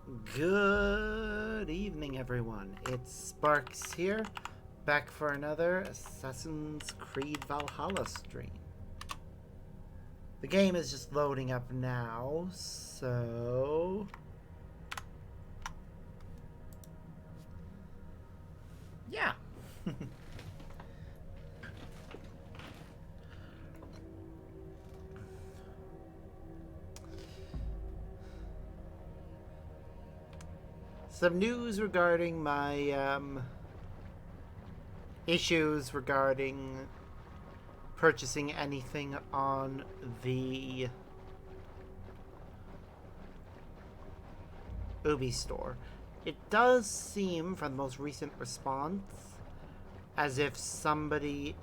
Good evening, everyone. It's Sparks here, back for another Assassin's Creed Valhalla stream. The game is just loading up now, so... yeah. Some news regarding my issues regarding purchasing anything on the Ubi store. It does seem, from the most recent response, as if somebody,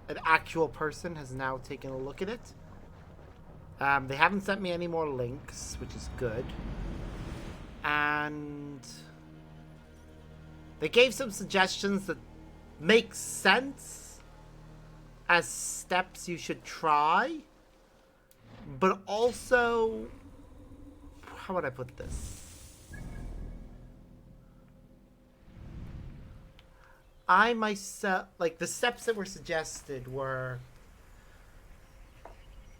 an actual person, has now taken a look at it. They haven't sent me any more links, which is good. And they gave some suggestions that make sense as steps you should try, but also, how would I put this? I myself, like, the steps that were suggested were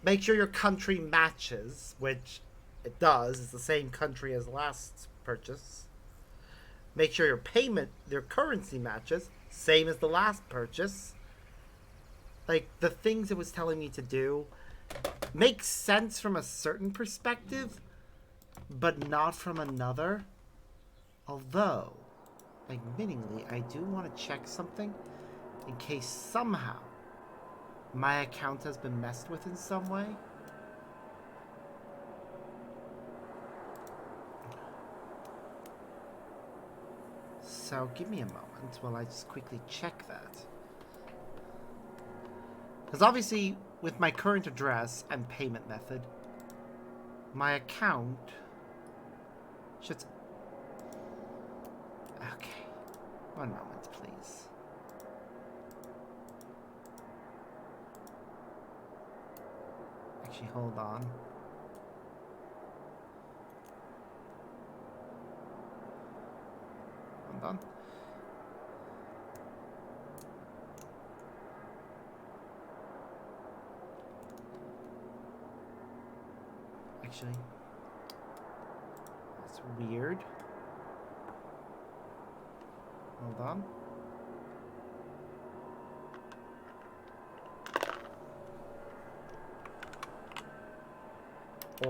make sure your country matches, which it does. It's the same country as last purchase. Make sure your currency matches, same as the last purchase. Like, the things it was telling me to do make sense from a certain perspective, but not from another. Although, admittingly, I do want to check something in case somehow my account has been messed with in some way. So give me a moment while I just quickly check that. Because obviously, with my current address and payment method, my account should... Okay. One moment, please. Actually, hold on. Hold on. Actually, that's weird. Hold on.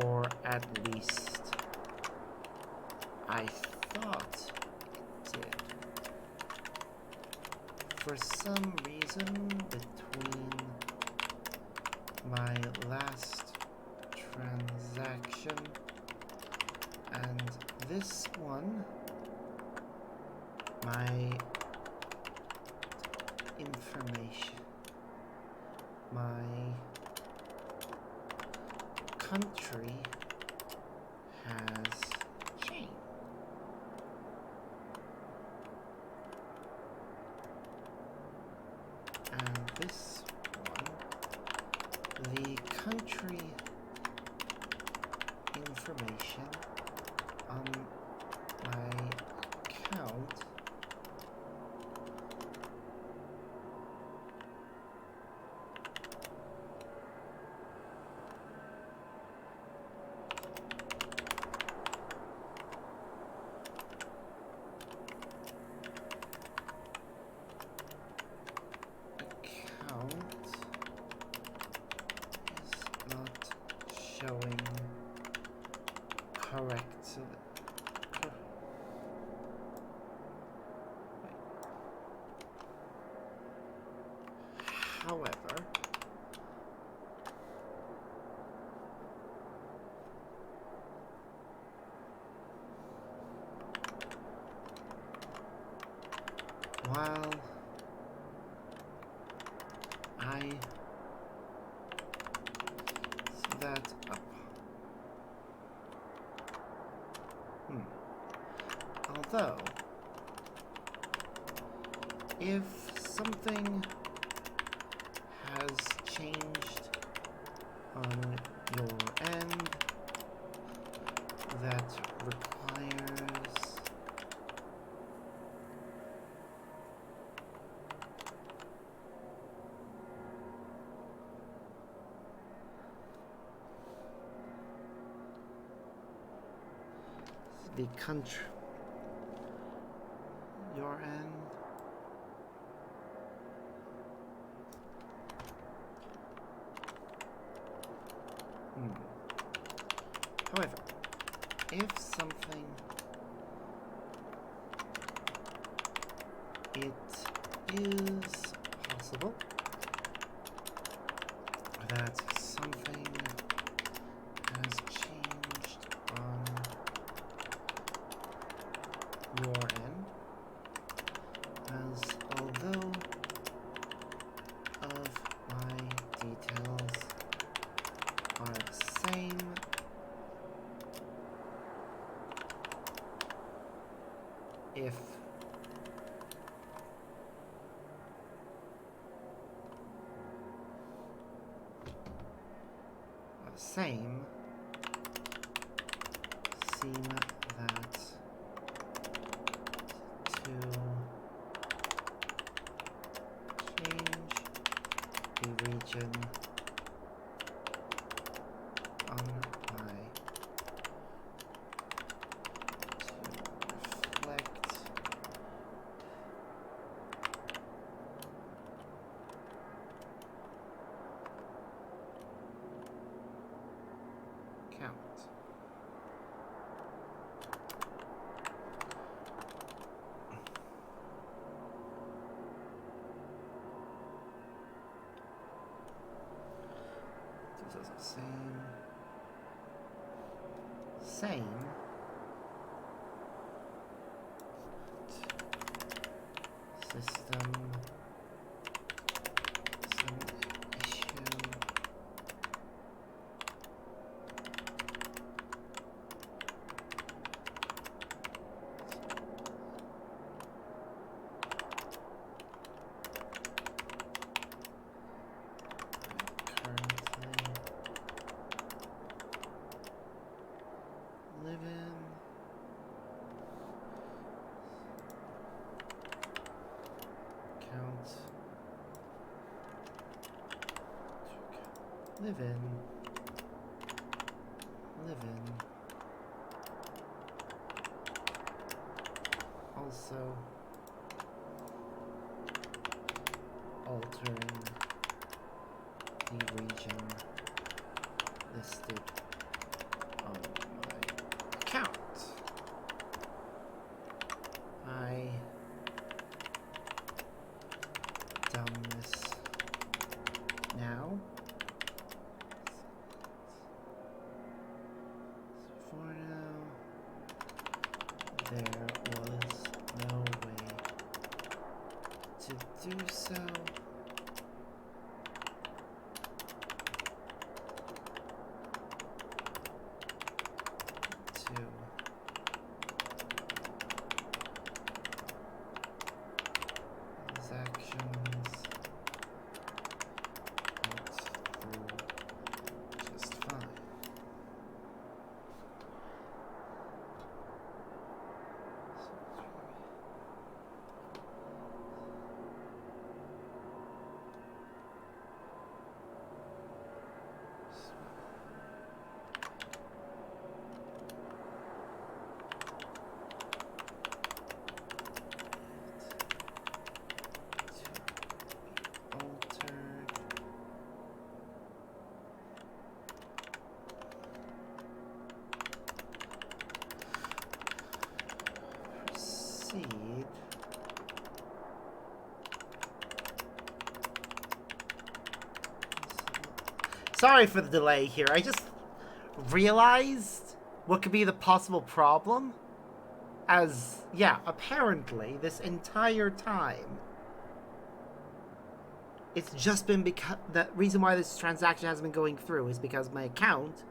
Or at least I thought it did. For some reason, between my last transaction and this one, my information, my country has changed. And this one, the country information on my account is not showing correctly. However, while I see that up, although if something has changed on your end that requires Tires. The country. Your end. However, if something it is possible that something has changed on your end, as although of my details are the same, if the same, seem that to change the region on my to reflect count. This is the same system, some issue, currently live in. Count. Live in. Live in. Also altering the region listed on my account. I done this now. For now, there was no way to do so. Transactions just fine. Proceed. Sorry for the delay here. I just realized what could be the possible problem. As, yeah, apparently this entire time it's just been because the reason why this transaction hasn't been going through is because my account,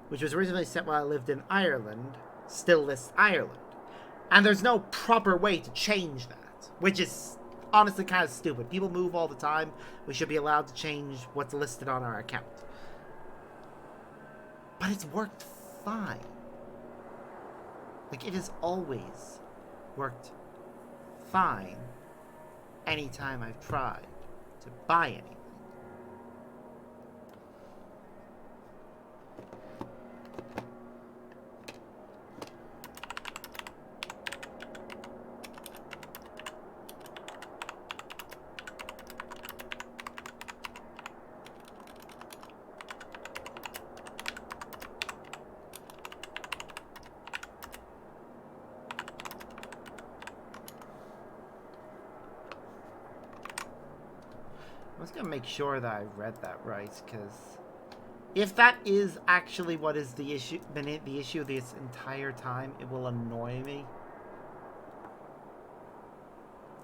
which was originally set while I lived in Ireland, still lists Ireland. And there's no proper way to change that, which is honestly kind of stupid. People move all the time. We should be allowed to change what's listed on our account. But it's worked fine. Like, it has always worked fine anytime I've tried to buy anything. I was gonna make sure that I read that right, because if that is actually what is the issue, been the issue this entire time, it will annoy me.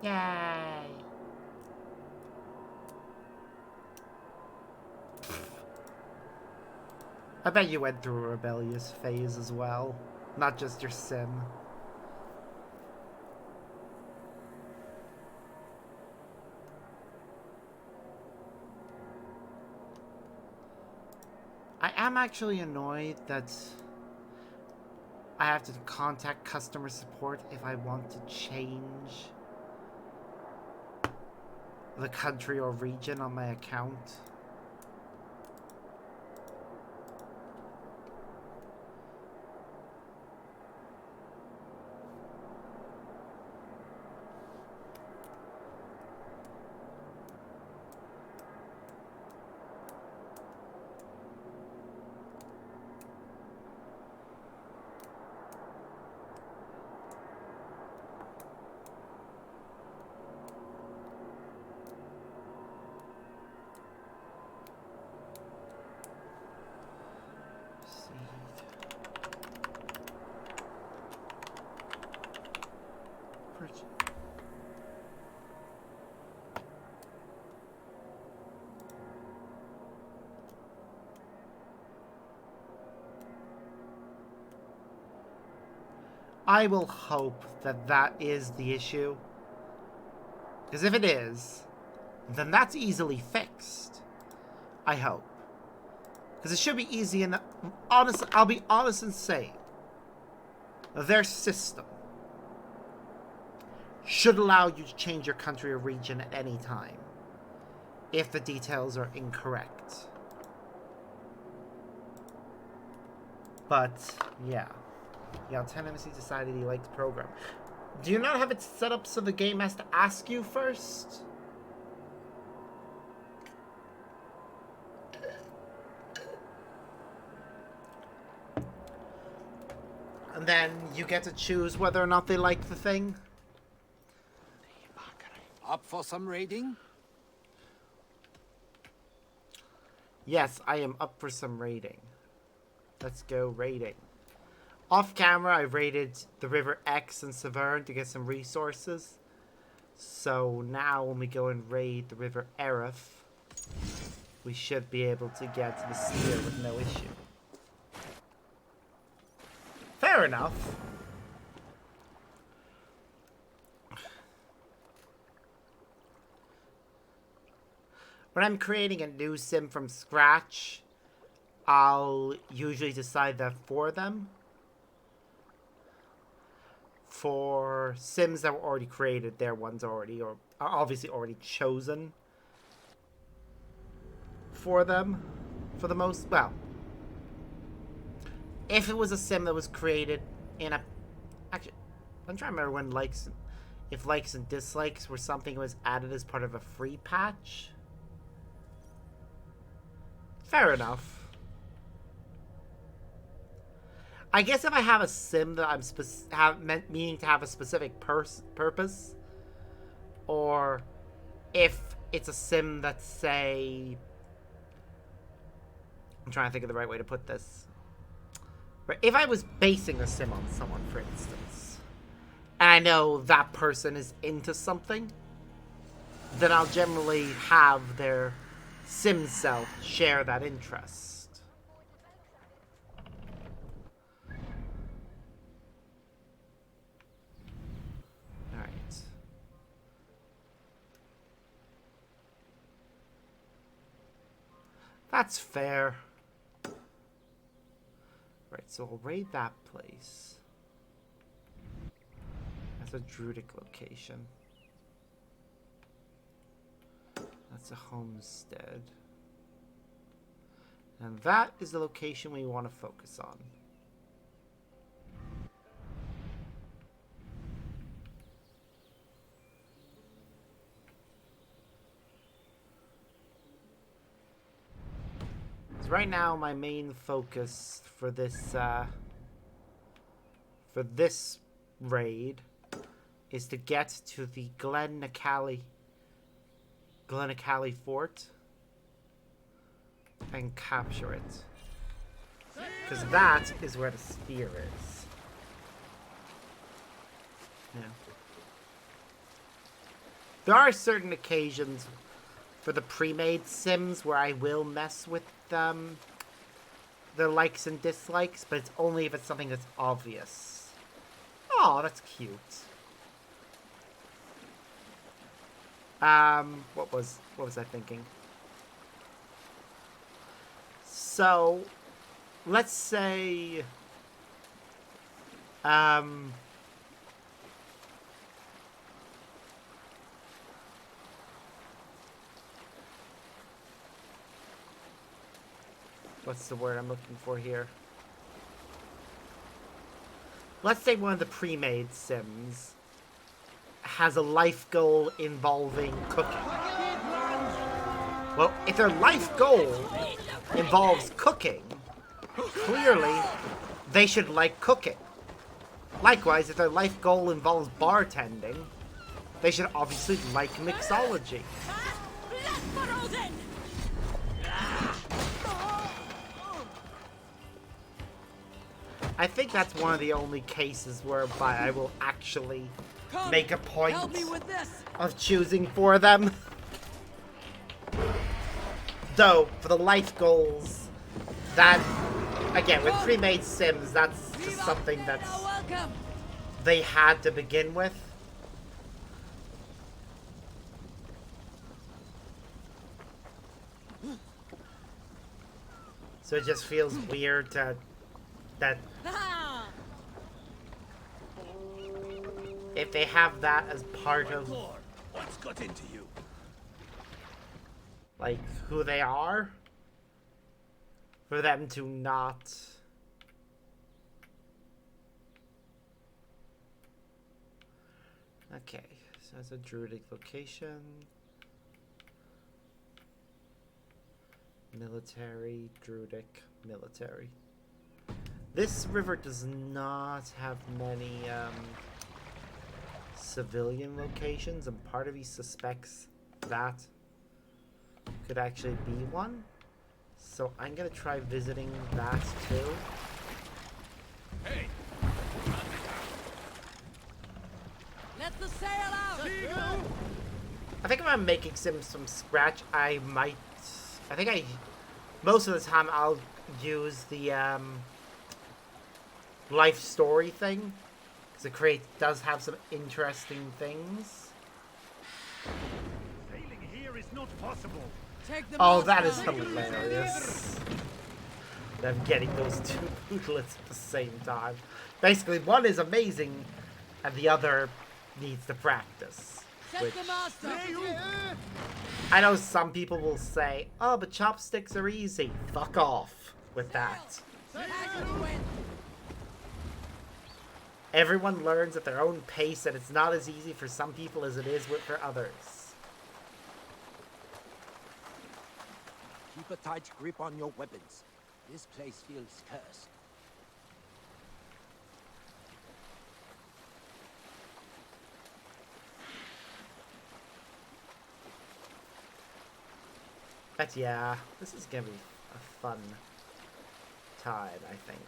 Yay! I bet you went through a rebellious phase as well, not just your sim. I am actually annoyed that I have to contact customer support if I want to change the country or region on my account. I will hope that that is the issue. Because if it is, then that's easily fixed. I hope. Because it should be easy enough. Honest, I'll be honest and say, their system should allow you to change your country or region at any time if the details are incorrect. But, yeah. Yeah, Tennessee decided he liked the program. Do you not have it set up so the game has to ask you first? And then you get to choose whether or not they like the thing? Up for some raiding? Yes, I am up for some raiding. Let's go raiding. Off camera, I raided the River X and Severn to get some resources. So now when we go and raid the River Erith, we should be able to get to the sphere with no issue. Fair enough. When I'm creating a new sim from scratch, I'll usually decide that for them. For sims that were already created, their ones already, or are obviously already chosen for them, for the most, well, if it was a sim that was created in a, actually, I'm trying to remember when if likes and dislikes were something that was added as part of a free patch. Fair enough. I guess if I have a sim that I'm meaning to have a specific purpose, or if it's a sim that, say, I'm trying to think of the right way to put this. Right, if I was basing a sim on someone, for instance, and I know that person is into something, then I'll generally have their sim self share that interest. That's fair. Right, so we'll raid that place. That's a druidic location. That's a homestead. And that is the location we want to focus on. So right now, my main focus for this raid is to get to the Glen-Nically Fort and capture it. Because that is where the spear is. Yeah. There are certain occasions for the pre-made sims where I will mess with the likes and dislikes, but it's only if it's something that's obvious. Oh, that's cute. What was I thinking? So, let's say, what's the word I'm looking for here? Let's say one of the pre-made sims has a life goal involving cooking. Well, if their life goal involves cooking, clearly they should like cooking. Likewise, if their life goal involves bartending, they should obviously like mixology. I think that's one of the only cases whereby I will actually make a point of choosing for them. Though, for the life goals, that, again, with pre-made sims, that's just something that's they had to begin with. So it just feels weird that if they have that as part of What's got into you? like who they are, for them to not okay, so that's a druidic location. Military, druidic, military. This river does not have many civilian locations, and part of me suspects that could actually be one. So I'm gonna try visiting that too. Hey! Let the sail out! I think if I'm making sims from scratch, most of the time I'll use the life story thing, because it does have some interesting things. Sailing here is not possible. Oh, that is hilarious. Them getting those two bootlets at the same time. Basically, one is amazing, and the other needs to practice. Which, I know some people will say, oh, but chopsticks are easy. Fuck off with that. Everyone learns at their own pace, and it's not as easy for some people as it is for others. Keep a tight grip on your weapons. This place feels cursed. But yeah, this is gonna be a fun time, I think.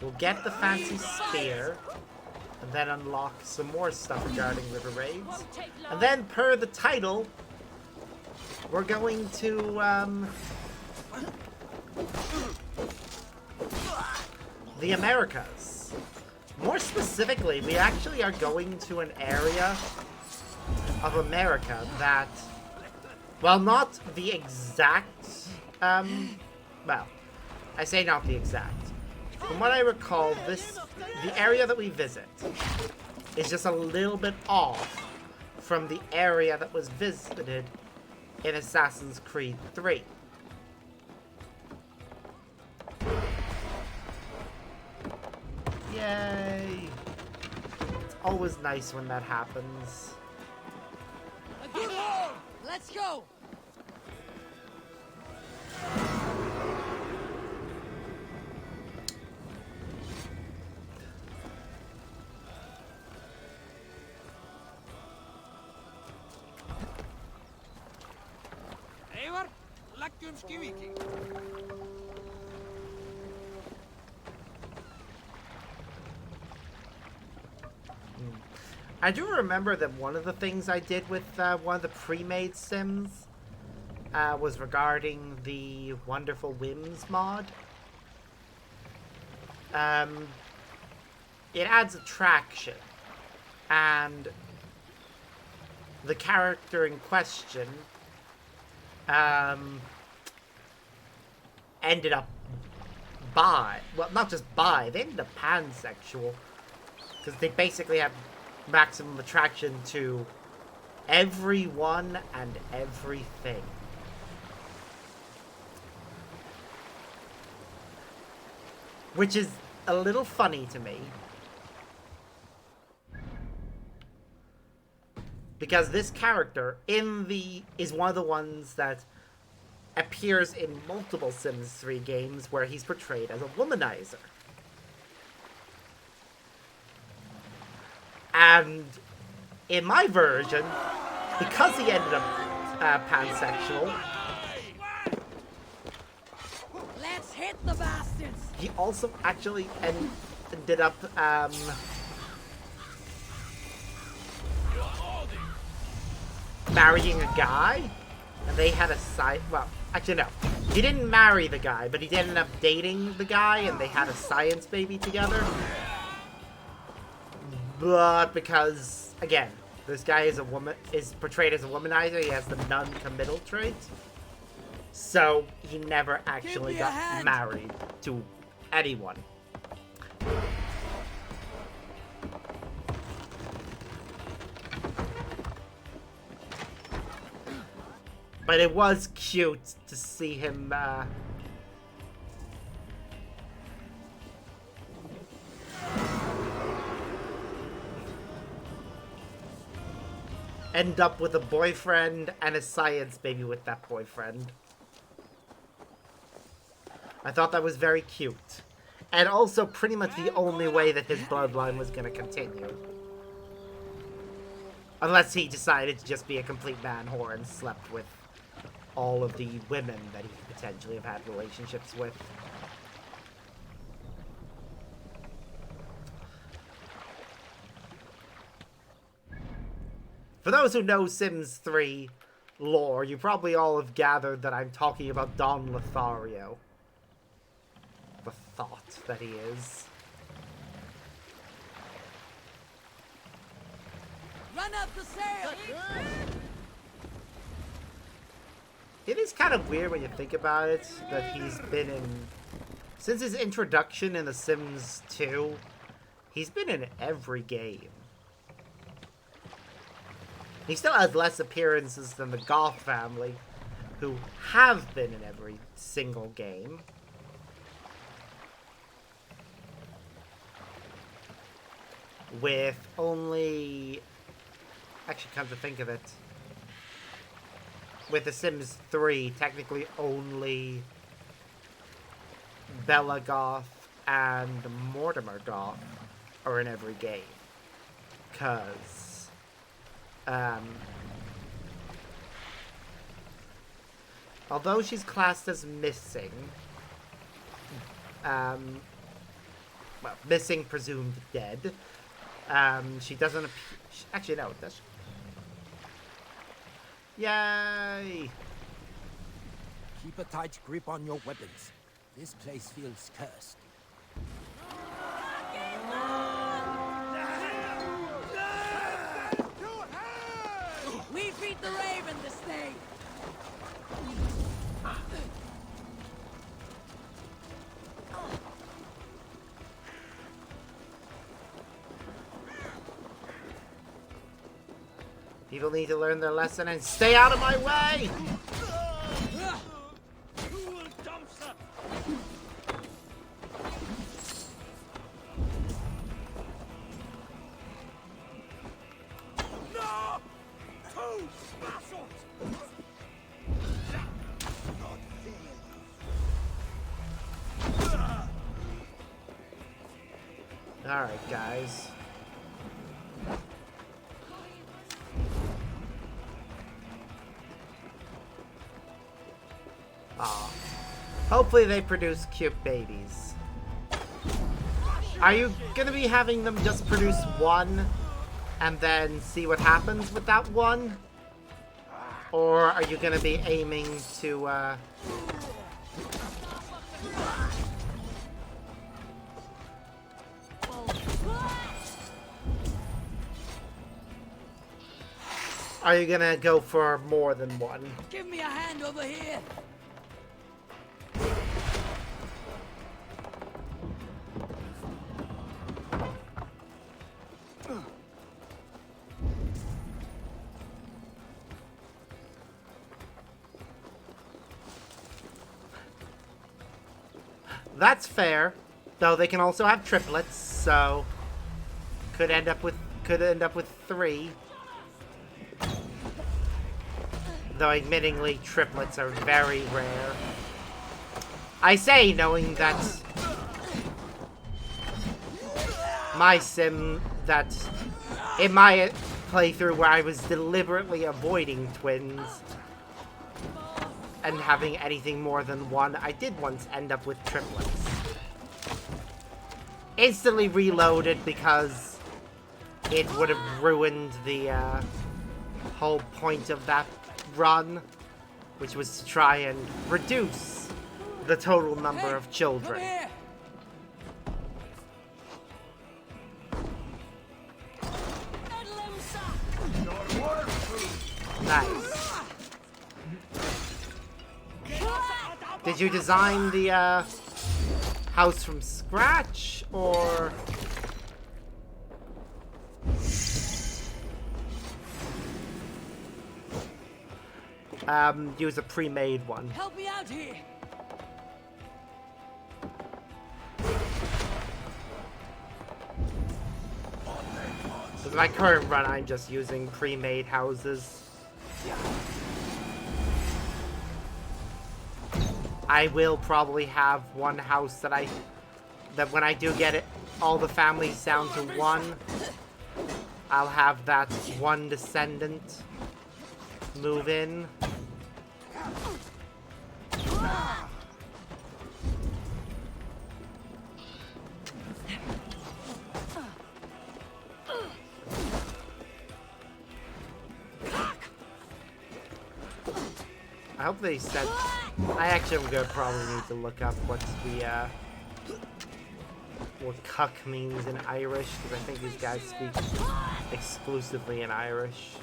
We'll get the fancy spear, and then unlock some more stuff regarding river raids. And then, per the title, we're going to, the Americas. More specifically, we actually are going to an area of America that, well, not the exact, well, I say not the exact. From what I recall, the area that we visit is just a little bit off from the area that was visited in Assassin's Creed 3. Yay! It's always nice when that happens. A good move! Let's go! Eivor, leggjum skiviki. I do remember that one of the things I did with one of the pre-made Sims was regarding the Wonderful Whims mod. It adds attraction, and the character in question ended up not just they ended up pansexual, because they basically have maximum attraction to everyone and everything. Which is a little funny to me. Because this character is one of the ones that appears in multiple Sims 3 games where he's portrayed as a womanizer. And in my version, because he ended up pansexual, Let's hit the bastards! he also actually ended up marrying a guy, and they had a well, actually no, he didn't marry the guy, but he did end up dating the guy, and they had a science baby together. But because, again, this guy is portrayed as a womanizer, he has the non-committal trait, so he never actually got married to anyone. But it was cute to see him end up with a boyfriend and a science baby with that boyfriend. I thought that was very cute. And also pretty much the only way that his bloodline was going to continue. Unless he decided to just be a complete man whore and slept with all of the women that he could potentially have had relationships with. For those who know Sims 3 lore, you probably all have gathered that I'm talking about Don Lothario. The thought that he is. Run up the sail! It is kind of weird when you think about it, that he's been in... Since his introduction in The Sims 2, he's been in every game. He still has less appearances than the Goth family, who have been in every single game. With only... Actually, come to think of it, with The Sims 3, technically only Bella Goth and Mortimer Goth are in every game. Because... although she's classed as missing, well, missing, presumed dead, she doesn't actually, no, does she? Yay! Keep a tight grip on your weapons. This place feels cursed. We feed the raven this day! People need to learn their lesson and stay out of my way! Alright, guys. Aw. Hopefully they produce cute babies. Are you gonna be having them just produce one and then see what happens with that one? Or are you gonna be aiming to, are you gonna go for more than one? Give me a hand over here. That's fair, though they can also have triplets, so could end up with 3. Though admittingly, triplets are very rare. I say, knowing that my sim, that in my playthrough where I was deliberately avoiding twins and having anything more than one, I did once end up with triplets. Instantly reloaded because it would have ruined the whole point of that run, which was to try and reduce the total number of children. Come here. Nice. Did you design the house from scratch, or use a pre-made one? Help me out here. With my current run, I'm just using pre-made houses. I will probably have one house that when I do get it, all the families down to 1, I'll have that one descendant move in. I hope they said. I actually am gonna probably need to look up what's the what cuck means in Irish, because I think these guys speak exclusively in Irish.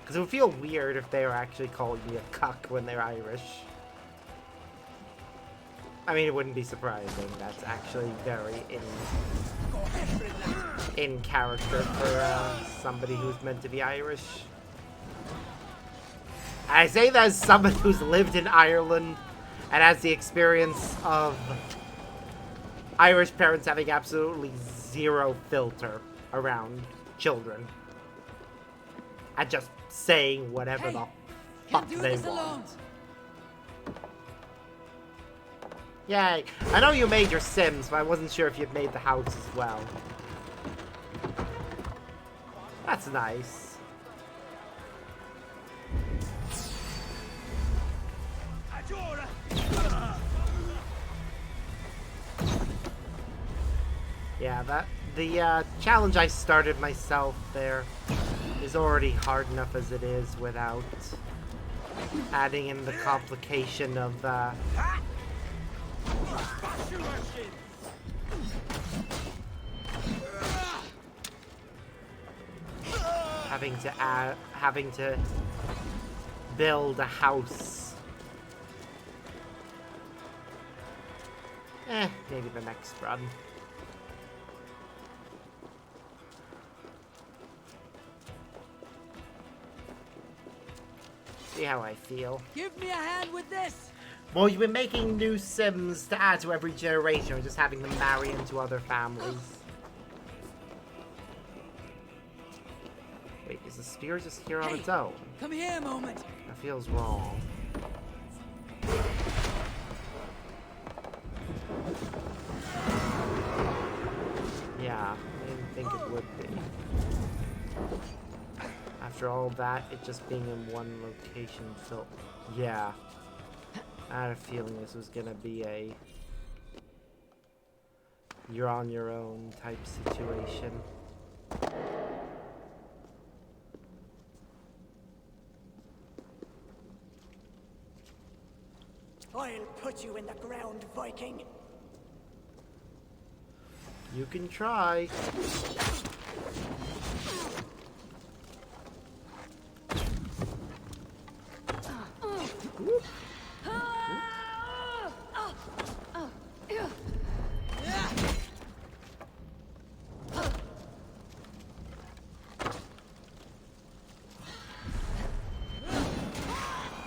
Because it would feel weird if they were actually calling me a cuck when they're Irish. I mean, it wouldn't be surprising. That's actually very in character for somebody who's meant to be Irish. I say that as someone who's lived in Ireland and has the experience of Irish parents having absolutely zero filter around children. And just saying whatever the fuck they want. Yay. I know you made your Sims, but I wasn't sure if you'd made the house as well. That's nice. Yeah, the challenge I started myself there is already hard enough as it is without adding in the complication of having to build a house. Maybe the next run. See how I feel. Give me a hand with this. Well, you've been making new Sims to add to every generation, or just having them marry into other families. Wait, is the spear just here on its own? Come here a moment. That feels wrong. Yeah, I didn't think it would be. After all that, it just being in one location felt... Yeah. I had a feeling this was gonna be a... you're on your own type situation. I'll put you in the ground, Viking. You can try.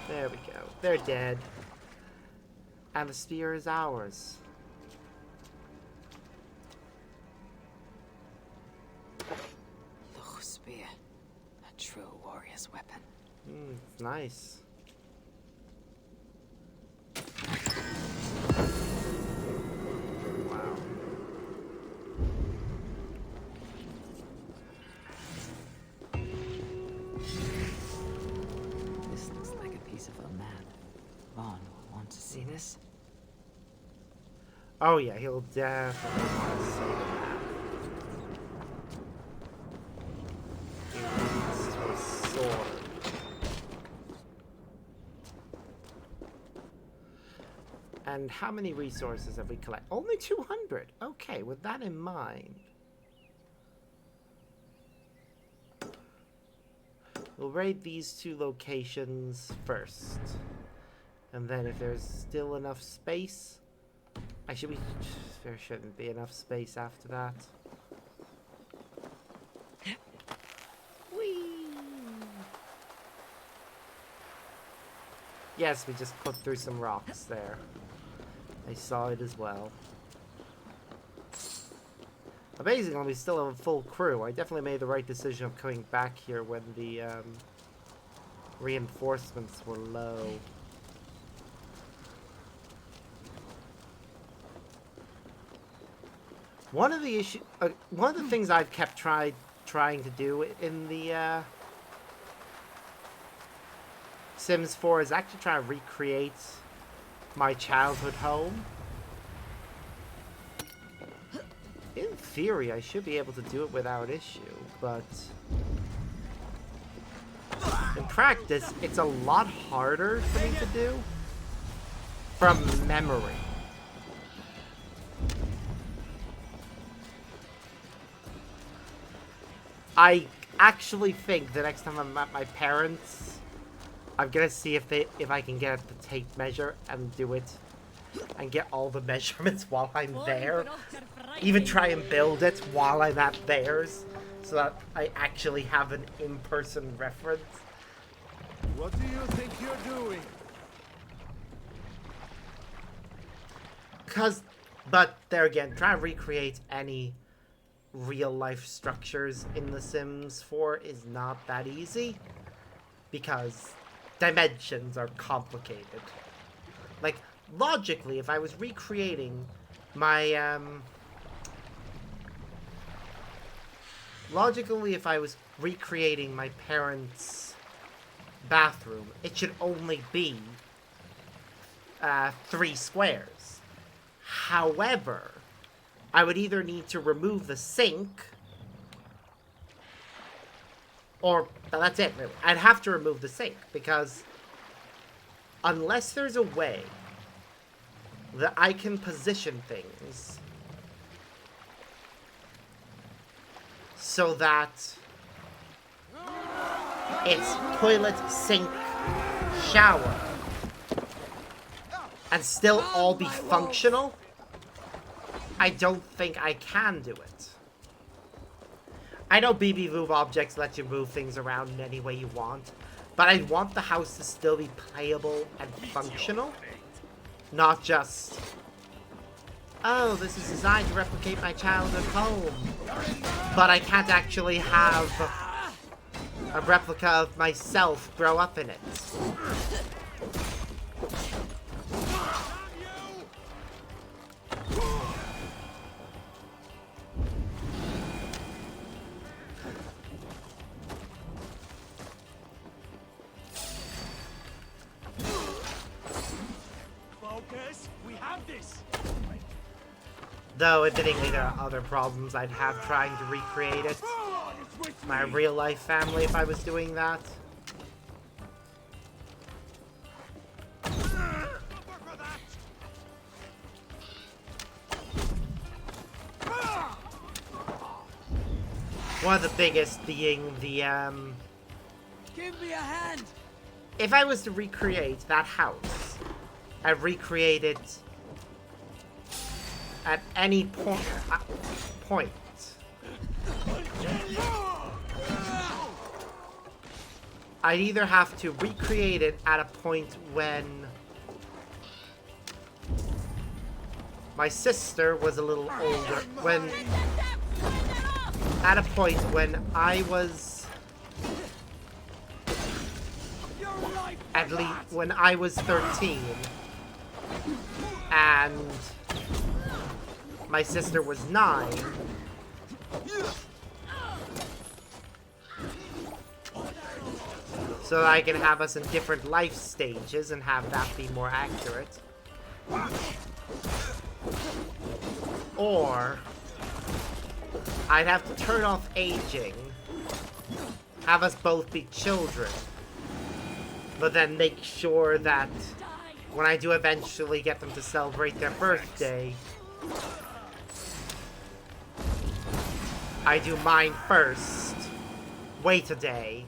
There we go. They're dead. And the spear is ours. Loch spear. A true warrior's weapon. It's nice. Wow. This looks like a piece of a map. Vaughn will want to see this. Oh yeah, he'll definitely want to see the map. He needs to a sword. And how many resources have we collected? Only 200. Okay, with that in mind, we'll raid these two locations first. And then if there's still enough space, actually there shouldn't be enough space after that. Whee! Yes, we just put through some rocks there. I saw it as well. Amazingly, we still have a full crew. I definitely made the right decision of coming back here when the reinforcements were low. One of the things I've kept trying to do in the Sims 4 is actually try to recreate my childhood home. In theory, I should be able to do it without issue, but in practice, it's a lot harder for me to do from memory. I actually think the next time I'm at my parents', I'm gonna see if I can get the tape measure and do it and get all the measurements while I'm there. Even try and build it while I'm at theirs so that I actually have an in-person reference. What do you think you're doing? But there again, trying to recreate any real-life structures in The Sims 4 is not that easy because dimensions are complicated. Like, logically, if I was recreating my, parents' bathroom, it should only be 3 squares. However, I would either need to remove the sink, or that's it, really. I'd have to remove the sink, because unless there's a way that I can position things so that it's toilet, sink, shower, and still all be functional, I don't think I can do it. I know BB Move objects let you move things around in any way you want, But I want the house to still be playable and functional. Not just, oh, this is designed to replicate my childhood home. But I can't actually have a replica of myself grow up in it. Focus! We have this! Though, admittingly, there are other problems I'd have trying to recreate it. My real-life family, if I was doing that. One of the biggest being the, Give me a hand. if I was to recreate that house, I'd recreate it at any point. I'd either have to recreate it at a point when my sister was a little older, at a point when I was at least when I was 13 and my sister was 9. So that I can have us in different life stages and have that be more accurate. Or I'd have to turn off aging, have us both be children, but then make sure that when I do eventually get them to celebrate their birthday, I do mine first, wait a day,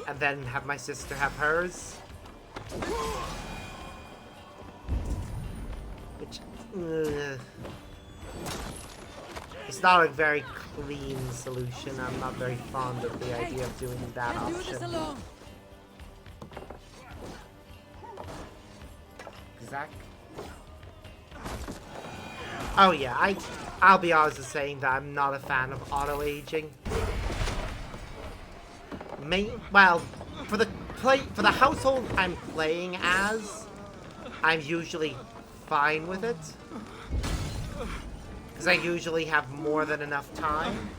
and then have my sister have hers. Which, it's not a very clean solution. I'm not very fond of the idea of doing that Can't do this option. alone. Zach? Oh yeah, I'll be honest in saying that I'm not a fan of auto-aging. Well, for the household I'm playing as, I'm usually fine with it. Because I usually have more than enough time.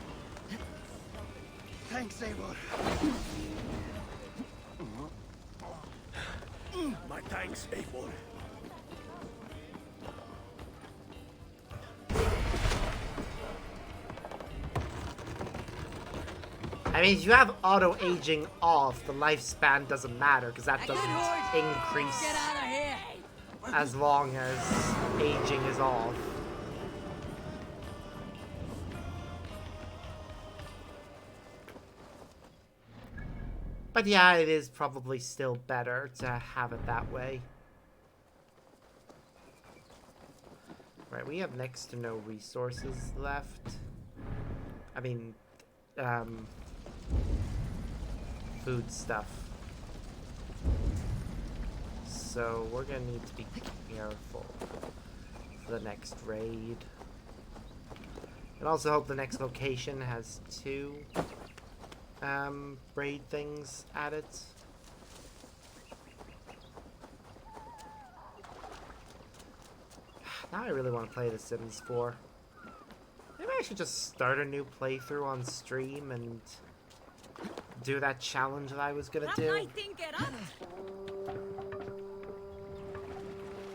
Thanks, Eivor. My thanks, Eivor. I mean, if you have auto-aging off, the lifespan doesn't matter, because that doesn't increase Get out of here. as long as aging is off. But yeah, it is probably still better to have it that way. Right, we have next to no resources left. I mean, food stuff. So we're gonna need to be careful for the next raid. And also hope the next location has 2 raid things at it. Now I really want to play The Sims 4. Maybe I should just start a new playthrough on stream and do that challenge that I was gonna do.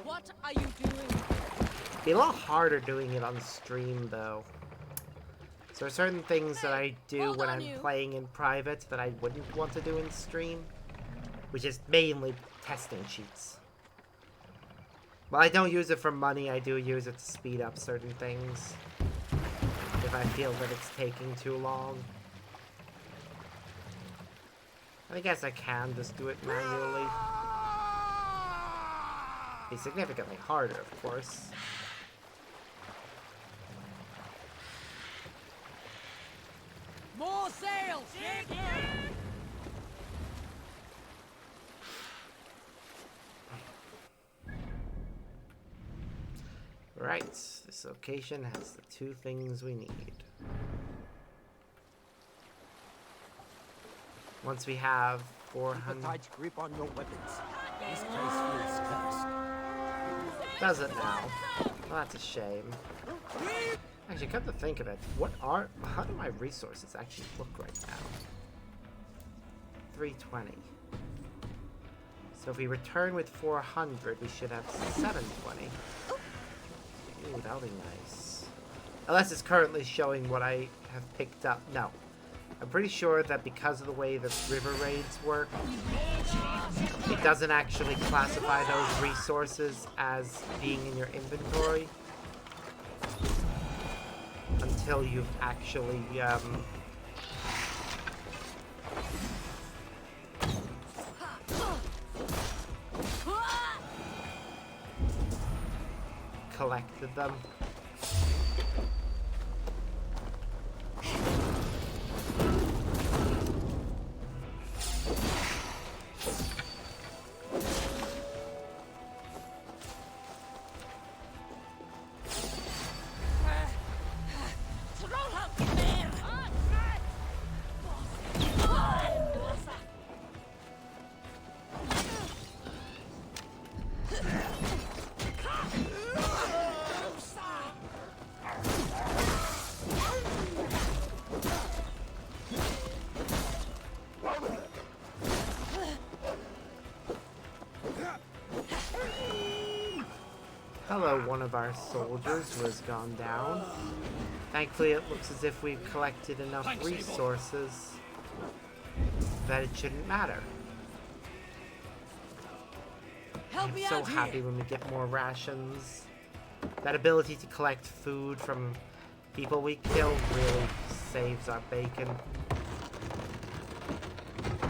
What are you doing? It'd be a lot harder doing it on stream though. So there are certain things that I do Hold when on, I'm you. playing in private that I wouldn't want to do in stream. Which is mainly testing cheats. Well, I don't use it for money, I do use it to speed up certain things. If I feel that it's taking too long. I guess I can just do it manually. Be significantly harder, of course. More sails. Alright, this location has the two things we need. Once we have Keep a 400... tight grip on your weapons. This place feels cursed. Does it now? Well, that's a shame. Actually, come to think of it, how do my resources actually look right now? 320. So if we return with 400, we should have 720. Ooh, that'll be nice. Unless it's currently showing what I have picked up. No. I'm pretty sure that because of the way the river raids work, it doesn't actually classify those resources as being in your inventory until you've actually collected them. Hello, one of our soldiers who has gone down. Thankfully, it looks as if we've collected enough resources that it shouldn't matter. Help I'm me so out happy here. when we get more rations. That ability to collect food from people we kill really saves our bacon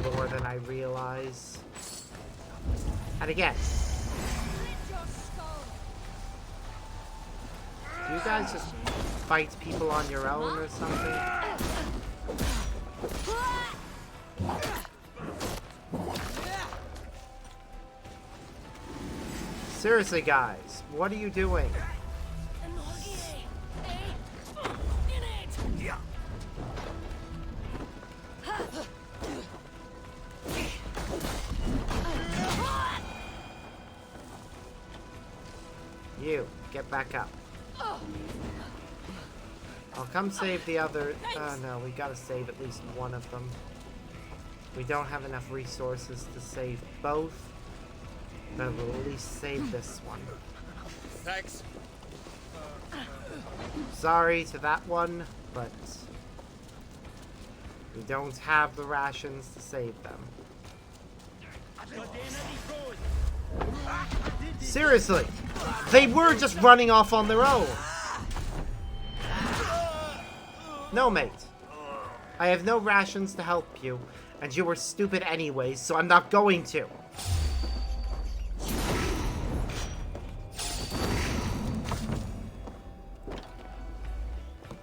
more than I realize. And again, do you guys just fight people on your own or something? Seriously, guys, what are you doing? You, get back up. I'll come save the other... no, we gotta save at least one of them. We don't have enough resources to save both, but we'll at least save this one. Thanks. Sorry to that one, but we don't have the rations to save them. Seriously, they were just running off on their own. No, mate. I have no rations to help you, and you were stupid anyways, so I'm not going to.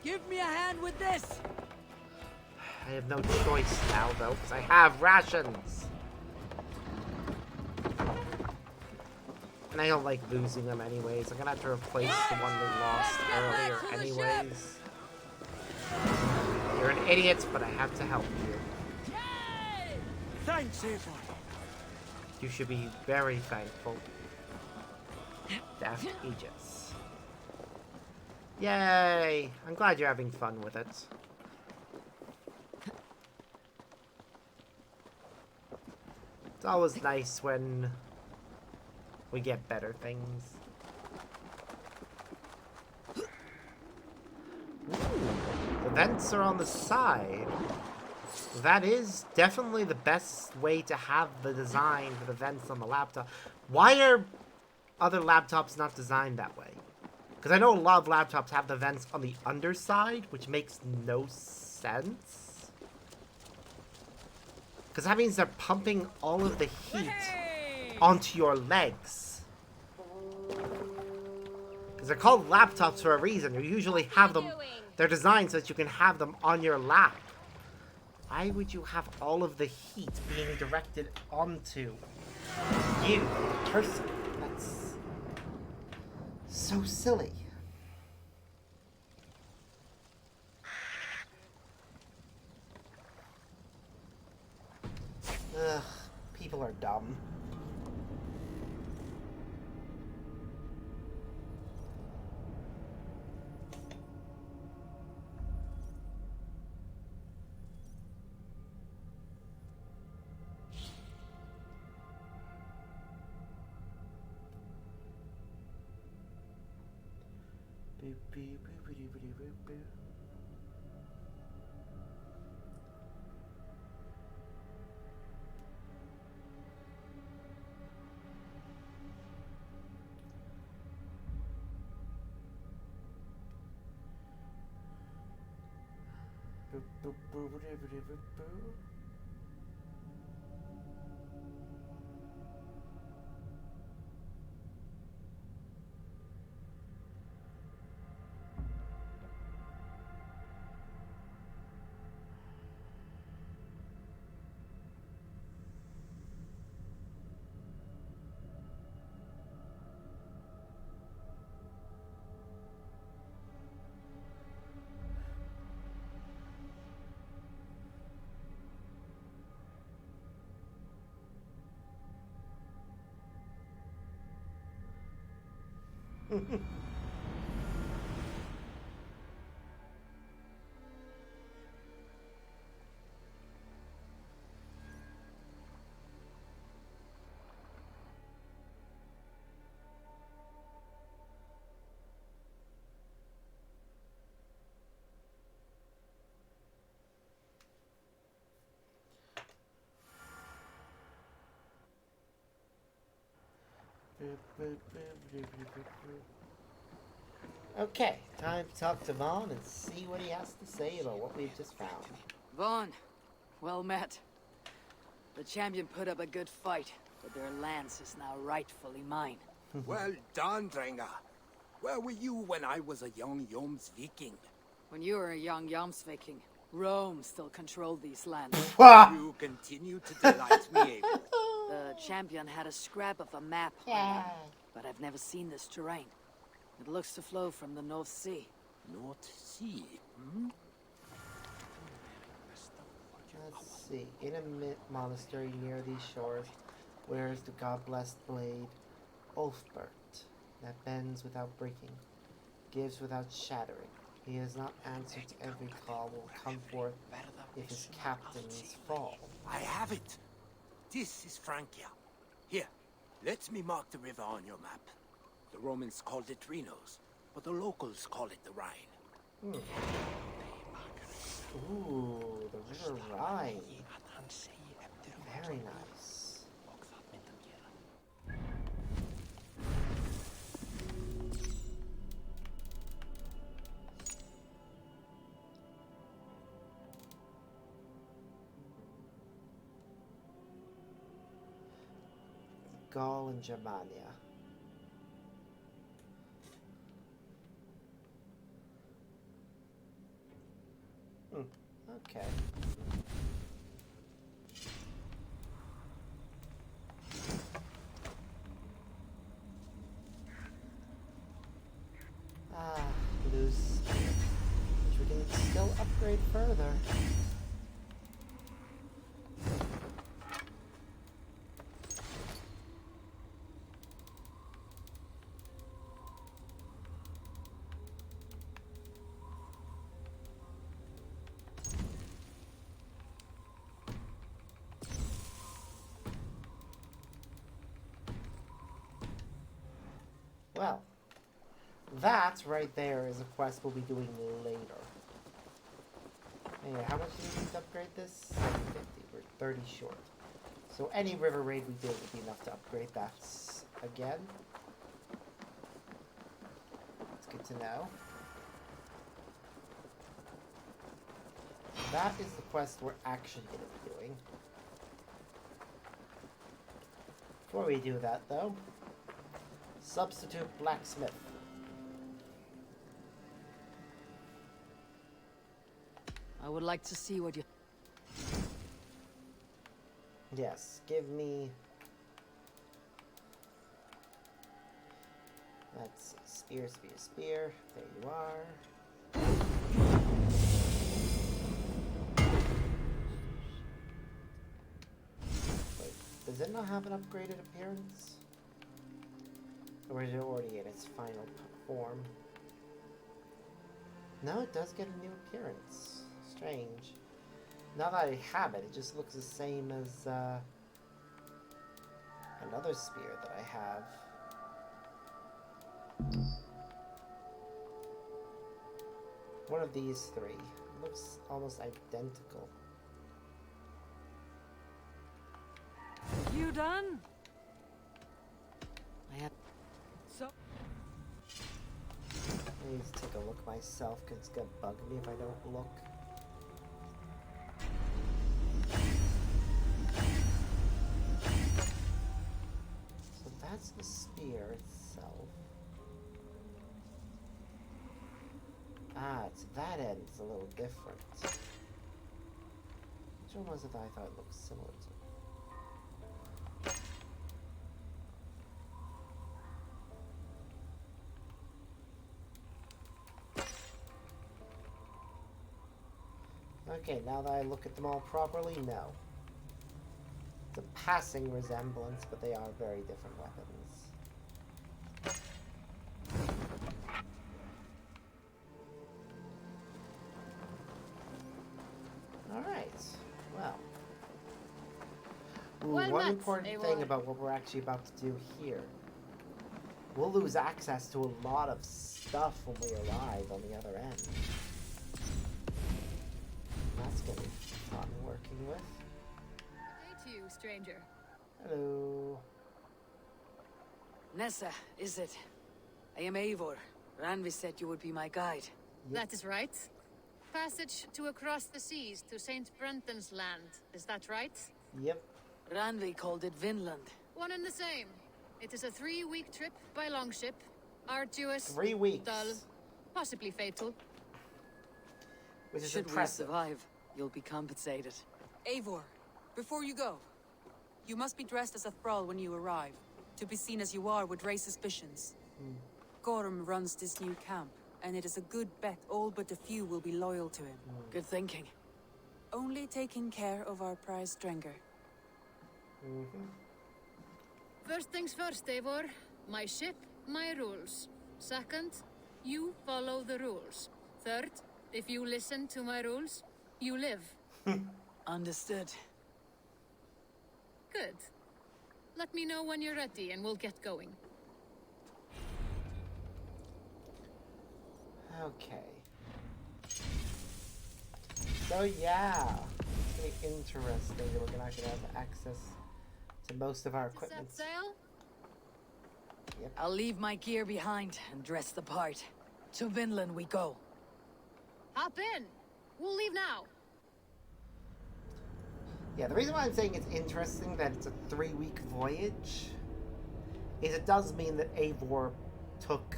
Give me a hand with this. I have no choice now, though, because I have rations. And I don't like losing them anyways. I'm gonna have to replace the one we lost earlier anyways. You're an idiot, but I have to help you. Thanks, Ava. You should be very thankful. Daft Aegis. Yay! I'm glad you're having fun with it. It's always nice when we get better things. Ooh, the vents are on the side. That is definitely the best way to have the design for the vents on the laptop. Why are other laptops not designed that way? Because I know a lot of laptops have the vents on the underside, which makes no sense. Because that means they're pumping all of the heat onto your legs. Because they're called laptops for a reason. You usually have them, they're designed so that you can have them on your lap. Why would you have all of the heat being directed onto you, the person? That's so silly. people are dumb. Okay, time to talk to Vaughn and see what he has to say about what we've just found. Vaughn, well met. The champion put up a good fight, but their lance is now rightfully mine. Well done, Drenga. Where were you when I was a young Viking? When you were a young Jomsviking, Rome still controlled these lands. You continue to delight me, Abel. The champion had a scrap of a map on him, but I've never seen this terrain. It looks to flow from the North Sea. North Sea, hmm? Let's see. In a monastery near these shores, wears the god-blessed blade, Ulfbert, that bends without breaking, gives without shattering. He has not answered to every call, will come forth if his captains fall. I have it. This is Francia. Here, let me mark the river on your map. The Romans called it Rhinos, but the locals call it the Rhine. Ooh, the River Rhine. Very nice. Gaul and Germania. Okay. Loose. Which we can still upgrade further. Well, that right there is a quest we'll be doing later. Anyway, how much do we need to upgrade this? 750. We're 30 short. So any river raid we do would be enough to upgrade that again. It's good to know. That is the quest we're actually going to be doing. Before we do that, though, substitute blacksmith. I would like to see what you... Yes, give me... Let's see. Spear, spear, spear. There you are. Wait, Does it not have an upgraded appearance? Or is it already in its final form? No, it does get a new appearance. Strange. Now that I have it, it just looks the same as another spear that I have. One of these three. Looks almost identical. You done? I have... So... I need to take a look myself because it's gonna bug me if I don't look. So that's the spear itself. Ah, it's that end is a little different. Which one was it that I thought it looked similar to? Okay, now that I look at them all properly, no. It's a passing resemblance, but they are very different weapons. Alright, well. Ooh, Well one met, important Eivor. thing about what we're actually about to do here. We'll lose access to a lot of stuff when we arrive on the other end. That's gonna be fun working with. Hey to you, stranger. Hello. Nessa, is it? I am Eivor. Ranvi said you would be my guide. That is right. Passage to across the seas to Saint Brenton's land. Is that right? Yep. Ranvi called it Vinland. One and the same. It is a 3-week trip by longship. Arduous, 3 weeks. dull, possibly fatal. Which is Should we impressive. survive, you'll be compensated. Eivor, before you go, you must be dressed as a thrall when you arrive. To be seen as you are would raise suspicions. Gorm runs this new camp, and it is a good bet all but a few will be loyal to him. Good thinking. Only taking care of our prize Strenger. First things first, Eivor. My ship, my rules. Second, you follow the rules. Third, if you listen to my rules, you live. Understood. Good. Let me know when you're ready and we'll get going. Okay. So yeah, it's gonna be interesting that we're gonna actually have access to most of our Set equipment. sail? I'll leave my gear behind and dress the part. To Vinland we go. Hop in. We'll leave now. Yeah, the reason why I'm saying it's interesting that it's a 3-week voyage is it does mean that Eivor took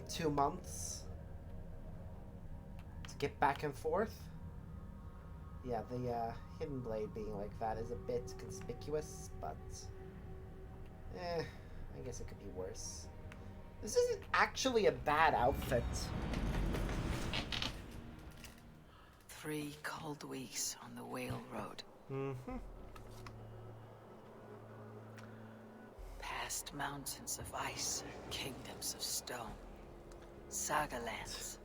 2 months to get back and forth. Yeah, the hidden blade being like that is a bit conspicuous, but I guess it could be worse. This isn't actually a bad outfit. 3 cold weeks on the Whale Road. Mm-hmm. Past mountains of ice, kingdoms of stone. Saga lands.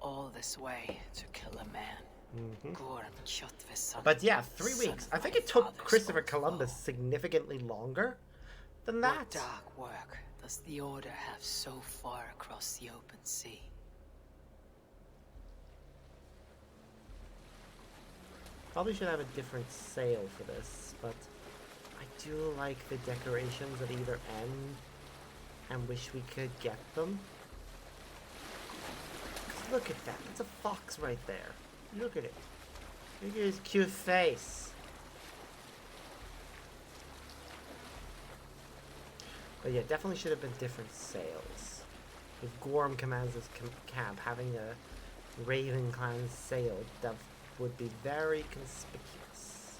All this way to kill a man. Gorm Kjotve's son. But yeah, 3 son weeks. of I think my it took father's Christopher old Columbus foe. significantly longer than What that. dark work does the Order have so far across the open sea? Probably should have a different sail for this, but I do like the decorations at either end and wish we could get them. 'Cause look at that. It's a fox right there. Look at it. Look at his cute face. But yeah, definitely should have been different sails. With Gorm commands his camp, having a Raven Clan sail would be very conspicuous.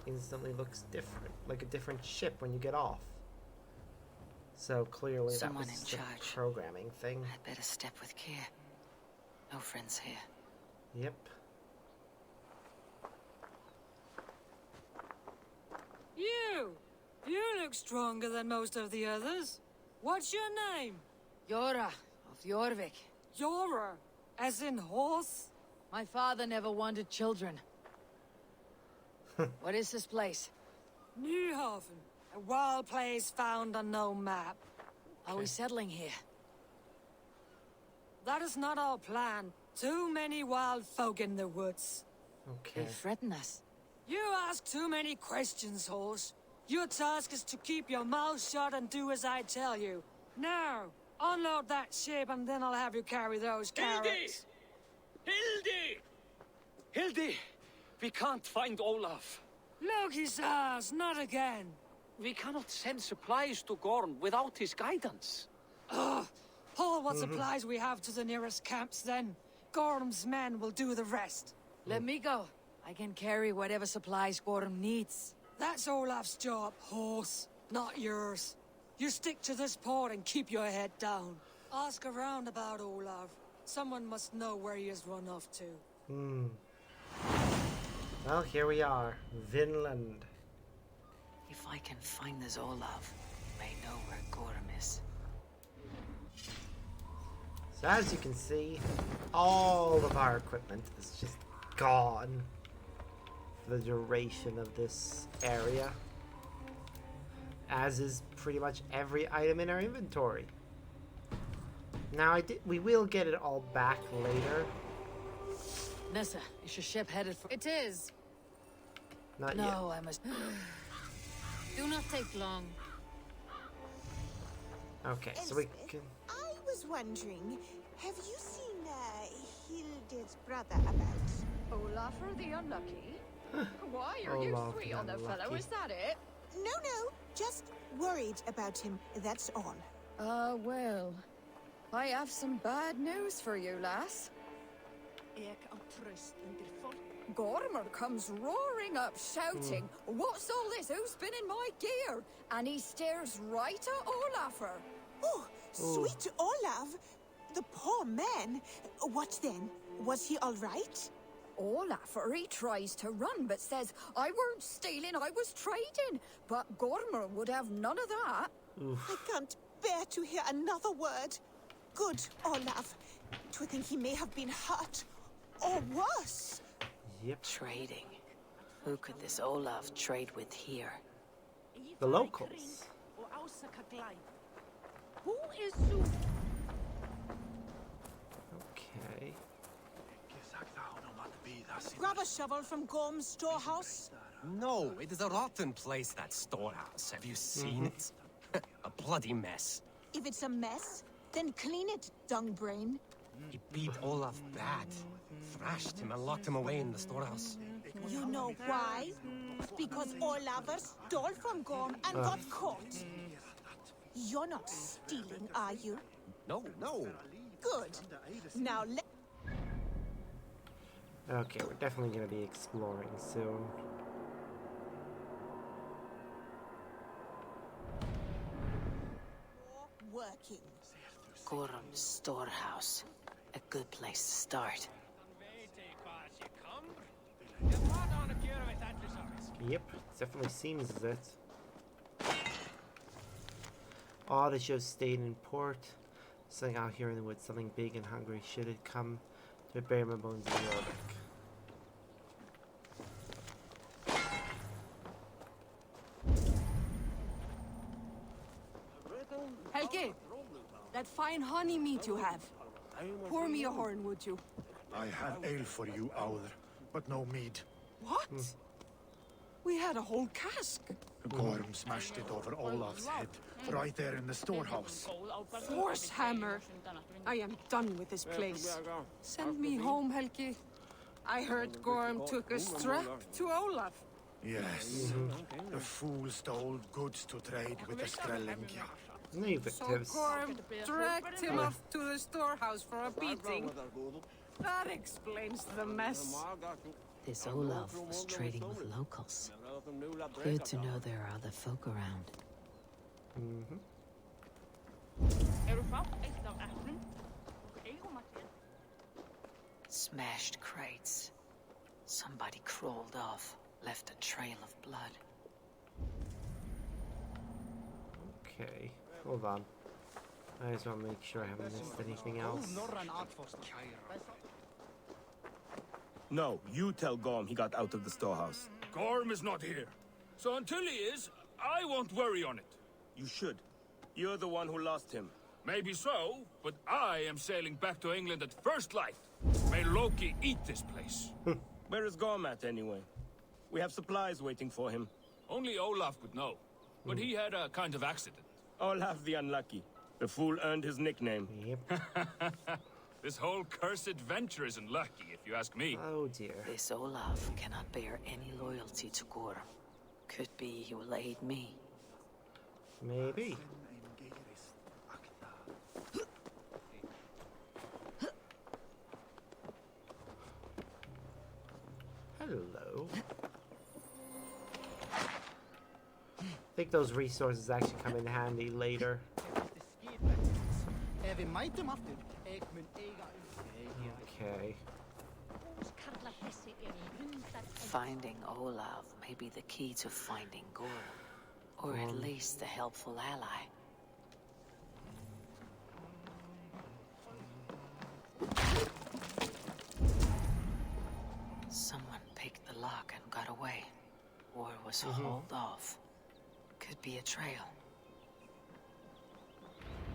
instantly looks different, like a different ship when you get off. So clearly Someone that was in just a charge. programming thing. I'd better step with care. No friends here. Yep. You look stronger than most of the others. What's your name? Yora of Jorvik. Yora, as in horse? My father never wanted children. What is this place? Newhaven, a wild place found on no map. Are we settling here? That is not our plan. Too many wild folk in the woods. Okay. They threaten us. You ask too many questions, horse. Your task is to keep your mouth shut and do as I tell you. Now, unload that ship and then I'll have you carry those carrots. Hildy! Hildy! We can't find Olaf. Look, he says, not again. We cannot send supplies to Gorm without his guidance. Ugh. Haul what supplies we have to the nearest camps then. Gorm's men will do the rest. Let me go. I can carry whatever supplies Gorm needs. That's Olaf's job, horse, not yours. You stick to this port and keep your head down. Ask around about Olaf. Someone must know where he has run off to. Well, here we are. Vinland. If I can find this Olaf, I know where Gorm is. So as you can see, all of our equipment is just gone for the duration of this area. As is pretty much every item in our inventory. Now we will get it all back later. Nessa, is your ship headed for... It is. Not No, I must... Do not take long. yet. Okay, so we can... I was wondering, have you seen Hilde's brother about? Olafur the Unlucky? Why are you Olaf sweet the on the fellow? Unlucky. Is that it? No, just worried about him, that's all. Well, I have some bad news for you, lass. Gormer comes roaring up, shouting, "What's all this? Who's been in my gear?" And he stares right at Olafur. Oh, sweet Olaf! The poor man. What then? Was he all right? Olafur, he tries to run, but says, "I weren't stealing, I was trading." But Gormer would have none of that. I can't bear to hear another word. Good Olaf. To think he may have been hurt. Or worse. Yep. Trading. Who could this Olaf trade with here? The locals. Who is Okay. Grab a shovel from Gorm's storehouse. No, it is a rotten place, that storehouse. Have you seen it? A bloody mess. If it's a mess, then clean it, dung brain. He beat Olaf bad. Thrashed him and locked him away in the storehouse. You know why? Because Olafur stole from Gorm and got caught. You're not stealing, are you? No. Good. Now let... Okay, we're definitely going to be exploring soon. Working. Gorm's storehouse. A good place to start. Yep, definitely seems as it. Oh, the show stayed in port. Something out here in the woods, something big and hungry. Should it come to bury my bones in Jorvik? Helge, that fine honey meat you have. Pour me a horn, would you? I had ale for you, Aur, but no mead. What? We had a whole cask. Gorm smashed it over Olaf's head, right there in the storehouse. Force hammer. I am done with this place. Send me home, Helgi. I heard Gorm took a strap to Olaf. Yes. The fool stole goods to trade with the Skrellingja. No So victims. Gorm dragged him off to the storehouse for a beating. That explains the mess. This Olaf was trading with locals. Good to know there are other folk around. Mm-hmm. Smashed crates. Somebody crawled off, left a trail of blood. Okay, hold on. I just want to make sure I haven't missed anything else. No, you tell Gorm he got out of the storehouse. Gorm is not here. So until he is, I won't worry on it. You should. You're the one who lost him. Maybe so, but I am sailing back to England at first light. May Loki eat this place. Where is Gorm at, anyway? We have supplies waiting for him. Only Olaf would know. But he had a kind of accident. Olaf the Unlucky. The fool earned his nickname. Yep. This whole cursed venture isn't lucky, if you ask me. Oh dear. This Olaf cannot bear any loyalty to Gorm. Could be he will aid me. Maybe. Hello. I think those resources actually come in handy later. Okay. Finding Olaf may be the key to finding Gorm. Or at least a helpful ally. Someone picked the lock and got away. Or was hauled off. Could be a trail.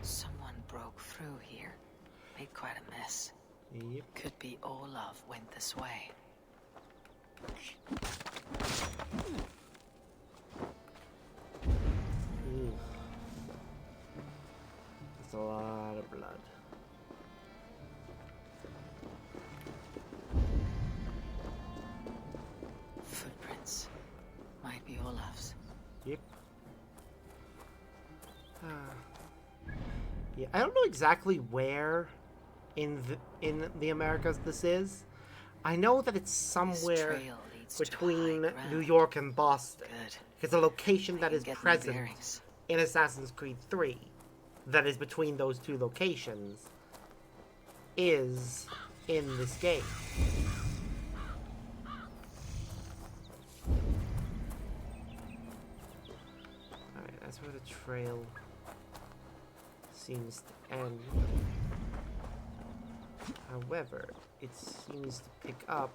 Someone broke through here. Made quite a mess. Yep. Could be Olaf went this way. Ooh. That's a lot of blood. Footprints. Might be Olaf's. Yep. Yeah, I don't know exactly where in the Americas this is. I know that it's somewhere between New York and Boston. It's a location that is present in Assassin's Creed 3 that is between those two locations is in this game. Alright, that's where the trail seems to end. However, it seems to pick up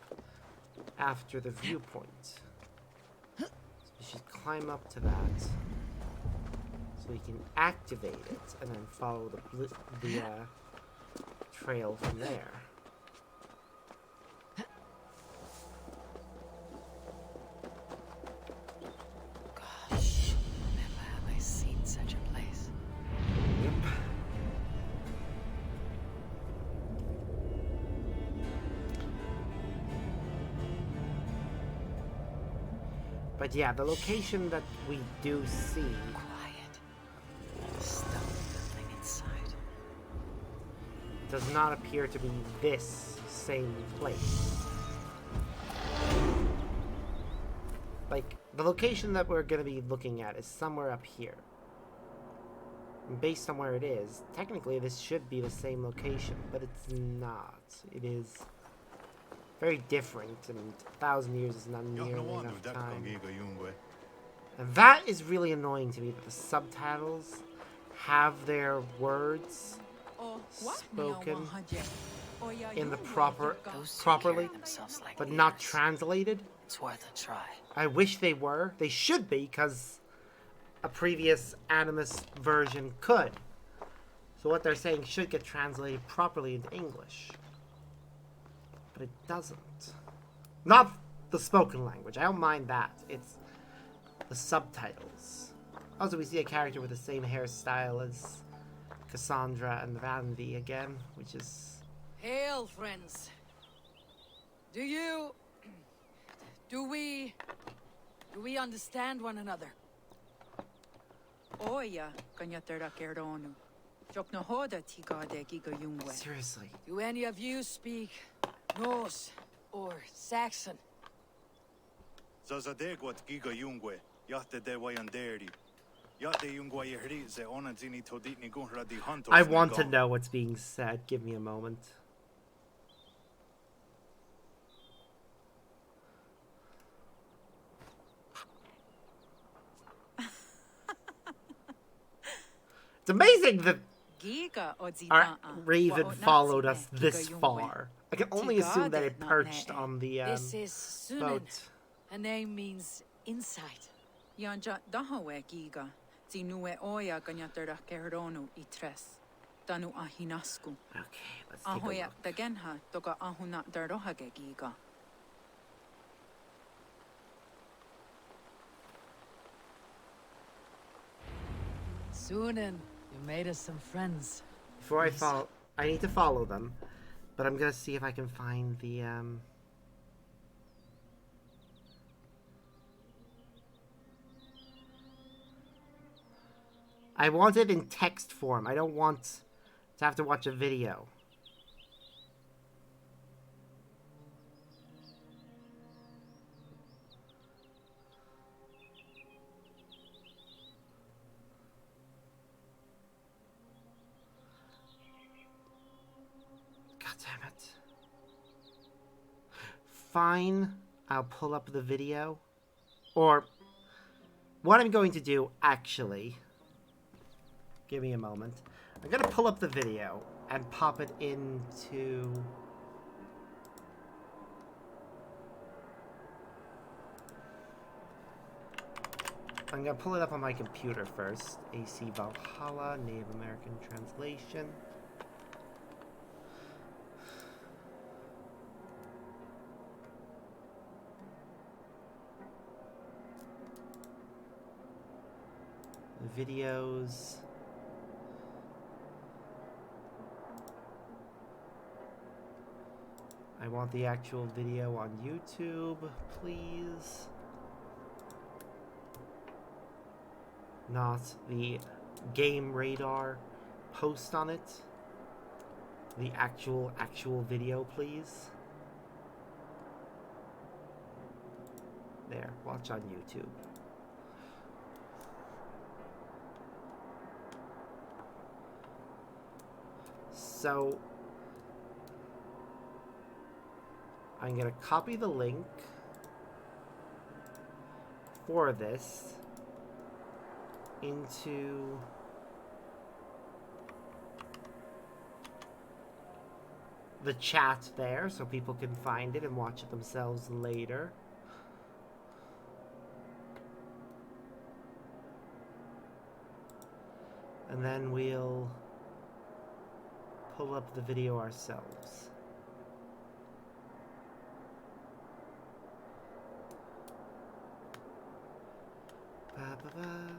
after the viewpoint. So we should climb up to that so we can activate it and then follow the trail from there. Gosh, never have I seen such a place. Yep. But yeah, the location that we do see. Quiet. Stone building inside. Does not appear to be this same place. Like, the location that we're going to be looking at is somewhere up here. And based on where it is, technically this should be the same location, but it's not. It is very different, and 1,000 years is not nearly enough time. And that is really annoying to me, that the subtitles have their words spoken in the properly, but not translated. It's worth a try. I wish they were. They should be, because a previous Animus version could. So what they're saying should get translated properly into English. But it doesn't. Not the spoken language. I don't mind that. It's the subtitles. Also, we see a character with the same hairstyle as Cassandra and Vandy again, which is... Hail, friends. Do we understand one another? Seriously. Do any of you speak Norse or Saxon? Zazadegwat giga yungwe, yate de wayanderi. Yate yungwa yehrize onanzini toditni gunra di huntos. I want to know what's being said. Give me a moment. It's amazing that our Raven followed us this far. I can only assume that it perched on the This is boat. Sunan. A name means insight. Yanja dahawe giga. Tinue oya ganyatera keronu itres. Danu ahinasku. Okay, let's take a Ahoya look. dagenha toka ahuna darohage giga. Sunan, you made us some friends. Before I follow, I need to follow them, but I'm gonna see if I can find the I want it in text form. I don't want to have to watch a video. God damn it. Fine, I'll pull up the video. Or, what I'm going to do, actually... Give me a moment. I'm gonna pull up the video and pop it into... I'm gonna pull it up on my computer first. AC Valhalla, Native American translation. Videos. I want the actual video on YouTube, please. Not the game radar post on it. The actual video, please. There, watch on YouTube. So I'm gonna copy the link for this into the chat there so people can find it and watch it themselves later. And then we'll pull up the video ourselves. Ba-ba-ba.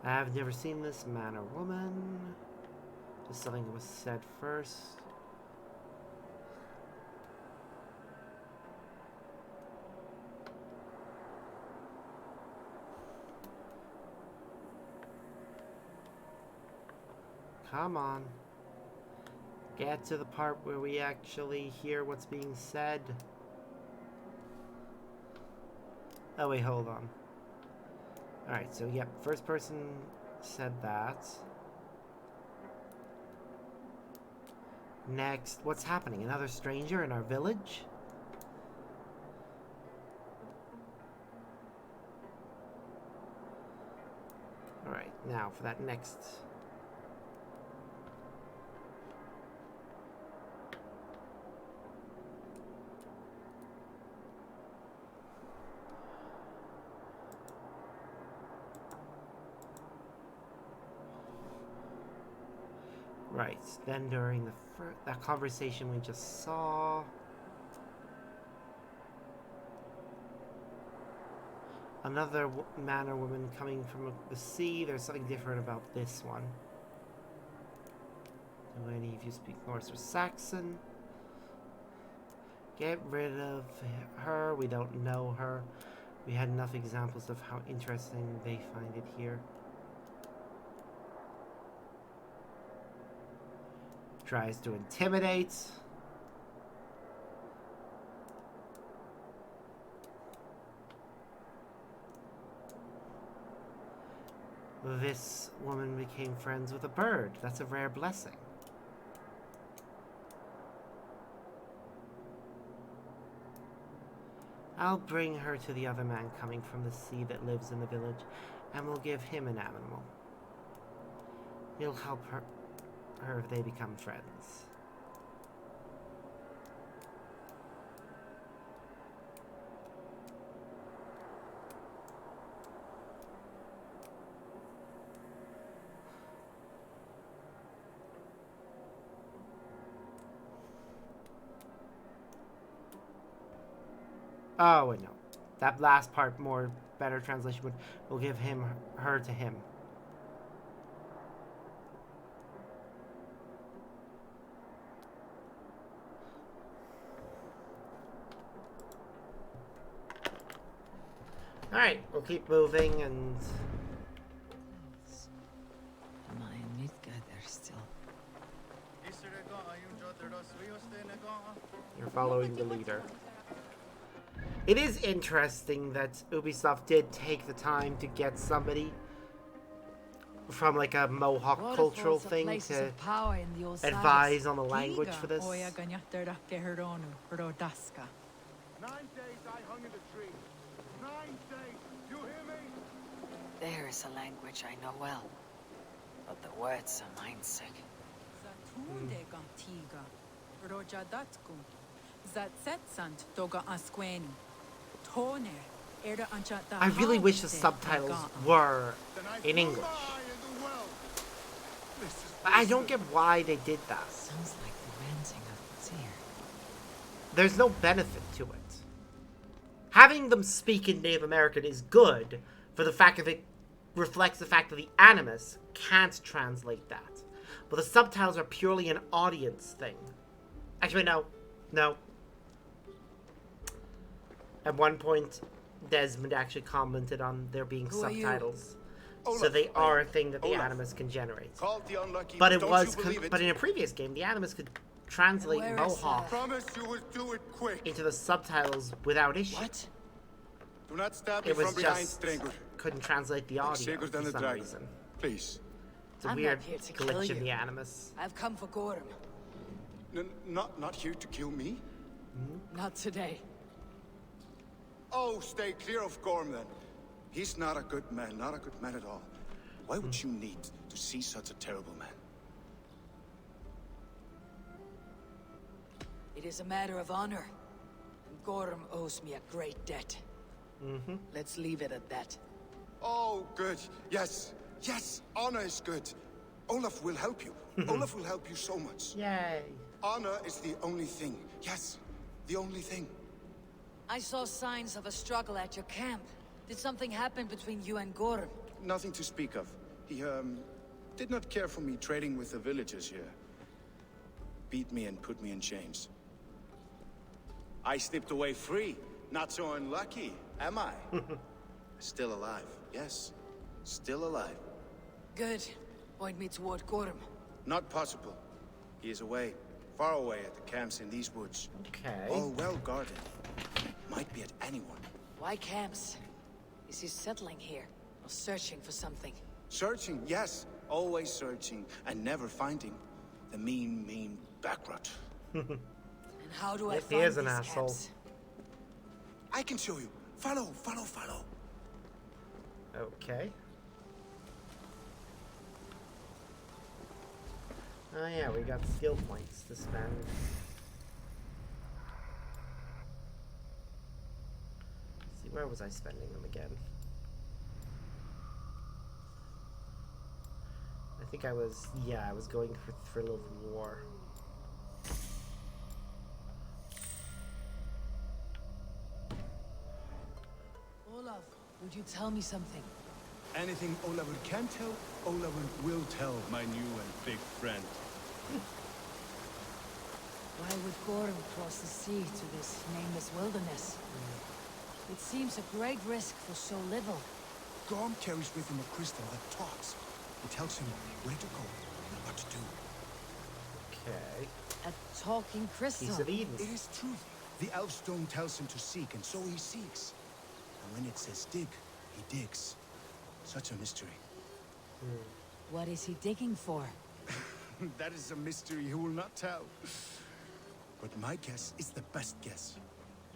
I've never seen this man or woman. Just something that was said first. Come on. Get to the part where we actually hear what's being said. Oh wait, hold on. Alright, so yep, first person said that. Next, what's happening? Another stranger in our village? Alright, now for that next... Right, then during the that conversation we just saw... Another man or woman coming from the sea. There's something different about this one. Do any of you speak Norse or Saxon? Get rid of her. We don't know her. We had enough examples of how interesting they find it here. Tries to intimidate. This woman became friends with a bird. That's a rare blessing. I'll bring her to the other man coming from the sea that lives in the village, and we'll give him an animal. He'll help her if they become friends. Oh, wait, no. That last part, better translation would, we'll give her to him. Alright, we'll keep moving and... You're following the leader. It is interesting that Ubisoft did take the time to get somebody from like a Mohawk cultural thing to advise on the language for this. 9 days I hung in the tree. 9 days. You hear me? There is a language I know well, but the words are mindsick. I really wish the subtitles were in English. I don't get why they did that. Sounds like the ranting of the deer. There's no benefit to it. Having them speak in Native American is good for the fact that it reflects the fact that the Animus can't translate that. But the subtitles are purely an audience thing. Actually, no. At one point, Desmond actually commented on there being subtitles. So they are a thing that the Animus can generate. But it was, but in a previous game, the Animus could translate Mohawk into the subtitles without issue. What? Do not stab me it was from behind, just stranger. Couldn't translate the audio for some reason. Please. It's a weird glitch in the Animus. I've come for Gorham. Not here to kill me? Not today. Oh, stay clear of Gorham then. He's not a good man, not a good man at all. Why would you need to see such a terrible man? It is a matter of honor. And Gorham owes me a great debt. Let's leave it at that. Oh, good. Yes, honor is good. Olaf will help you. Olaf will help you so much. Yay. Honor is the only thing. Yes, the only thing. I saw signs of a struggle at your camp. Did something happen between you and Gorham? Nothing to speak of. He, did not care for me trading with the villagers here. Beat me and put me in chains. I slipped away free. Not so unlucky, am I? Still alive. Yes, still alive. Good. Point me toward Gorham. Not possible. He is away. Far away at the camps in these woods. Okay. All well guarded. Might be at anyone. Why camps? Is he settling here? Or searching for something? Searching, yes. Always searching. And never finding. The mean backrot. And how do I He find is an these asshole. camps? I can show you. Follow. Okay. Oh yeah, we got skill points to spend. Let's see, where was I spending them again? I think I was going for a little war. Olaf, would you tell me something? Anything Olafur can tell, Olafur will tell my new and big friend. Why would Gorm cross the sea to this nameless wilderness? It seems a great risk for so little. Gorm carries with him a crystal that talks. It tells him where to go and what to do. Okay. A talking crystal. Piece of Eden. It is truth. The elf stone tells him to seek, and so he seeks. And when it says dig, he digs. Such a mystery. What is he digging for? That is a mystery he will not tell. But my guess is the best guess.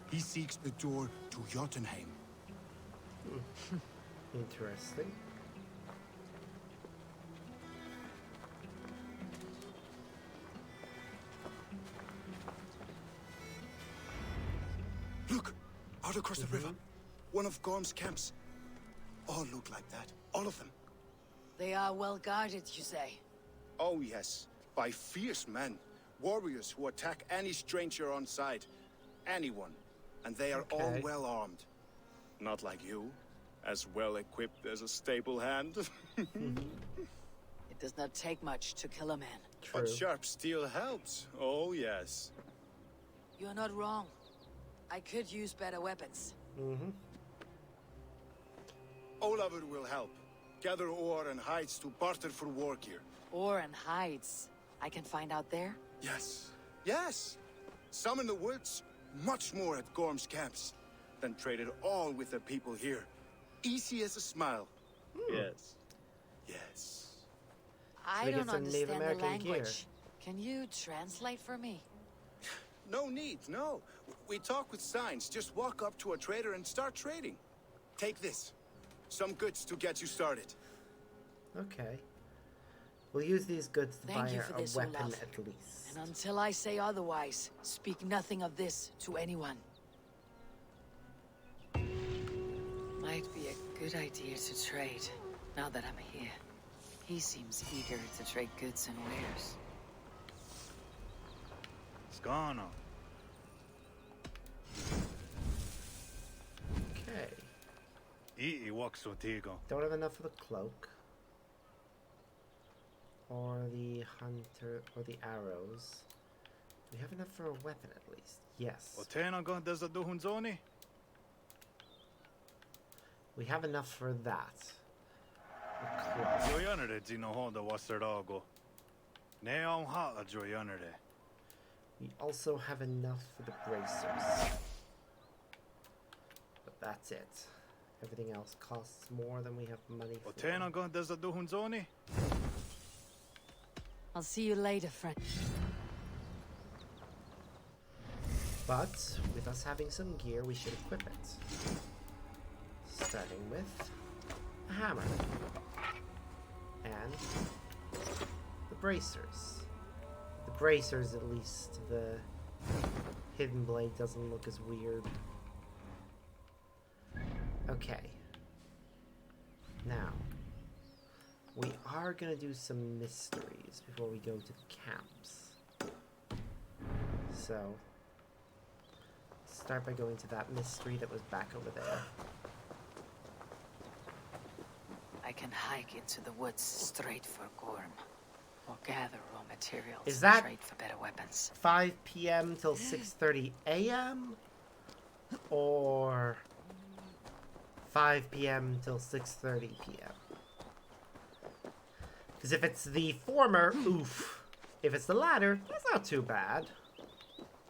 He seeks the door to Jotunheim. Interesting. Look! Out across the river. One of Gorm's camps. All look like that. All of them. They are well guarded, you say? Oh, yes. By fierce men. Warriors who attack any stranger on sight. Anyone. And they are all well armed. Not like you. As well equipped as a stable hand. It does not take much to kill a man. But sharp steel helps. Oh, yes. You're not wrong. I could use better weapons. Olafur will help. Gather ore and hides to barter for war gear. Ore and hides. I can find out there? Yes. Yes! Some in the woods, much more at Gorm's camps. Then traded all with the people here. Easy as a smile. Yes. Yes. I don't understand the American language. gear. Can you translate for me? No need, no. We talk with signs. Just walk up to a trader and start trading. Take this. Some goods to get you started. Okay. We'll use these goods to Thank buy you for a this, weapon Olaf. at least. And until I say otherwise, speak nothing of this to anyone. Might be a good idea to trade, now that I'm here. He seems eager to trade goods and wares. What's going on? Okay. Tigo. Don't have enough for the cloak. Or the hunter, or the arrows. We have enough for a weapon at least. Yes. We have enough for that. We also have enough for the bracers. But that's it. Everything else costs more than we have money for. I'll see you later, friend. But with us having some gear, we should equip it. Starting with a hammer. And the bracers. The bracers, at least, the hidden blade doesn't look as weird. Okay. Now, we are going to do some mysteries before we go to the camps. So, start by going to that mystery that was back over there. I can hike into the woods straight for Gorm, or gather raw materials Is and that trade for better weapons. 5 p.m. till 6:30 a.m. or 5 p.m. till 6:30 p.m.? Because if it's the former, oof. If it's the latter, that's not too bad.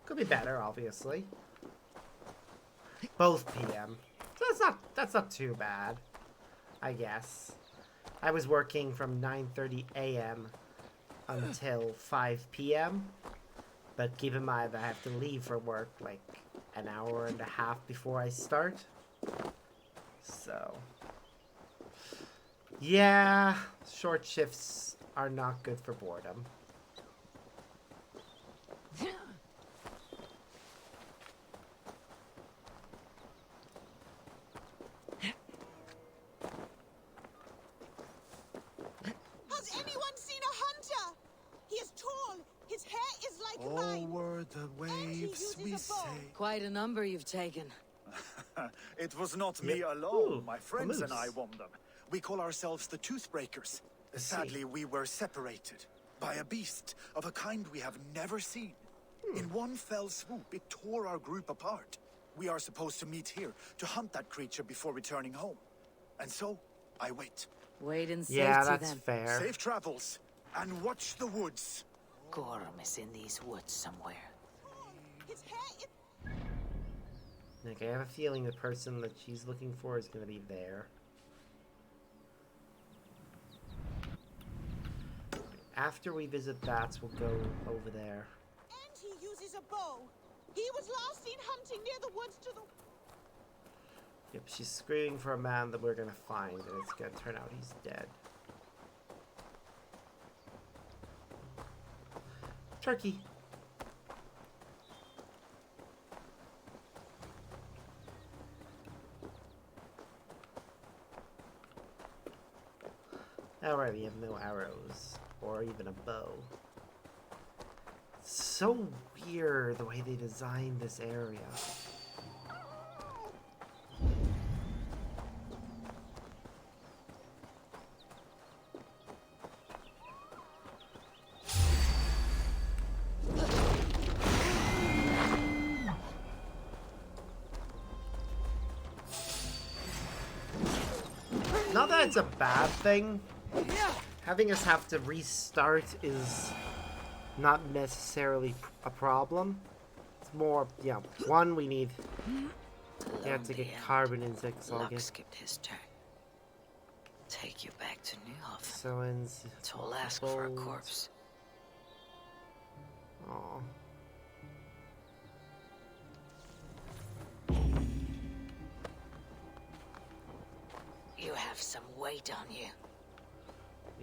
Could be better, obviously. Both p.m. So that's not too bad, I guess. I was working from 9:30 a.m. until 5 p.m. But keep in mind that I have to leave for work like an hour and a half before I start. So, yeah, short shifts are not good for boredom. Has anyone seen a hunter? He is tall. His hair is like mine. Over the waves we say. Quite a number you've taken. It was not me alone. My friends and I won them. We call ourselves the Toothbreakers. Sadly, we were separated by a beast of a kind we have never seen. In one fell swoop, it tore our group apart. We are supposed to meet here to hunt that creature before returning home. And so, I wait. Wait in safety, Yeah, that's then. fair. Safe travels, and watch the woods. Gorham is in these woods somewhere. Like, I have a feeling the person that she's looking for is going to be there. After we visit bats, we'll go over there. And he uses a bow. He was last seen hunting near the woods to the... Yep, she's screaming for a man that we're going to find, and it's going to turn out he's dead. Turkey. Alright, we have no arrows, or even a bow. It's so weird the way they designed this area. Not that it's a bad thing. Having us have to restart is not necessarily a problem. It's more, yeah, one, we need to get carbon insects. Luck skipped his turn. Take you back to Newhoff. So ends. Toll ask for a corpse. Aww. You have some weight on you.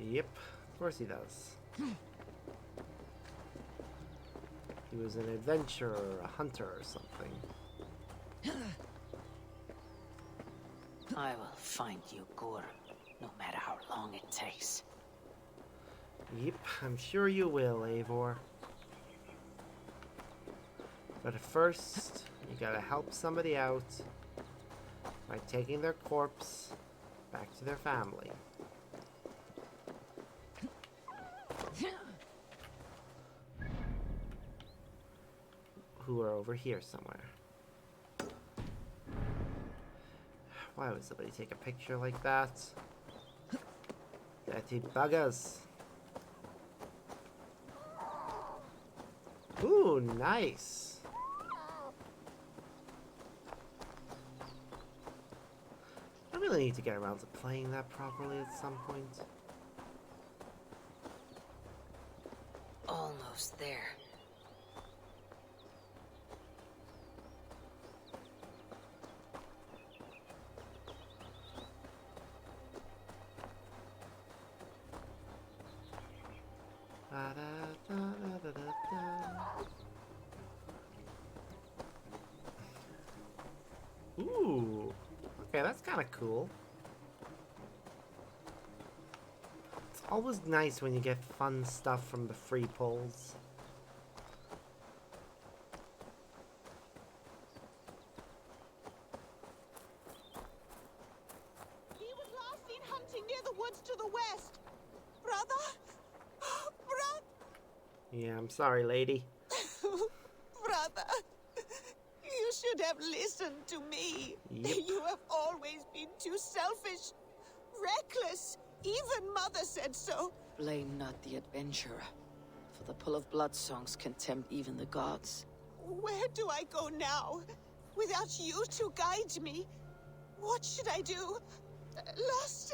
Yep, of course he does. He was an adventurer, a hunter or something. I will find you, Gorham, no matter how long it takes. Yep, I'm sure you will, Eivor. But first, you gotta help somebody out by taking their corpse back to their family. Who are over here somewhere. Why would somebody take a picture like that? Dirty buggers. Ooh, nice. I really need to get around to playing that properly at some point. Almost there. Ooh, okay, that's kind of cool. It's always nice when you get fun stuff from the free polls. He was last seen hunting near the woods to the west. Brother? Brother? Yeah, I'm sorry, lady. Brother, you should have listened to me. Yep. You have always been too selfish, reckless. Even Mother said so. Blame not the adventurer, for the pull of blood songs can tempt even the gods. Where do I go now? Without you to guide me? What should I do? Lost.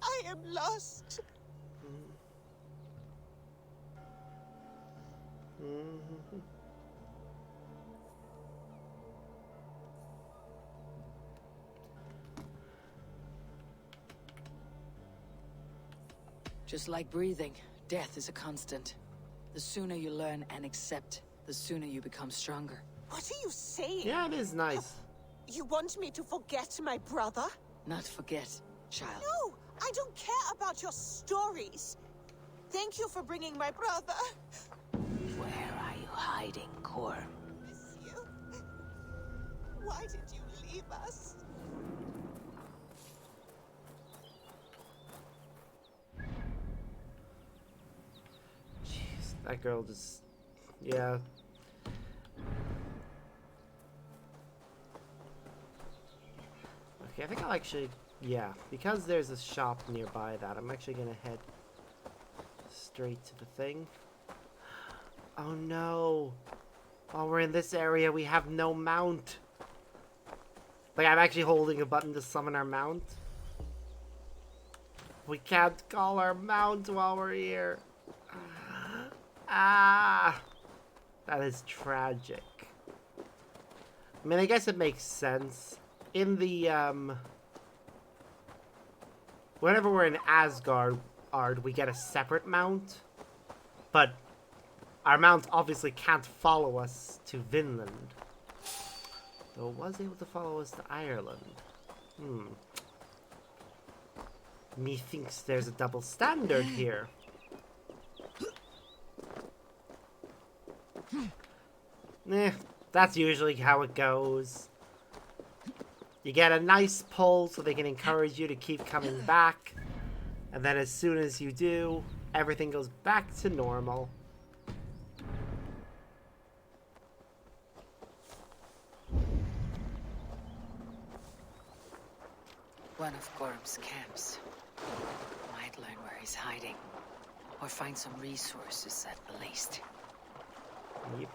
I am lost. Mm-hmm. Just like breathing, death is a constant. The sooner you learn and accept, the sooner you become stronger. What are you saying? Yeah, it is nice. You want me to forget my brother? Not forget, child. No, I don't care about your stories. Thank you for bringing my brother. Where are you hiding, Gorham? Miss you. Why did you leave us? Jeez, that girl just Yeah. Okay, I think I'll actually... Yeah, because there's a shop nearby that, I'm actually gonna head straight to the thing. Oh no! While we're in this area, we have no mount. Like, I'm actually holding a button to summon our mount. We can't call our mount while we're here. Ah! That is tragic. I mean, I guess it makes sense. In the, whenever we're in Asgard, we get a separate mount. But our mount obviously can't follow us to Vinland. Though it was able to follow us to Ireland. Methinks there's a double standard here. That's usually how it goes. You get a nice pull so they can encourage you to keep coming back. And then as soon as you do, everything goes back to normal. One of Gorm's camps. Might learn where he's hiding. Or find some resources at the least. Yep.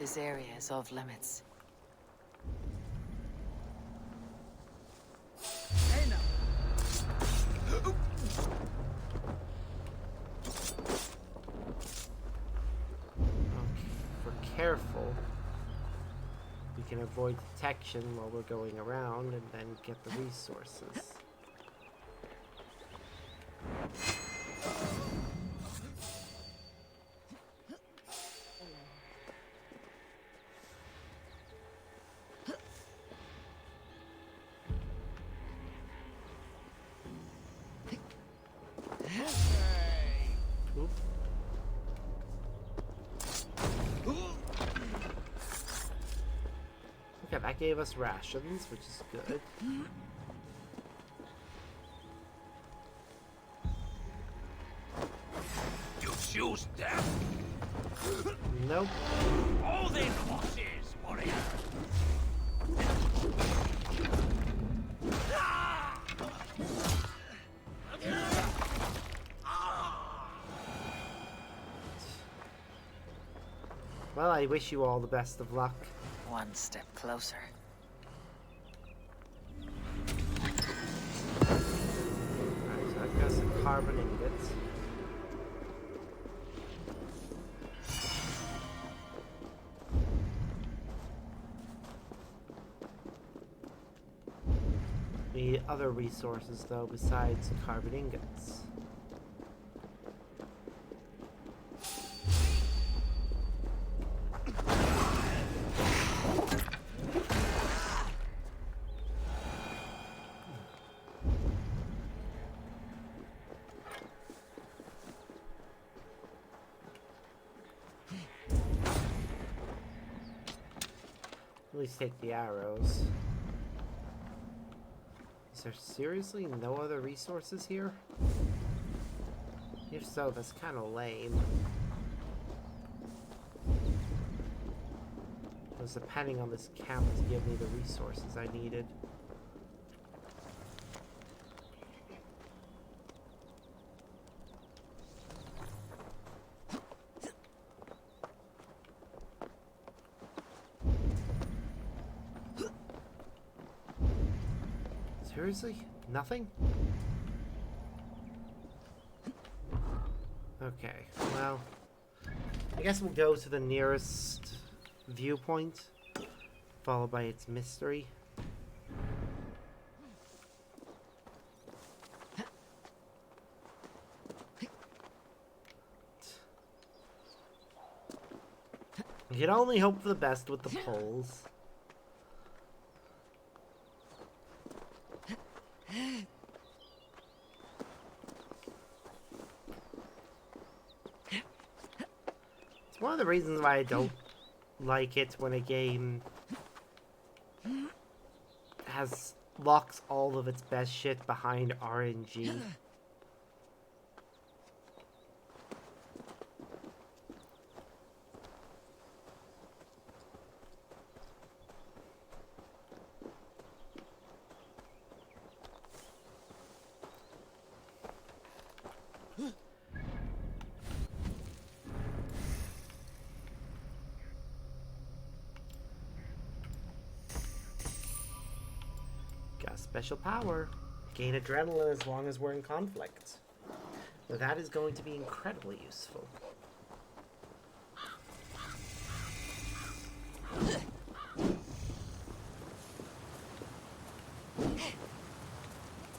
This area is off limits. Hey now. If we're careful, we can avoid detection while we're going around and then get the resources. Oop. Okay, that gave us rations, which is good. You choose death? Nope. All these horses, warrior. Well, I wish you all the best of luck. One step closer. Alright, so I've got some carbon ingots. Need other resources though besides carbon ingots. At least take the arrows. Is there seriously no other resources here? If so, that's kind of lame. I was depending on this camp to give me the resources I needed. Seriously? Nothing? Okay, well, I guess we'll go to the nearest viewpoint, followed by its mystery. You can only hope for the best with the polls. It's one of the reasons why I don't like it when a game locks all of its best shit behind RNG. A special power. Gain adrenaline as long as we're in conflict. Now that is going to be incredibly useful.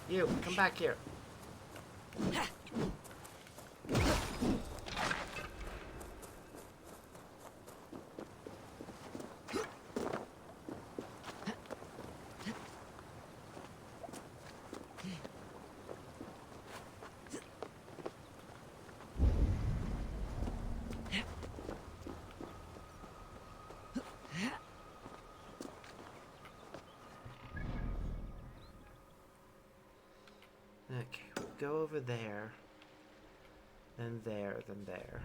You, come back here. Okay, we'll go over there, then there, then there.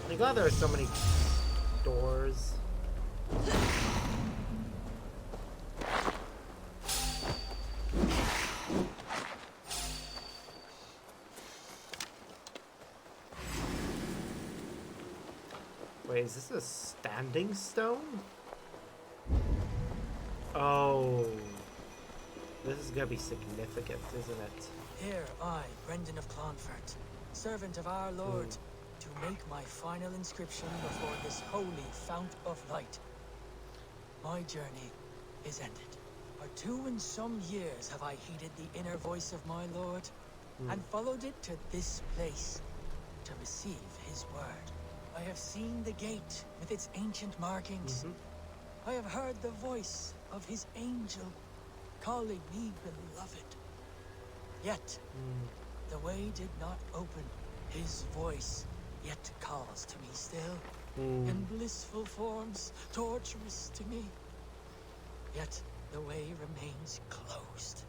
I'm glad there are so many doors. Wait, is this a standing stone? Oh. This is gonna be significant, isn't it? Here I, Brendan of Clonfert, servant of our Lord, to make my final inscription before this holy fount of light. My journey is ended. For 2 and some years have I heeded the inner voice of my Lord, and followed it to this place, to receive his word. I have seen the gate with its ancient markings. I have heard the voice of his angel, calling me beloved. Yet, the way did not open. His voice yet calls to me still, in blissful forms, torturous to me. Yet the way remains closed.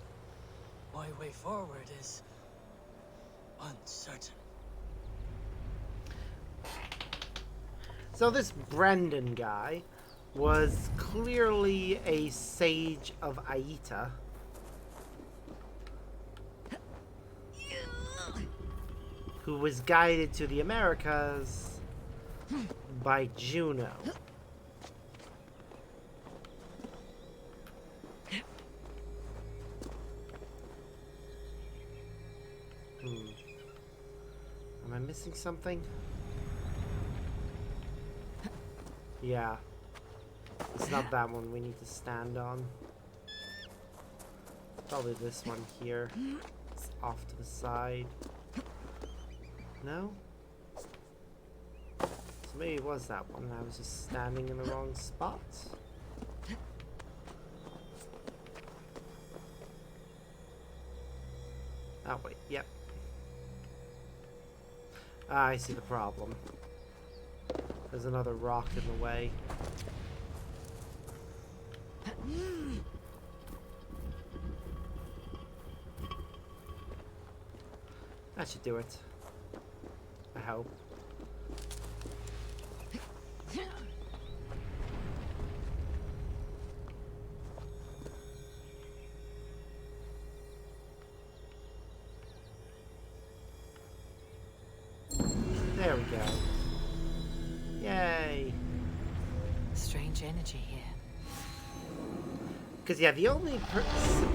My way forward is uncertain. So this Brendan guy was clearly a sage of Aita. Who was guided to the Americas by Juno. Am I missing something? Yeah. It's not that one we need to stand on. Probably this one here. It's off to the side. No? So maybe it was that one and I was just standing in the wrong spot. Oh wait, yep. Ah, I see the problem. There's another rock in the way. That should do it. I hope. There we go. Yay. Strange energy here. Because, yeah, the only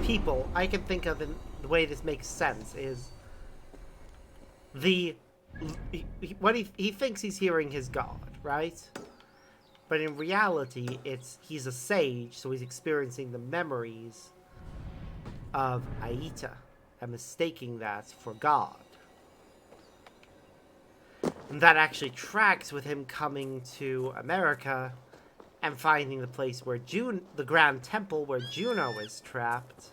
people I can think of in the way this makes sense is what he thinks he's hearing his god, right? But in reality, he's a sage, so he's experiencing the memories of Aita and mistaking that for God. And that actually tracks with him coming to America and finding the place where the Grand Temple where Juno is trapped,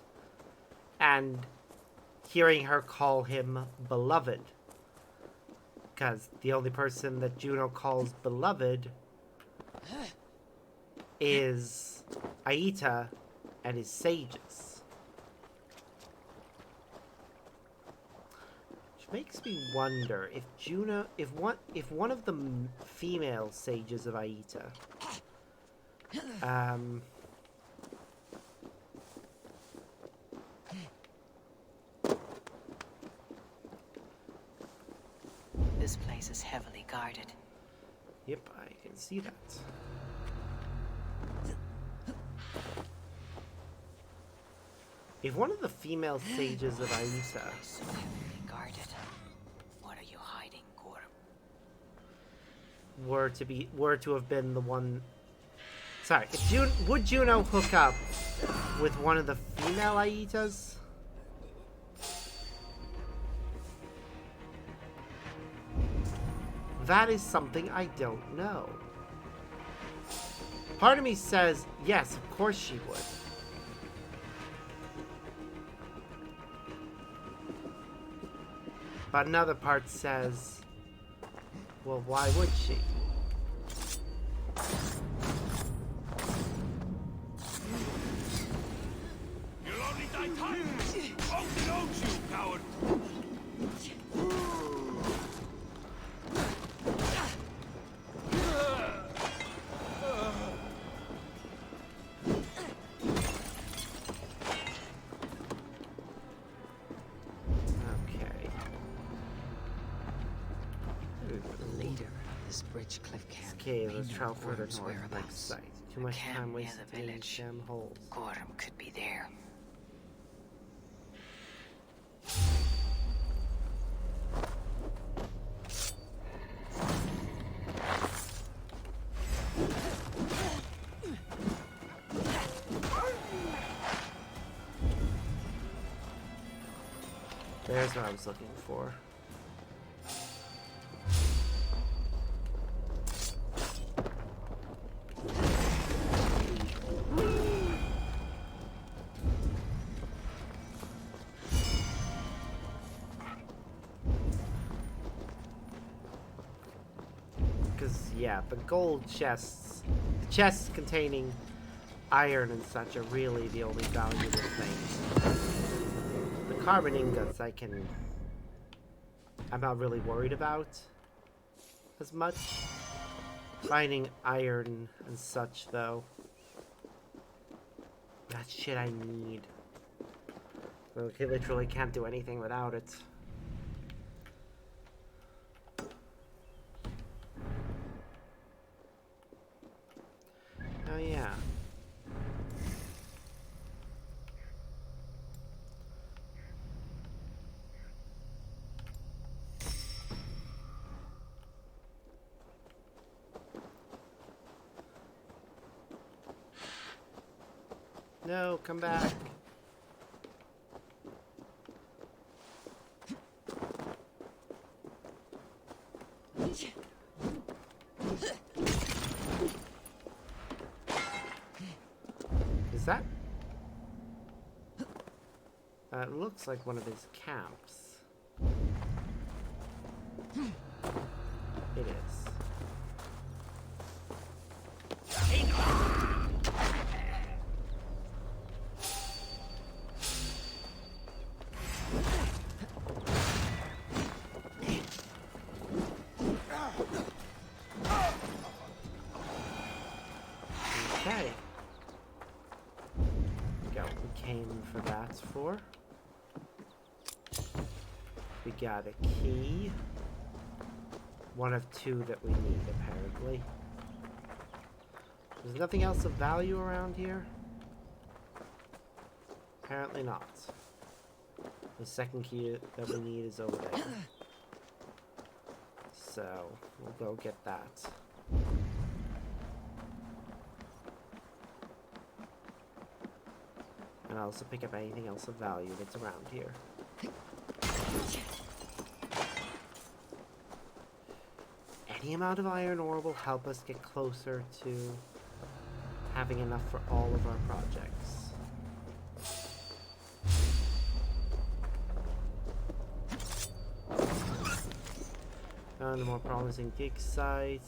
and hearing her call him beloved. Because the only person that Juno calls beloved is Aita and his sages. Which makes me wonder if if one of the female sages of Aita, This place is heavily guarded. Yep, I can see that. If one of the female sages of Aita So heavily guarded. What are you hiding, Gorm? were to have been the one. Sorry, if would Juno hook up with one of the female Aitas? That is something I don't know. Part of me says, yes, of course she would. But another part says, well, why would she? You'll only die twice! Oh, don't you, coward! Okay. Leader of this bridge cliff camp. Okay, let's may know travel further Gorm's north. Like whereabouts. sight. Too much Camp time near wasted the in village. sham holes. Gorm could be there. There's what I was looking for. Because, yeah, the gold chests, the chests containing iron and such are really the only valuable things. The carbon ingots I'm not really worried about as much. Finding iron and such, though. That shit I need. Okay, literally can't do anything without it. Oh yeah. No, come back. Is that? It looks like one of his camps. It is. Okay. Got what we came for that for. We got a key. One of two that we need, apparently. There's nothing else of value around here? Apparently not. The second key that we need is over there. So, we'll go get that. And I'll also pick up anything else of value that's around here. Any amount of iron ore will help us get closer to having enough for all of our projects. Found a more promising gig site.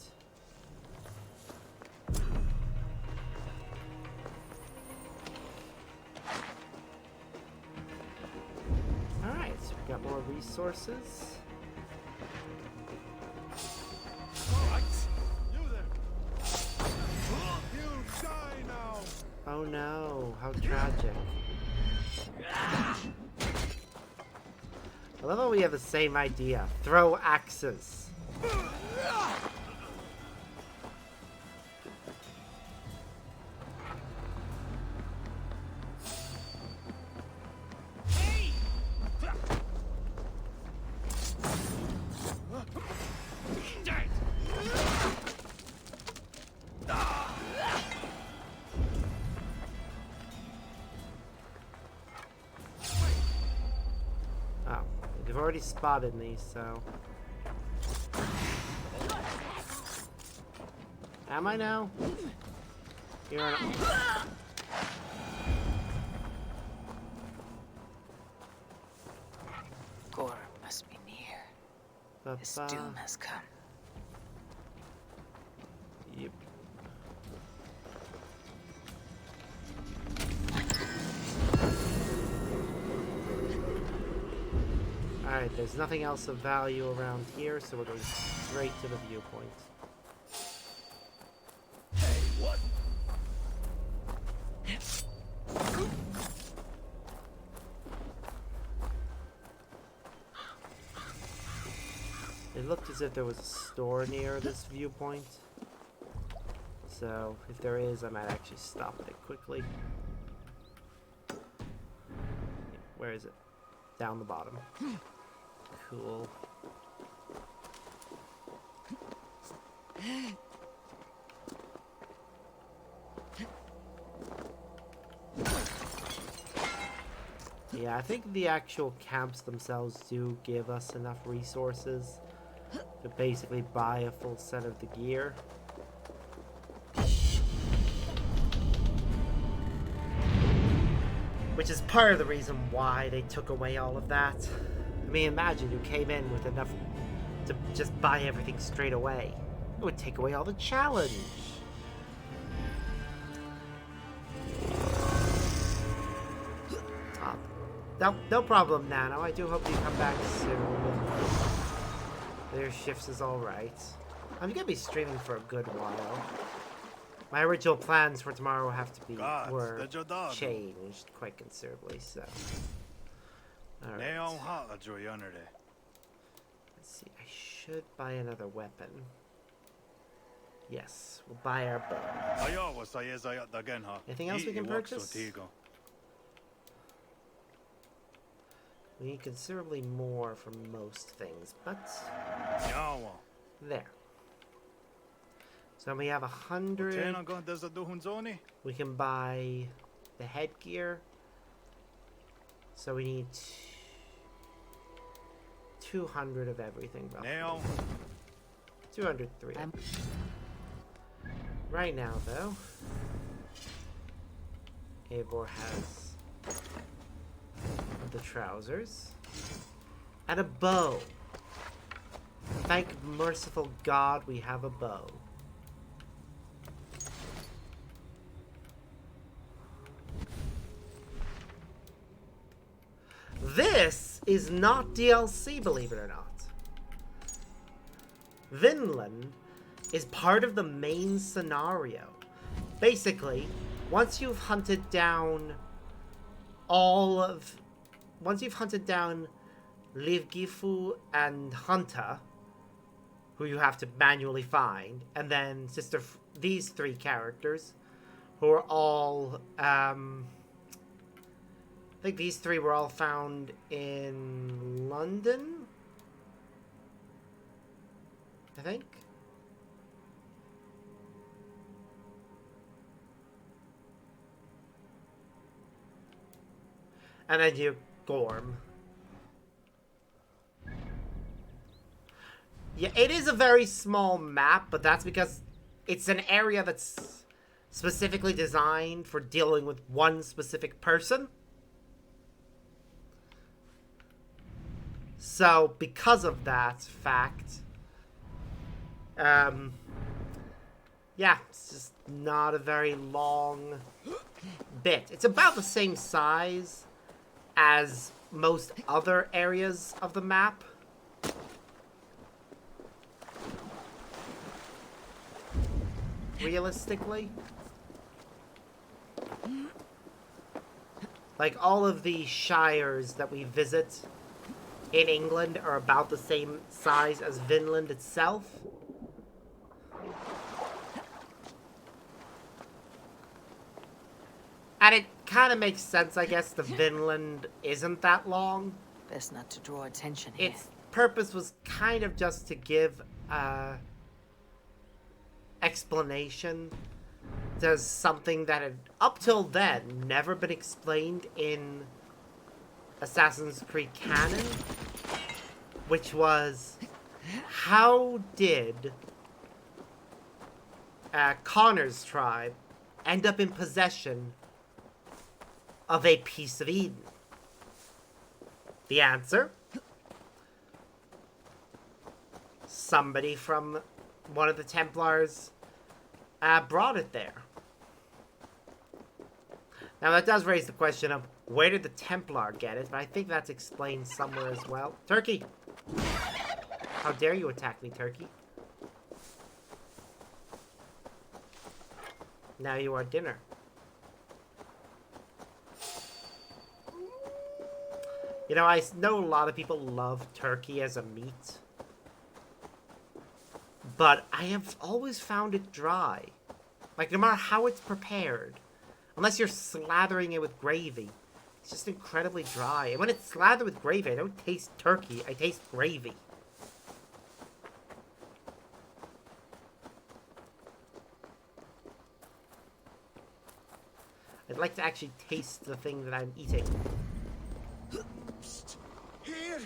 more resources. Oh no, how tragic. I love how we have the same idea. Throw axes. They've already spotted me, so... Am I now? You're on Gorm must be near. His doom has come. Yep. Alright, there's nothing else of value around here, so we're going straight to the viewpoint. Hey, what? It looked as if there was a store near this viewpoint. So, if there is, I might actually stop at it quickly. Where is it? Down the bottom. Cool. Yeah, I think the actual camps themselves do give us enough resources to basically buy a full set of the gear. Which is part of the reason why they took away all of that. I mean, imagine you came in with enough to just buy everything straight away. It would take away all the challenge. Oh, no problem, Nano. I do hope you come back soon. Their shifts is alright. I'm gonna be streaming for a good while. My original plans for tomorrow have to be were changed quite considerably, so. Alright. Let's see, I should buy another weapon. Yes, we'll buy our bow. Anything else we can purchase? We need considerably more from most things, but there. So we have 100. We can buy the headgear. So we need 200 of everything. Roughly. 203. Right now, though, Eivor has the trousers and a bow. Thank merciful God we have a bow. This is not DLC, believe it or not. Vinland is part of the main scenario. Basically, once you've hunted down Livgifu and Hunter, who you have to manually find, and then these three characters, who are all, I think these three were all found in London, I think. And then you Gorm. Yeah, it is a very small map, but that's because it's an area that's specifically designed for dealing with one specific person. So, because of that fact, yeah, it's just not a very long bit. It's about the same size as most other areas of the map. Realistically. Like, all of the shires that we visit in England are about the same size as Vinland itself. And it kind of makes sense, I guess, the Vinland isn't that long. Best not to draw attention here. Its purpose was kind of just to give explanation to something that had, up till then, never been explained in Assassin's Creed canon, which was, how did Connor's tribe end up in possession of a piece of Eden? The answer? Somebody from one of the Templars brought it there. Now that does raise the question of, where did the Templar get it? But I think that's explained somewhere as well. Turkey! How dare you attack me, Turkey? Now you are dinner. You know, I know a lot of people love turkey as a meat, but I have always found it dry. Like, no matter how it's prepared, unless you're slathering it with gravy, it's just incredibly dry. And when it's slathered with gravy, I don't taste turkey, I taste gravy. I'd like to actually taste the thing that I'm eating. Here!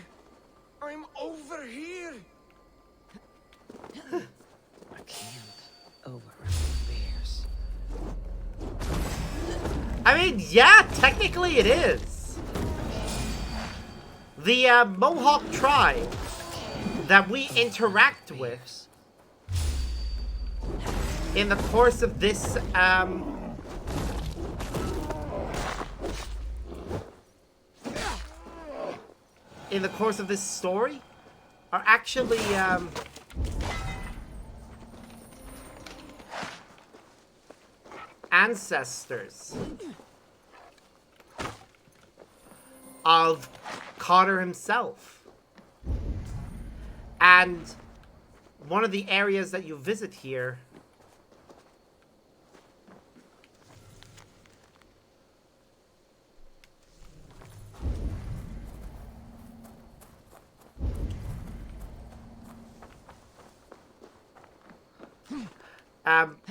I'm over here! A camp over bears. I mean, yeah, technically it is. The Mohawk tribe that we interact with in the course of this story are actually ancestors of Connor himself. And one of the areas that you visit here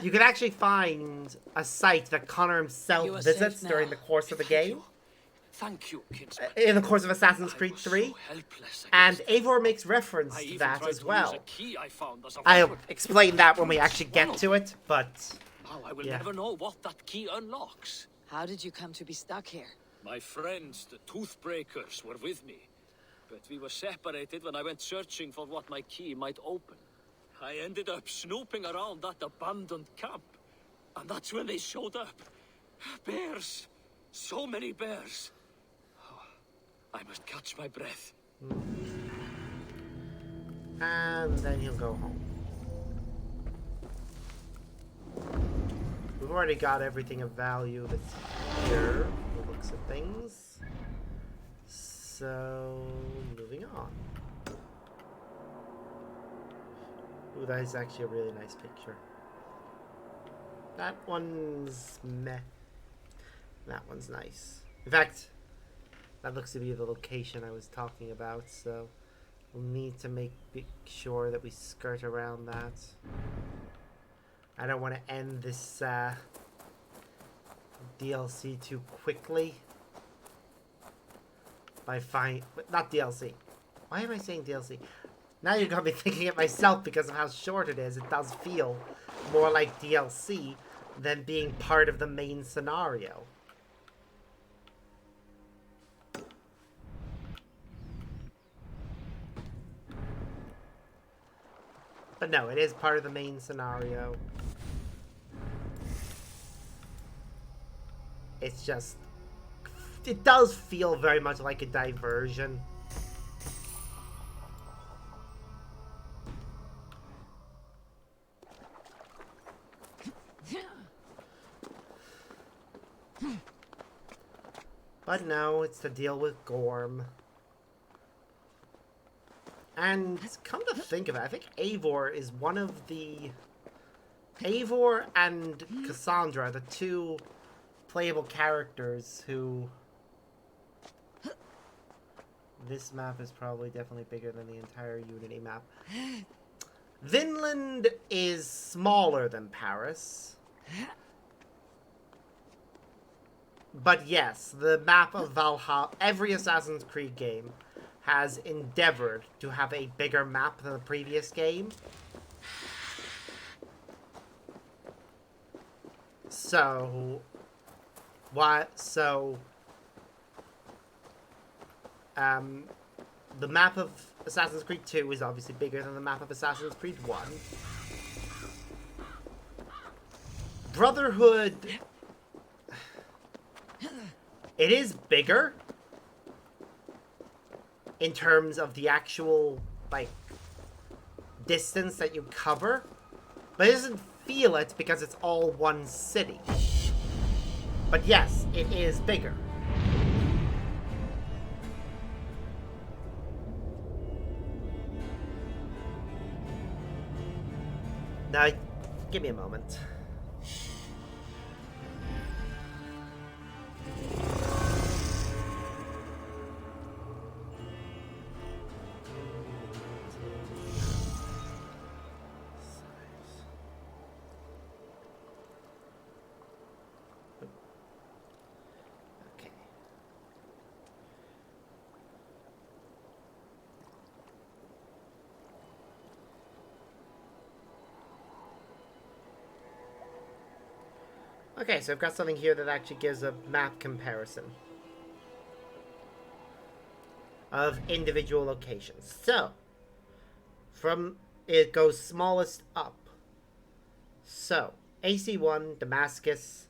you can actually find a site that Connor himself visits during the course of the game. Thank you, kinsman. In the course of Assassin's Creed 3. And Eivor makes reference to that as well. I'll explain that when we actually get to it, but... Now I will never know what that key unlocks. How did you come to be stuck here? My friends, the Toothbreakers, were with me. But we were separated when I went searching for what my key might open. I ended up snooping around that abandoned camp. And that's when they showed up. Bears. So many bears. Oh, I must catch my breath. And then he'll go home. We've already got everything of value that's here. The looks of things. So, moving on. Ooh, that is actually a really nice picture. That one's meh. That one's nice. In fact, that looks to be the location I was talking about, so we'll need to make sure that we skirt around that. I don't want to end this DLC too quickly by not DLC. Why am I saying DLC? Now you're gonna be thinking it myself because of how short it is. It does feel more like DLC than being part of the main scenario. But no, it is part of the main scenario. It's just it does feel very much like a diversion. But no, it's to deal with Gorm. And come to think of it, I think Eivor is one of the... Eivor and Cassandra are the two playable characters who... This map is probably definitely bigger than the entire Unity map. Vinland is smaller than Paris. But yes, the map of Valhalla, every Assassin's Creed game has endeavored to have a bigger map than the previous game. So, the map of Assassin's Creed 2 is obviously bigger than the map of Assassin's Creed 1. Brotherhood... It is bigger in terms of the actual, like, distance that you cover, but it doesn't feel it because it's all one city. But yes, it is bigger. Now, give me a moment. Okay, so I've got something here that actually gives a map comparison of individual locations. So, it goes smallest up. So, AC1, Damascus,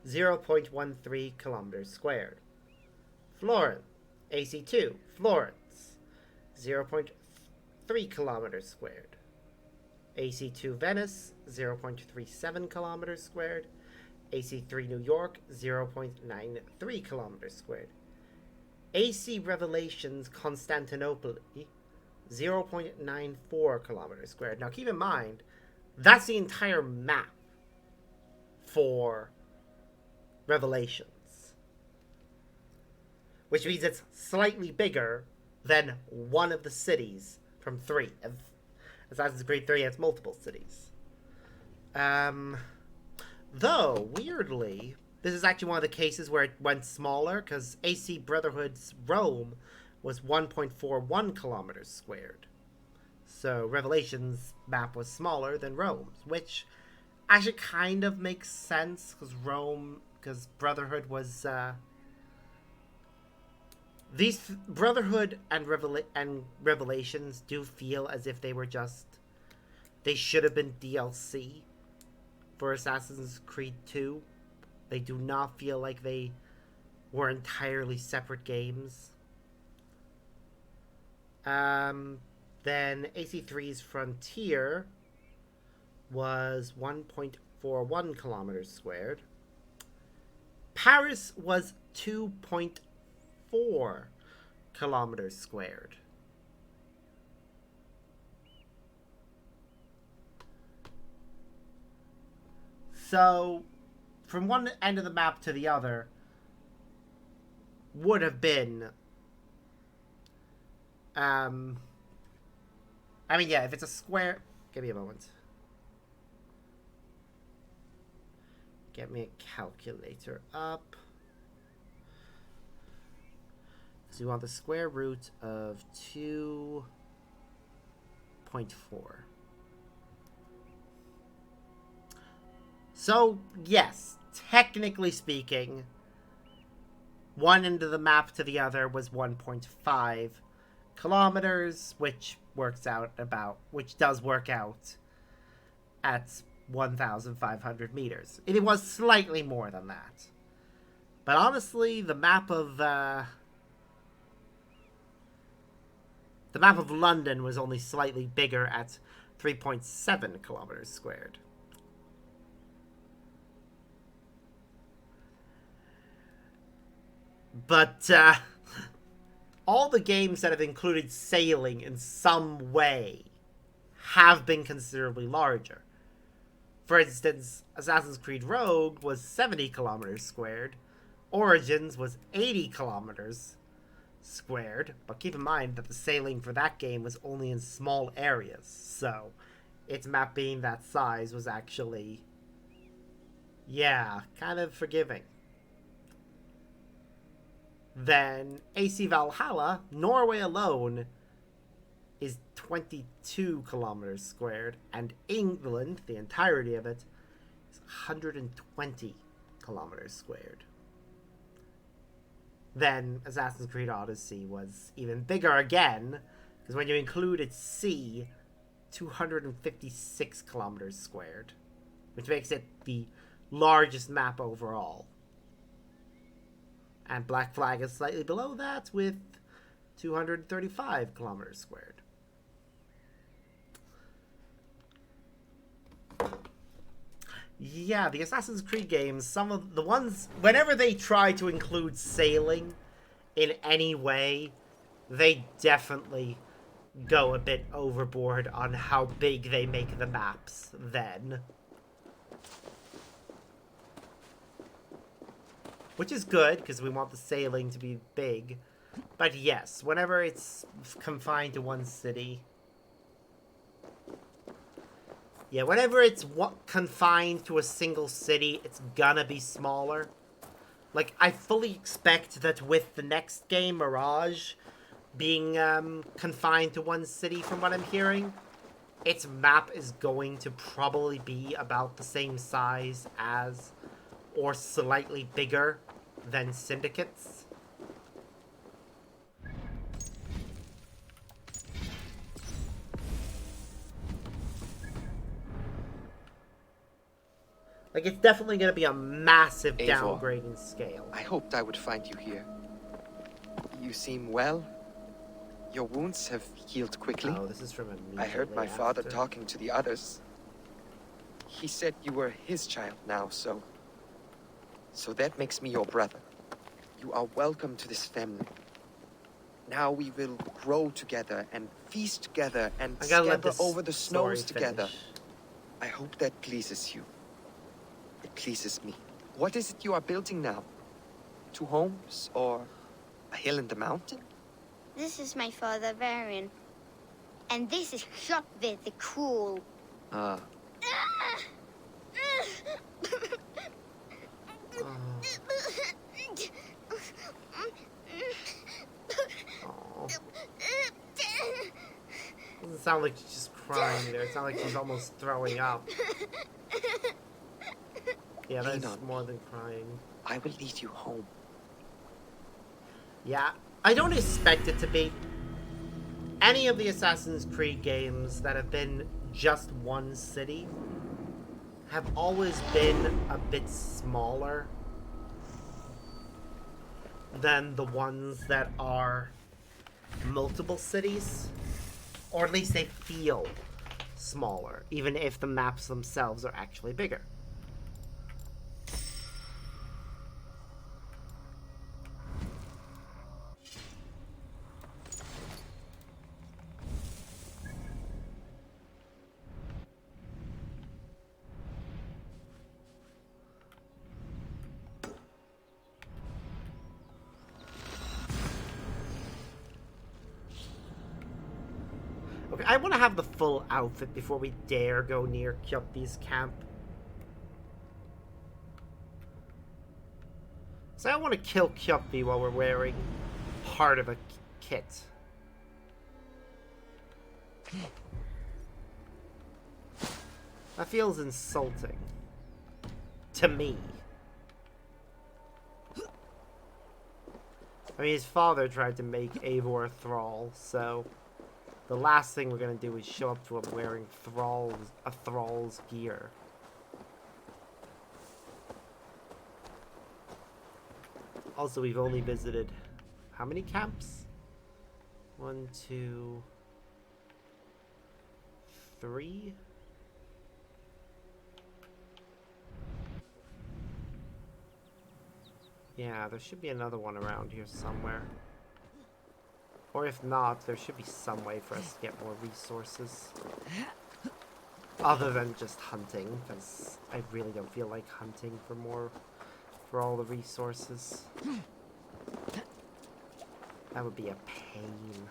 0.13 kilometers squared. Florence, AC2, Florence, 0.3 kilometers squared. AC2, Venice, 0.37 kilometers squared. AC3 New York, 0.93 kilometers squared. AC Revelations Constantinople, 0.94 kilometers squared. Now keep in mind, that's the entire map for Revelations. Which means it's slightly bigger than one of the cities from 3. Assassin's Creed 3 has multiple cities. Though, weirdly, this is actually one of the cases where it went smaller, because AC Brotherhood's Rome was 1.41 kilometers squared. So, Revelation's map was smaller than Rome's, which actually kind of makes sense, because Brotherhood was, these Brotherhood and Revelations do feel as if they were they should have been DLC for Assassin's Creed 2. They do not feel like they were entirely separate games. Then AC3's Frontier was 1.41 kilometers squared. Paris was 2.4 kilometers squared. So, from one end of the map to the other would have been, I mean, yeah, if it's a square, give me a moment. Get me a calculator up. So you want the square root of 2.4. So, yes, technically speaking, one end of the map to the other was 1.5 kilometers, which does work out at 1,500 meters. It was slightly more than that. But honestly, the map of London was only slightly bigger at 3.7 kilometers squared. But all the games that have included sailing in some way have been considerably larger. For instance, Assassin's Creed Rogue was 70 kilometers squared. Origins was 80 kilometers squared. But keep in mind that the sailing for that game was only in small areas. So its map being that size was actually, yeah, kind of forgiving. Then AC Valhalla, Norway alone, is 22 kilometers squared, and England, the entirety of it, is 120 kilometers squared. Then Assassin's Creed Odyssey was even bigger again, because when you include its sea, 256 kilometers squared, which makes it the largest map overall. And Black Flag is slightly below that with 235 kilometers squared. Yeah, the Assassin's Creed games, some of the ones, whenever they try to include sailing in any way, they definitely go a bit overboard on how big they make the maps then. Which is good, because we want the sailing to be big. But yes, whenever it's confined to one city... Yeah, whenever it's confined to a single city, it's gonna be smaller. Like, I fully expect that with the next game, Mirage, being confined to one city from what I'm hearing, its map is going to probably be about the same size as, or slightly bigger than Syndicate's. Like, it's definitely going to be a massive Eivor, downgrade in scale. I hoped I would find you here. You seem well. Your wounds have healed quickly. Oh, this is from immediately I heard my father after. talking to the others. He said you were his child now, so that makes me your brother. You are welcome to this family. Now we will grow together and feast together and scamper over the snows together. I hope that pleases you. It pleases me. What is it you are building now? 2 homes or a hill in the mountain? This is my father, Varian. And this is Kjotve the Cruel. Ah. Doesn't sound like she's just crying there. It sounds like she's almost throwing up. Yeah, that's more than crying. I will lead you home. Yeah, I don't expect it to be. Any of the Assassin's Creed games that have been just one city have always been a bit smaller than the ones that are multiple cities. Or at least they feel smaller, even if the maps themselves are actually bigger. Okay, I want to have the full outfit before we dare go near Kjotve's camp. So I want to kill Kjotve while we're wearing part of a kit. That feels insulting. To me. I mean, his father tried to make Eivor a thrall, so... The last thing we're gonna do is show up to him wearing a thrall's gear. Also, we've only visited how many camps? 1, 2, 3. Yeah, there should be another one around here somewhere. Or if not, there should be some way for us to get more resources. Other than just hunting, because I really don't feel like hunting for all the resources. That would be a pain.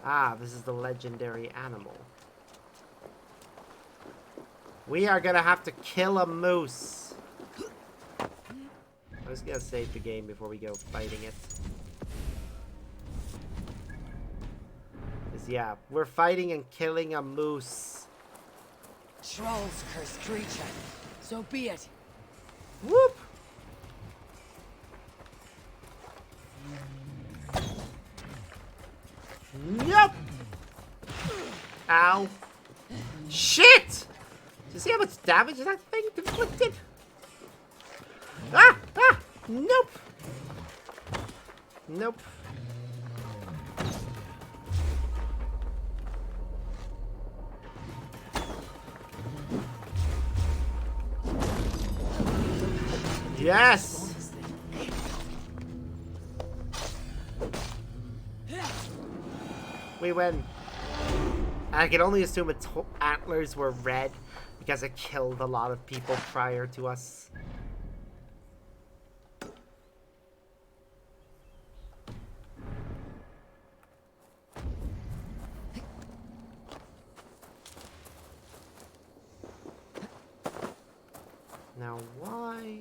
Ah, this is the legendary animal. We are gonna have to kill a moose. I'm just gonna save the game before we go fighting it. Yeah, we're fighting and killing a moose. Trolls cursed creature. So be it. Whoop! Yep! Ow. Shit! Do you see how much damage that thing inflicted? Ah! Ah! Nope! Nope. Yes! We win. I can only assume its antlers were red because it killed a lot of people prior to us. Now, why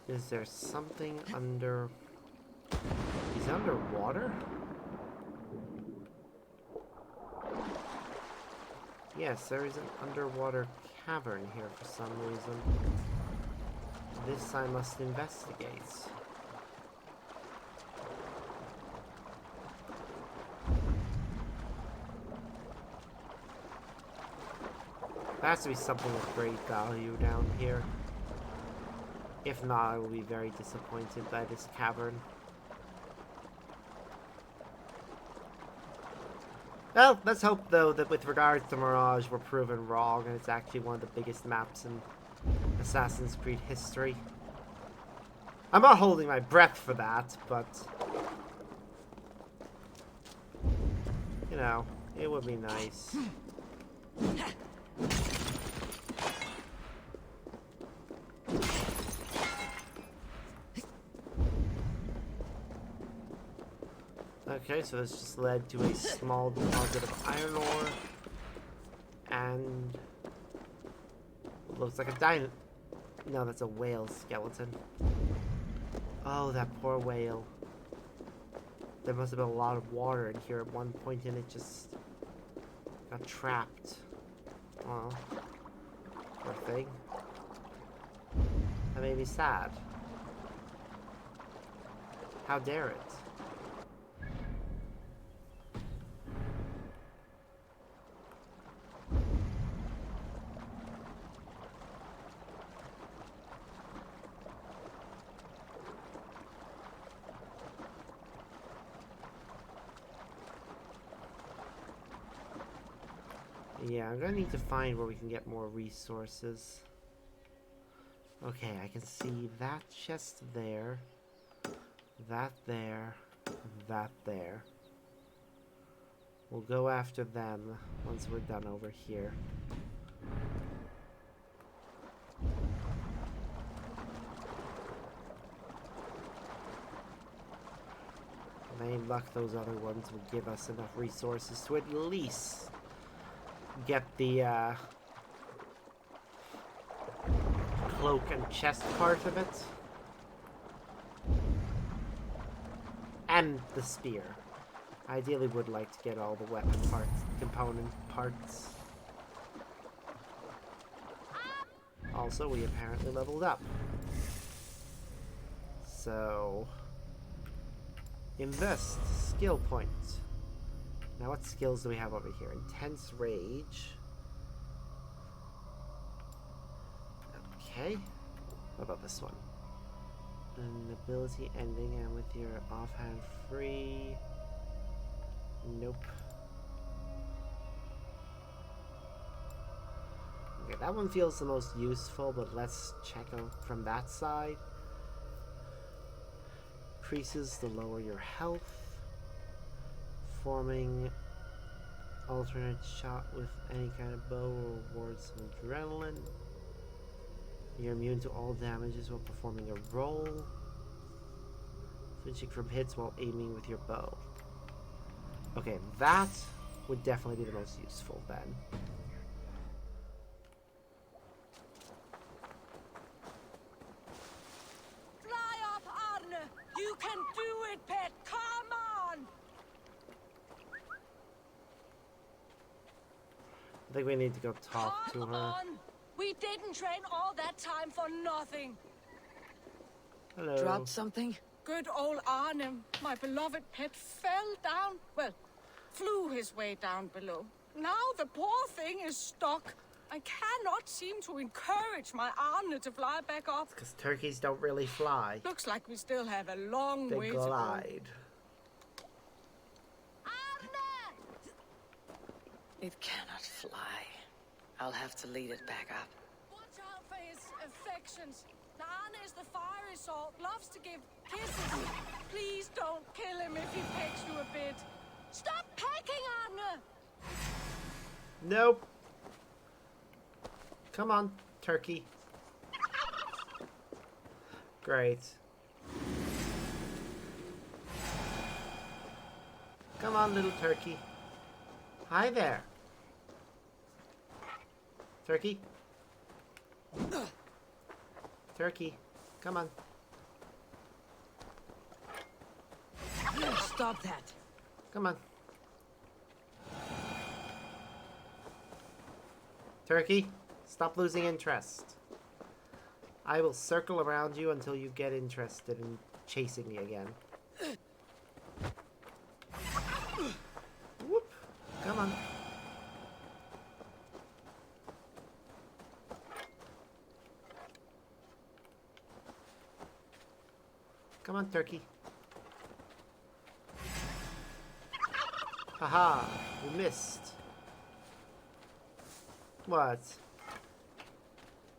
is there something under... He's underwater? Yes, there is an underwater cavern here for some reason. This I must investigate. There has to be something of great value down here. If not, I will be very disappointed by this cavern. Well, let's hope, though, that with regards to Mirage, we're proven wrong, and it's actually one of the biggest maps in Assassin's Creed history. I'm not holding my breath for that, but... you know, it would be nice. Okay, so this just led to a small deposit of iron ore. And... looks like a diamond. No, that's a whale skeleton. Oh, that poor whale. There must have been a lot of water in here at one point and it just got trapped. Oh, poor thing. That made me sad. How dare it? Yeah, I'm gonna need to find where we can get more resources. Okay, I can see that chest there, that there, that there. We'll go after them once we're done over here. And any luck, those other ones will give us enough resources to at least get the cloak and chest part of it. And the spear. I ideally would like to get all the weapon parts, component parts. Also, we apparently leveled up. So... invest. Skill points. Now what skills do we have over here? Intense Rage. Okay. What about this one? An ability ending and with your offhand free. Nope. Okay, that one feels the most useful, but let's check out from that side. Increases the lower your health. Forming alternate shot with any kind of bow rewards some adrenaline. You're immune to all damages while performing a roll. Switching from hits while aiming with your bow. Okay, that would definitely be the most useful then. Fly up, Arne! You can do it, pet! Come on! I think we need to go talk to her. On! We didn't train all that time for nothing. Hello. Dropped something? Good old Arne, my beloved pet, fell down. Well, flew his way down below. Now the poor thing is stuck. I cannot seem to encourage my Arne to fly back up. Because turkeys don't really fly. Looks like we still have a long They way to go. glide. It cannot fly. I'll have to lead it back up. Watch out for his affections. Arne is the fiery sort, loves to give kisses. Please don't kill him if he pecks you a bit. Stop pecking, Arne! Nope. Come on, turkey. Great. Come on, little turkey. Hi there. Turkey? Turkey, come on. Stop that. Come on. Turkey, stop losing interest. I will circle around you until you get interested in chasing me again. Whoop. Come on. Come on, turkey. Haha, we missed. What?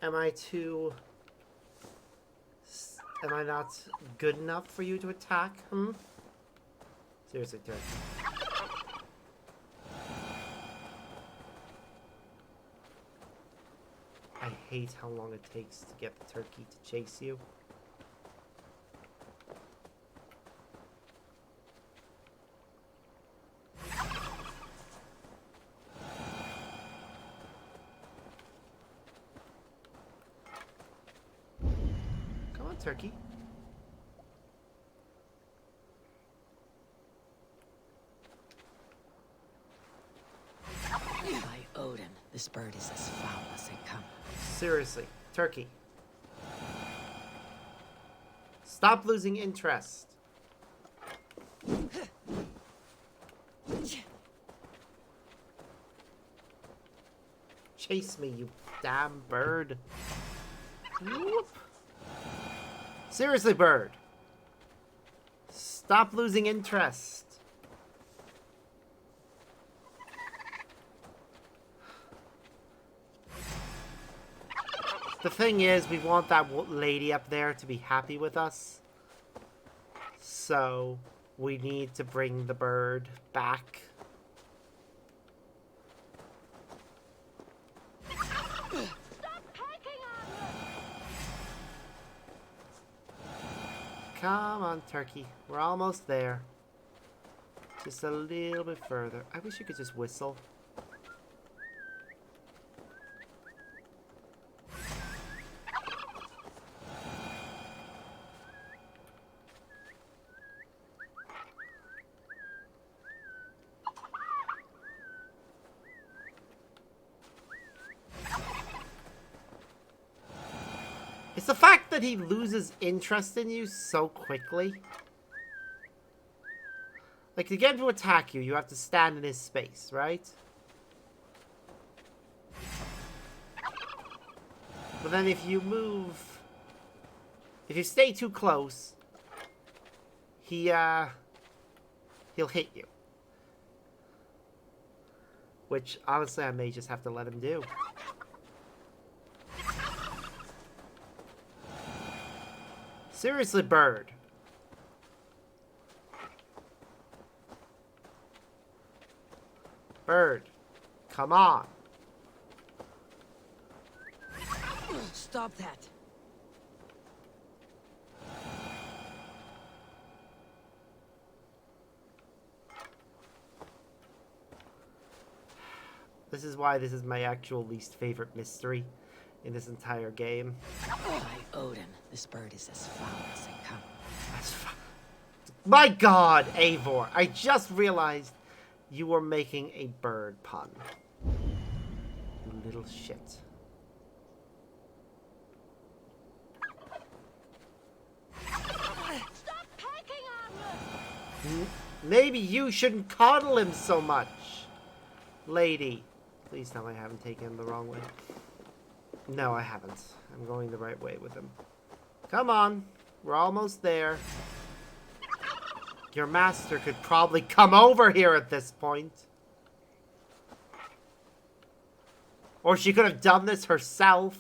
Am I not good enough for you to attack? Seriously, turkey. I hate how long it takes to get the turkey to chase you. Turkey. By Odin, this bird is as foul as they come. Seriously, turkey. Stop losing interest. Chase me, you damn bird. Whoop. Seriously, bird. Stop losing interest. The thing is, we want that lady up there to be happy with us. So, we need to bring the bird back. Come on, turkey. We're almost there. Just a little bit further. I wish you could just whistle. It's the fact that he loses interest in you so quickly. Like, to get him to attack you, you have to stand in his space, right? But then if you move... If you stay too close, he'll hit you. Which, honestly, I may just have to let him do. Seriously, bird. Bird. Come on. Stop that. This is why this is my actual least favorite mystery in this entire game. By Odin, this bird is as foul as they come. My God, Eivor, I just realized you were making a bird pun. You little shit. Stop pecking on me! Maybe you shouldn't coddle him so much, lady. Please tell me I haven't taken him the wrong way. No, I haven't. I'm going the right way with him. Come on. We're almost there. Your master could probably come over here at this point. Or she could have done this herself.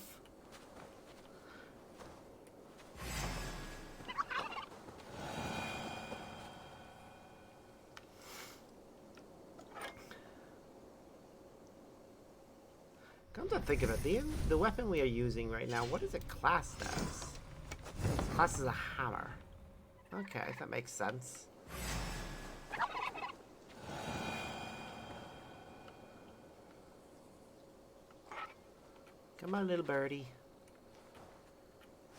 Come to think of it, the weapon we are using right now, what is it classed as? It's classed as a hammer. Okay, that makes sense. Come on, little birdie.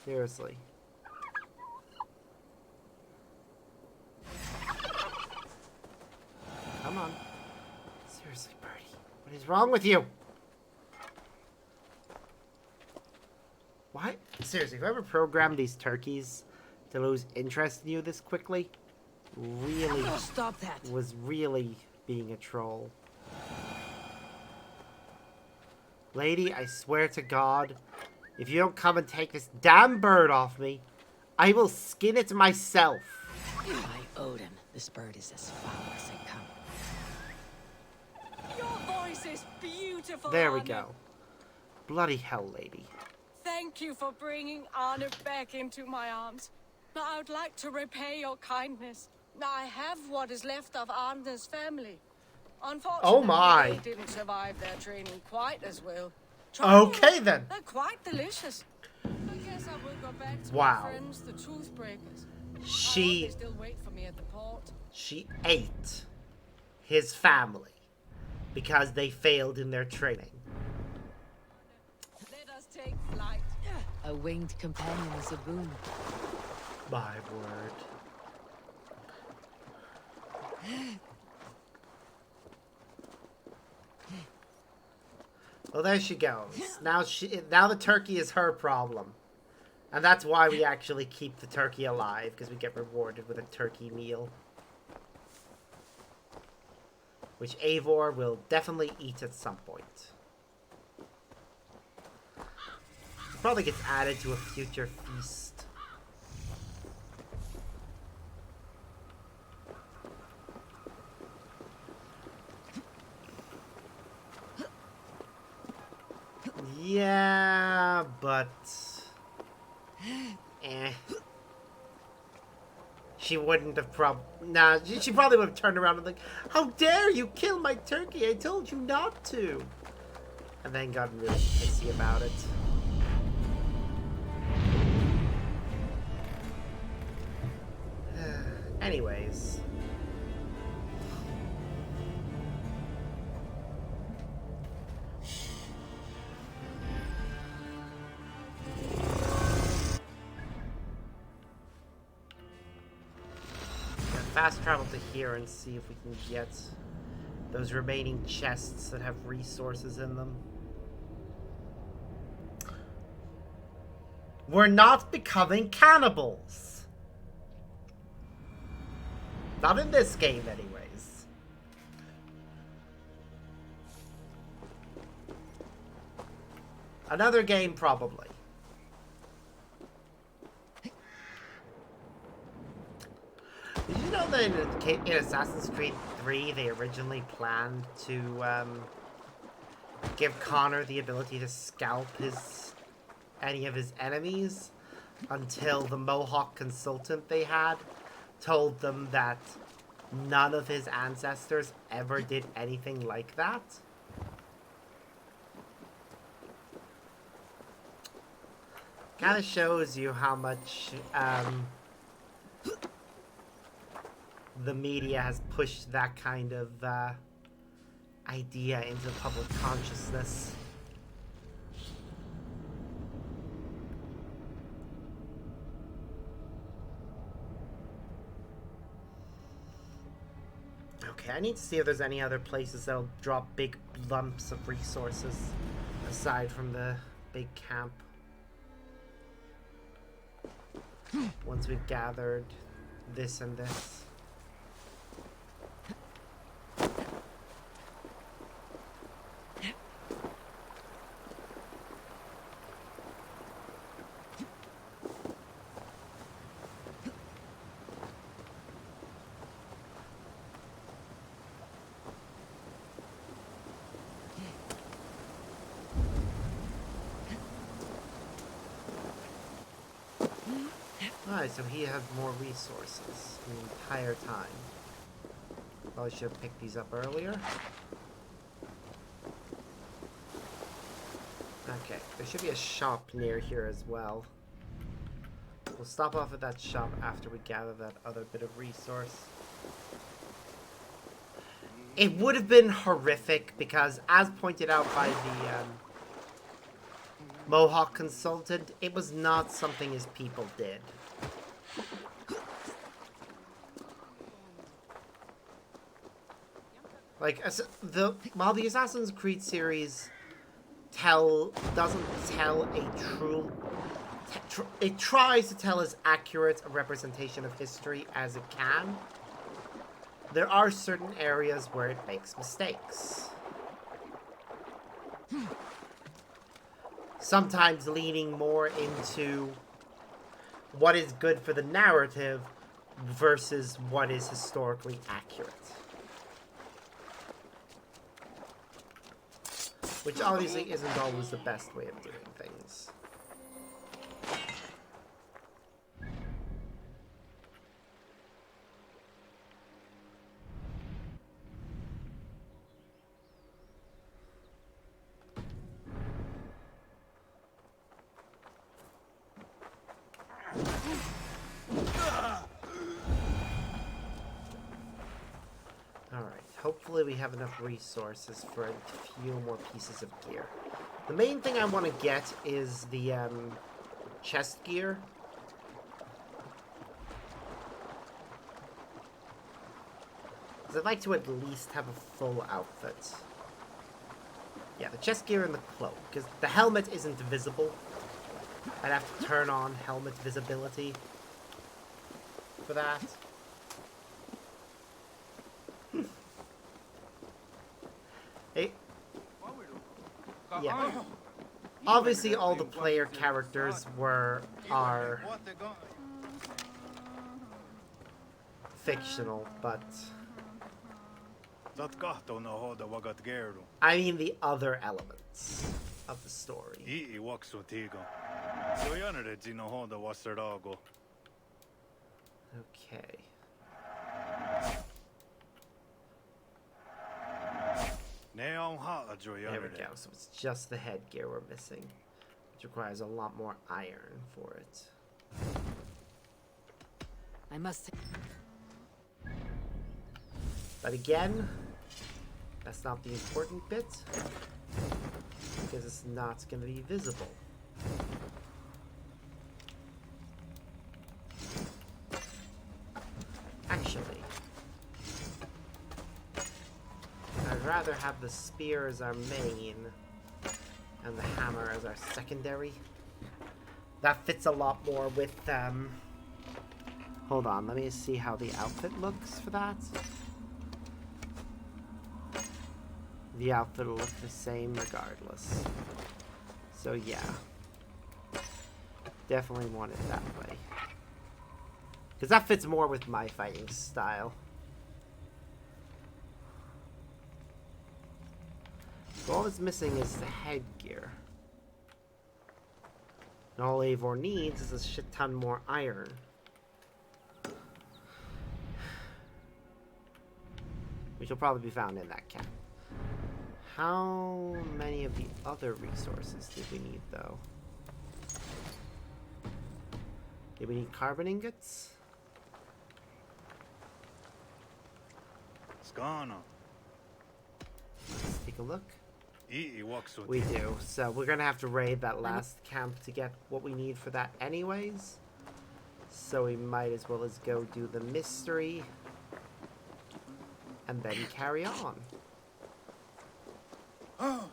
Seriously. Come on. Seriously, birdie. What is wrong with you? Why? Seriously, whoever programmed these turkeys to lose interest in you this quickly really Stop that. was really being a troll. Lady, I swear to God, if you don't come and take this damn bird off me, I will skin it myself. By Odin, this bird is as foul as they come. Your voice is beautiful, There we Arne. go. Bloody hell, lady. Thank you for bringing Arne back into my arms. Now, I would like to repay your kindness. Now, I have what is left of Arne's family. Unfortunately, Oh my. they didn't survive their training quite as well. Okay, then. They're quite delicious. I guess I will go back to Wow. my friends, the Toothbreakers. I hope She they still wait for me at the port. ate his family because they failed in their training. Let us take flight. A winged companion is a boon. My word. Well, there she goes. Now the turkey is her problem. And that's why we actually keep the turkey alive, because we get rewarded with a turkey meal. Which Eivor will definitely eat at some point. Probably gets added to a future feast. Yeah, but... She wouldn't have she probably would have turned around and like, how dare you kill my turkey? I told you not to. And then got really pissy about it. Anyways. Fast travel to here and see if we can get those remaining chests that have resources in them. We're not becoming cannibals. Not in this game, anyways. Another game, probably. in Assassin's Creed 3, they originally planned to give Connor the ability to scalp any of his enemies until the Mohawk consultant they had told them that none of his ancestors ever did anything like that. Kind of shows you how much the media has pushed that kind of idea into public consciousness. Okay, I need to see if there's any other places that'll drop big lumps of resources aside from the big camp. Once we've gathered this and this. Alright, so he has more resources the entire time. Probably should have picked these up earlier. Okay, there should be a shop near here as well. We'll stop off at that shop after we gather that other bit of resource. It would have been horrific because, as pointed out by the Mohawk consultant, it was not something his people did. Like, while the Assassin's Creed series doesn't tell a true... it tries to tell as accurate a representation of history as it can. There are certain areas where it makes mistakes. Sometimes leaning more into what is good for the narrative versus what is historically accurate. Which obviously isn't always the best way of doing things. Hopefully we have enough resources for a few more pieces of gear. The main thing I want to get is the chest gear. Because I'd like to at least have a full outfit. Yeah, the chest gear and the cloak. Because the helmet isn't visible. I'd have to turn on helmet visibility for that. Yeah. Obviously, all the player characters are fictional, but I mean the other elements of the story. Okay. There we go, so it's just the headgear we're missing, which requires a lot more iron for it. I must... But again, that's not the important bit, because it's not going to be visible. Actually, I'd rather have the spear as our main and the hammer as our secondary. That fits a lot more with hold on, let me see how the outfit looks for that. The outfit will look the same regardless. So yeah, definitely want it that way. Because that fits more with my fighting style. So all that's missing is the headgear. And all Eivor needs is a shit ton more iron. Which will probably be found in that camp. How many of the other resources did we need, though? Did we need carbon ingots? What's going on? Let's take a look. He walks with We do. So we're gonna have to raid that last camp to get what we need for that anyways. So we might as well as go do the mystery. And then carry on. Oh.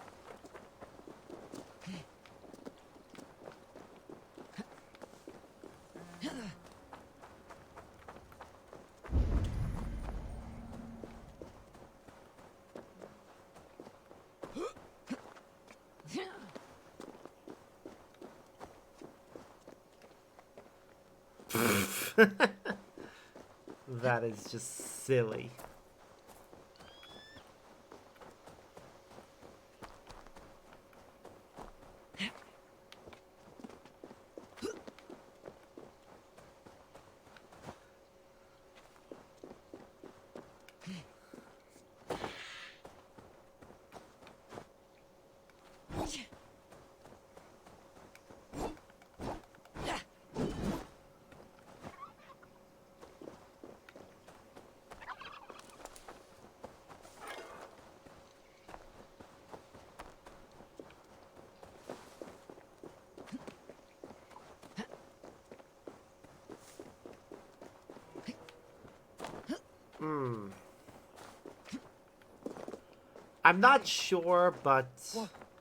That is just silly. I'm not sure, but...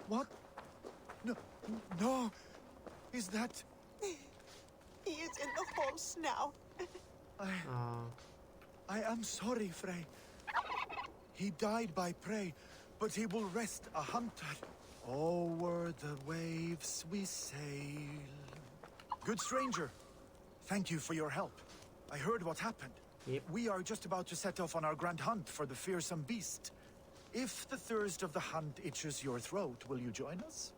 What? No. Is that... He is in the horse now. I am sorry, Frey. He died by prey, but he will rest a hunter. O'er the waves we sail. Good stranger, thank you for your help. I heard what happened. Yep. We are just about to set off on our grand hunt for the fearsome beast. If the thirst of the hunt itches your throat, will you join us?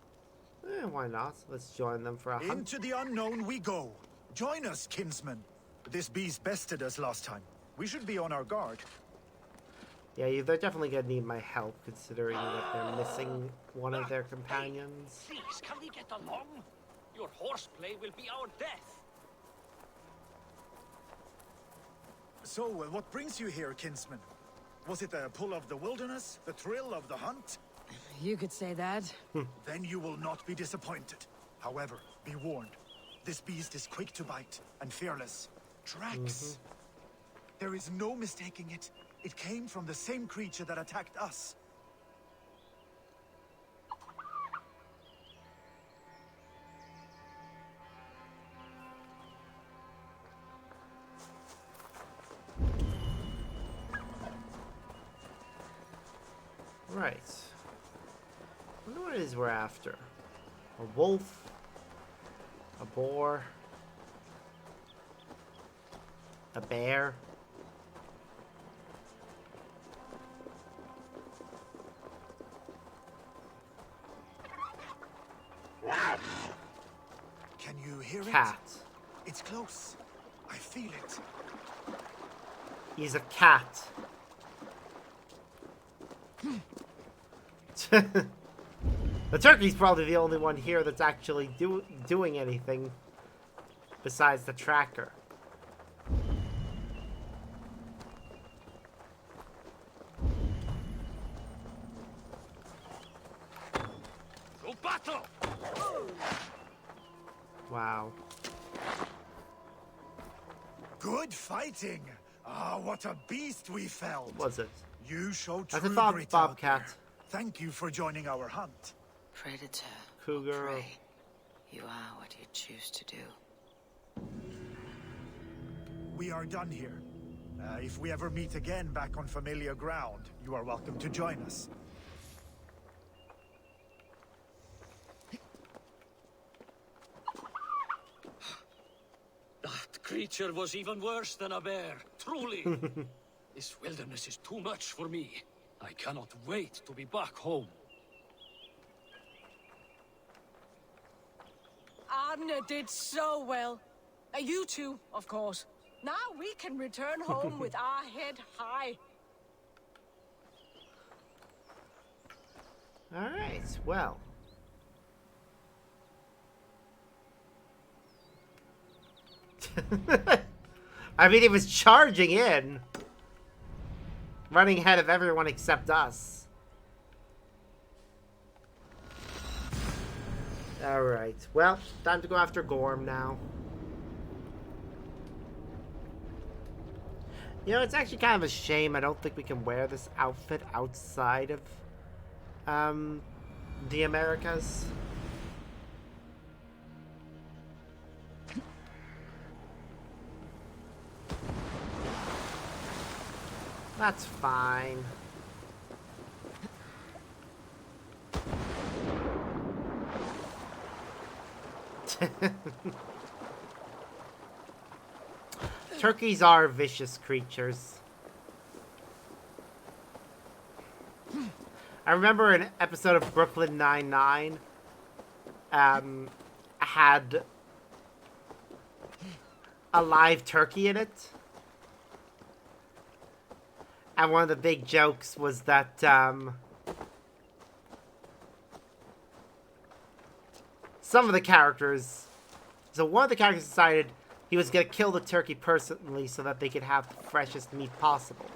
Why not? Let's join them for a hunt. Into the unknown we go. Join us, kinsman. This beast bested us last time. We should be on our guard. Yeah, they're definitely gonna need my help, considering that they're missing one of their companions. Please, can we get along? Your horseplay will be our death. So, what brings you here, kinsman? Was it the pull of the wilderness? The thrill of the hunt? You could say that. Then you will not be disappointed. However, be warned. This beast is quick to bite and fearless. Tracks. There is no mistaking it. It came from the same creature that attacked us. Right. I wonder what it is we're after. A wolf. A boar. A bear. Can you hear it? Cat. It's close. I feel it. He's a cat. The turkey's probably the only one here that's actually doing anything besides the tracker. Go battle! Wow. Good fighting! Ah, what a beast we felled! Was it? You showed I true thought grit Bobcat. out there. Thank you for joining our hunt. Predator. Cougar. Prey. You are what you choose to do. We are done here. If we ever meet again back on familiar ground, you are welcome to join us. That creature was even worse than a bear, truly. This wilderness is too much for me. I cannot wait to be back home. Arne did so well. You too, of course. Now we can return home with our head high. Alright, well. I mean, it was charging in. Running ahead of everyone except us. Alright, well, time to go after Gorm now. You know, it's actually kind of a shame I don't think we can wear this outfit outside of, the Americas. That's fine. Turkeys are vicious creatures. I remember an episode of Brooklyn Nine-Nine had a live turkey in it. And one of the big jokes was that some of the characters... So one of the characters decided he was going to kill the turkey personally so that they could have the freshest meat possible.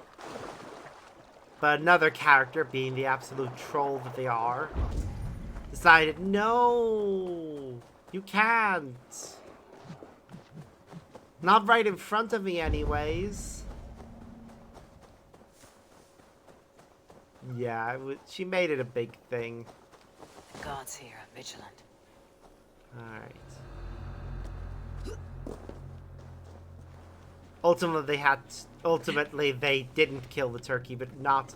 But another character, being the absolute troll that they are, decided, no, you can't. Not right in front of me anyways. Yeah, she made it a big thing. The gods here are vigilant. Alright. Ultimately, they didn't kill the turkey, but not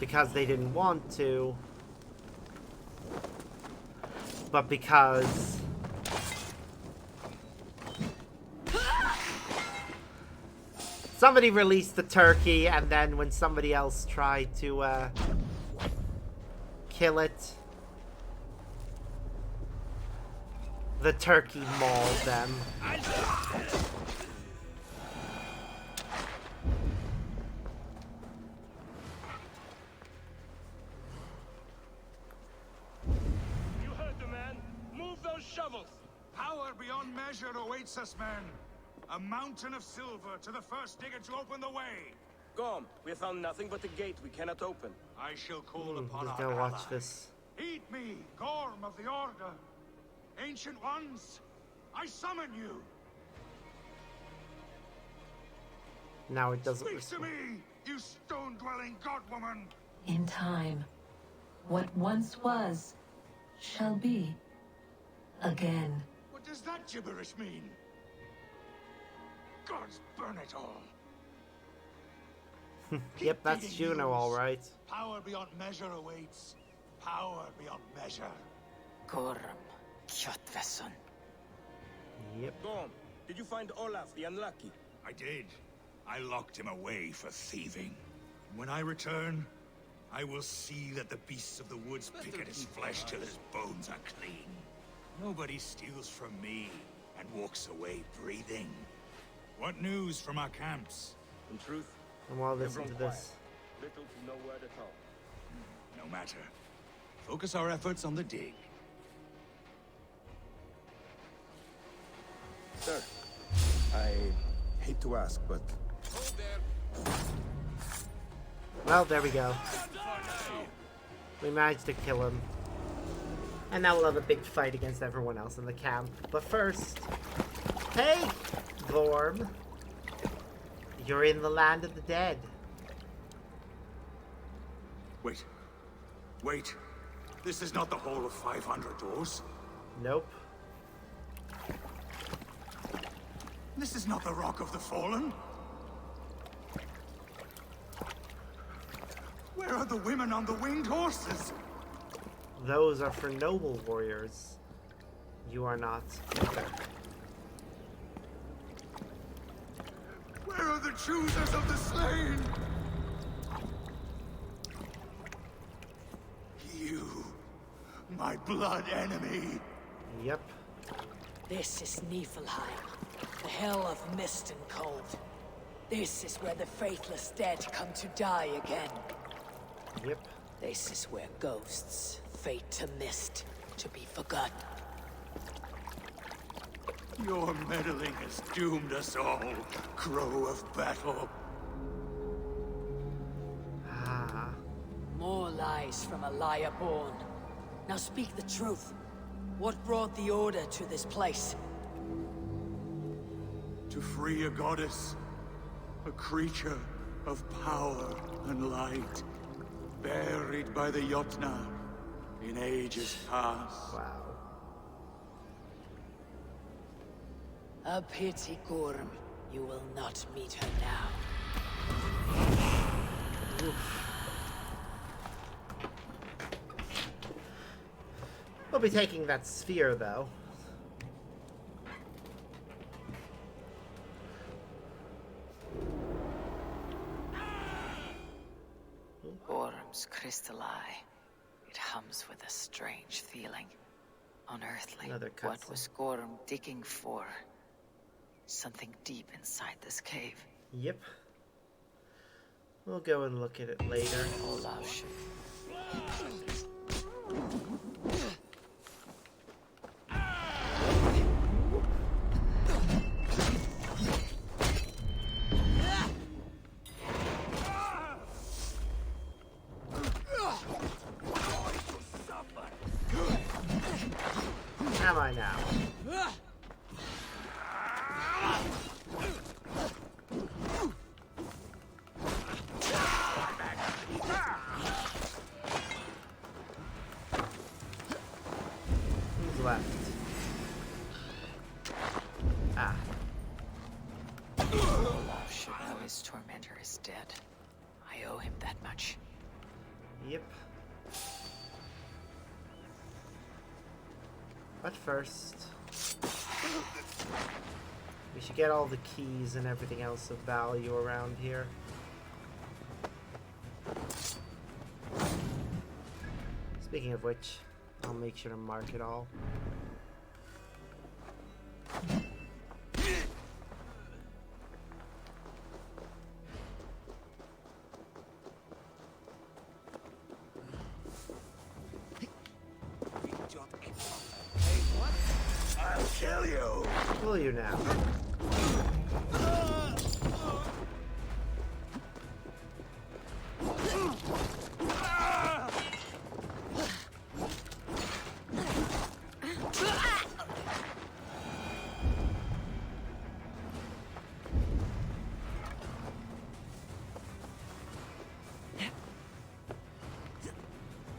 because they didn't want to, but because somebody released the turkey, and then when somebody else tried to kill it, the turkey mauled them. You heard the man. Move those shovels. Power beyond measure awaits us, men. A mountain of silver to the first digger to open the way. Gorm, we have found nothing but a gate we cannot open. I shall call upon Just our gotta watch ally. this. Heed me, Gorm of the Order. Ancient ones, I summon you. Now it doesn't Speak respond. to me, you stone-dwelling godwoman. In time, what once was shall be again. What does that gibberish mean? Gods burn it all. Yep, that's Juno, alright. Power beyond measure awaits. Power beyond measure. Gorm, Kjotveson. Yep. Gorm, did you find Olaf the Unlucky? I did. I locked him away for thieving. When I return, I will see that the beasts of the woods pick at his flesh till his bones are clean. Nobody steals from me and walks away breathing. What news from our camps? In truth, And while listen to everyone this. quiet. Little to no word at all. No matter. Focus our efforts on the dig. Sir, I hate to ask, but... Hold there. Well, there we go. We managed to kill him. And now we'll have a big fight against everyone else in the camp. But first... Hey, Gorm. You're in the land of the dead. Wait. Wait. This is not the Hall of 500 Doors. Nope. This is not the Rock of the Fallen. Where are the women on the winged horses? Those are for noble warriors. You are not either. Where are the choosers of the slain? You, my blood enemy. Yep. This is Niflheim, the hell of mist and cold. This is where the faithless dead come to die again. Yep. This is where ghosts fade to mist, to be forgotten. Your meddling has doomed us all, Crow of Battle. Ah. More lies from a liar born. Now speak the truth. What brought the Order to this place? To free a goddess, a creature of power and light, buried by the Jotnar in ages past. Wow. A pity, Gorm. You will not meet her now. Oof. We'll be taking that sphere, though. Gorm's crystal eye. It hums with a strange feeling. Unearthly. Another What cutscene. was Gorm digging for? Something deep inside this cave. Yep. We'll go and look at it later. Olaf should. Am I now? Who's left? Ah. Olaf should know his tormentor is dead. I owe him that much. Yep. But first, we should get all the keys and everything else of value around here. Speaking of which, I'll make sure to mark it all. I'll kill you! Will you now?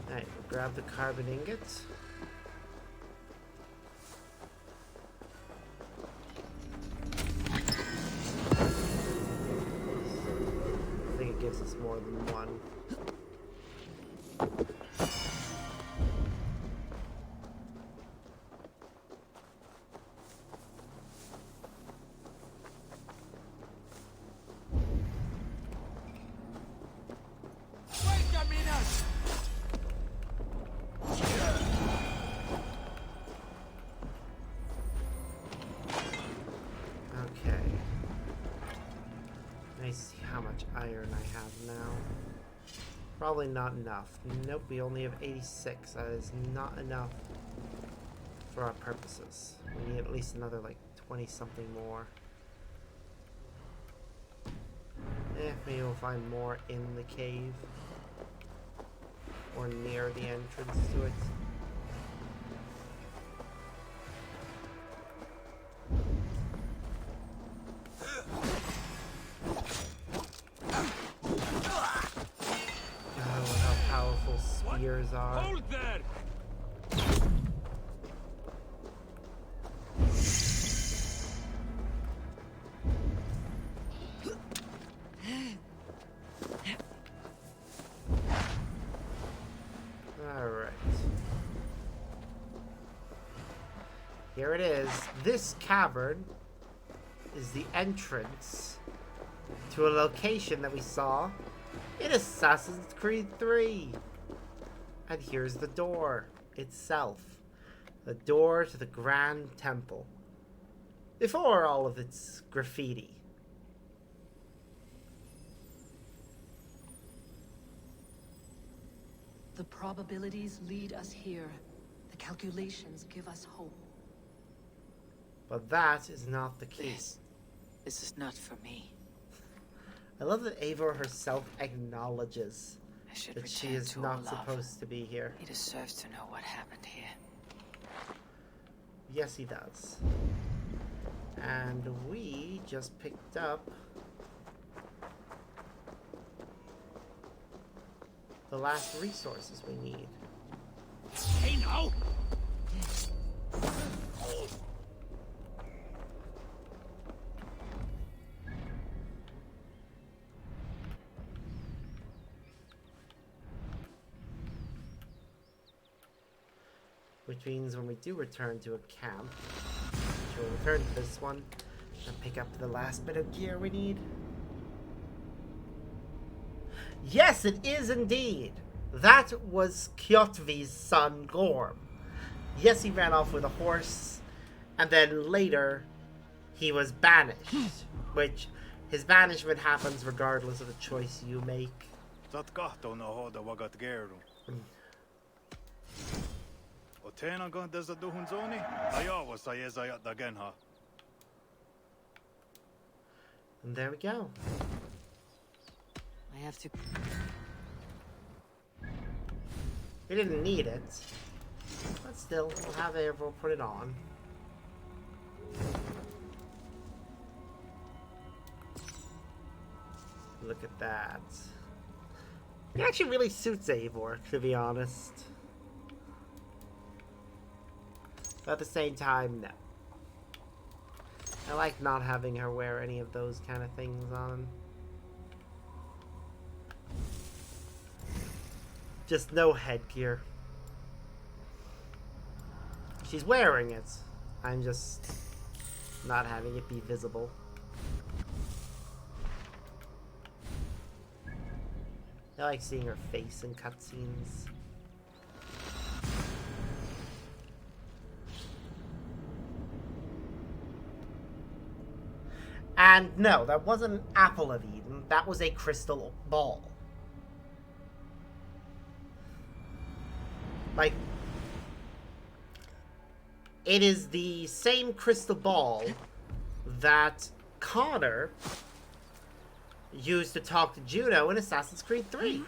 Alright, we'll grab the carbon ingots. I think it gives us more than one. Wait a minute! Okay. Let me see how much iron I have now. Probably not enough. Nope, we only have 86. That is not enough for our purposes. We need at least another like 20 something more. Maybe we'll find more in the cave. Or near the entrance to it. How powerful spears are. Hold there! Alright. Here it is. This cavern is the entrance to a location that we saw in Assassin's Creed 3. And here's the door itself. The door to the Grand Temple. Before all of its graffiti. The probabilities lead us here. The calculations give us hope. But that is not the key. This is not for me. I love that Eivor herself acknowledges that she return is to not Olaf. supposed to be here. He deserves to know what happened here. Yes, he does. And we just picked up the last resources we need. Hey now! Which means when we do return to a camp, which we'll return to this one and pick up the last bit of gear we need. Yes, it is indeed. That was Kjotvi's son, Gorm. Yes, he ran off with a horse, and then later he was banished, which his banishment happens regardless of the choice you make. Zat kahtona hoda wagat geru. O tena gan deza duhunzoni? Ayawa sayezayat dagenha. And there we go. I have to... We didn't need it, but still, we'll have Eivor put it on. Look at that. It actually really suits Eivor, to be honest. But at the same time, no. I like not having her wear any of those kind of things on. Just no headgear. She's wearing it. I'm just not having it be visible. I like seeing her face in cutscenes. And no, that wasn't an apple of Eden. That was a crystal ball. Like, it is the same crystal ball that Connor used to talk to Juno in Assassin's Creed 3.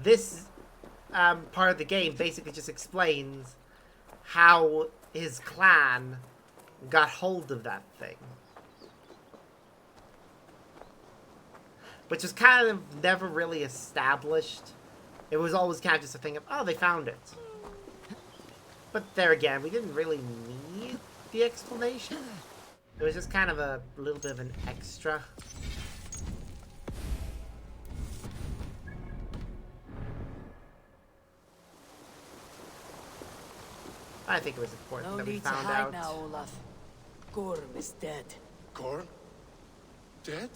This part of the game basically just explains how his clan got hold of that thing. Which was kind of never really established. It was always kind of just a thing of, oh, they found it. But there again, we didn't really need the explanation. It was just kind of a little bit of an extra. I think it was important that we found out. No need to hide now, Olaf. Gorm is dead. Gorm? Dead?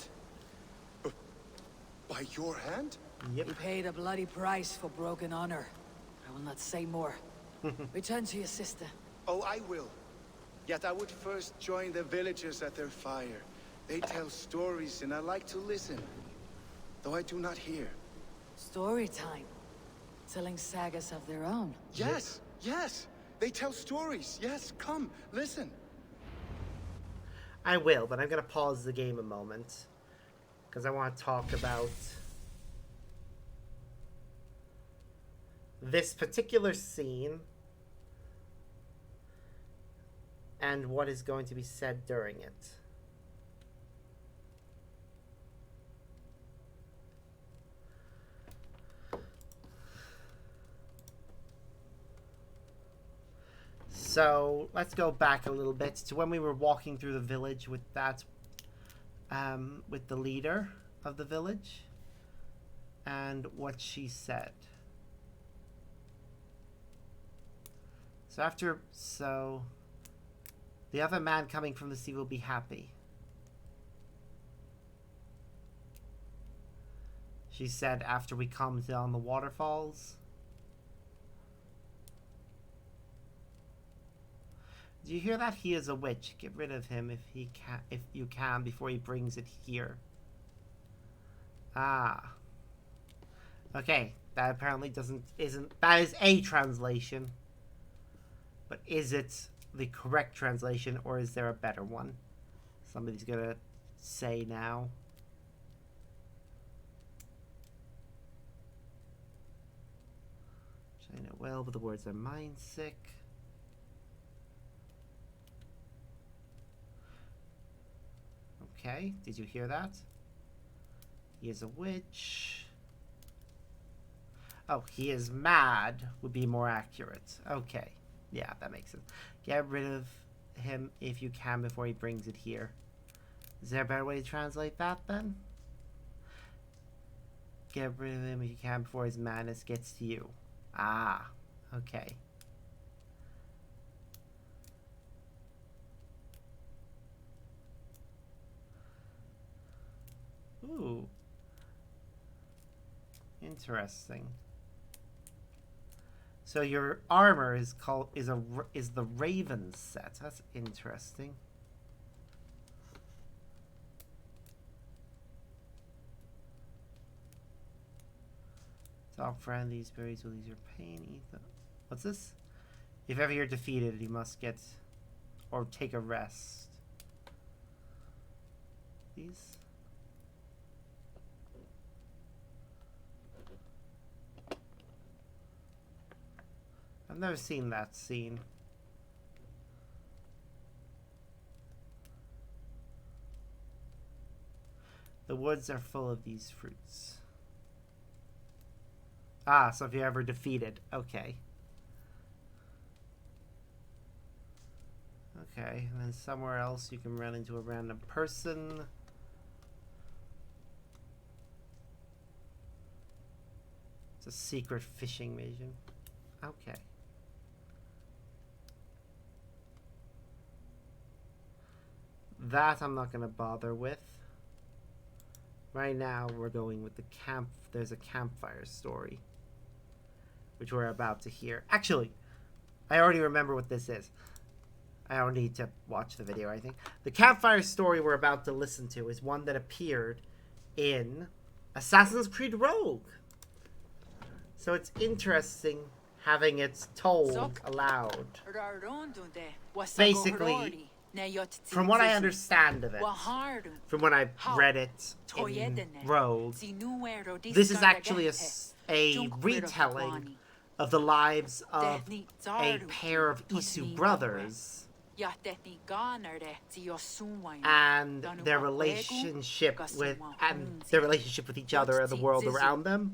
By your hand? Yep. He paid a bloody price for broken honor. I will not say more. Return to your sister. Oh, I will. Yet I would first join the villagers at their fire. They tell stories and I like to listen. Though I do not hear. Story time. Telling sagas of their own. Yes, yes. They tell stories. Yes, come, listen. I will, but I'm going to pause the game a moment. Because I want to talk about this particular scene and what is going to be said during it. So let's go back a little bit to when we were walking through the village with that with the leader of the village and what she said. So the other man coming from the sea will be happy. She said after we come down the waterfalls. Do you hear that? He is a witch. Get rid of him if you can before he brings it here. Ah. Okay, that apparently isn't that is a translation. But is it the correct translation, or is there a better one? Somebody's gonna say now. Which I know well, but the words are mind sick. Okay, did you hear that? He is a witch. Oh, he is mad would be more accurate. Okay, yeah, that makes sense. Get rid of him if you can before he brings it here. Is there a better way to translate that then? Get rid of him if you can before his madness gets to you. Ah, okay. Ooh. Interesting. So your armor is the Raven set. That's interesting. Talk friend, these berries will ease your pain. Eat them. What's this? If ever you're defeated, you must get or take a rest. These. I've never seen that scene. The woods are full of these fruits. Ah, so if you're ever defeated. Okay. Okay, and then somewhere else you can run into a random person. It's a secret fishing mission. Okay. That I'm not going to bother with. Right now, we're going with the camp. There's a campfire story, which we're about to hear. Actually, I already remember what this is. I don't need to watch the video, I think. The campfire story we're about to listen to is one that appeared in Assassin's Creed Rogue. So it's interesting having it told aloud. Basically, from what I understand of it, from when I read it in Rogue, this is actually a retelling of the lives of a pair of Isu brothers and their relationship with each other and the world around them.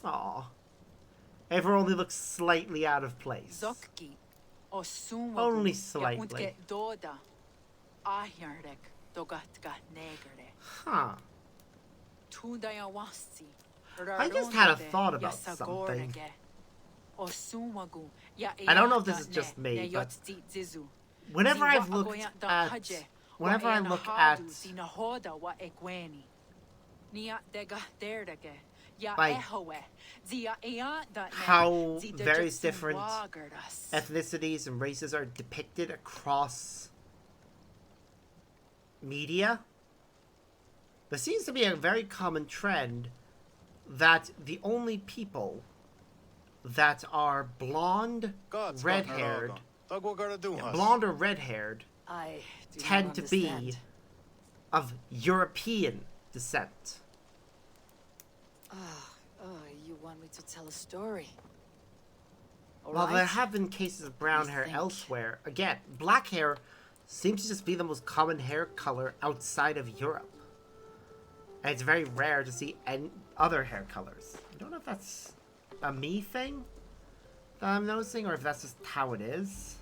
Aw. Everyone only looks slightly out of place. Only slightly. Huh. I just had a thought about something. I don't know if this is just me, but whenever I look at like how various different ethnicities and races are depicted across media, there seems to be a very common trend that the only people that are blonde, red-haired, blonde or red-haired tend to be of European descent. You want me to tell a story? While there have been cases of brown hair elsewhere, again, black hair seems to just be the most common hair color outside of Europe. And it's very rare to see any other hair colors. I don't know if that's a me thing that I'm noticing, or if that's just how it is.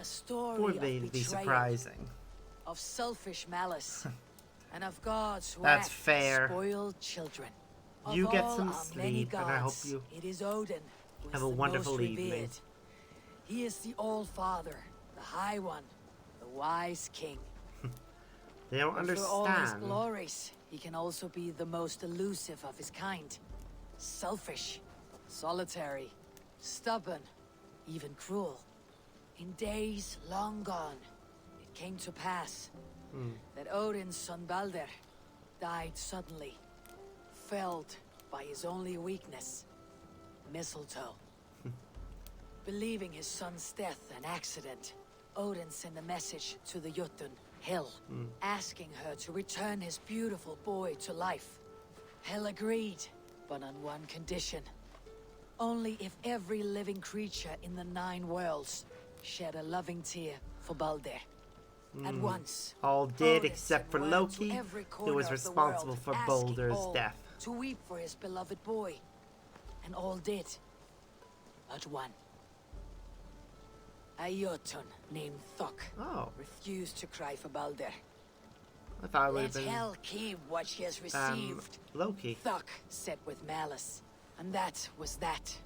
A story would be surprising. Of selfish malice, and of God's That's wrath fair. spoiled children. You Of get all some our many sleep, and I hope gods, you it is Odin who is have a the wonderful most evening. revered. He is the All-Father, the High One, the Wise King. They don't But for all his understand. glories, he can also be the most elusive of his kind. Selfish, solitary, stubborn, even cruel. In days long gone, it came to pass that Odin's son Balder died suddenly, felled by his only weakness, mistletoe. Believing his son's death an accident, Odin sent a message to the Jotun, Hel, asking her to return his beautiful boy to life. Hel agreed, but on one condition. Only if every living creature in the 9 worlds shed a loving tear for Balder. At once, All did Odin except sent for word Loki, to every who corner was of the responsible world, for asking Balder's all death. to weep for his beloved boy. And all did. But one. A Jotun named Thok refused to cry for Balder. I thought it would Let have been Hel keep what she has received. Loki. Thok said with malice. And that was that.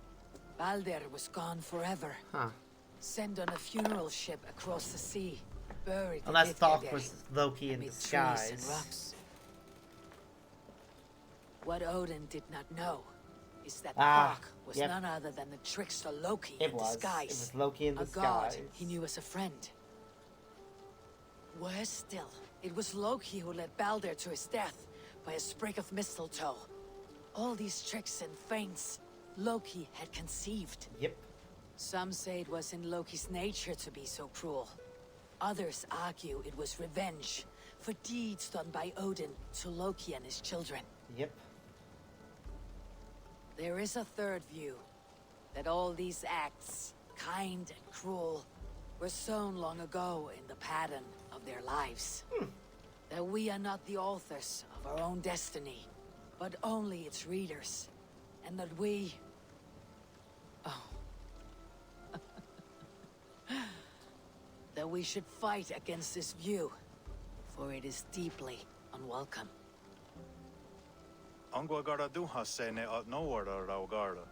Balder was gone forever. Huh. Sent on a funeral ship across the sea. Buried Unless in Thok Midgard was Loki in amid trees disguise. and rocks. What Odin did not know is that Thok was yep. none other than the trickster Loki It in was. disguise. It was Loki in a disguise. god he knew as a friend. Worse still, it was Loki who led Balder to his death by a sprig of mistletoe. All these tricks and feints Loki had conceived. Yep. Some say it was in Loki's nature to be so cruel. Others argue it was revenge for deeds done by Odin to Loki and his children. Yep. There is a third view, that all these acts, kind and cruel, were sown long ago in the pattern of their lives. That we are not the authors of our own destiny, but only its readers. And that we... that we should fight against this view, for it is deeply unwelcome. Angwa gara duha se ne at nowara raugara.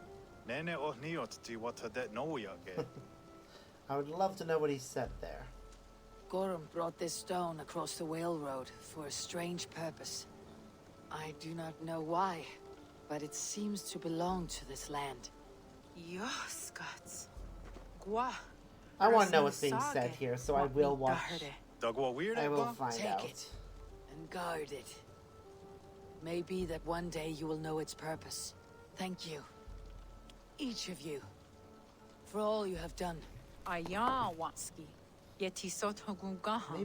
Nene oh niot ti wata det noya ge. I would love to know what he said there. Gorm brought this stone across the whale road for a strange purpose. I do not know why, but it seems to belong to this land. Yes, gods. Gwa. I want to know what's being said here, so I will watch. I will find Take out. it and guard it. Maybe that one day you will know its purpose. Thank you, each of you, for all you have done. Maybe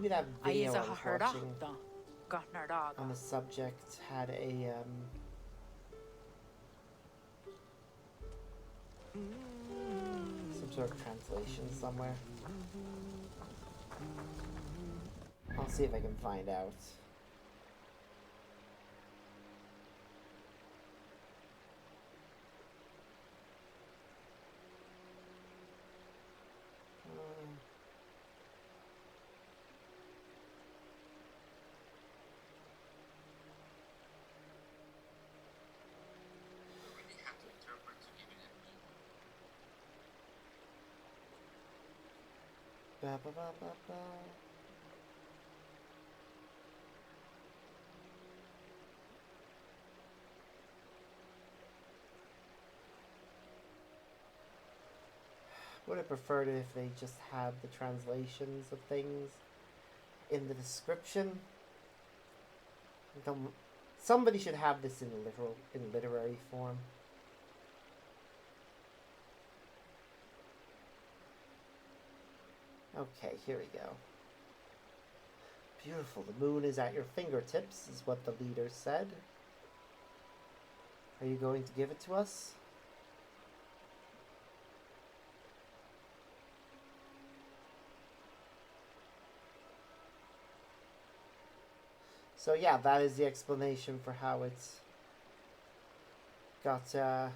that video I was watching on the subject had a some sort of translation somewhere. I'll see if I can find out. Ba, ba, ba, ba, ba. Would have preferred it if they just had the translations of things in the description. Somebody should have this in literary form. Okay, here we go. Beautiful. The moon is at your fingertips, is what the leader said. Are you going to give it to us? So yeah, that is the explanation for how it's got yep.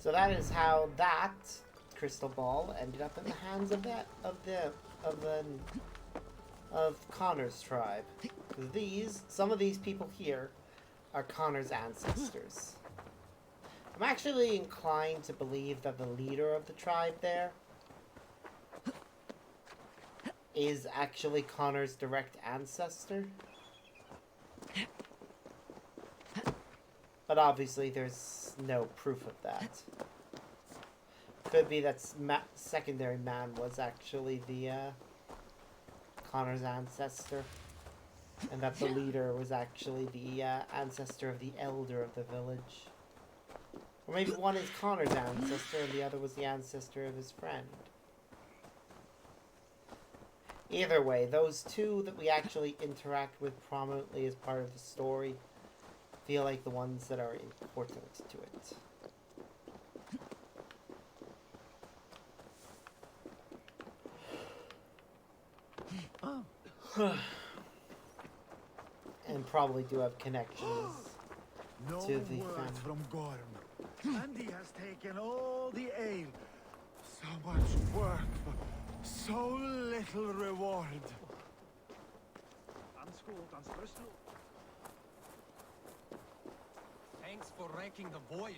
So that is how that crystal ball ended up in the hands of Connor's tribe. Because some of these people here are Connor's ancestors. I'm actually inclined to believe that the leader of the tribe there is actually Connor's direct ancestor. But obviously there's no proof of that. Could be that secondary man was actually the Connor's ancestor. And that the leader was actually the ancestor of the elder of the village. Or maybe one is Connor's ancestor and the other was the ancestor of his friend. Either way, those two that we actually interact with prominently as part of the story feel like the ones that are important to it. And probably do have connections No to the word family. from Gorm. And he has taken all the ale. So much work for so little reward. Thanks for wrecking the voyage.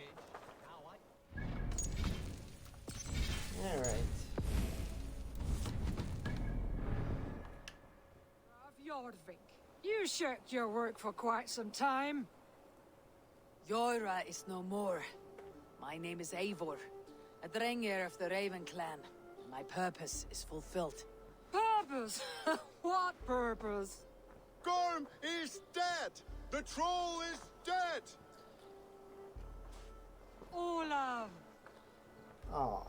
Alright. Jordvik, you shirked your work for quite some time. Joira is no more. My name is Eivor, a Drengir of the Raven clan. My purpose is fulfilled. Purpose? What purpose? Gorm is dead! The troll is dead! Olav! Aw.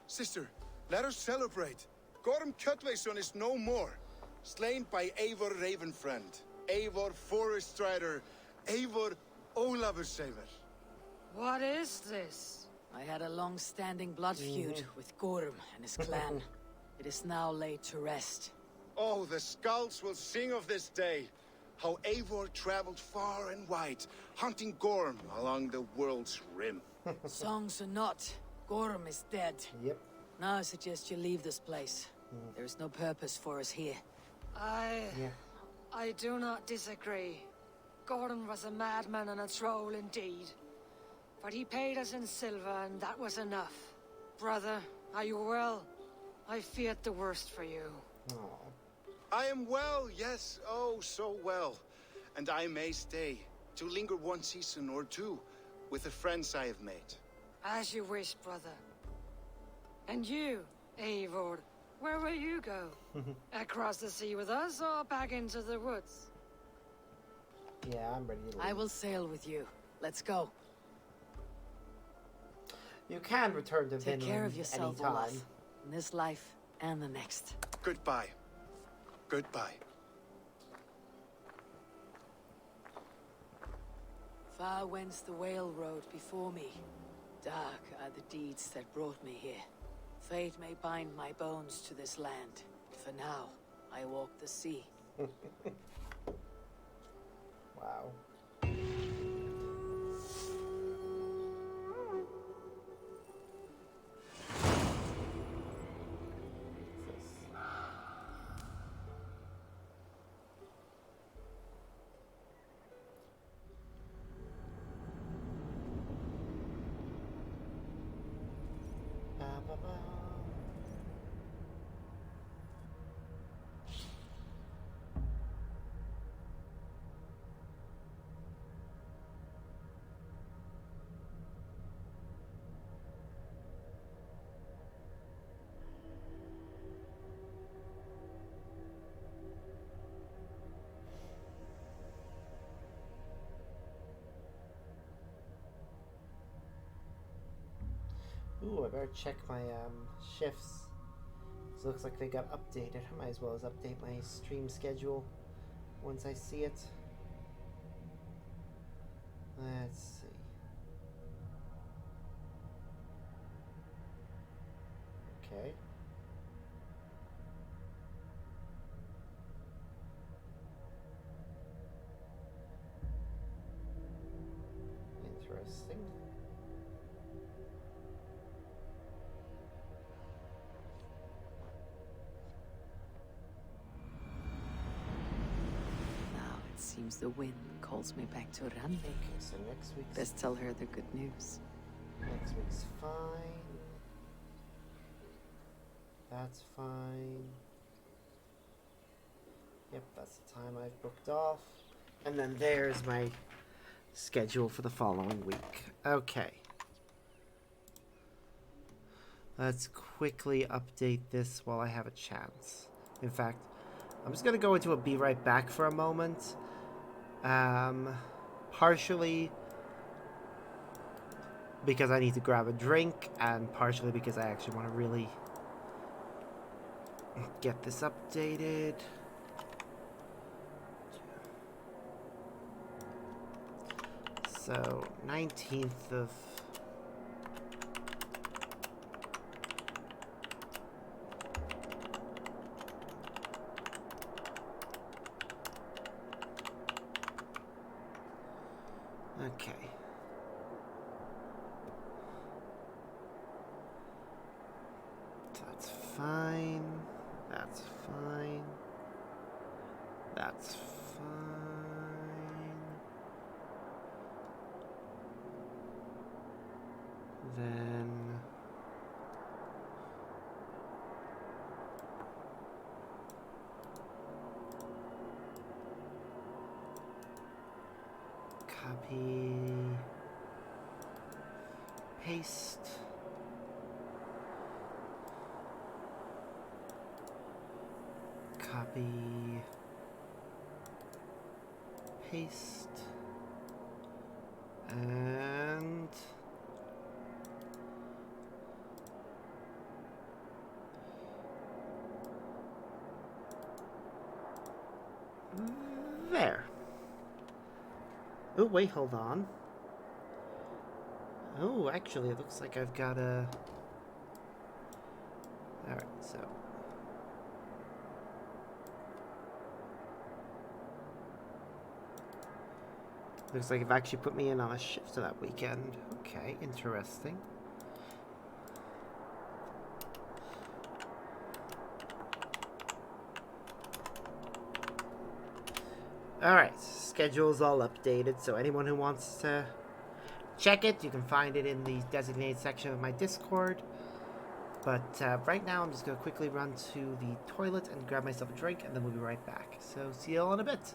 Sister, let us celebrate. Gorm Kjötveson is no more. Slain by Eivor Ravenfriend, Eivor Forest Strider, Eivor Ólafursaver. What is this? I had a long-standing blood feud with Gorm and his clan. It is now laid to rest. Oh, the skulls will sing of this day. How Eivor traveled far and wide, hunting Gorm along the world's rim. Songs or not, Gorm is dead. Yep. Now I suggest you leave this place. There is no purpose for us here. I do not disagree. Gordon was a madman and a troll indeed. But he paid us in silver and that was enough. Brother, are you well? I feared the worst for you. I am well, yes, oh, so well. And I may stay, to linger one season or two, with the friends I have made. As you wish, brother. And you, Eivor, where will you go? Across the sea with us or back into the woods? Yeah, I'm ready to leave. I will sail with you. Let's go. You can return to Take Vinland care of yourself, anytime. Olaf. In this life and the next. Goodbye. Goodbye. Far wends the whale road before me. Dark are the deeds that brought me here. Fate may bind my bones to this land. For now, I walk the sea. Wow. Ooh, I better check my shifts. This looks like they got updated. I might as well as update my stream schedule once I see it. Let's see. Okay. Interesting. Seems the wind calls me back to Rande. Okay, so next week's... Best tell her the good news. Next week's fine. That's fine. Yep, that's the time I've booked off. And then there's my schedule for the following week. Okay. Let's quickly update this while I have a chance. In fact, I'm just going to go into a be right back for a moment. Partially because I need to grab a drink, and partially because I actually want to really get this updated. So, 19th of... Okay. That's fine. That's fine. That's fine. Then... copy... paste... copy... paste... and... there. Oh, wait, hold on. Oh, actually, it looks like I've got a... Alright, so... looks like you've actually put me in on a shift for that weekend. Okay, interesting. Alright, schedule's all updated, so anyone who wants to check it, you can find it in the designated section of my Discord. But right now, I'm just going to quickly run to the toilet and grab myself a drink, and then we'll be right back. So, see you all in a bit.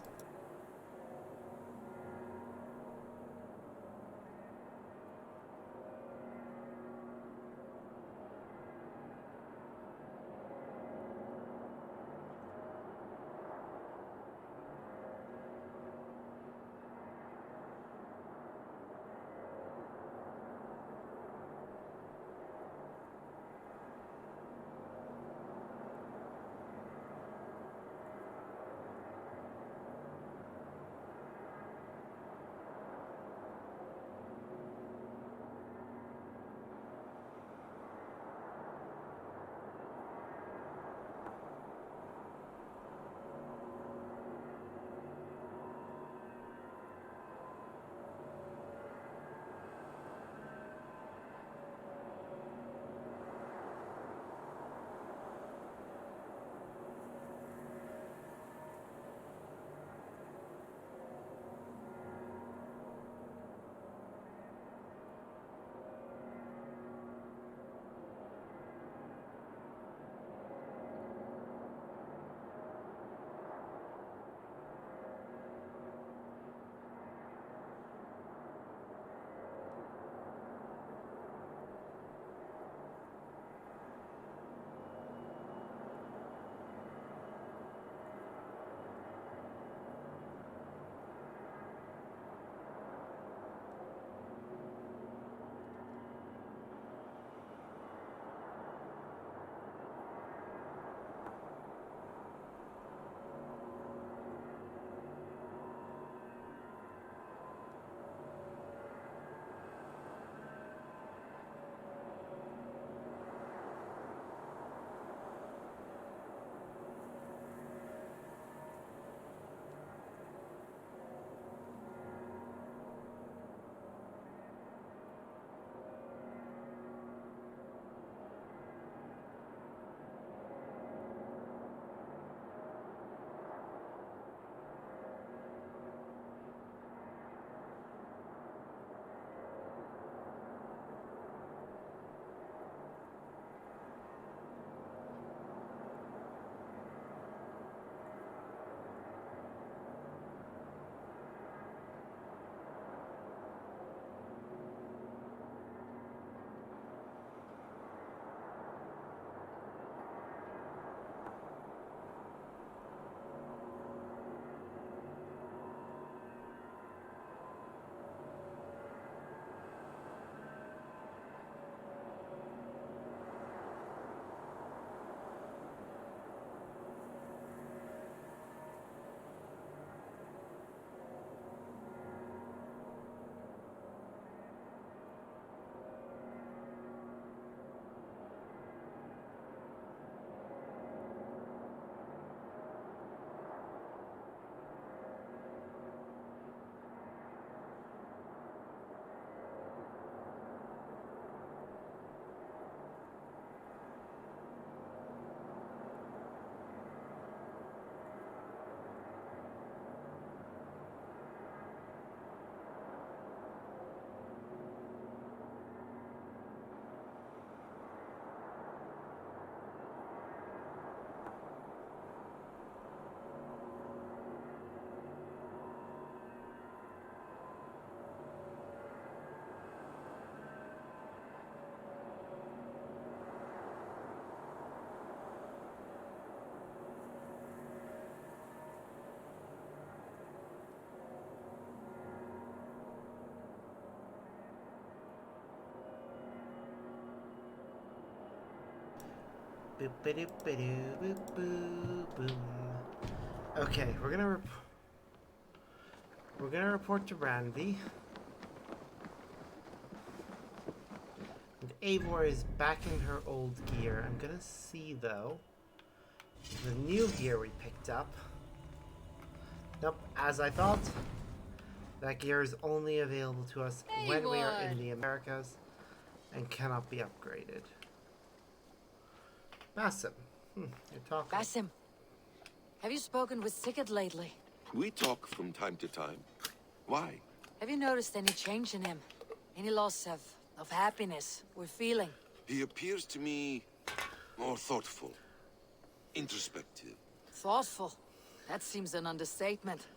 Okay, we're gonna report to Randy. And Eivor is back in her old gear. I'm gonna see though the new gear we picked up. Nope, as I thought, that gear is only available to us when we are in the Americas and cannot be upgraded. Basim, you're talking. Basim, have you spoken with Sigurd lately? We talk from time to time. Why? Have you noticed any change in him? Any loss of happiness or feeling? He appears to me more thoughtful, introspective. Thoughtful? That seems an understatement.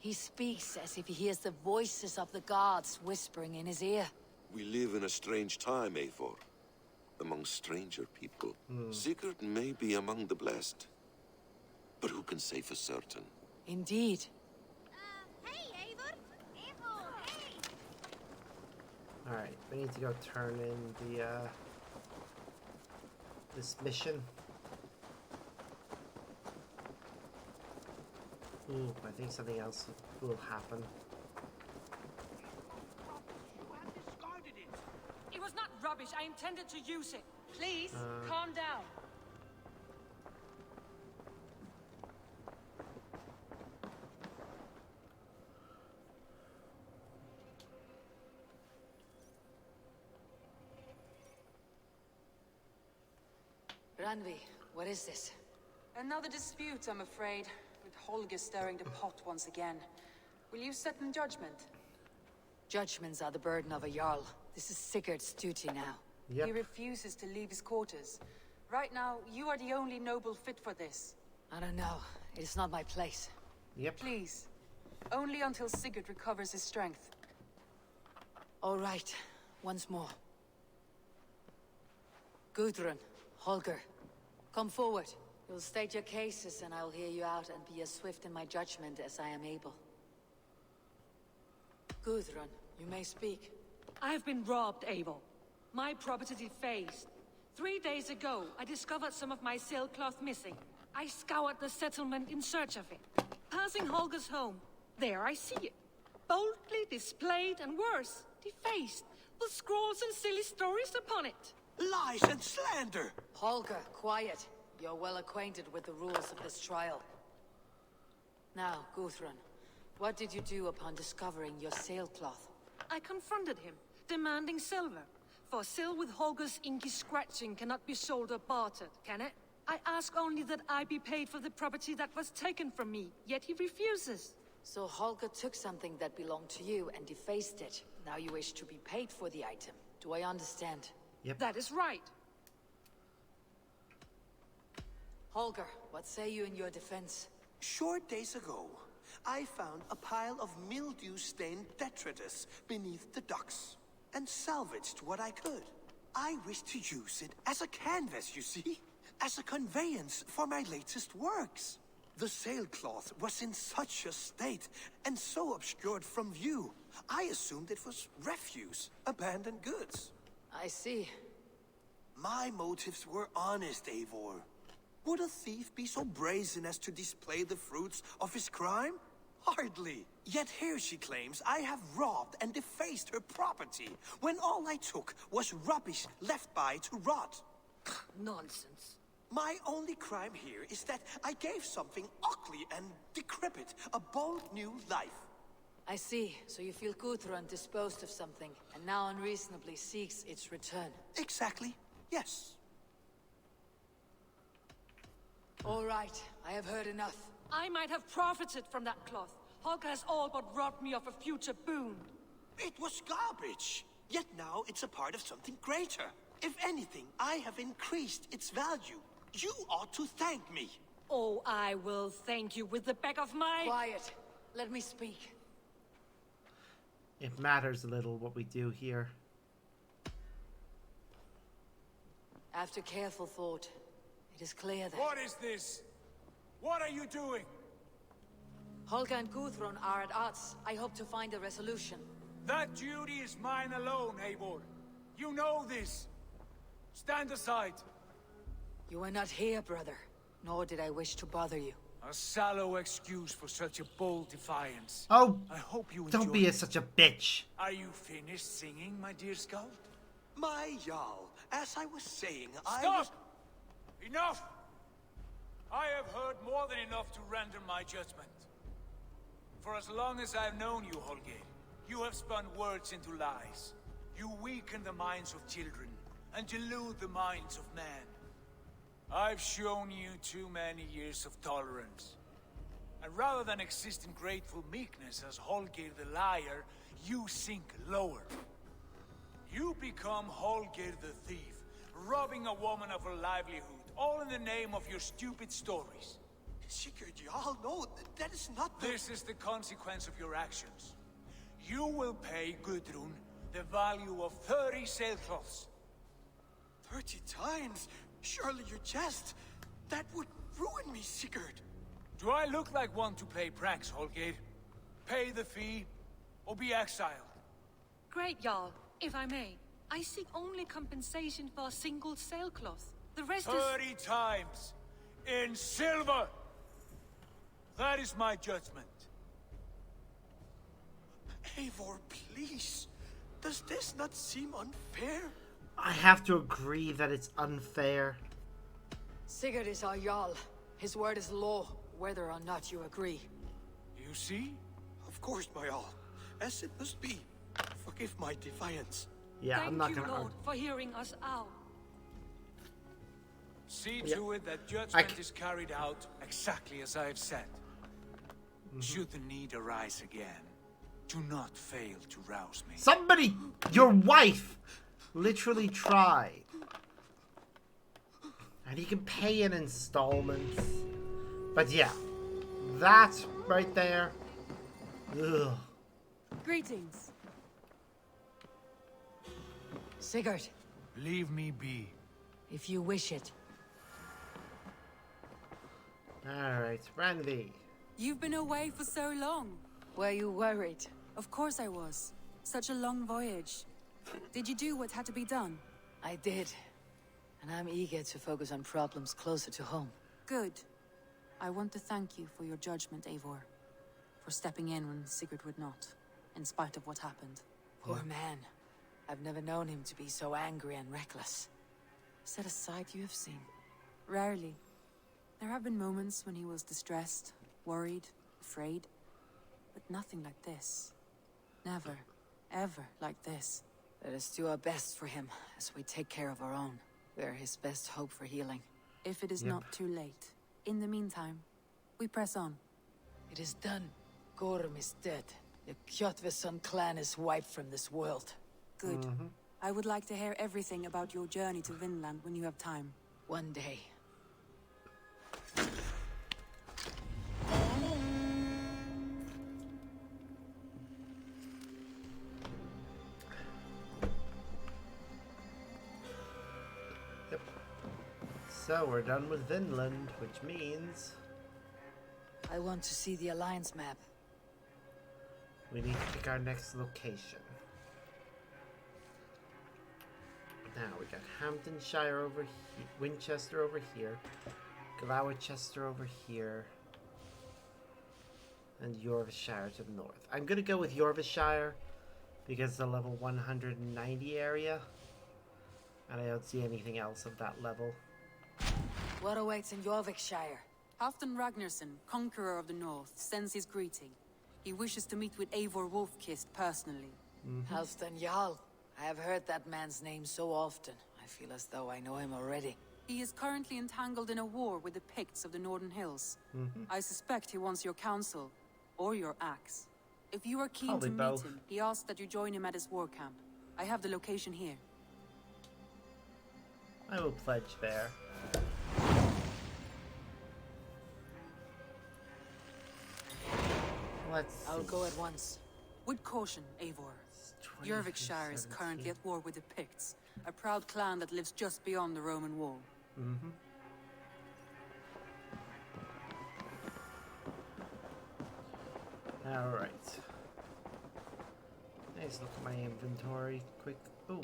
He speaks as if he hears the voices of the gods whispering in his ear. We live in a strange time, Eivor. Among stranger people. Sigurd may be among the blessed. But who can say for certain? Indeed. Hey, Eivor! Eivor, hey! Alright, we need to go turn in the, this mission. Ooh, I think something else will happen. It was not rubbish. I intended to use it. Please, calm down. Ranvi, what is this? Another dispute, I'm afraid, with Holger stirring the pot once again. Will you set in judgment? Judgments are the burden of a Jarl. This is Sigurd's duty now. Yep. He refuses to leave his quarters. Right now, you are the only noble fit for this. I don't know. It is not my place. Yep. Please. Only until Sigurd recovers his strength. All right. Once more. Gudrun, Holger, come forward. You'll state your cases and I'll hear you out and be as swift in my judgment as I am able. Gudrun, you may speak. I have been robbed, Eivor. My property defaced. 3 days ago, I discovered some of my sailcloth missing. I scoured the settlement in search of it. Passing Holger's home, there I see it. Boldly displayed and worse, defaced, with scrawls and silly stories upon it. Lies and slander! Holger, quiet. You're well acquainted with the rules of this trial. Now, Gudrun, what did you do upon discovering your sailcloth? I confronted him, demanding silver. For sil with Holger's inky scratching cannot be sold or bartered, can it? I ask only that I be paid for the property that was taken from me, yet he refuses. So Holger took something that belonged to you and defaced it. Now you wish to be paid for the item. Do I understand? Yep. That is right. Holger, what say you in your defense? Short days ago, I found a pile of mildew-stained detritus beneath the docks, and salvaged what I could. I wished to use it as a canvas, you see? As a conveyance for my latest works. The sailcloth was in such a state, and so obscured from view, I assumed it was refuse, abandoned goods. I see. My motives were honest, Eivor. Would a thief be so brazen as to display the fruits of his crime? Hardly. Yet here she claims I have robbed and defaced her property, when all I took was rubbish left by to rot. Nonsense. My only crime here is that I gave something ugly and decrepit a bold new life. I see. So you feel Gudrun disposed of something, and now unreasonably seeks its return. Exactly. Yes. All right. I have heard enough. I might have profited from that cloth. Holger has all but robbed me of a future boon. It was garbage. Yet now it's a part of something greater. If anything, I have increased its value. You ought to thank me. Oh, I will thank you with the back of my... Quiet. Let me speak. It matters a little what we do here. After careful thought, it is clear that... What is this? What are you doing? Holger and Gudrun are at odds. I hope to find a resolution. That duty is mine alone, Eivor. You know this. Stand aside. You were not here, brother. Nor did I wish to bother you. A sallow excuse for such a bold defiance. Oh, I hope you don't be enjoyed such a bitch. Are you finished singing, my dear Scout? My Jarl, as I was saying, Stop! Enough! I have heard more than enough to render my judgment. For as long as I've known you, Holgate, you have spun words into lies. You weaken the minds of children and delude the minds of men. I've shown you too many years of tolerance. And rather than exist in grateful meekness as Holgate the liar, you sink lower. You become Holgate the thief, robbing a woman of her livelihood, all in the name of your stupid stories. Sigurd, Jarl, no, that is not the... This is the consequence of your actions. You will pay Gudrun the value of 30 sailcloths. 30 times? Surely you jest. That would ruin me, Sigurd. Do I look like one to play pranks, Holgate? Pay the fee, or be exiled. Great, Jarl. If I may, I seek only compensation for a single sailcloth. The rest 30 times! In silver! That is my judgment. Eivor, please. Does this not seem unfair? I have to agree that it's unfair. Sigurd is our Jarl. His word is law, whether or not you agree. You see? Of course, my Jarl. As it must be. Forgive my defiance. Yeah, Thank I'm not you, gonna... Lord, for hearing us out. See to it that judgment is carried out exactly as I have said. Should the need arise again, do not fail to rouse me. Somebody, your wife, literally tried. And he can pay in installments. But yeah, that right there. Ugh. Greetings. Sigurd. Leave me be. If you wish it. Alright, Randy. You've been away for so long. Were you worried? Of course I was. Such a long voyage. Did you do what had to be done? I did. And I'm eager to focus on problems closer to home. Good. I want to thank you for your judgment, Eivor. For stepping in when Sigurd would not, in spite of what happened. Poor man. I've never known him to be so angry and reckless. Is that a side you have seen? Rarely. There have been moments when he was distressed, worried, afraid. But nothing like this. Never, ever like this. Let us do our best for him, as we take care of our own. We're his best hope for healing. If it is not too late. In the meantime, we press on. It is done. Gorm is dead. The Kjotveson clan is wiped from this world. Good. I would like to hear everything about your journey to Vinland when you have time. One day. Yep. So we're done with Vinland, which means... I want to see the Alliance map. we need to pick our next location. Now we got Hamptonshire over here, Winchester over here, Gloucester over here, and Yorkshire to the north. I'm gonna go with Yorkshire because it's a level 190 area, and I don't see anything else of that level. What awaits in Yorkshire? Halfdan Ragnarsson, conqueror of the north, sends his greeting. He wishes to meet with Eivor Wolfkist personally. Halfdan Jarl. I have heard that man's name so often. I feel as though I know him already. He is currently entangled in a war with the Picts of the Northern Hills. I suspect he wants your counsel, or your axe. If you are keen Probably to both. meet him, he asks that you join him at his war camp. I have the location here. I will pledge there. Let's see. I'll go at once. With caution, Eivor. Yorkshire is currently at war with the Picts, a proud clan that lives just beyond the Roman wall. Alright. Let's look at my inventory quick. Ooh.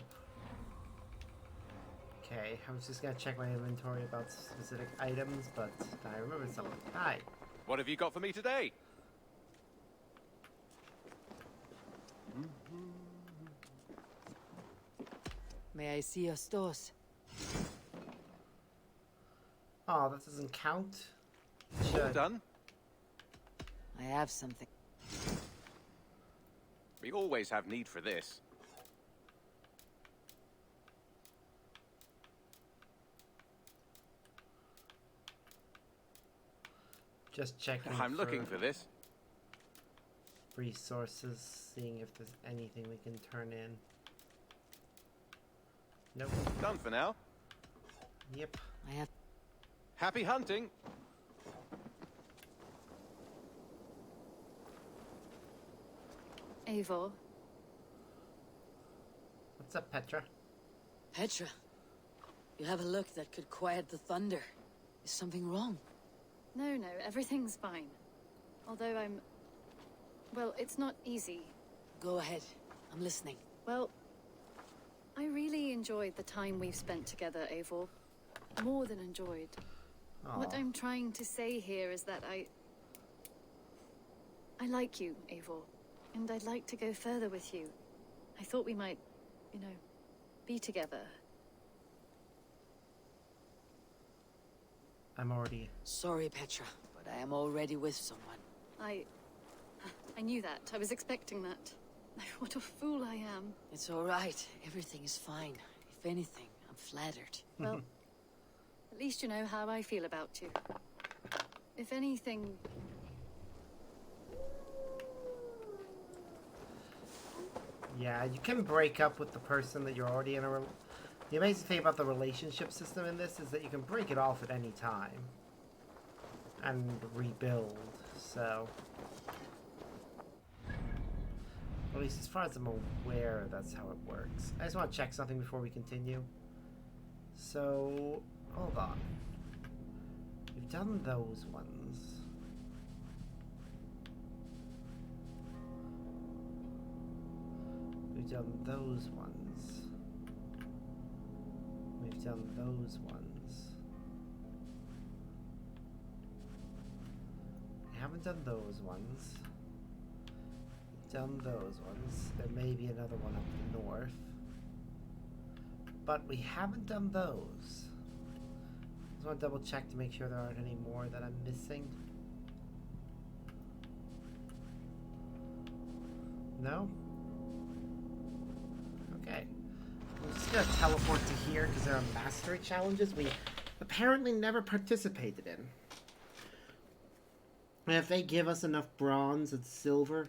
Okay, I was just gonna check my inventory about specific items, but I remembered something. Hi. What have you got for me today? May I see your stores? Oh, that doesn't count? All done? I have something. We always have need for this. Just checking. I'm looking for this. Resources, seeing if there's anything we can turn in. Nope. Done for now. Yep. I have. Happy hunting. Eivor. What's up, Petra? Petra, you have a look that could quiet the thunder. Is something wrong? No, everything's fine. Although well, it's not easy. Go ahead. I'm listening. Well, I really enjoyed the time we've spent together, Eivor. More than enjoyed. What I'm trying to say here is that I like you, Eivor. And I'd like to go further with you. I thought we might, be together. I'm already... Sorry, Petra, but I am already with someone. I knew that. I was expecting that. What a fool I am. It's all right. Everything is fine. If anything, I'm flattered. Well, at least you know how I feel about you. If anything... Yeah, you can break up with the person that you're already in a... The amazing thing about the relationship system in this is that you can break it off at any time. And rebuild, so... At least as far as I'm aware, that's how it works. I just want to check something before we continue. So, hold on. We've done those ones. We've done those ones. We've done those ones. We haven't done those ones. Done those ones. There may be another one up north. But we haven't done those. Just want to double check to make sure there aren't any more that I'm missing. No? Okay. I'm just going to teleport to here because there are mastery challenges we apparently never participated in. And if they give us enough bronze and silver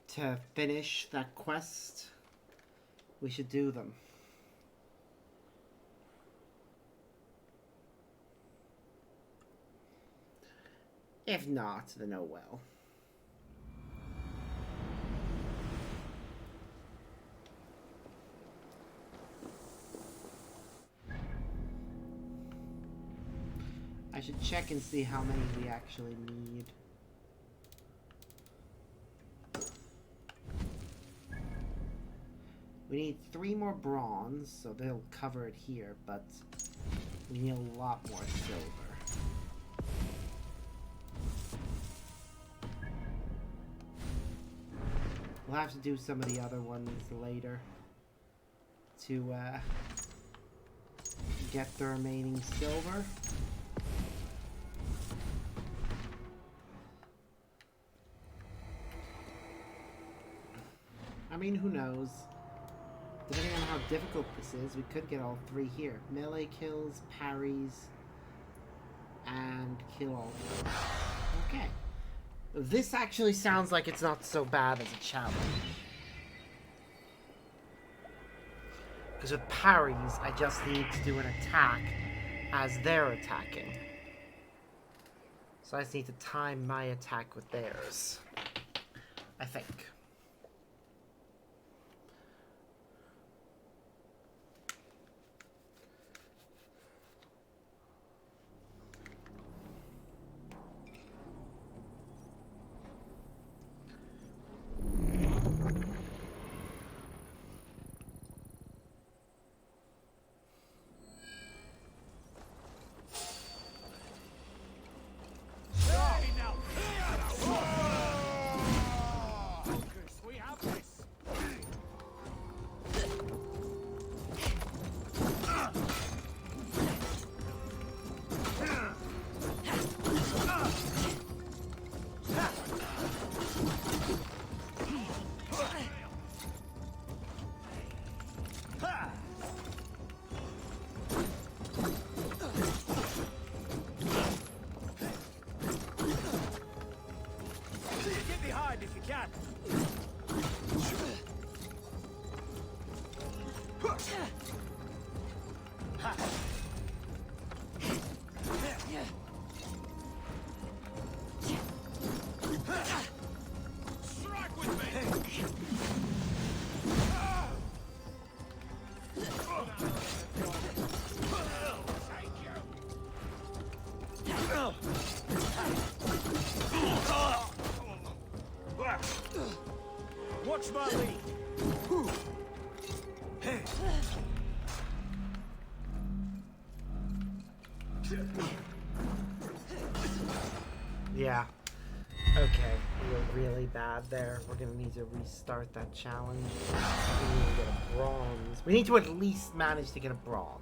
to finish that quest, we should do them. If not, then oh well. I should check and see how many we actually need. We need 3 more bronze, so they'll cover it here, but we need a lot more silver. We'll have to do some of the other ones later to get the remaining silver. I mean, who knows? Depending on how difficult this is, we could get all 3 here. Melee kills, parries, and kill all 4. Okay. This actually sounds like it's not so bad as a challenge. Because with parries, I just need to do an attack as they're attacking. So I just need to time my attack with theirs. I think. inside if you can. Strike with me! Watch my lead. Yeah. Okay, we were really bad there. We're gonna need to restart that challenge. We need to get a bronze. We need to at least manage to get a bronze.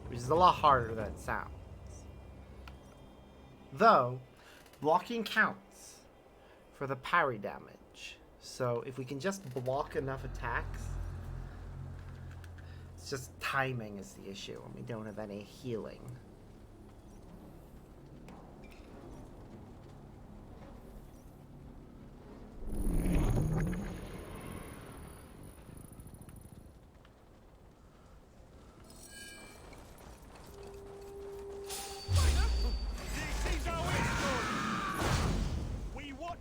Which is a lot harder than it sounds. Though, blocking counts for the parry damage. So if we can just block enough attacks, it's just timing is the issue, and we don't have any healing.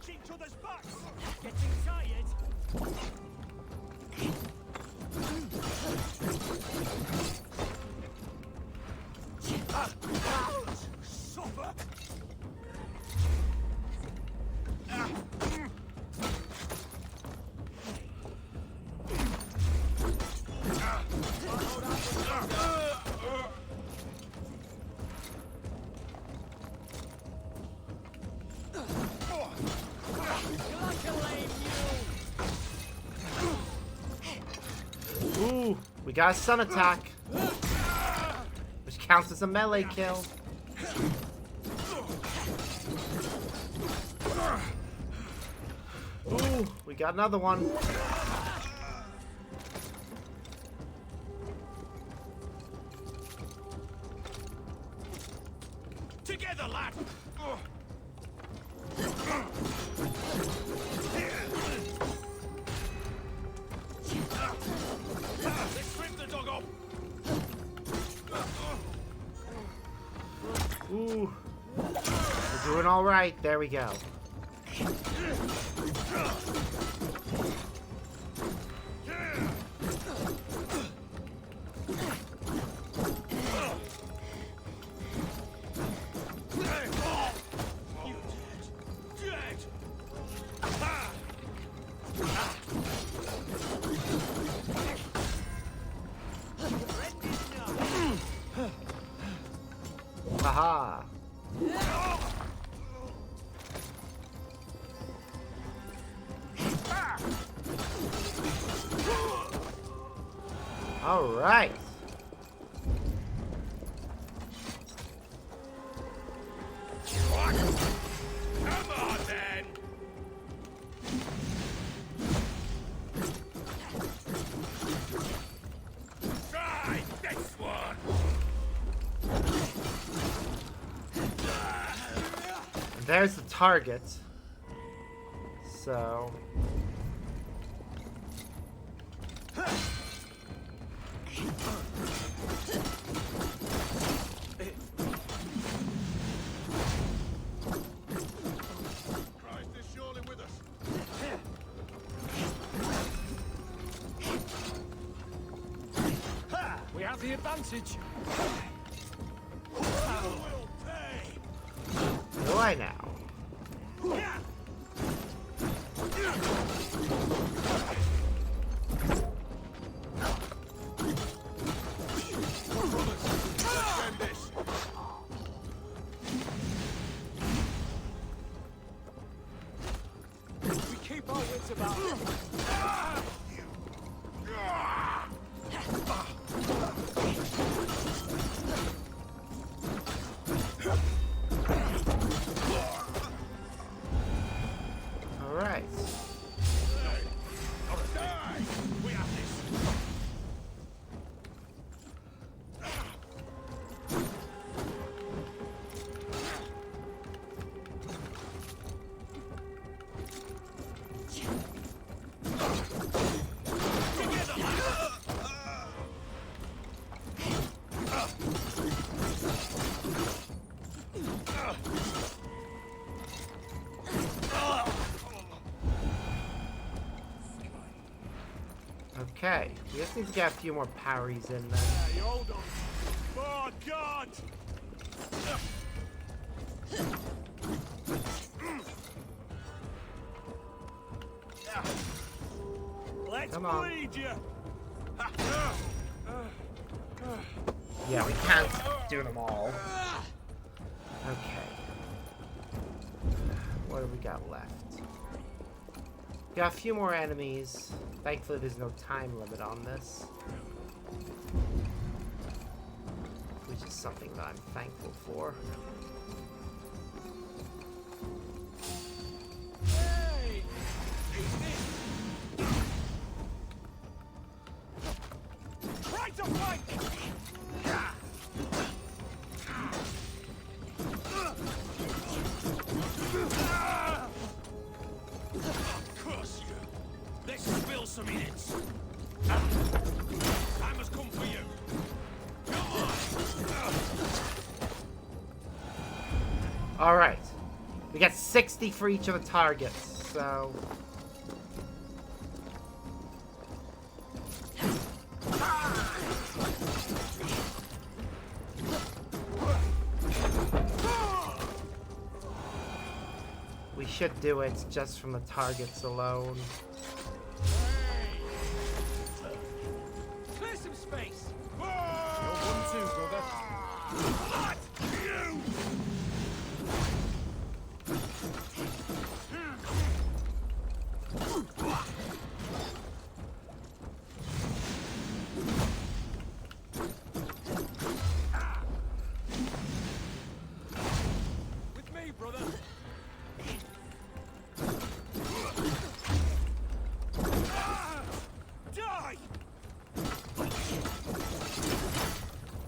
Each other's backs! Getting tired? Suffer! Ooh, we got a sun attack, which counts as a melee kill. Ooh, we got another one. Together, lad! Let's rip the dog off! Ooh, we're doing all right. There we go. Haha. All right. Come on, then! Try this one! There's the target. So. Christ is surely with us. Ha! We have the advantage. Do I now? We keep our wits about us. Okay, we just need to get a few more parries in then. Hey, hold on. Oh, God! Let's Come on. bleed you! Yeah, we can't do them all. Okay. What do we got left? Got a few more enemies. Thankfully, there's no time limit on this. Which is something that I'm thankful for. Hey! Try to fight! Curse you! Let's spill some minutes. Time has come for you. Alright. We got 60 for each of the targets, so... we should do it just from the targets alone. Clear some space. No 1-2, brother. What? You! With me, brother. Die!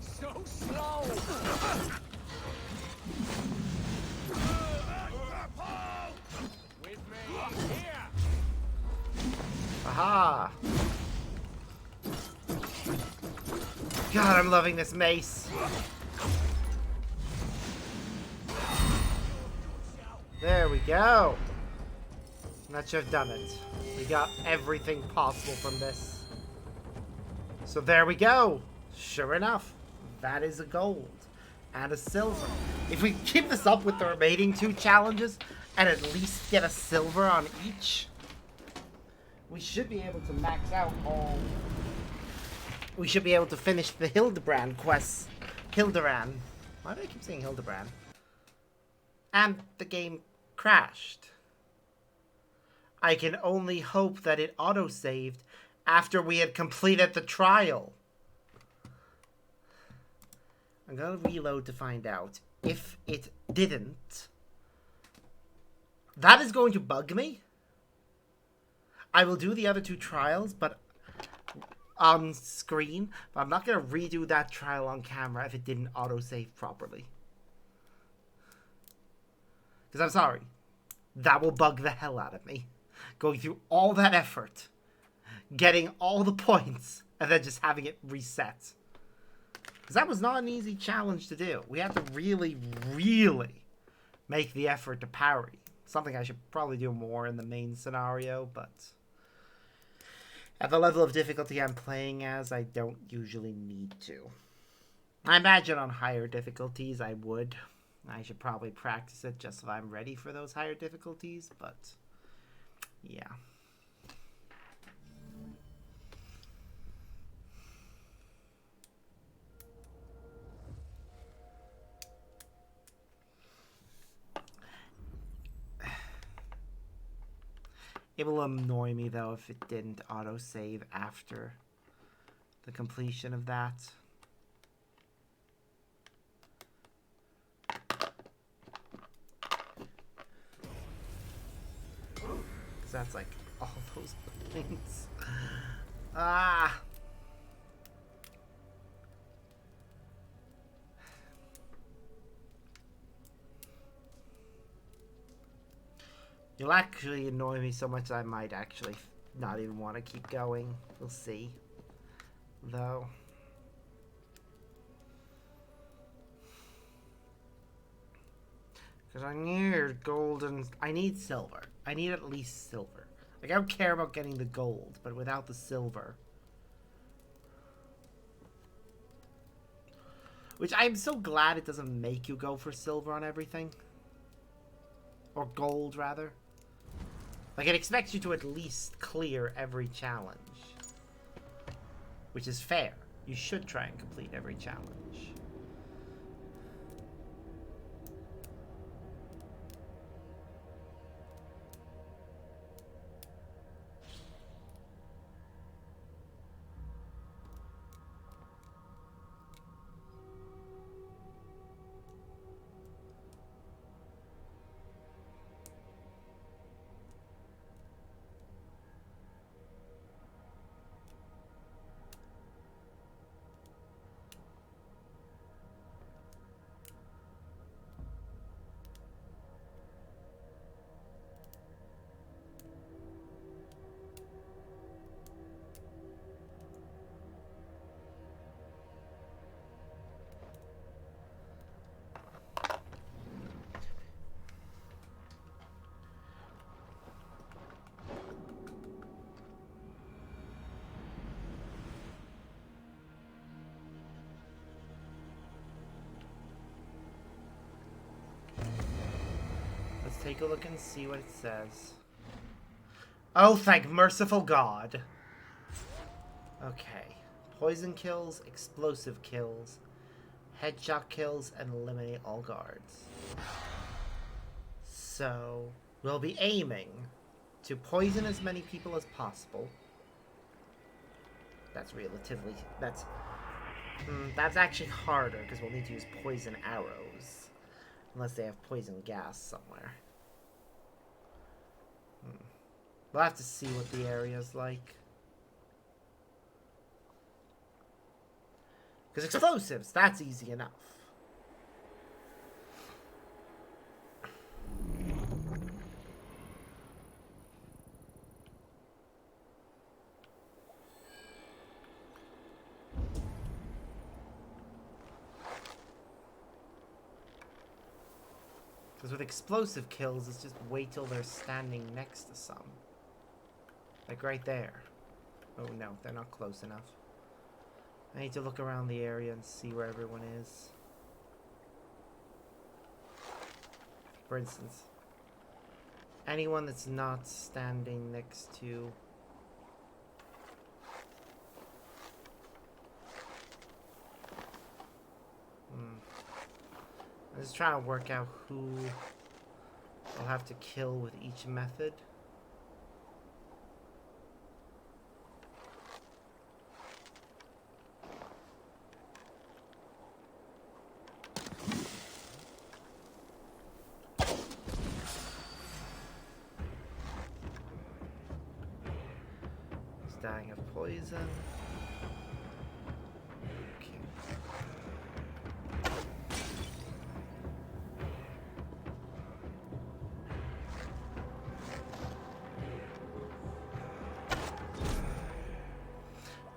So slow! With me, here! Aha! God, I'm loving this mace. There we go. That should have done it. We got everything possible from this. So there we go. Sure enough, that is a gold and a silver. If we keep this up with the remaining 2 challenges and at least get a silver on each, we should be able to max out all... We should be able to finish the Hildebrand quests. Hildebrand. Why do I keep saying Hildebrand? And the game crashed. I can only hope that it autosaved after we had completed the trial. I'm gonna reload to find out. If it didn't, that is going to bug me. I will do the other 2 trials, but on screen, but I'm not gonna redo that trial on camera if it didn't autosave properly. Because I'm sorry, that will bug the hell out of me. Going through all that effort, getting all the points, and then just having it reset. Because that was not an easy challenge to do. We had to really, really make the effort to parry. Something I should probably do more in the main scenario, but at the level of difficulty I'm playing as, I don't usually need to. I imagine on higher difficulties I would. I should probably practice it just so I'm ready for those higher difficulties, but yeah. It will annoy me though if it didn't autosave after the completion of that. That's like all those things. Ah! You'll actually annoy me so much I might actually not even want to keep going. We'll see. Though. Because I need gold and... I need silver. I need at least silver. Like, I don't care about getting the gold, but without the silver, Which I'm so glad it doesn't make you go for silver on everything. Or gold, rather. Like, it expects you to at least clear every challenge. Which is fair. You should try and complete every challenge. Take a look and see what it says. Oh, thank merciful God. Okay. Poison kills, explosive kills, headshot kills, and eliminate all guards. So, we'll be aiming to poison as many people as possible. That's relatively... That's actually harder, because we'll need to use poison arrows. Unless they have poison gas somewhere. We'll have to see what the area's like. Because explosives, that's easy enough. Because with explosive kills, it's just wait till they're standing next to some. Like right there. Oh no, they're not close enough. I need to look around the area and see where everyone is. For instance, anyone that's not standing next to... I'm just trying to work out who I'll have to kill with each method. He's dying of poison.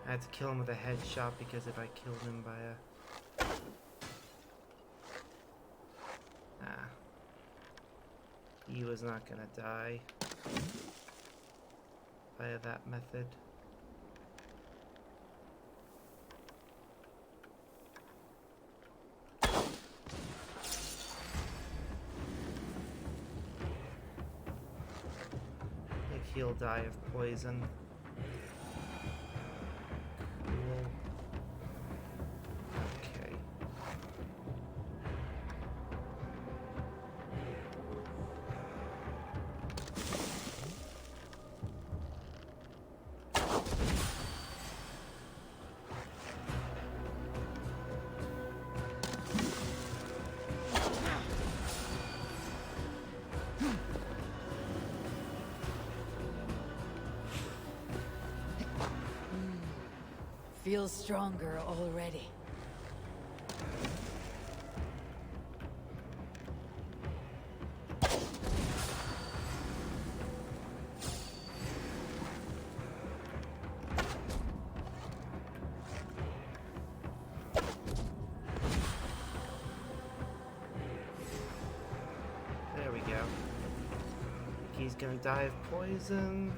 I had to kill him with a headshot because if I killed him by a... he was not gonna die via that method. I think he'll die of poison. Feel stronger already. There we go. He's gonna die of poison.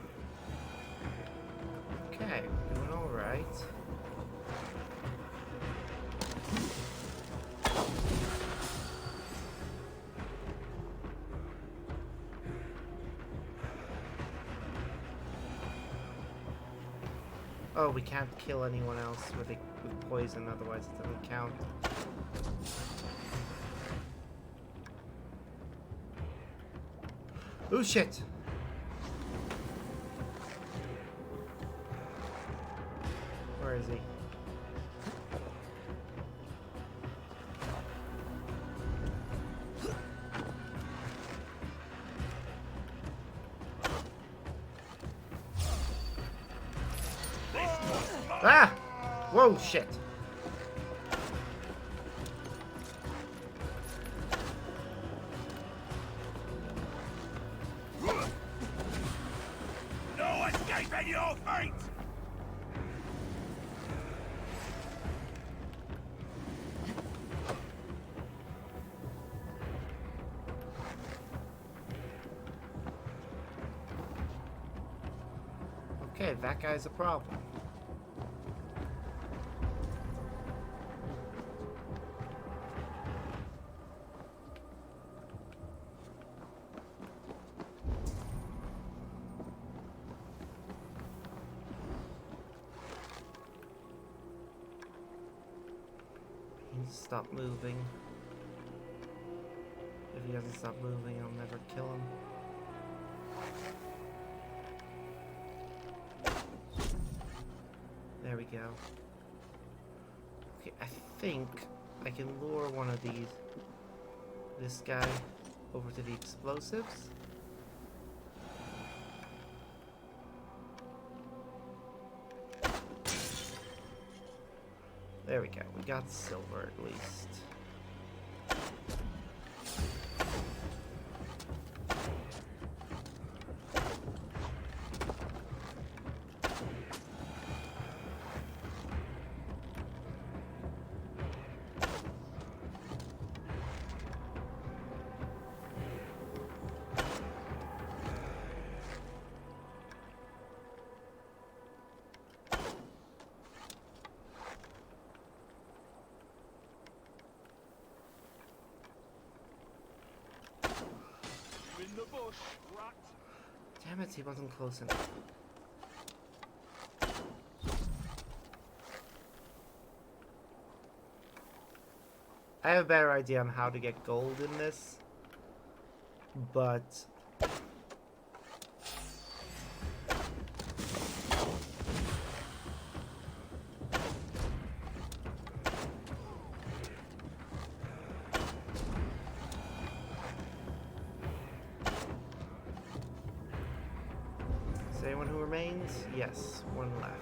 Okay, doing alright. Oh, we can't kill anyone else with poison, otherwise it doesn't count. Oh shit! Where is he? Ah! Whoa, shit! No escaping your fate! Okay, that guy's a problem. Stop moving. If he doesn't stop moving, I'll never kill him. There we go. Okay, I think I can lure one of this guy over to the explosives. There we go. We got silver at least. In the bush, rat. Damn it, he wasn't close enough. I have a better idea on how to get gold in this, but is there anyone who remains? Yes, one left.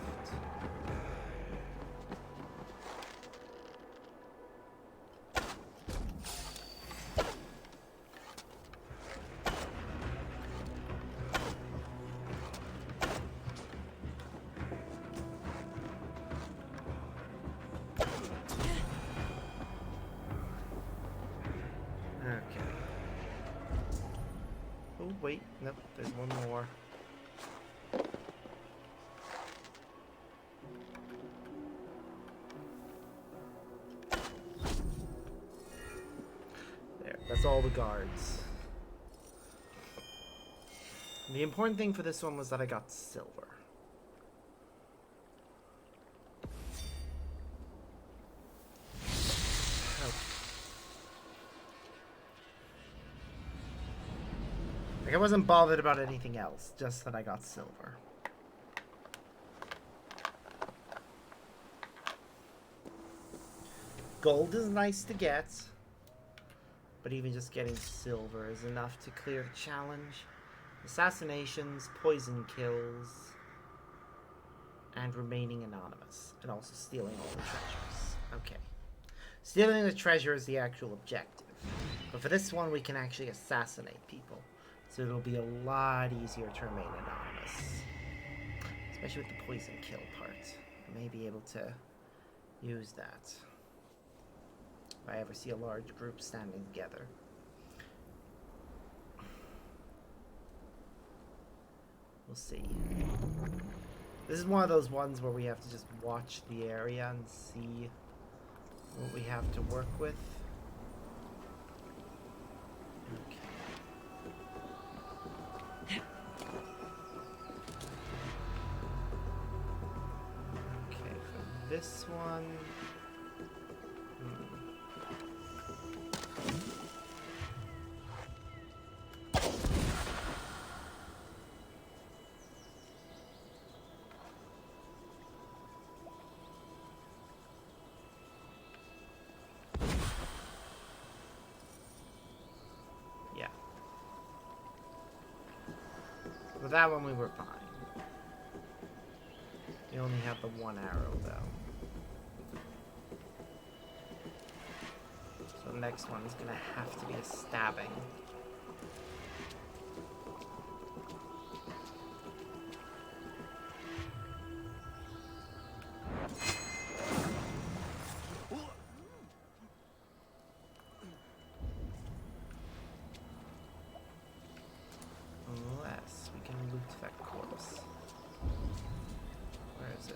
Okay. Oh, wait. Nope, there's one more. There, that's all the guards. The important thing for this one was that I got silver. Like, I wasn't bothered about anything else, just that I got silver. Gold is nice to get, but even just getting silver is enough to clear the challenge. Assassinations, poison kills, and remaining anonymous, and also stealing all the treasures. Okay. Stealing the treasure is the actual objective, but for this one we can actually assassinate people. So it'll be a lot easier to remain anonymous. Especially with the poison kill part. I may be able to use that. If I ever see a large group standing together. We'll see. This is one of those ones where we have to just watch the area and see what we have to work with. Okay. this one. Yeah. With that one we were fine. We only have the one arrow though. So the next one is gonna have to be a stabbing. Unless we can loot that corpse. Where is it?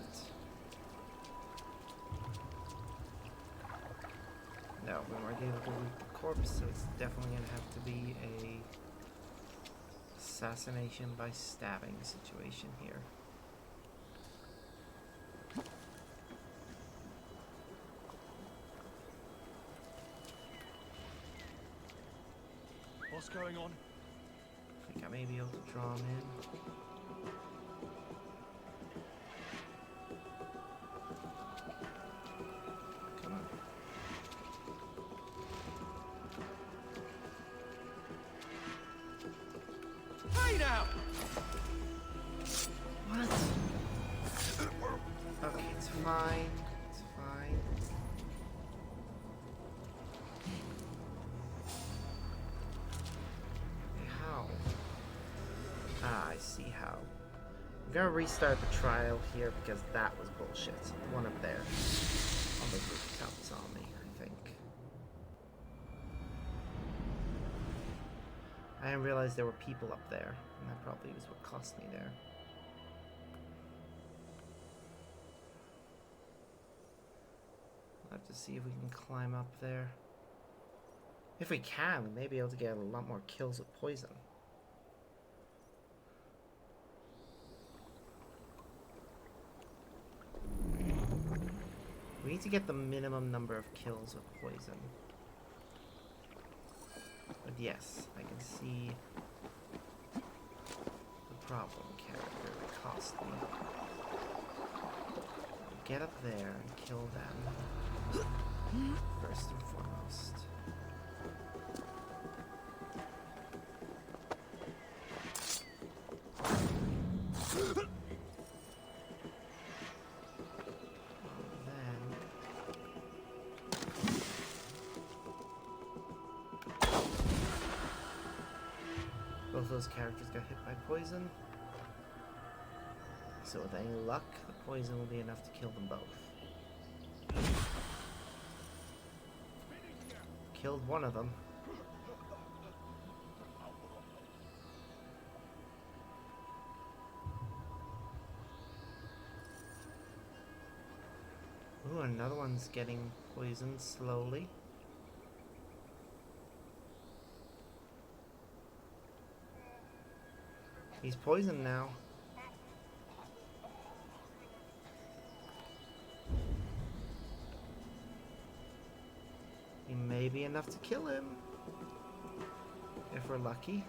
No, we weren't able to loot the corpse, so it's definitely gonna have to be a assassination by stabbing situation here. What's going on? I think I may be able to draw him in. Come on. Hey now! What? Okay, it's fine. It's fine. How? Ah, I see how. I'm gonna restart the trial here because that was bullshit. The one up there on the rooftop saw me, I think. I didn't realize there were people up there, and that probably was what cost me there. We'll have to see if we can climb up there. If we can, we may be able to get a lot more kills with poison. We need to get the minimum number of kills with poison. But yes, I can see the problem character that cost me. I'll get up there and kill them first and foremost. Both those characters got hit by poison. So with any luck, the poison will be enough to kill them both. Killed one of them. Ooh, another one's getting poisoned slowly. He's poisoned now. He may be enough to kill him. If we're lucky.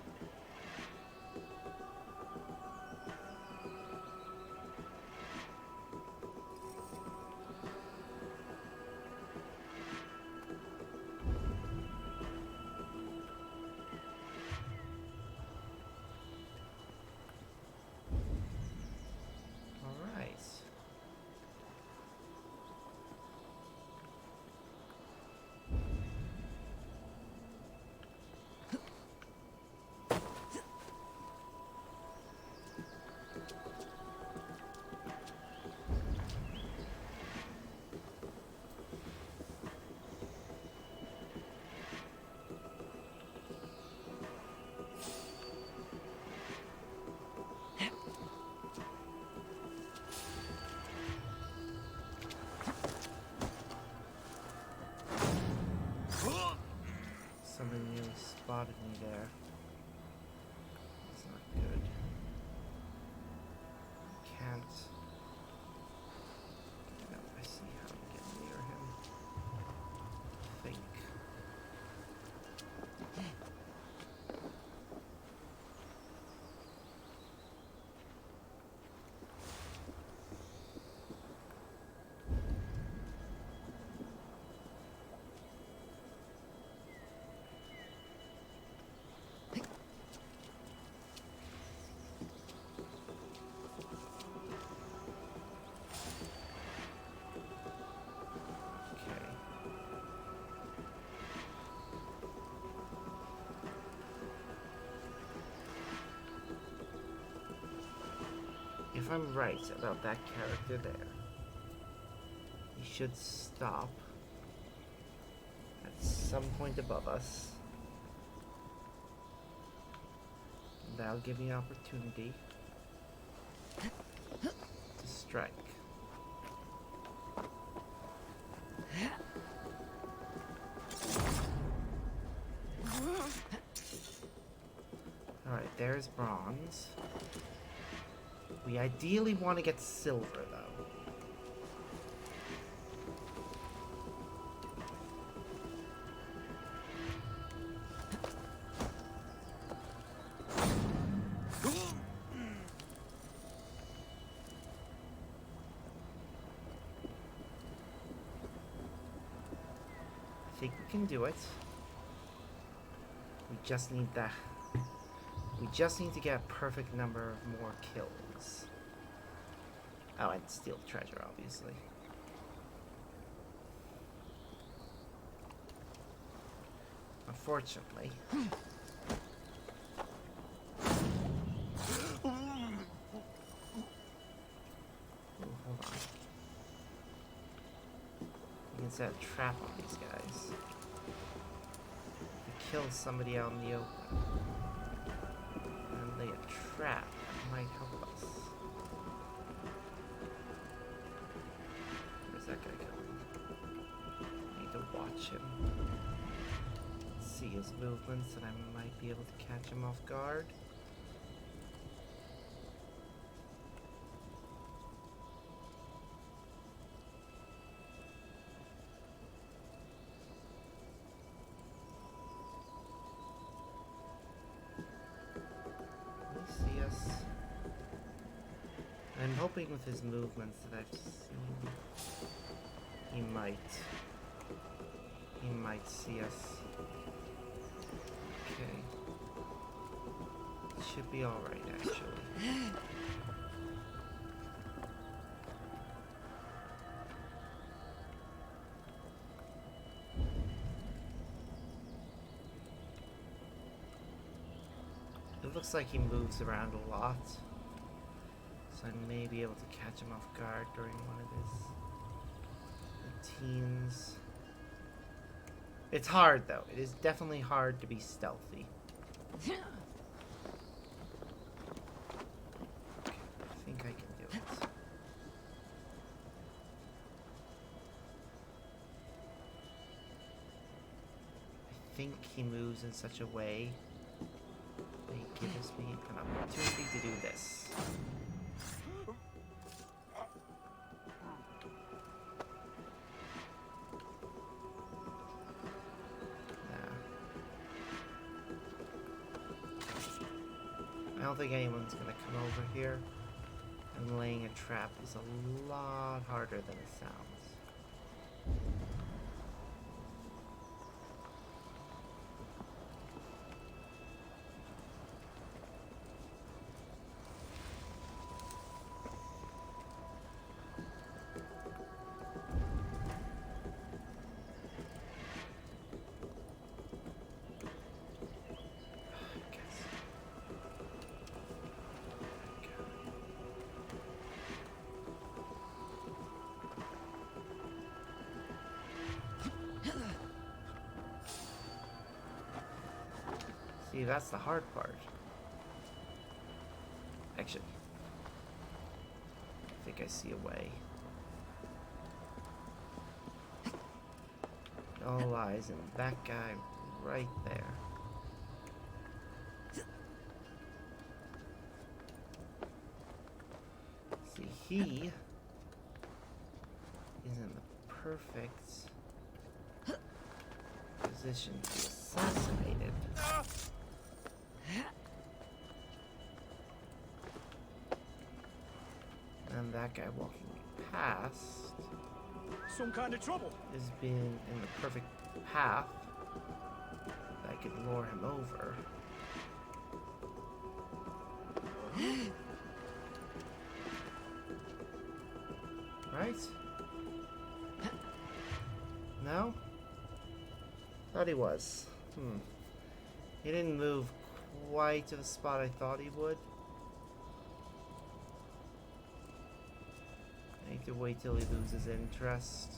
if I'm right about that character there, he should stop at some point above us. That'll give me an opportunity to strike. Alright, there's bronze. We ideally want to get silver, though. I think we can do it. We just need that. We just need to get a perfect number of more kills. Oh, and steal the treasure, obviously. Unfortunately. Ooh, hold on. You can set a trap on these guys. If we kill somebody out in the open and lay a trap, that might help us. Where's that guy going? I need to watch him. See his movements, and I might be able to catch him off guard. I'm hoping with his movements that I've seen, he might see us. Okay. Should be alright, actually. It looks like he moves around a lot. So I may be able to catch him off guard during one of his routines. It's hard, though. It is definitely hard to be stealthy. Okay, I think I can do it. I think he moves in such a way that he gives me an opportunity to do this. I don't think anyone's gonna come over here, and laying a trap is a lot harder than it sounds. See, that's the hard part. Actually, I think I see a way. It all lies in that guy right there. See, he is in the perfect position to be assassinated. And that guy walking past some kind of trouble is being in the perfect path that could lure him over. Right? No? Thought he was. He didn't move quite to the spot I thought he would. can wait till he loses interest.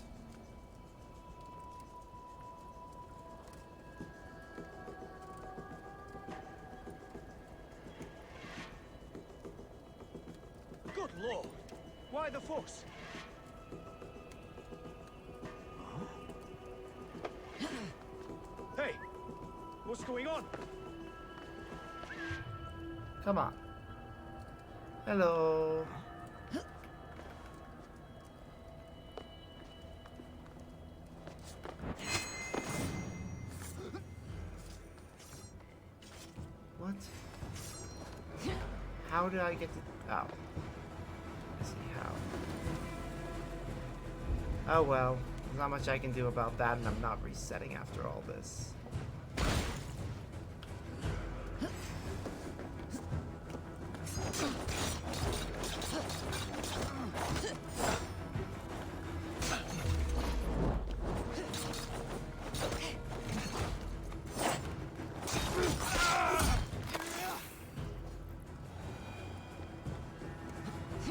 Good lord! Why the fuss? Hey! What's going on? Come on. Hello. What? How did I get to... Oh. I see how. Oh well. There's not much I can do about that, and I'm not resetting after all this.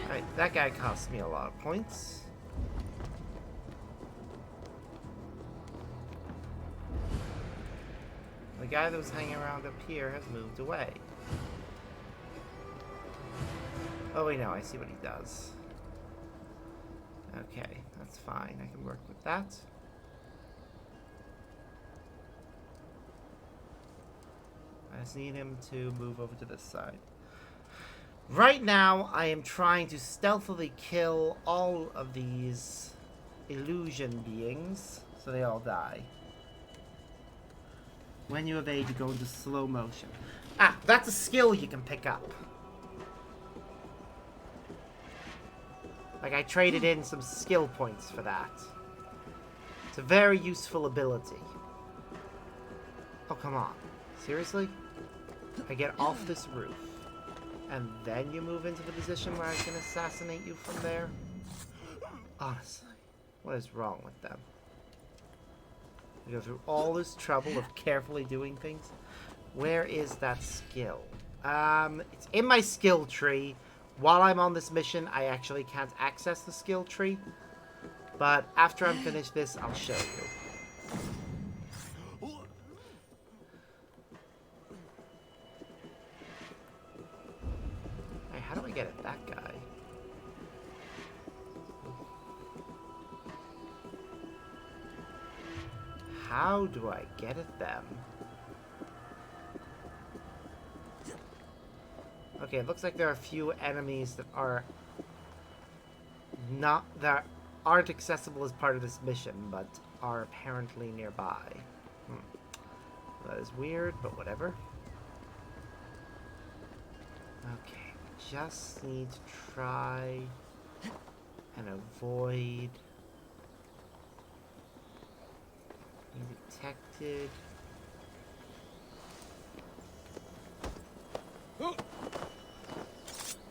Right, that guy cost me a lot of points. The guy that was hanging around up here has moved away. Oh wait, no, I see what he does. Okay, that's fine. I can work with that. I just need him to move over to this side. Right now, I am trying to stealthily kill all of these illusion beings so they all die. When you evade, you go into slow motion. Ah, that's a skill you can pick up. Like, I traded in some skill points for that. It's a very useful ability. Oh, come on. Seriously? I get off this roof, and then you move into the position where I can assassinate you from there? Honestly, what is wrong with them? You go through all this trouble of carefully doing things. Where is that skill? It's in my skill tree. While I'm on this mission, I actually can't access the skill tree. But after I'm finished this, I'll show you. Hey, how do I get at that guy? How do I get at them? Okay, it looks like there are a few enemies that are not that aren't accessible as part of this mission, but are apparently nearby. That is weird, but whatever. Okay, just need to try and avoid being detected.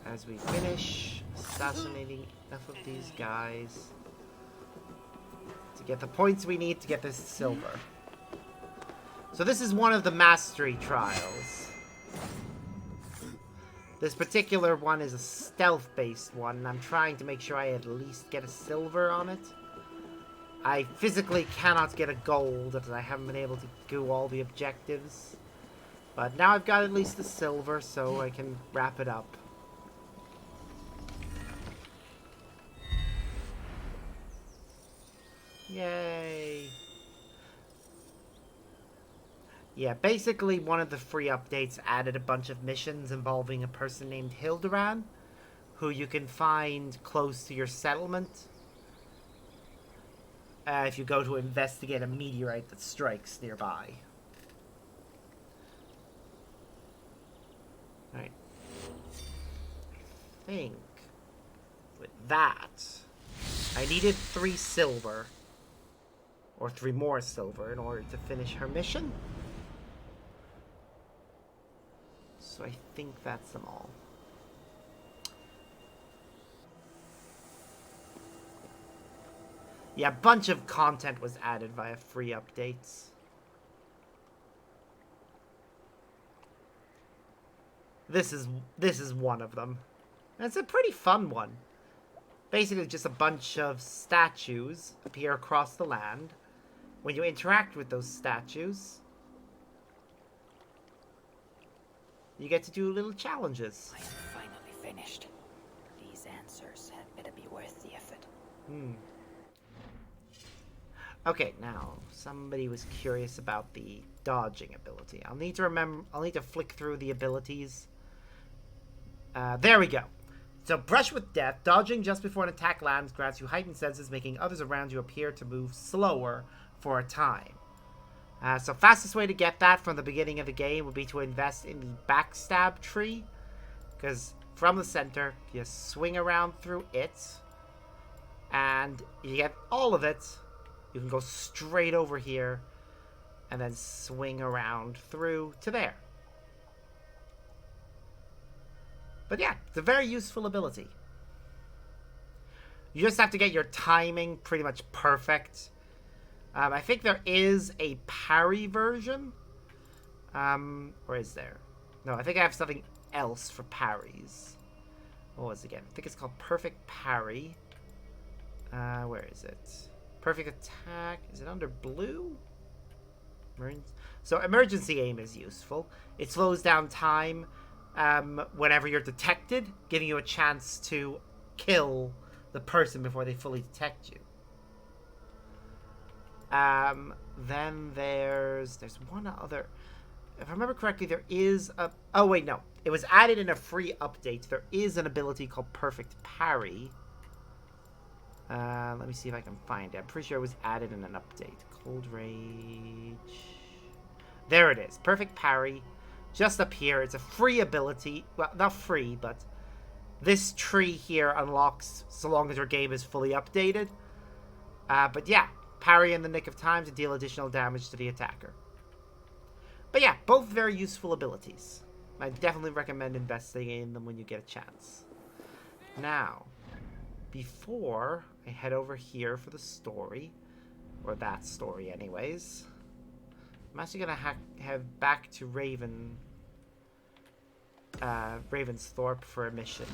As we finish assassinating enough of these guys to get the points we need to get this silver. So this is one of the mastery trials. This particular one is a stealth-based one, and I'm trying to make sure I at least get a silver on it. I physically cannot get a gold as I haven't been able to do all the objectives. But now I've got at least the silver, so I can wrap it up. Yay! Yeah, basically one of the free updates added a bunch of missions involving a person named Hilderan, who you can find close to your settlement. If you go to investigate a meteorite that strikes nearby. Right. I think with that, I needed 3 silver, or 3 more silver in order to finish her mission. So I think that's them all. Yeah, a bunch of content was added via free updates. This is one of them. And it's a pretty fun one. Basically, just a bunch of statues appear across the land. When you interact with those statues, you get to do little challenges. I am finally finished. These answers had better be worth the effort. Okay, now somebody was curious about the dodging ability. I'll need to flick through the abilities. There we go. So, Brush with Death, dodging just before an attack lands grants you heightened senses, making others around you appear to move slower for a time. So, fastest way to get that from the beginning of the game would be to invest in the Backstab tree. Because from the center, you swing around through it, and you get all of it. You can go straight over here, and then swing around through to there. But yeah, it's a very useful ability. You just have to get your timing pretty much perfect. I think there is a parry version. Or is there? No, I think I have something else for parries. What was it again? I think it's called Perfect Parry. Where is it? Perfect Attack. Is it under blue? So Emergency Aim is useful. It slows down time whenever you're detected, giving you a chance to kill the person before they fully detect you. Then there's one other. If I remember correctly, there is a... Oh, wait, no. It was added in a free update. There is an ability called Perfect Parry. Let me see if I can find it. I'm pretty sure it was added in an update. Cold Rage. There it is. Perfect Parry. Just up here. It's a free ability. Well, not free, but this tree here unlocks so long as your game is fully updated. But yeah, parry in the nick of time to deal additional damage to the attacker. But yeah, both very useful abilities. I definitely recommend investing in them when you get a chance. Now, before I head over here for the story, or that story anyways, I'm actually going to head back to Ravensthorpe for a mission.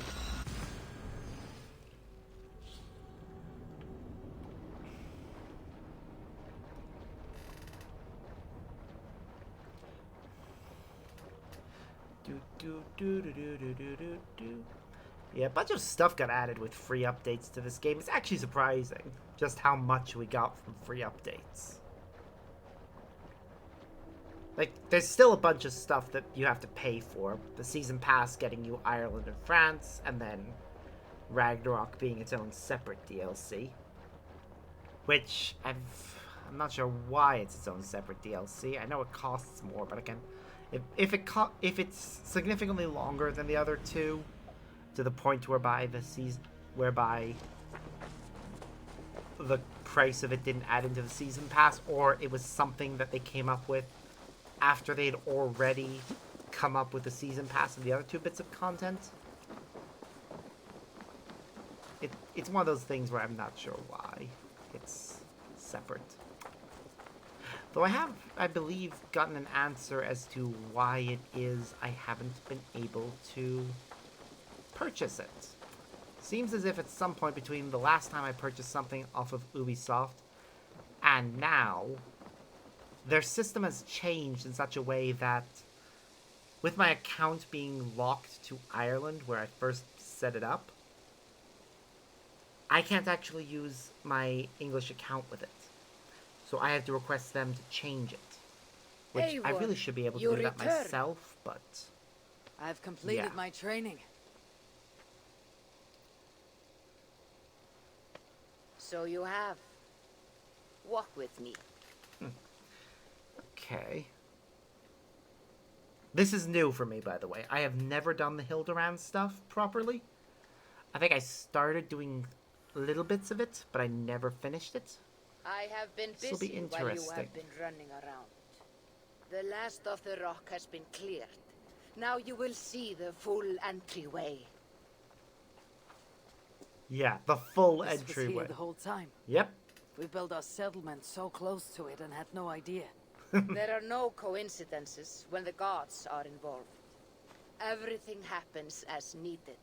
Yeah, a bunch of stuff got added with free updates to this game. It's actually surprising just how much we got from free updates. Like, there's still a bunch of stuff that you have to pay for. The season pass getting you Ireland and France, and then Ragnarok being its own separate DLC. Which, I'm not sure why it's its own separate DLC. I know it costs more, but again, if it's significantly longer than the other two, to the point whereby the price of it didn't add into the season pass, or it was something that they came up with after they'd already come up with the season pass and the other two bits of content. It's one of those things where I'm not sure why it's separate. Though I have, I believe, gotten an answer as to why it is I haven't been able to purchase it. Seems as if at some point between the last time I purchased something off of Ubisoft and now, their system has changed in such a way that with my account being locked to Ireland, where I first set it up, I can't actually use my English account with it. So I have to request them to change it. Which Hey, I really should be able to do that myself, but... I've completed my training. So you have. Walk with me. Okay. This is new for me, by the way. I have never done the Hildebrand stuff properly. I think I started doing little bits of it, but I never finished it. I have been This'll be busy while you interesting. have been running around. The last of the rock has been cleared. Now you will see the full entryway. Yeah, the full This was entryway. here the whole time. Yep. We built our settlement so close to it and had no idea. There are no coincidences when the gods are involved. Everything happens as needed.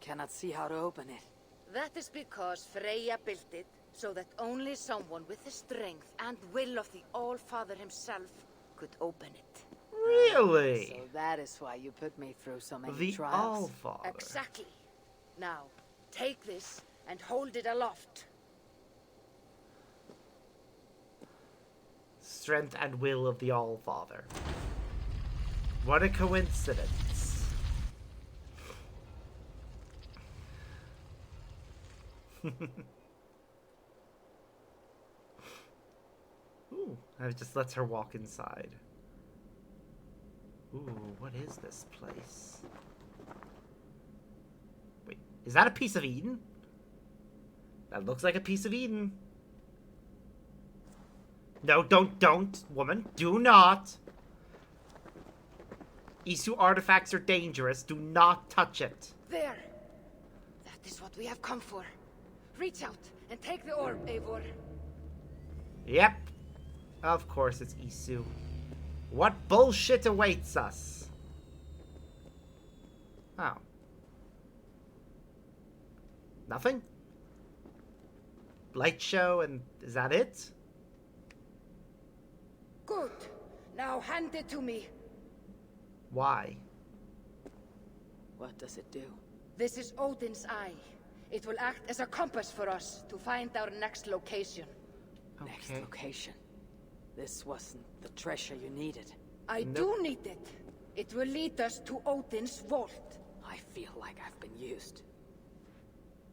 cannot see how to open it. That is because Freya built it so that only someone with the strength and will of the All-Father himself could open it. Really? So that is why you put me through so many The trials. Allfather. Exactly. Now, take this and hold it aloft. Strength and will of the Allfather. What a coincidence. Ooh, it just lets her walk inside. Ooh, what is this place? Wait, is that a piece of Eden? That looks like a piece of Eden. No, don't, woman. Do not. Isu artifacts are dangerous. Do not touch it. There. That is what we have come for. Reach out and take the orb, Eivor. Yep. Of course it's Isu. What bullshit awaits us? Oh. Nothing? Light show and is that it? Good. Now hand it to me. Why? What does it do? This is Odin's Eye. It will act as a compass for us to find our next location. Okay. Next location. This wasn't the treasure you needed. I do need it. It will lead us to Odin's vault. I feel like I've been used.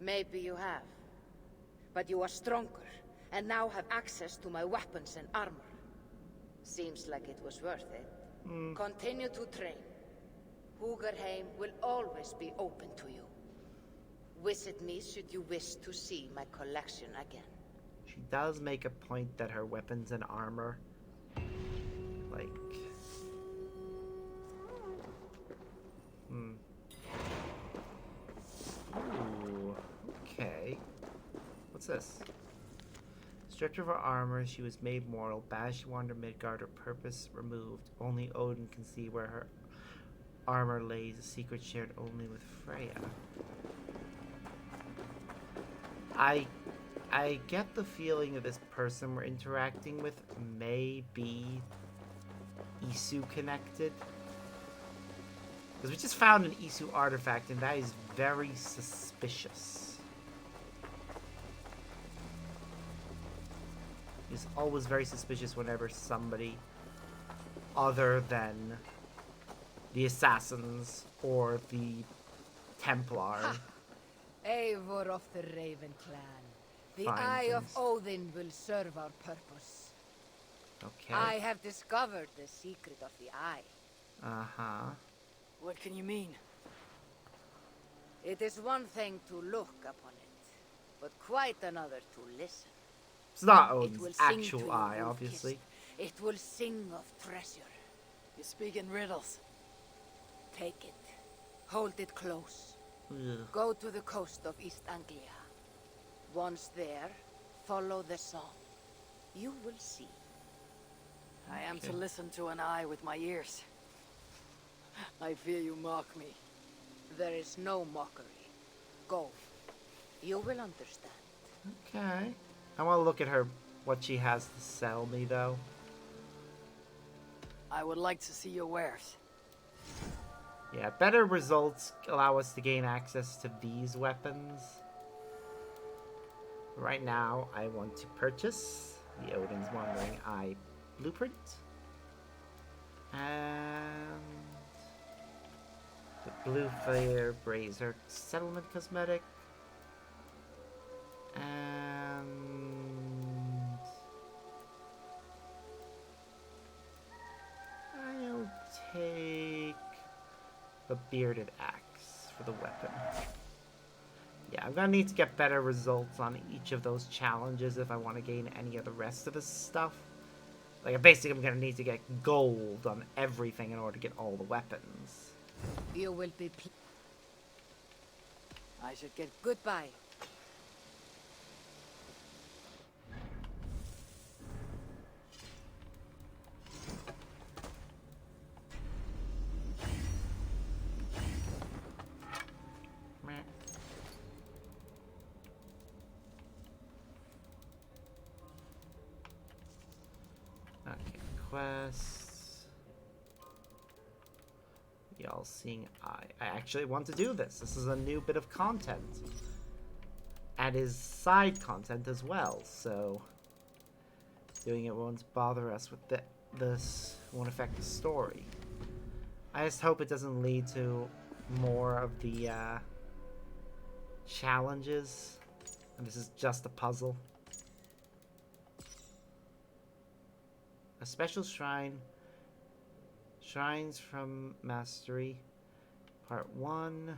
Maybe you have. But you are stronger, and now have access to my weapons and armor. Seems like it was worth it. Continue to train. Hugerheim will always be open to you. Visit me should you wish to see my collection again. She does make a point that her weapons and armor, like, Ooh, okay. What's this? Stripped of her armor, she was made mortal. Banished wander Midgard, her purpose removed. Only Odin can see where her armor lays, a secret shared only with Freya. I get the feeling that this person we're interacting with may be Isu connected. Because we just found an Isu artifact, and that is very suspicious. It's always very suspicious whenever somebody other than the assassins or the Templar. Eivor of the Raven Clan. The Fine Eye of things. Odin will serve our purpose. Okay. I have discovered the secret of the Eye. Uh-huh. What can you mean? It is one thing to look upon it, but quite another to listen. It's not It will Odin's sing to actual you, eye, Wolf-kissed. obviously. It will sing of treasure. You speak in riddles. Take it. Hold it close. Ugh. Go to the coast of East Anglia. Once there, follow the song. You will see. I am to listen to an eye with my ears. I fear you mock me. There is no mockery. Go. You will understand. Okay. I want to look at her, what she has to sell me, though. I would like to see your wares. Yeah, better results allow us to gain access to these weapons. Right now, I want to purchase the Odin's Wandering Eye blueprint. And the Blue Flare Brazier Settlement Cosmetic. And I'll take the Bearded Axe for the weapon. Yeah, I'm gonna need to get better results on each of those challenges if I want to gain any of the rest of the stuff. Like, basically, I'm gonna need to get gold on everything in order to get all the weapons. You will be I should get goodbye. quest. Y'all seeing I actually want to do this. This is a new bit of content. And is side content as well, so doing it won't bother us with this won't affect the story. I just hope it doesn't lead to more of the challenges, and this is just a puzzle. A special shrine. Shrines from Mastery. Part 1.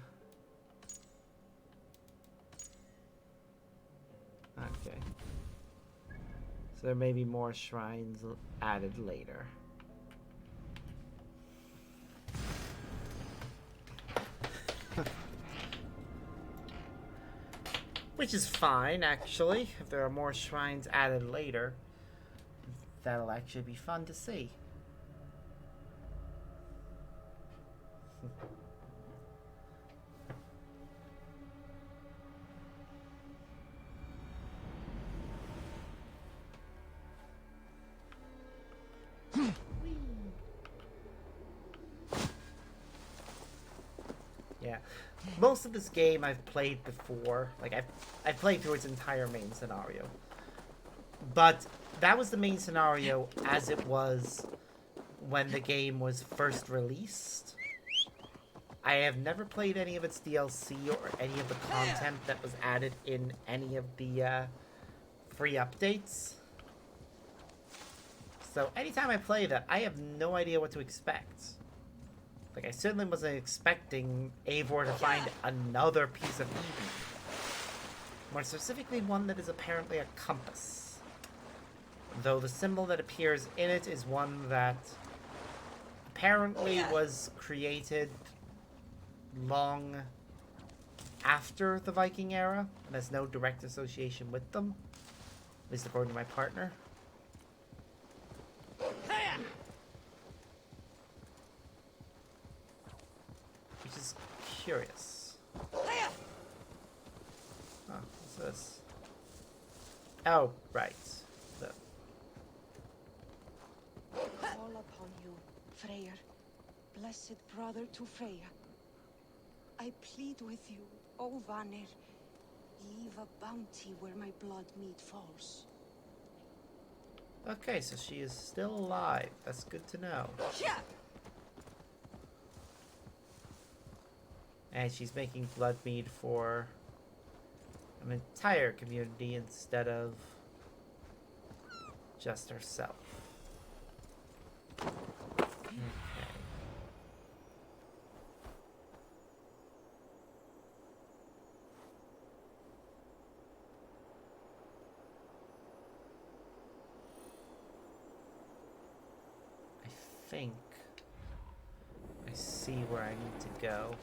Okay. So there may be more shrines added later. Which is fine, actually. If there are more shrines added later, that'll actually be fun to see. Yeah, most of this game I've played before. Like I've played through its entire main scenario, but that was the main scenario as it was when the game was first released. I have never played any of its DLC or any of the content that was added in any of the free updates. So anytime I play that, I have no idea what to expect. Like, I certainly wasn't expecting Eivor to find another piece of Eden. More specifically, one that is apparently a compass. Though the symbol that appears in it is one that apparently was created long after the Viking era, and has no direct association with them. At least according to my partner. Which is curious. Oh, what's this? Oh, right. Call upon you, Freyr, blessed brother to Freya. I plead with you, O Vanir, leave a bounty where my blood mead falls. Okay, so she is still alive. That's good to know. And she's making blood mead for an entire community instead of just herself. Okay. I think I see where I need to go.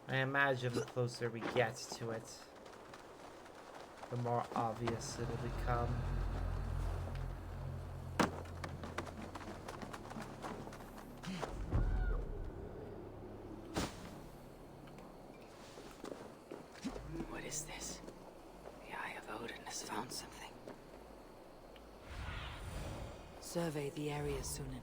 I imagine the closer we get to it, the more obvious it'll become. What is this? The Eye of Odin has found something. Survey the area, Sunan.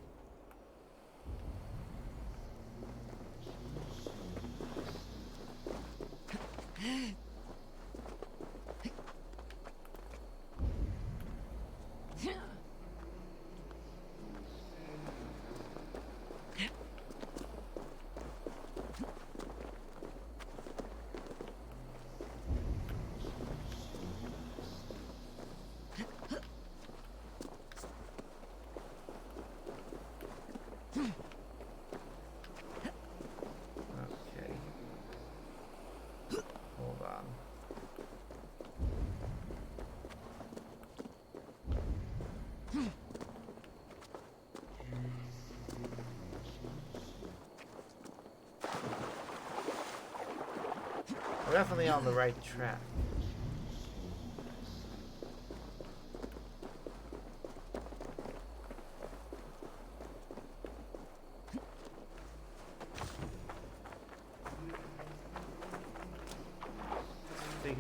We're definitely on the right track.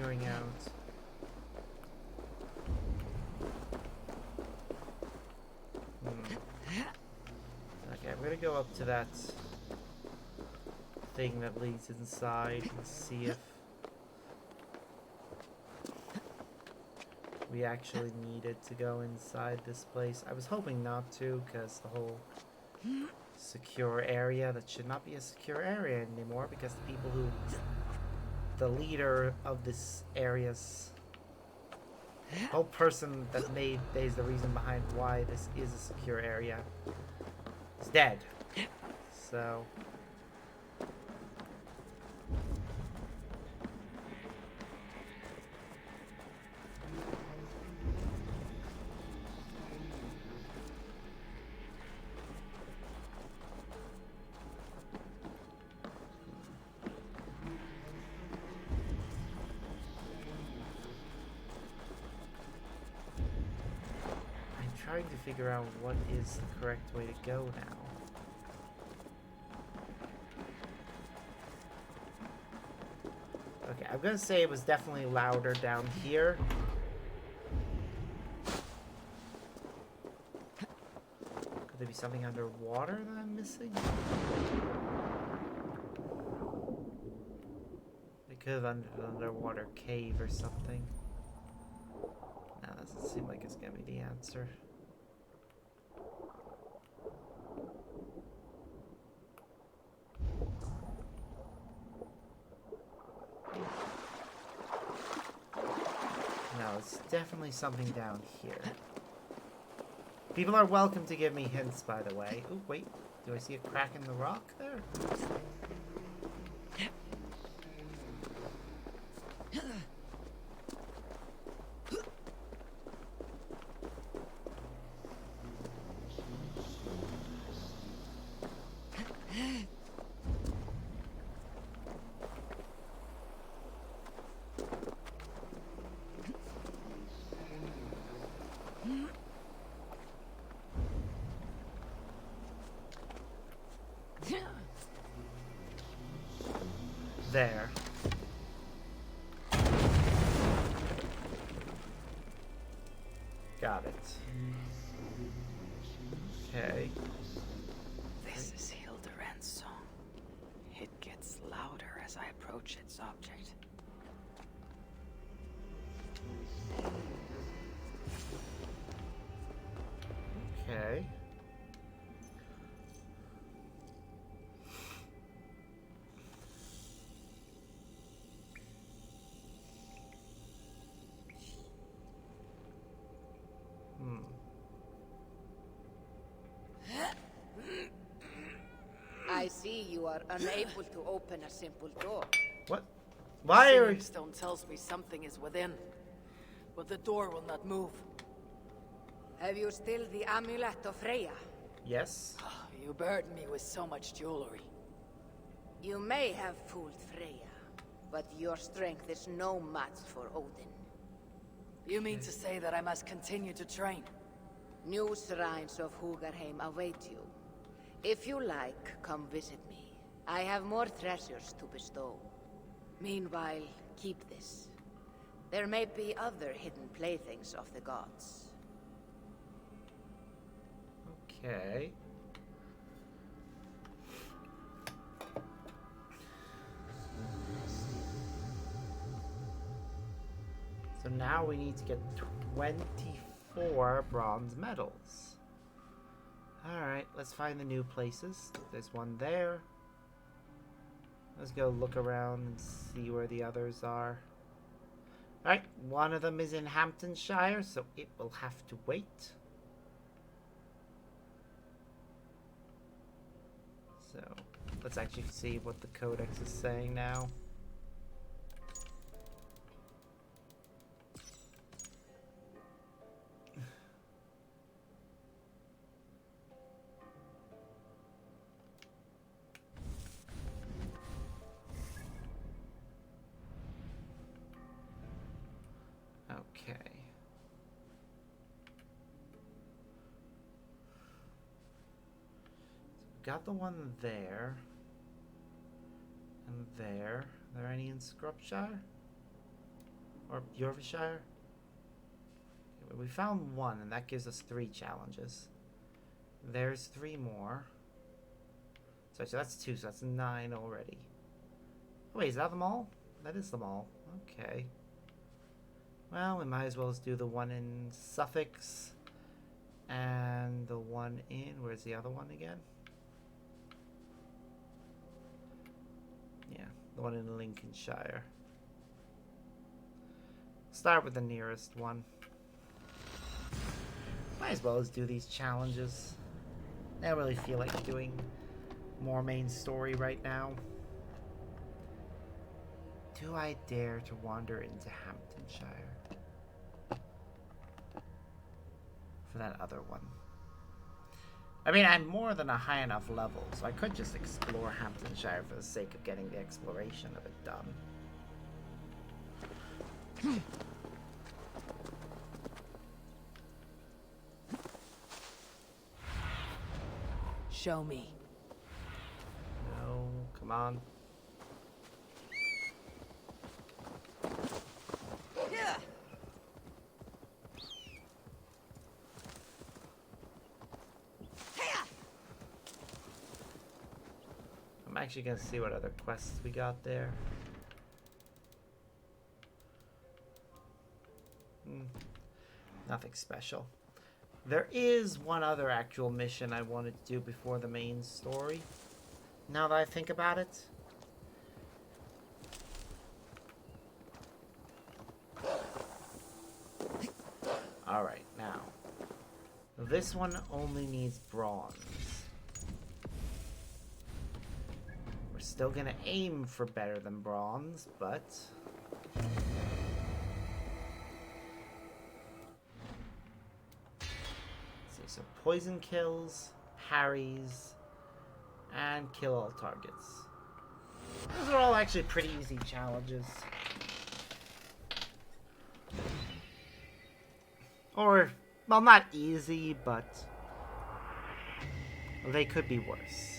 figuring out. Okay, I'm gonna go up to that thing that leads inside and see if we actually needed to go inside this place. I was hoping not to, because the whole secure area, that should not be a secure area anymore, because the people who, the leader of this area's, whole person that is the reason behind why this is a secure area, is dead. So trying to figure out what is the correct way to go now. Okay, I'm gonna say it was definitely louder down here. Could there be something underwater that I'm missing? It could have an underwater cave or something. No, that doesn't seem like it's gonna be the answer. No, it's definitely something down here. People are welcome to give me hints, by the way. Oh, wait. Do I see a crack in the rock there? There. Got it. Okay. This is Hildebrand's song. It gets louder as I approach its object. Okay. I see you are unable to open a simple door. What? Why are... Singing stone tells me something is within, but the door will not move. Have you still the amulet of Freya? Yes. You burden me with so much jewelry. You may have fooled Freya, but your strength is no match for Odin. You mean to say that I must continue to train? New shrines of Hugarheim await you. If you like, come visit me. I have more treasures to bestow. Meanwhile, keep this. There may be other hidden playthings of the gods. Okay. So now we need to get 24 bronze medals. Alright, let's find the new places. There's one there. Let's go look around and see where the others are. Alright, one of them is in Hamptonshire, so it will have to wait. So, let's actually see what the codex is saying now. Okay. Got the one there. And there. Are there any in Scrubshire? Or Yorkshire? We found one, and that gives us 3 challenges. There's 3 more. So that's 2, so that's 9 already. Oh, wait, is that them all? That is them all. Okay. Well, we might as well do the one in Suffolk. And the one in... Where's the other one again? Yeah, the one in Lincolnshire. Start with the nearest one. Might as well as do these challenges. I don't really feel like doing more main story right now. Do I dare to wander into Hamptonshire? For that other one. I mean, I'm more than a high enough level, so I could just explore Hamptonshire for the sake of getting the exploration of it done. Show me. No, come on. Yeah. I'm actually gonna see what other quests we got there. Nothing special. There is one other actual mission I wanted to do before the main story. Now that I think about it. Alright, now. This one only needs bronze. We're still gonna aim for better than bronze, but... So poison kills, parries, and kill all targets. Those are all actually pretty easy challenges. Or, well, not easy, but they could be worse.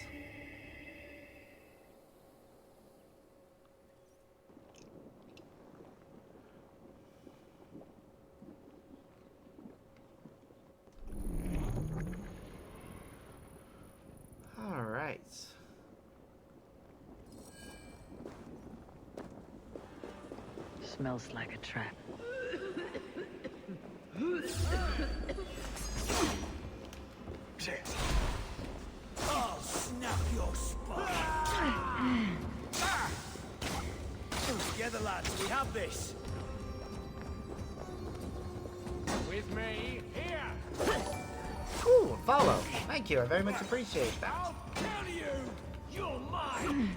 Smells like a trap. I'll snap your spine. Together, lads, we have this. With me, here! Ooh, follow. Thank you, I very much appreciate that. I'll kill you! You're mine!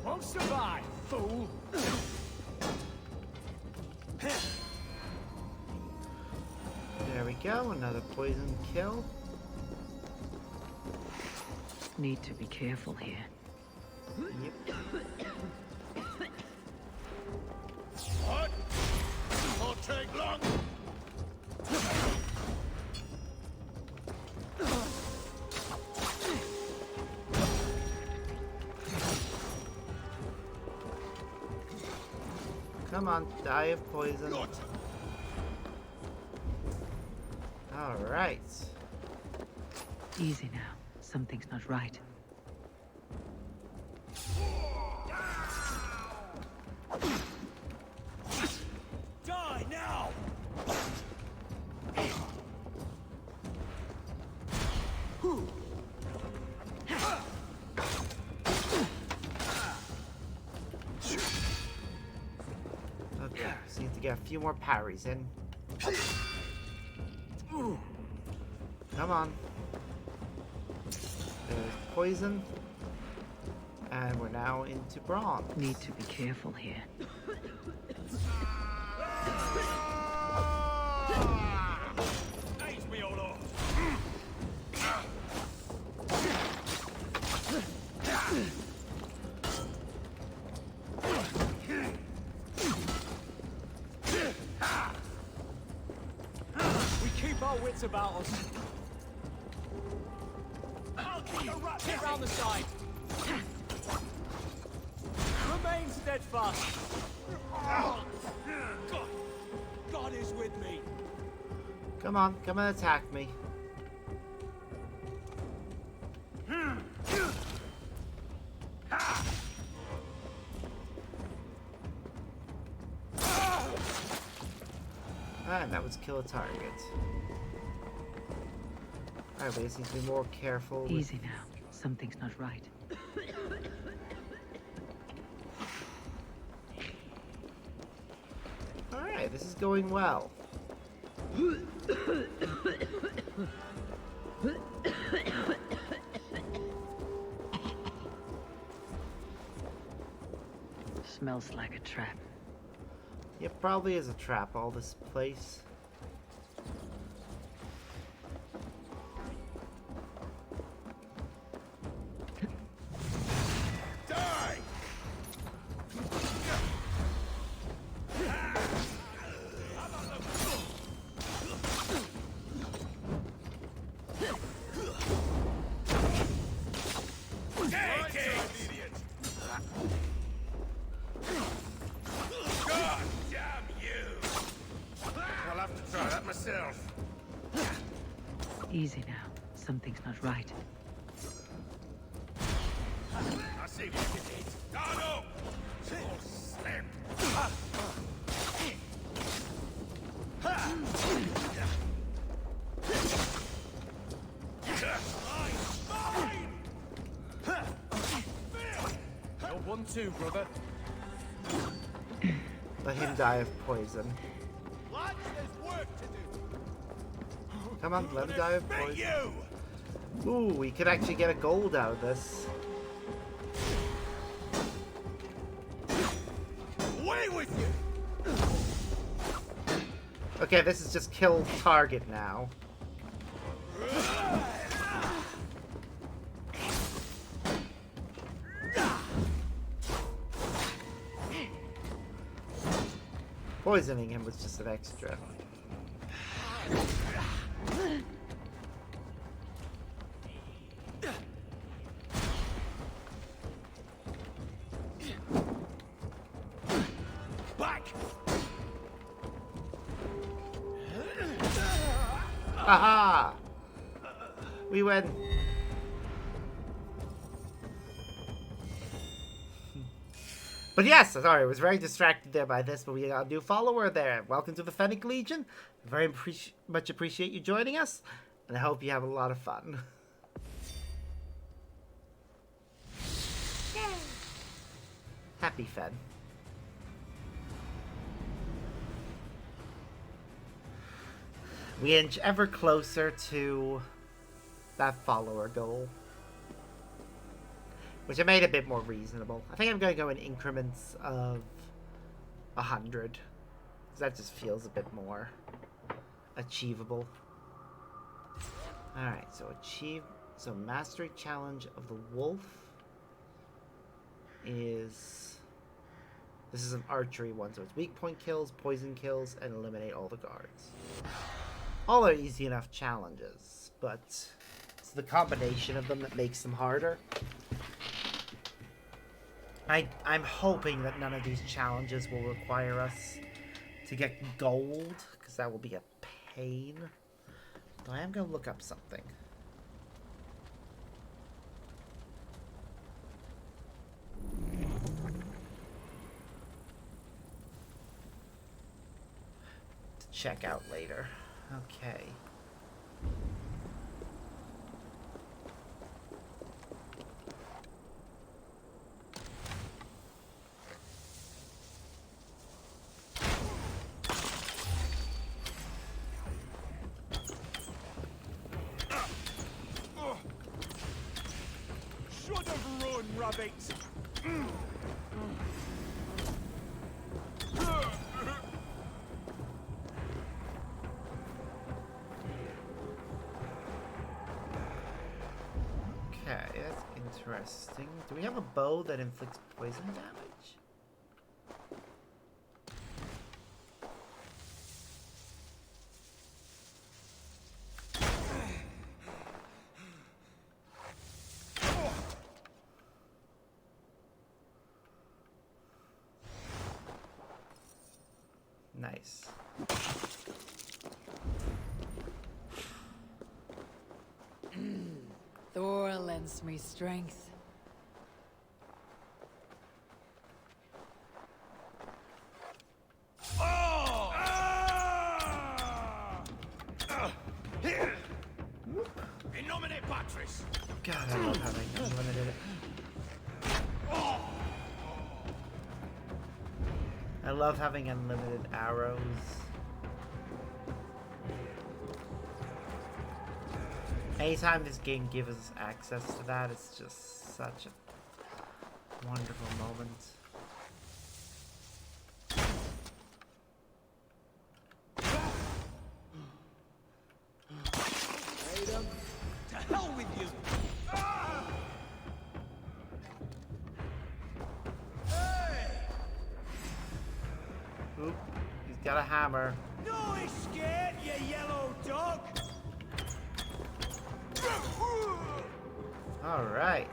Won't survive, fool! There we go, another poison kill. Need to be careful here. Yep. What? Won't take long. Come on, die of poison. Alright. Easy now. Something's not right. Die now! Okay, so need to get a few more parries in. Come on. There's poison. And we're now into bronze. Need to be careful here. Ace me, Olo! keep our wits about us. Get round the side. Remain steadfast. God is with me. Come on, come and attack me. And that was kill a target. Alright, we just need to be more careful. Easy now. Something's not right. Alright, this is going well. Smells like a trap. It probably is a trap, all this place. Die! Take it! God damn you! I'll have to try that myself. Easy now. Something's not right. I see what you did. Oh no! Oh, slip! You're one too, brother. Let him die of poison. Lads, there's work to do. Come on, let him die of poison. Ooh, we could actually get a gold out of this. Away with you! Okay, this is just kill target now. Poisoning him was just an extra. Back! Haha! We win. But yes, sorry, I was very distracted there by this, but we got a new follower there. Welcome to the Fennec Legion. Very much appreciate you joining us, and I hope you have a lot of fun. Happy Fen. We inch ever closer to that follower goal, which I made a bit more reasonable. I think I'm going to go in increments of 100, because that just feels a bit more achievable. Alright, so mastery challenge of the wolf is, this is an archery one, so it's weak point kills, poison kills, and eliminate all the guards. All are easy enough challenges, but it's the combination of them that makes them harder. I'm hoping that none of these challenges will require us to get gold, because that will be a pain. But I am going to look up something. To check out later. Okay. Should have run, rabbits. Okay, that's interesting. Do we have a bow that inflicts poison damage? Nice. Thor lends me strength. In nomine Patris. God, I love having unlimited. I love having unlimited arrows. Anytime this game gives us access to that, it's just such a wonderful moment. To hell with you! Oop, he's got a hammer. No escape, you yellow dog! All right.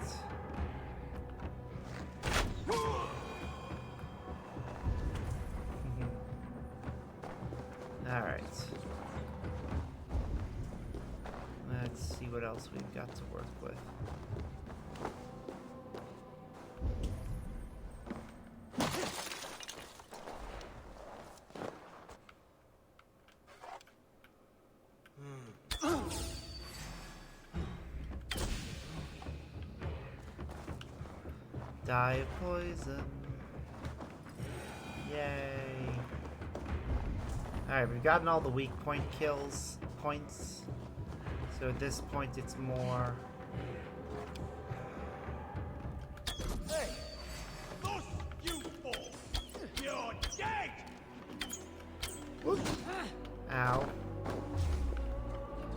All right. Let's see what else we've got to work with. Die of poison. Yay. Alright, we've gotten all the weak point kills points. So at this point it's more... Hey! Thus you fall! You're dead! Ow.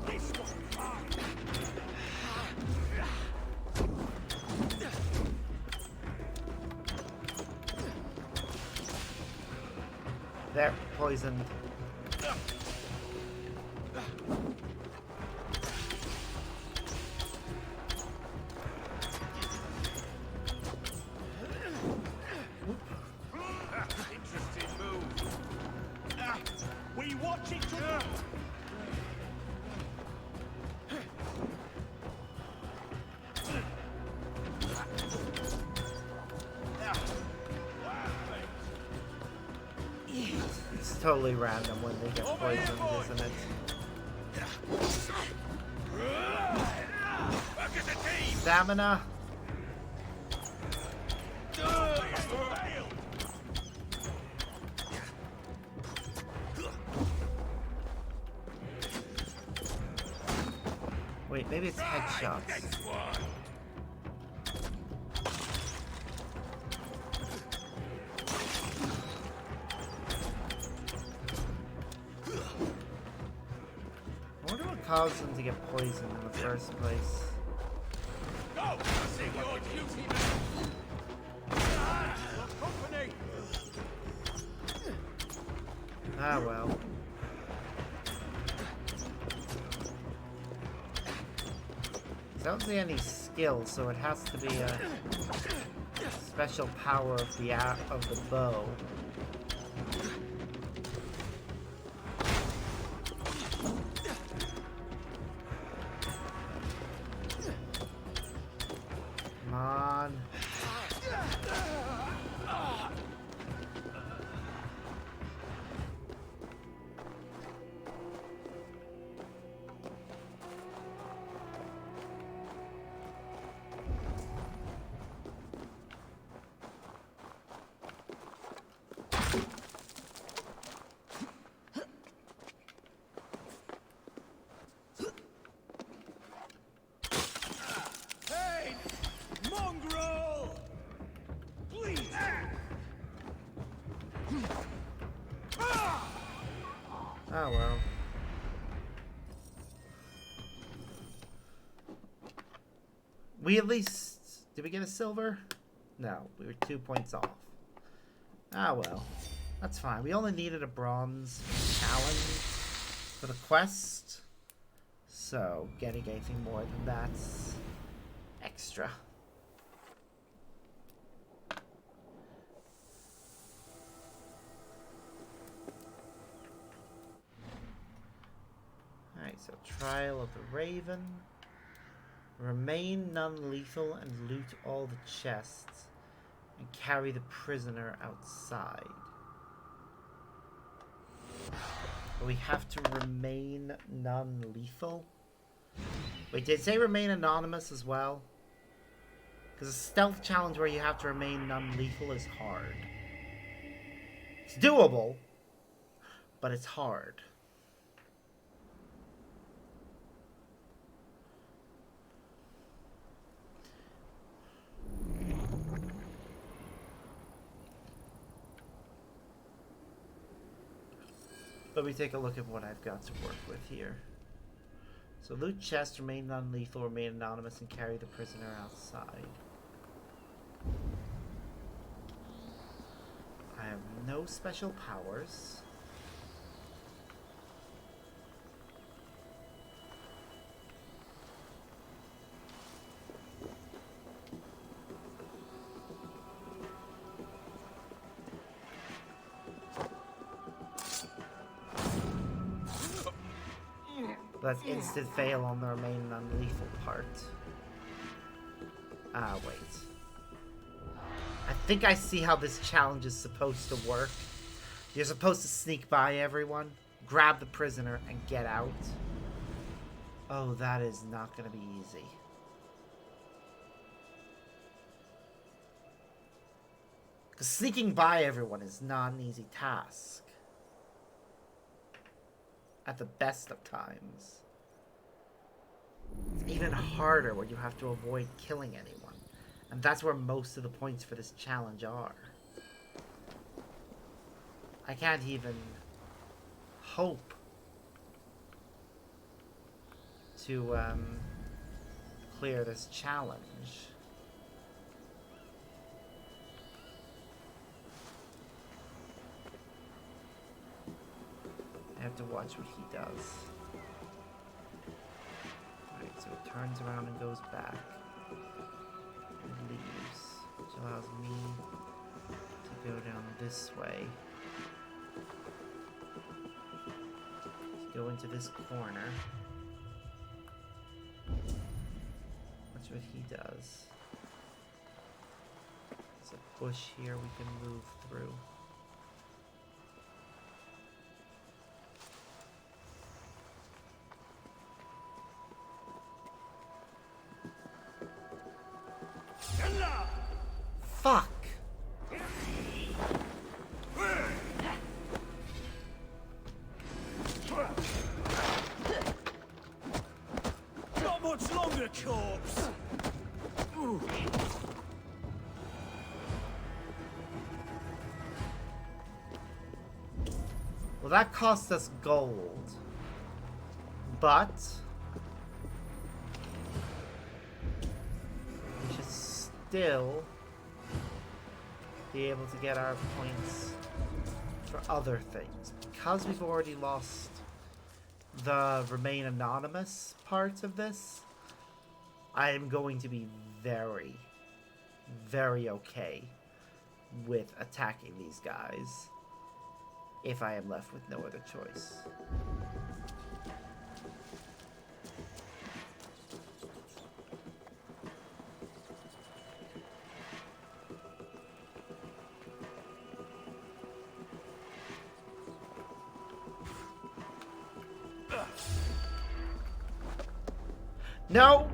This one's mine! They're poisoned. Interesting move. We watch each other! It's totally random when they get poisoned, isn't it? Stamina. Wait, maybe it's headshots. I wonder what caused them to get poisoned in the first place. Go! Sing your duty, man! Your company! Ah well. I don't see any skill, so it has to be a special power of the bow. Come on. Hey! Mongrel! Please! Oh well. We at least... Did we get a silver? No, we were 2 points off. Ah well. That's fine. We only needed a bronze challenge for the quest. So, getting anything more than that's extra. so Trial of the Raven. Remain non-lethal and loot all the chests and carry the prisoner outside. We have to remain non-lethal? Wait, did it say remain anonymous as well? Because a stealth challenge where you have to remain non-lethal is hard. It's doable, but it's hard. Let me take a look at what I've got to work with here. So loot chest, remain non-lethal, remain anonymous, and carry the prisoner outside. I have no special powers. That's instant fail on the remain non-lethal part. Ah, wait. I think I see how this challenge is supposed to work. You're supposed to sneak by everyone, grab the prisoner, and get out. Oh, that is not going to be easy. Because sneaking by everyone is not an easy task. At the best of times. It's even harder when you have to avoid killing anyone. And that's where most of the points for this challenge are. I can't even hope to clear this challenge. I have to watch what he does. Alright, so it turns around and goes back. And leaves. Which allows me to go down this way. To go into this corner. Watch what he does. There's a bush here we can move through. Fuck! Not much longer, corpse! Ooh. Well, that cost us gold. But we should still be able to get our points for other things. Because we've already lost the remain anonymous part of this, I am going to be very, very okay with attacking these guys if I am left with no other choice. No!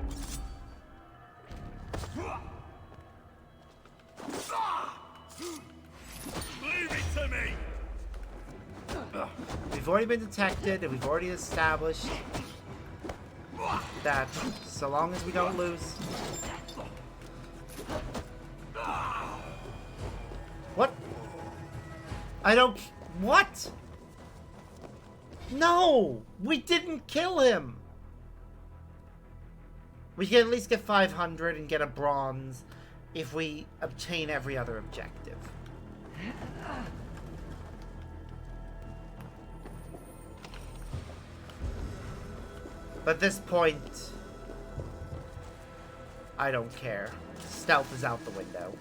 Leave it to me! We've already been detected, and we've already established that so long as we don't lose... What? I don't... What? No! We didn't kill him! We can at least get 500 and get a bronze if we obtain every other objective. But at this point, I don't care. Stealth is out the window.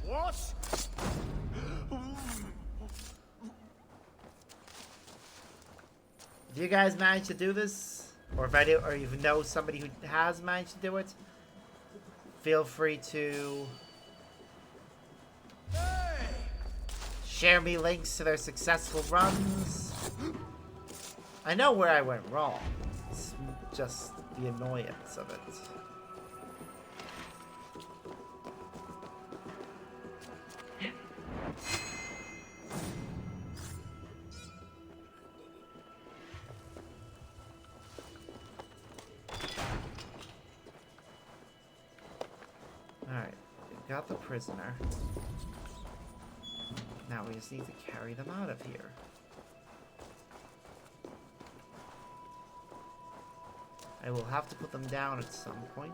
What? If you guys manage to do this, or if I do, or you know somebody who has managed to do it, feel free to share me links to their successful runs. I know where I went wrong. It's just the annoyance of it. Alright, we've got the prisoner. Now we just need to carry them out of here. I will have to put them down at some point.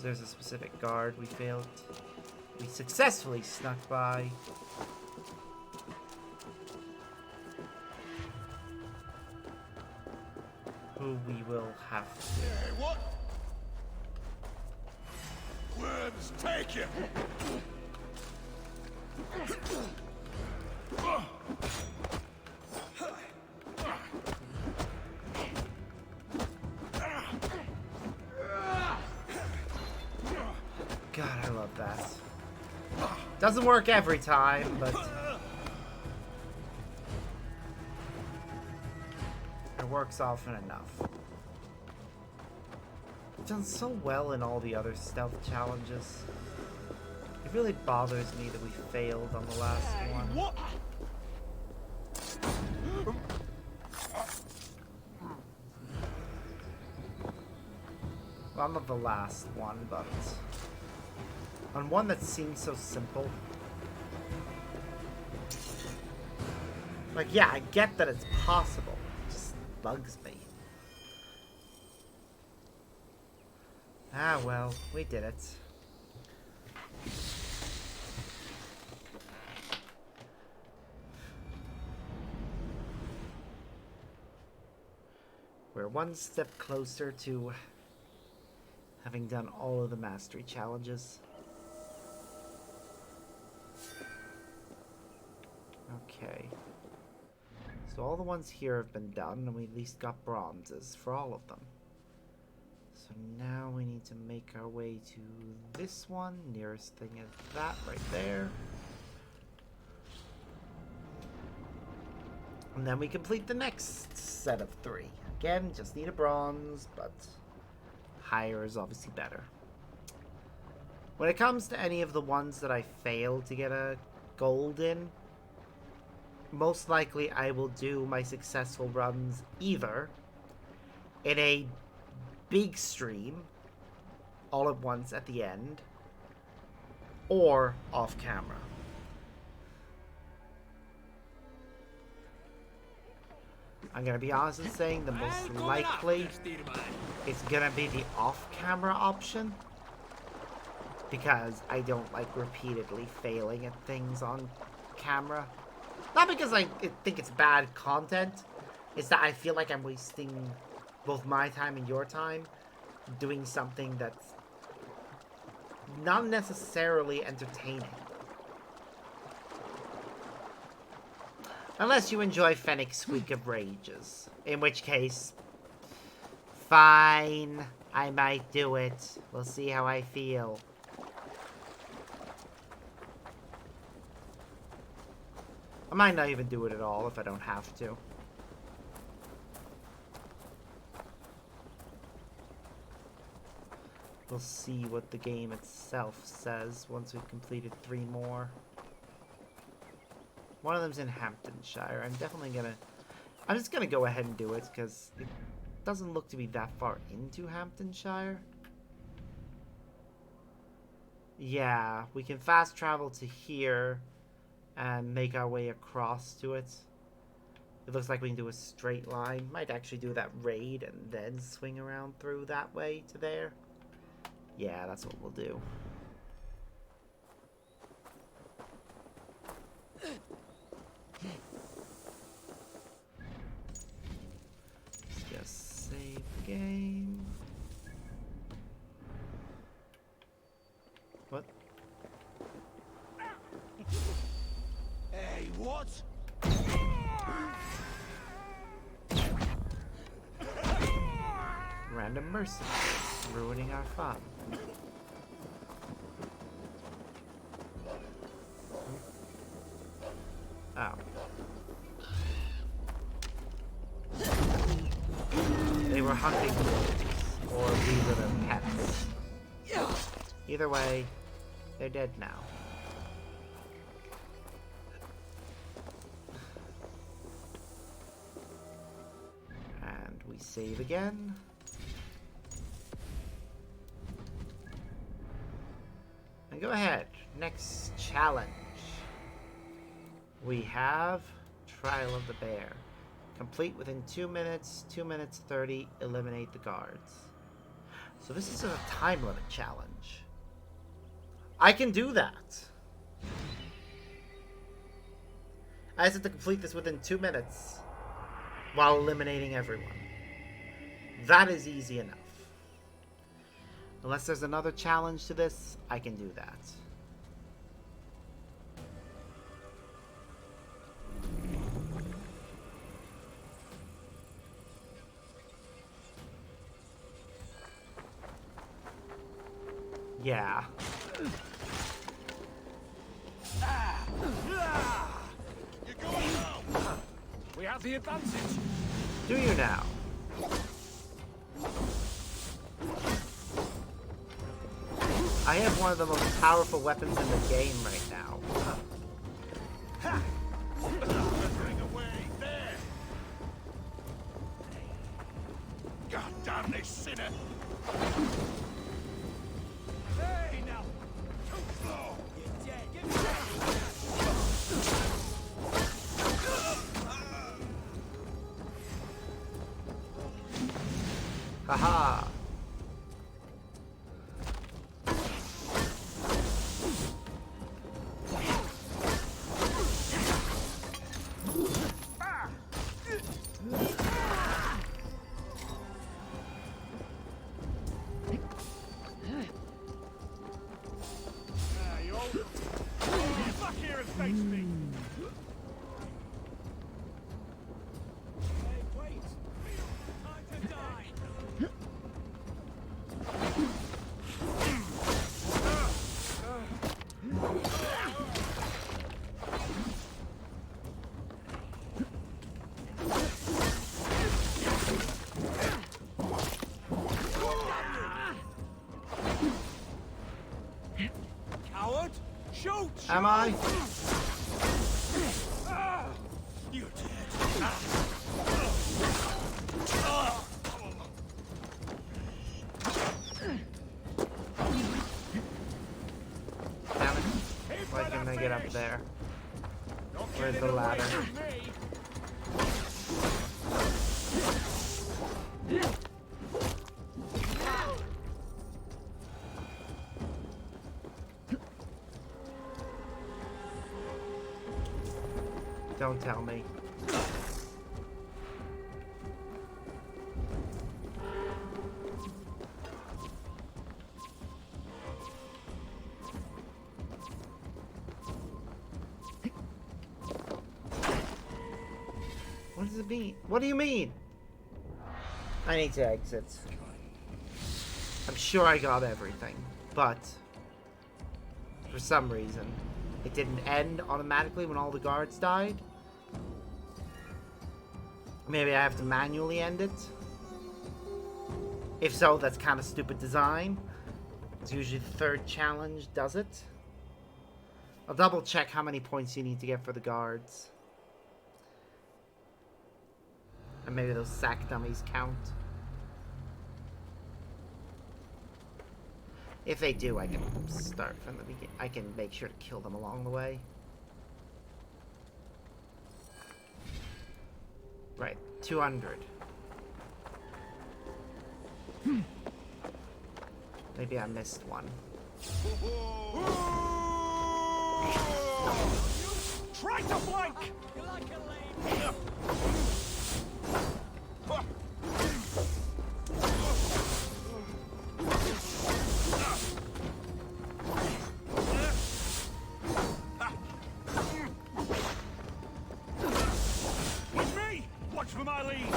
There's a specific guard we failed. We successfully snuck by. Who we will have to. Hey, what? Worms take you! God, I love that. Doesn't work every time, but it works often enough. We've done so well in all the other stealth challenges. It really bothers me that we failed on the last one. What? Well, not the last one, but on one that seems so simple. Like, yeah, I get that it's possible. It just bugs me. Ah, well, we did it. We're one step closer to having done all of the mastery challenges. Okay. So all the ones here have been done, and we at least got bronzes for all of them. So now we need to make our way to this one. Nearest thing is that right there. And then we complete the next set of 3. Again, just need a bronze, but higher is obviously better. When it comes to any of the ones that I failed to get a gold in, most likely I will do my successful runs either in a big stream all at once at the end, or off camera. I'm gonna be honest in saying the most likely it's gonna be the off-camera option, because I don't like repeatedly failing at things on camera. Not because I think it's bad content, it's that I feel like I'm wasting both my time and your time doing something that's not necessarily entertaining. Unless you enjoy Fennec's Squeak of Rages. In which case, fine, I might do it. We'll see how I feel. I might not even do it at all if I don't have to. We'll see what the game itself says once we've completed 3 more. One of them's in Hamptonshire. I'm just gonna go ahead and do it because it doesn't look to be that far into Hamptonshire. Yeah, we can fast travel to here and make our way across to it. It looks like we can do a straight line. Might actually do that raid and then swing around through that way to there. Yeah, that's what we'll do. Let's just save the game. What? Random mercenaries ruining our fun. Oh. They were hunting wolves, or these are their pets. Either way, they're dead now. And we save again. And go ahead. Next challenge. We have Trial of the Bear. Complete within 2 minutes, 2 minutes 30, eliminate the guards. So this is a time limit challenge. I can do that. I just have to complete this within 2 minutes while eliminating everyone. That is easy enough. Unless there's another challenge to this, I can do that. Yeah. We have the advantage. Do you now? I have one of the most powerful weapons in the game right now. God damn this sinner! Hey now! Too slow! You're dead! Get down! Haha! Get back here and face me! Hey, wait! Time to die! Coward! Shoot! Am I? You're dead. Damn it. Why can't I get up there? Where's the ladder? Don't tell me. What does it mean? What do you mean? I need to exit. I'm sure I got everything, but for some reason, it didn't end automatically when all the guards died. Maybe I have to manually end it. If so, that's kind of stupid design. It's usually the third challenge does it. I'll double check how many points you need to get for the guards. And maybe those sack dummies count. If they do, I can start from the beginning. I can make sure to kill them along the way. Right, 200. Maybe I missed one. Try to flank! You like a lame. With me! Watch for my lead!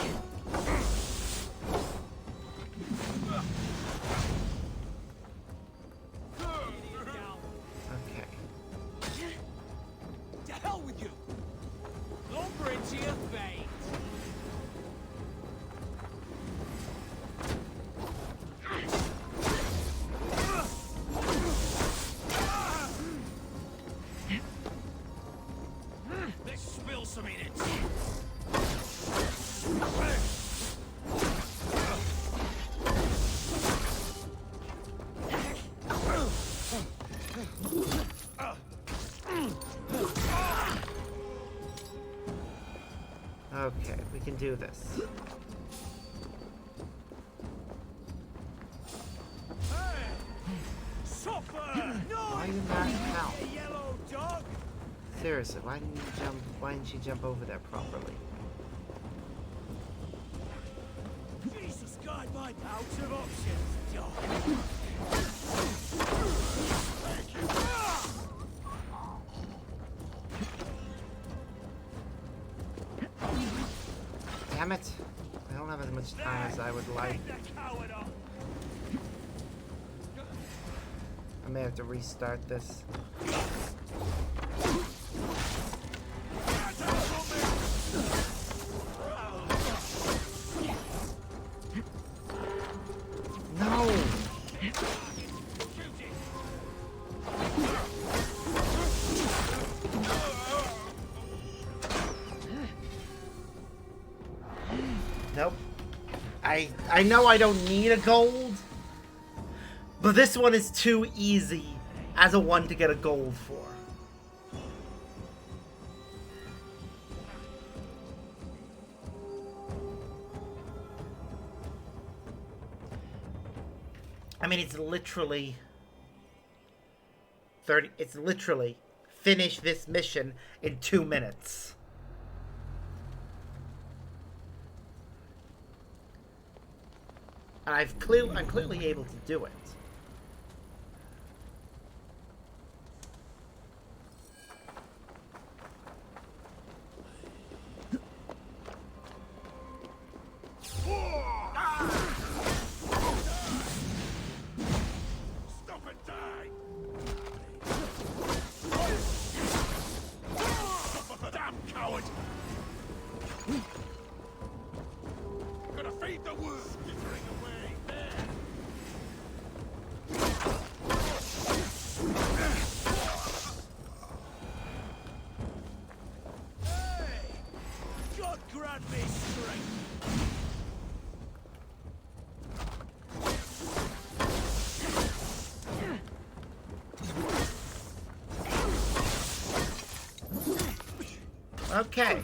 can do this. Why did that count? Seriously, why didn't you jump? Why didn't you jump over there properly? Jesus God, my out of options, dog. Damn it! I don't have as much time as I would like. I may have to restart this. No! Nope. I know I don't need a gold, but this one is too easy as a one to get a gold for. I mean, it's literally 30. It's literally finish this mission in 2 minutes. And I'm clearly able to do it. Stop and die! Damn coward! Gonna feed the wolves! Skittering away there! Hey! God grant me strength! Okay.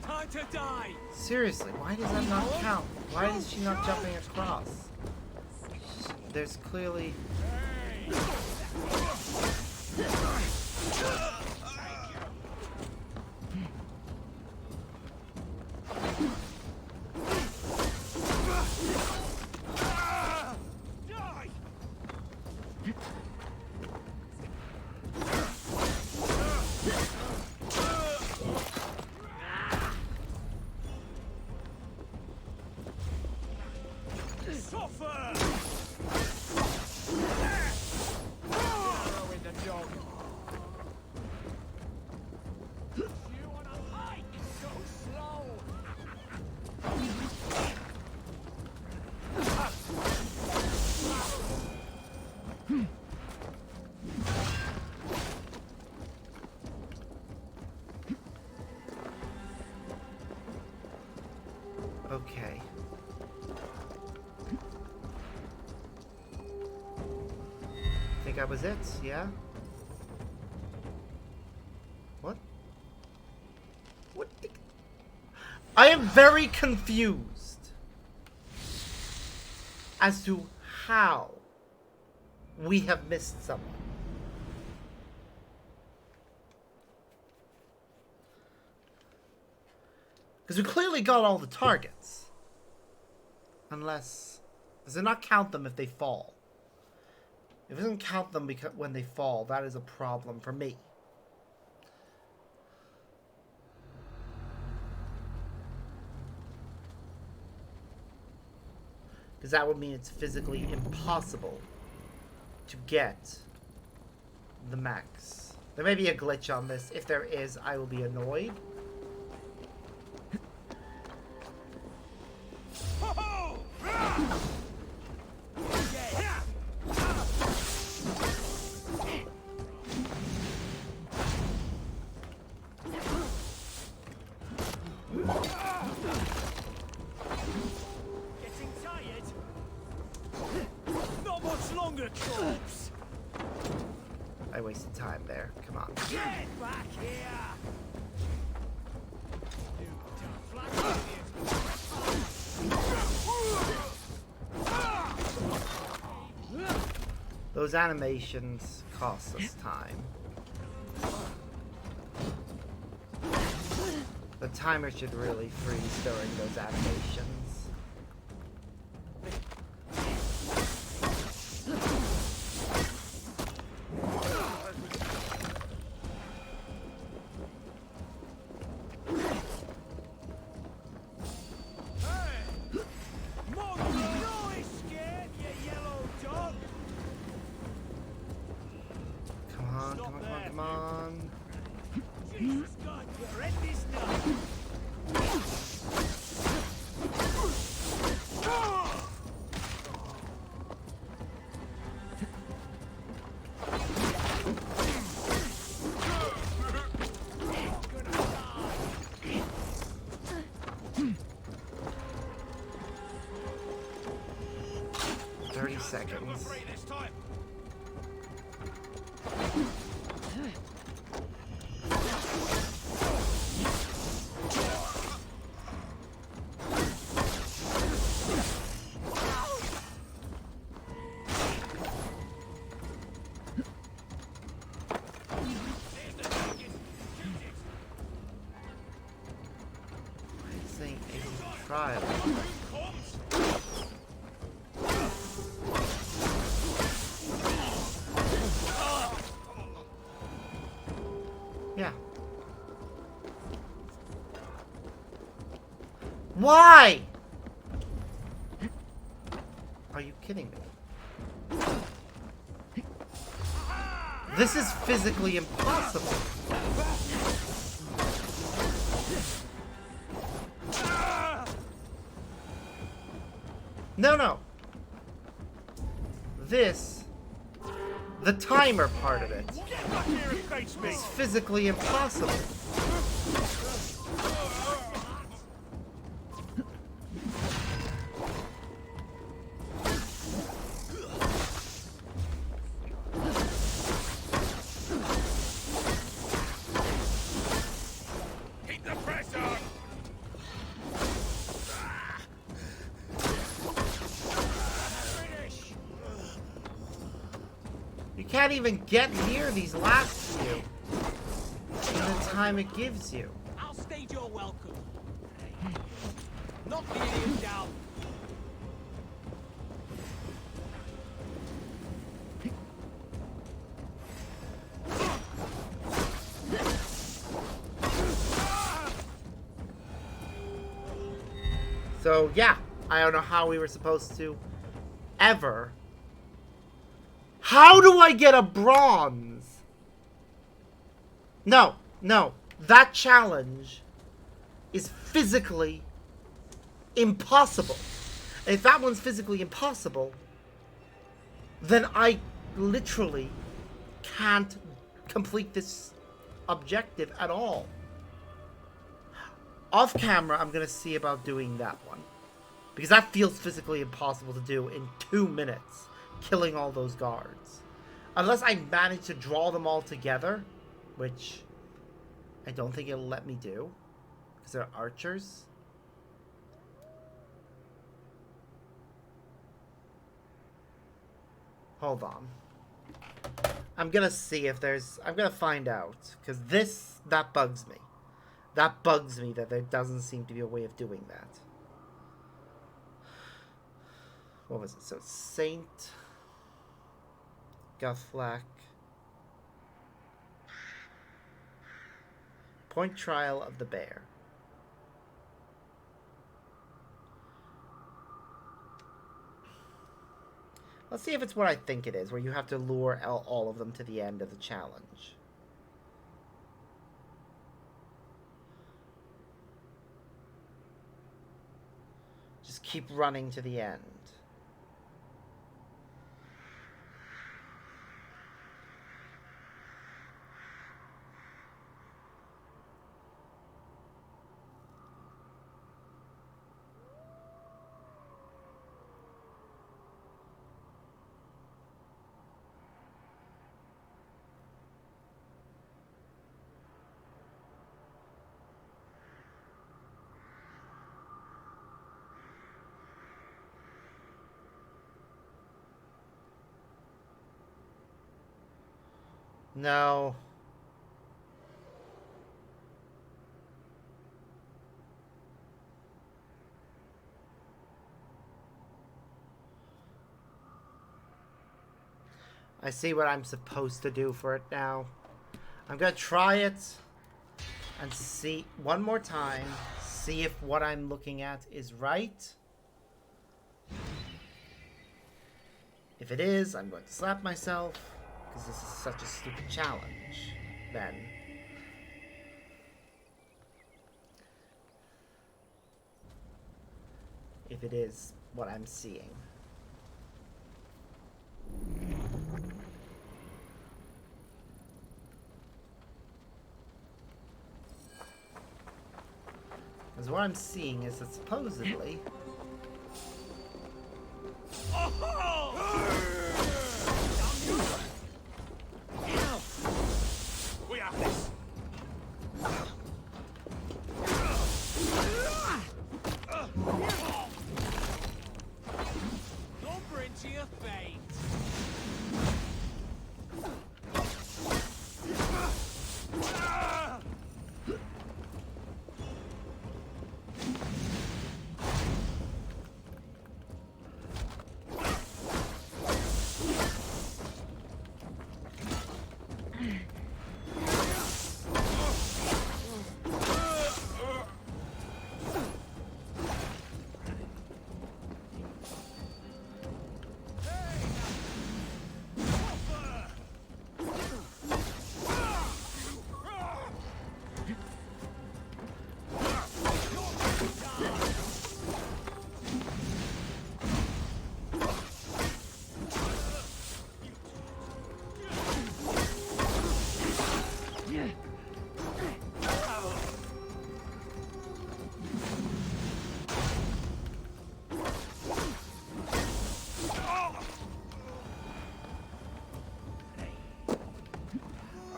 Time to die! Seriously, why does that not count? Why is she not jumping across? There's clearly... Okay. Think that was it, yeah? What? What the... I am very confused as to how we have missed someone. Because we clearly got all the targets. Unless... Does it not count them if they fall? If it doesn't count them because when they fall, that is a problem for me. Because that would mean it's physically impossible to get the max. There may be a glitch on this. If there is, I will be annoyed. Getting tired? Not much longer, troops! wasted time there. Come on. Get back here! Those animations cost us time. The timer should really freeze during those animations. Come on. Jesus God, you're in this now! 30 seconds. 5. Yeah. Why? Are you kidding me? This is physically impossible. No. This, the timer part of it, is physically impossible. Keep the pressure on! You can't even get near these last few in the time it gives you. I'll stage your welcome. Knock the idiot down. So yeah, I don't know how we were supposed to ever. How do I get a bronze? No. That challenge is physically impossible. If that one's physically impossible, then I literally can't complete this objective at all. Off camera, I'm going to see about doing that one. Because that feels physically impossible to do in 2 minutes. Killing all those guards. Unless I manage to draw them all together. Which I don't think it'll let me do. Because they're archers. Hold on. I'm going to see if there's... I'm going to find out. Because that bugs me. That bugs me that there doesn't seem to be a way of doing that. What was it? So, Saint Guthlac. Point Trial of the Bear. Let's see if it's what I think it is, where you have to lure all of them to the end of the challenge. Just keep running to the end. No. I see what I'm supposed to do for it now. I'm gonna try it and see one more time. See if what I'm looking at is right. If it is, I'm going to slap myself because this is such a stupid challenge. Then. If it is what I'm seeing. Because what I'm seeing is that supposedly... We have this. Number into your fate.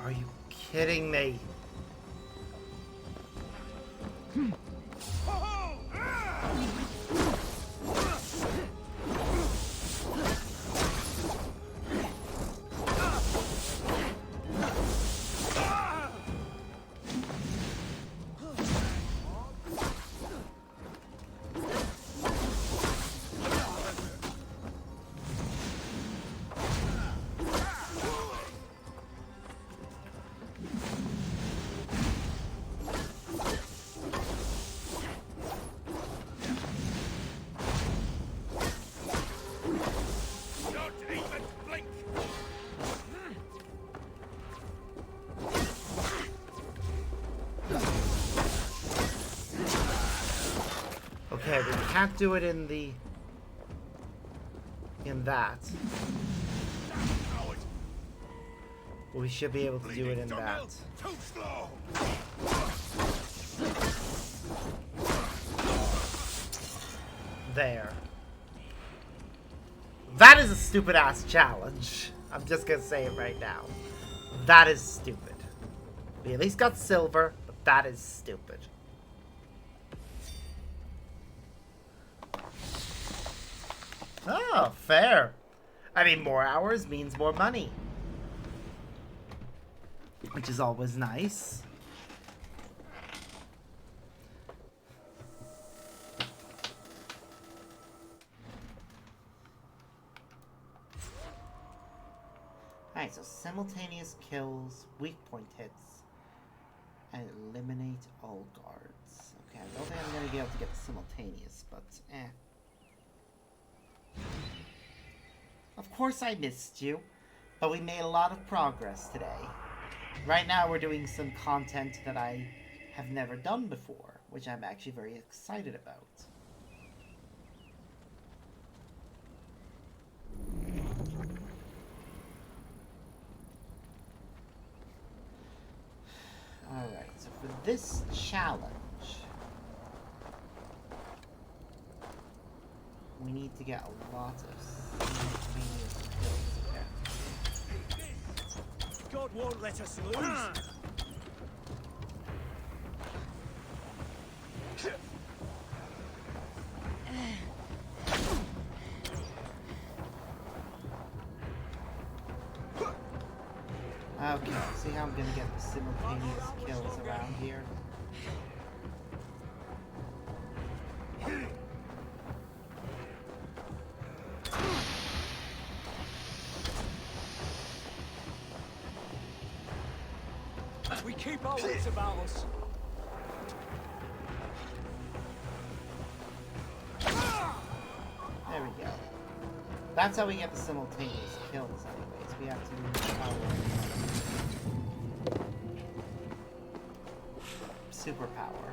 Are you kidding me? Okay, we can't do it in that. But we should be able to do it in that. There. That is a stupid ass challenge. I'm just gonna say it right now. That is stupid. We at least got silver, but that is stupid. Oh, fair. I mean, more hours means more money. Which is always nice. Alright, so simultaneous kills, weak point hits, and eliminate all guards. Okay, I don't think I'm going to be able to get simultaneous, but eh. Of course I missed you, but we made a lot of progress today. Right now we're doing some content that I have never done before, which I'm actually very excited about. Alright, so for this challenge, we need to get a lot of simultaneous kills here. God won't let us lose. Okay, see how I'm gonna get the simultaneous kills around here? We keep our wits about us. There we go. That's how we get the simultaneous kills anyways. We have to use power. Superpower.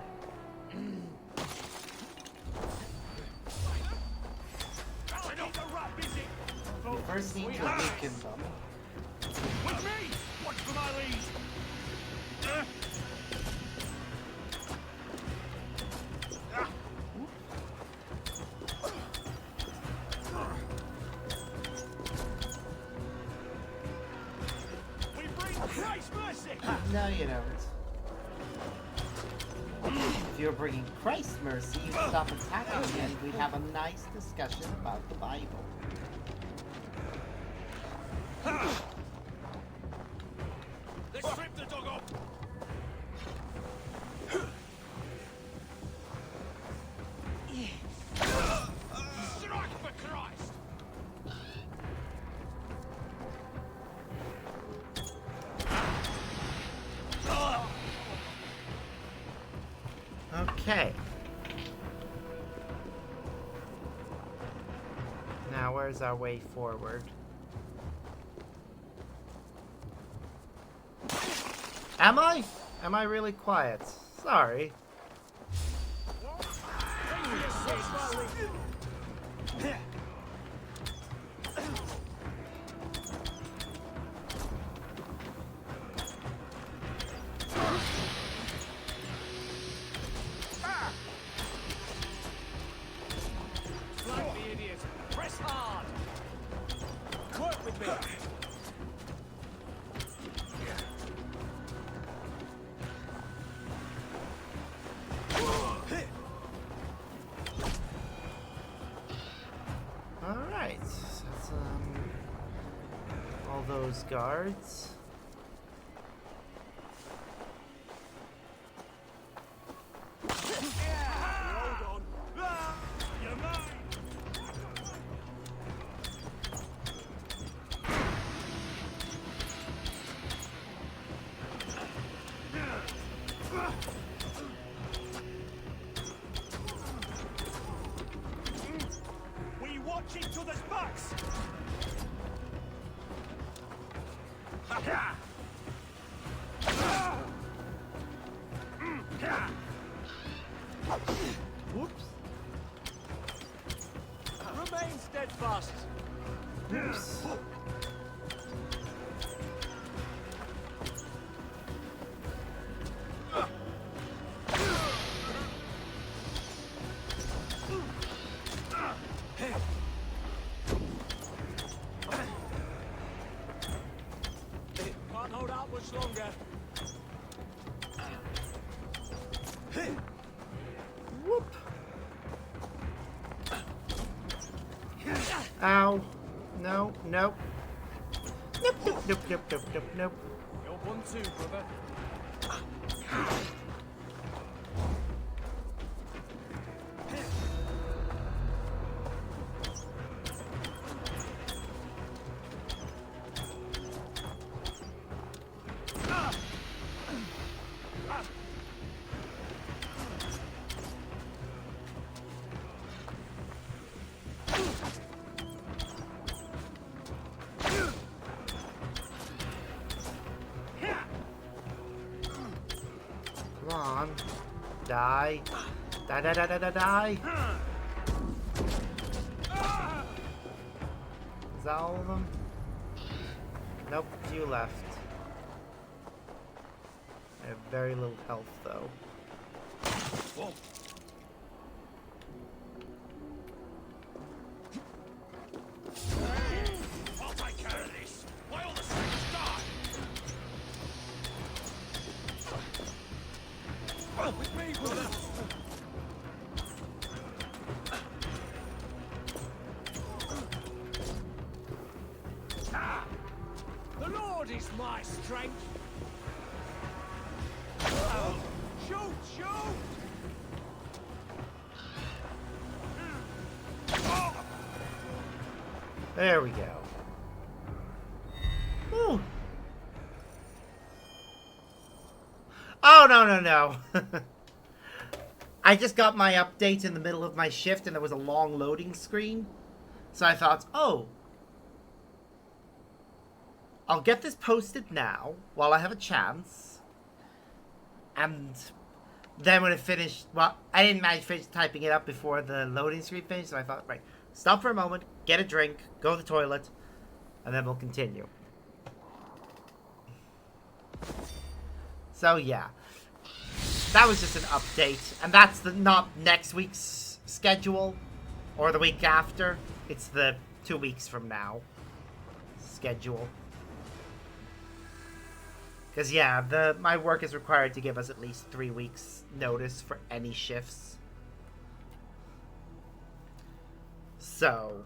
You first need to weaken them. With me! Watch for my lead! We bring Christ's mercy! No, you don't. If you're bringing Christ's mercy, you stop attacking and we'd have a nice discussion about the Bible. Let's strip the dog off! Strike for Christ! Okay. Now, where's our way forward? Am I? Am I really quiet? Sorry. Flank the idiot. Press hard. Work with me. Alright. That's, all those guards. Hold on! You're mine! We watch each other's backs! Whoops. Remain steadfast. Whoops. Can't hold out much longer. Whoop. Ow. No, nope. Nope, nope, nope, nope, nope, nope, nope. You're one too, brother. Come on. Die. Die, die, die, die, die, die. Is that all of them? Nope, you left. I have very little health, though. Whoa. I'll take care of this! Why all the strangers die? With me, brother! The Lord is my strength. trench. Shoot! Shoot! There we go. Woo. Oh, no. I just got my update in the middle of my shift and there was a long loading screen. So I thought, oh, I'll get this posted now while I have a chance. And then when it finished, well, I didn't manage to finish typing it up before the loading screen finished. So I thought, right, stop for a moment, get a drink, go to the toilet, and then we'll continue. So yeah, that was just an update, and that's not next week's schedule or the week after. It's the 2 weeks from now schedule. Because yeah, my work is required to give us at least 3 weeks notice for any shifts. So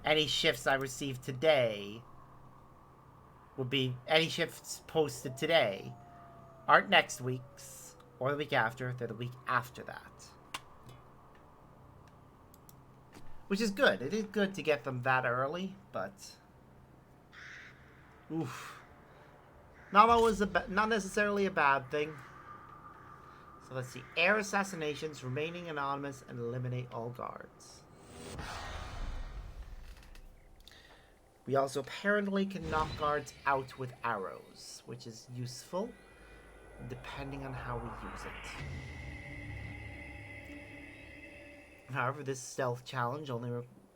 any shifts I receive today will be any shifts posted today aren't next week's or the week after, they're the week after that. Which is good. It is good to get them that early, but oof. Not necessarily a bad thing. So let's see. Air assassinations, remaining anonymous, and eliminate all guards. We also apparently can knock guards out with arrows, which is useful, depending on how we use it. However, this stealth challenge only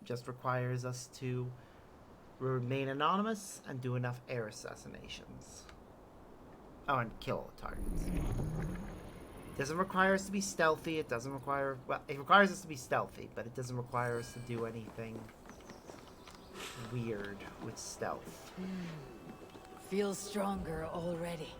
just requires us to remain anonymous and do enough air assassinations. Oh, and kill all the targets. It doesn't require us to be stealthy. It doesn't require... Well, it requires us to be stealthy, but it doesn't require us to do anything weird with stealth. Feel stronger already.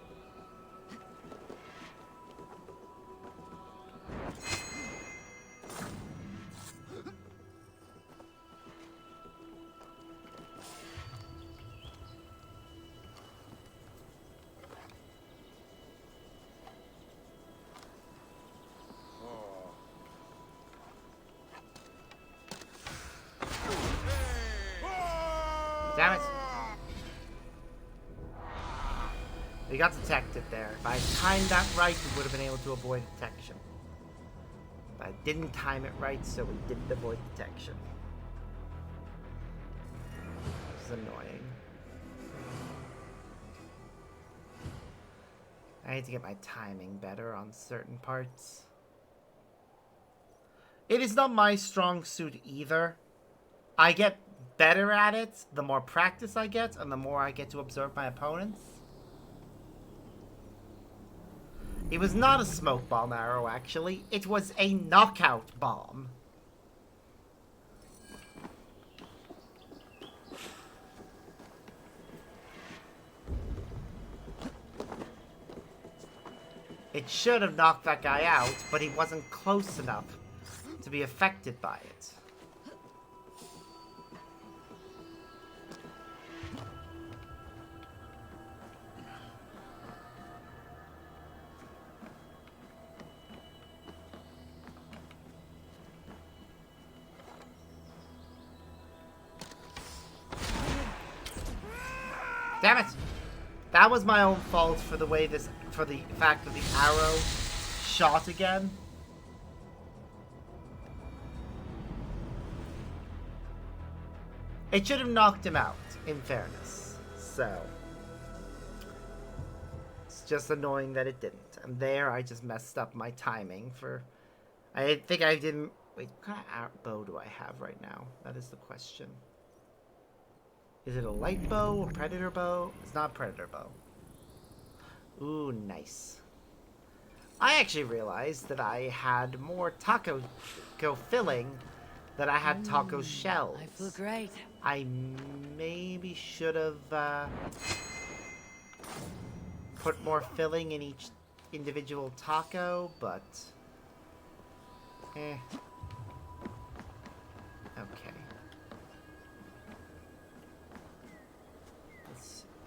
Damn it. We got detected there. If I timed that right, we would have been able to avoid detection. But I didn't time it right, so we didn't avoid detection. This is annoying. I need to get my timing better on certain parts. It is not my strong suit either. I get better at it the more practice I get and the more I get to observe my opponents. It was not a smoke bomb arrow, actually. It was a knockout bomb. It should have knocked that guy out, but he wasn't close enough to be affected by it. Damn it! That was my own fault for the way for the fact that the arrow shot again. It should have knocked him out, in fairness. So it's just annoying that it didn't. And there I just messed up my timing for... I think I didn't... Wait, what kind of bow do I have right now? That is the question. Is it a light bow, a predator bow? It's not a predator bow. Ooh, nice. I actually realized that I had more taco filling than I had taco shells. I feel great. I maybe should have put more filling in each individual taco, but... Okay.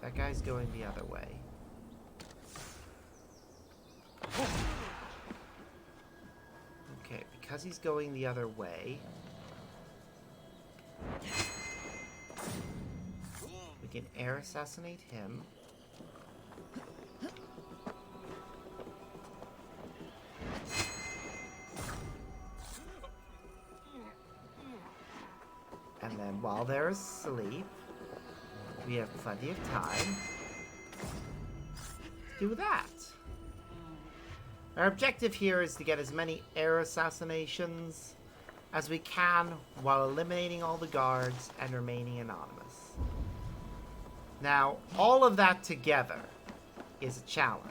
That guy's going the other way. Okay, because he's going the other way, we can air assassinate him. And then while they're asleep, we have plenty of time to do that. Our objective here is to get as many air assassinations as we can while eliminating all the guards and remaining anonymous. Now, all of that together is a challenge.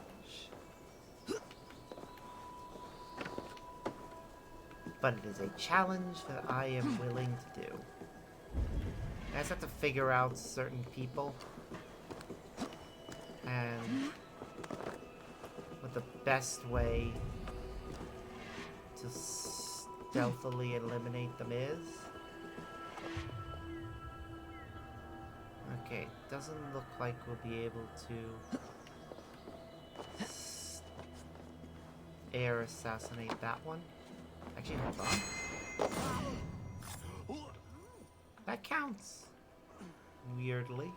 But it is a challenge that I am willing to do. I just have to figure out certain people and what the best way to stealthily eliminate them is. Okay, doesn't look like we'll be able to air assassinate that one. Actually, hold on. That counts. Weirdly.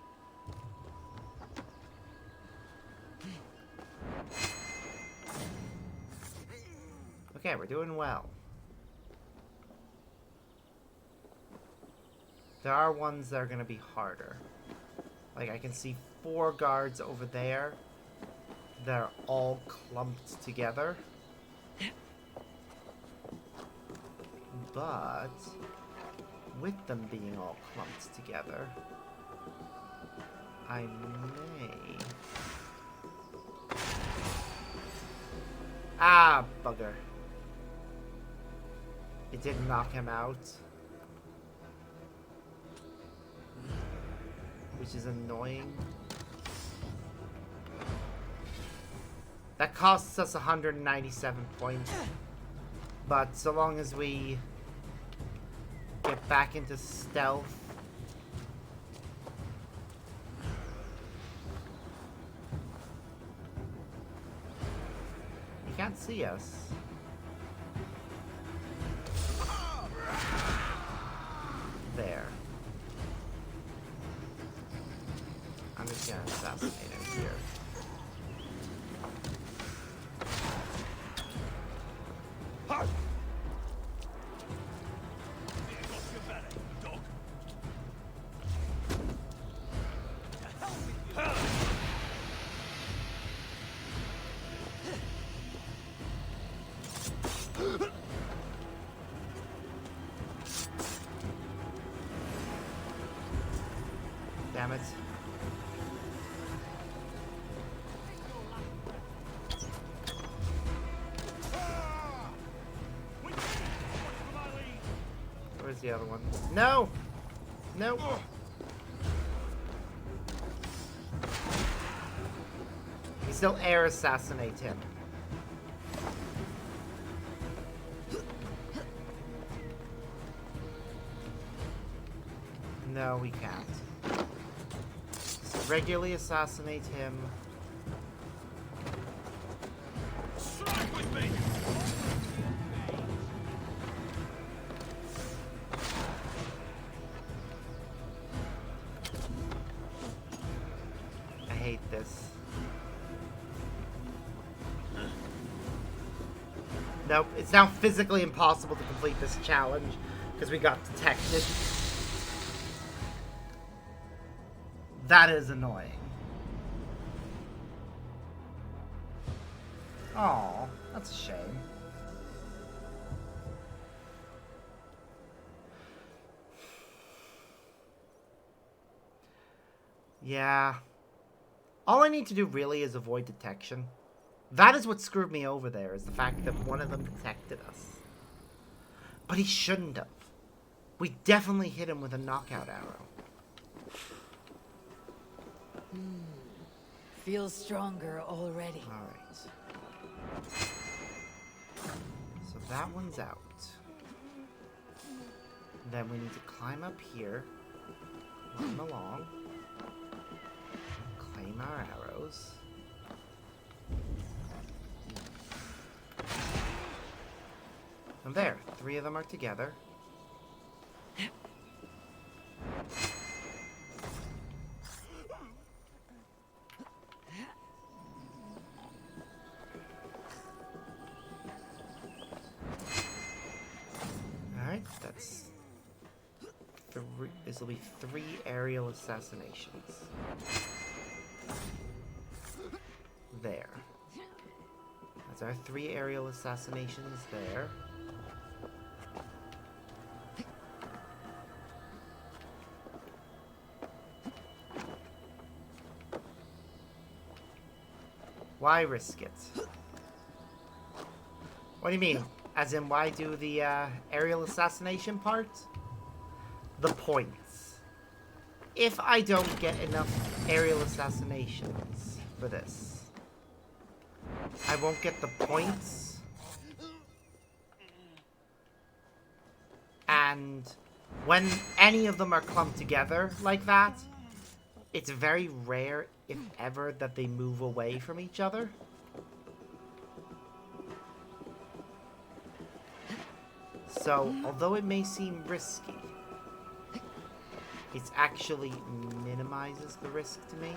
Okay, we're doing well. There are ones that are going to be harder. Like, I can see 4 guards over there that are all clumped together. But with them being all clumped together, I may... Ah, bugger. It didn't knock him out. Which is annoying. That costs us 197 points. But so long as we get back into stealth. He can't see us. There. I'm just gonna assassinate him here. Damn it. Where's the other one? No! No! You still air assassinate him. No, we can't. Just regularly assassinate him. Strike with me! I hate this. Nope, it's now physically impossible to complete this challenge because we got detected. That is annoying. Aw, that's a shame. Yeah. All I need to do really is avoid detection. That is what screwed me over there, is the fact that one of them detected us. But he shouldn't have. We definitely hit him with a knockout arrow. Feels stronger already. Alright. So that one's out. Then we need to climb up here. Climb along. Time our arrows. And there, 3 of them are together. Alright, that's 3. This will be 3 aerial assassinations. There. That's our 3 aerial assassinations there. Why risk it? What do you mean? As in, why do the aerial assassination part? The points. If I don't get enough aerial assassinations for this, I won't get the points. And when any of them are clumped together like that, it's very rare, if ever, that they move away from each other. So, although it may seem risky, it actually minimizes the risk to me.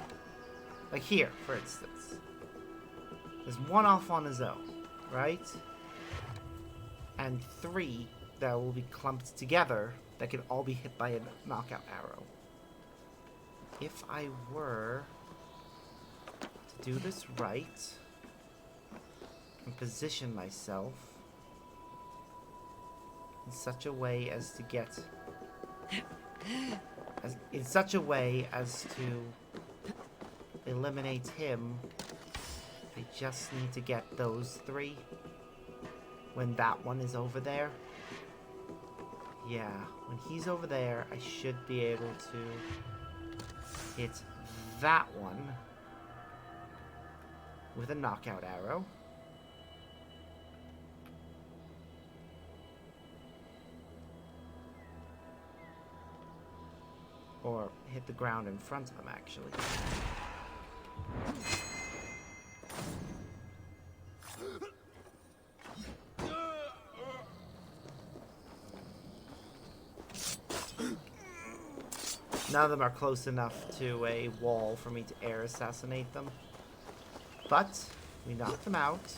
Like here, for instance. There's 1 off on his own, right? And 3 that will be clumped together that can all be hit by a knockout arrow. If I were to do this right and position myself in such a way as to get in such a way as to eliminate him, I just need to get those 3 when that one is over there. Yeah, when he's over there, I should be able to hit that one with a knockout arrow. Or hit the ground in front of him, actually. None of them are close enough to a wall for me to air assassinate them. But we knocked them out,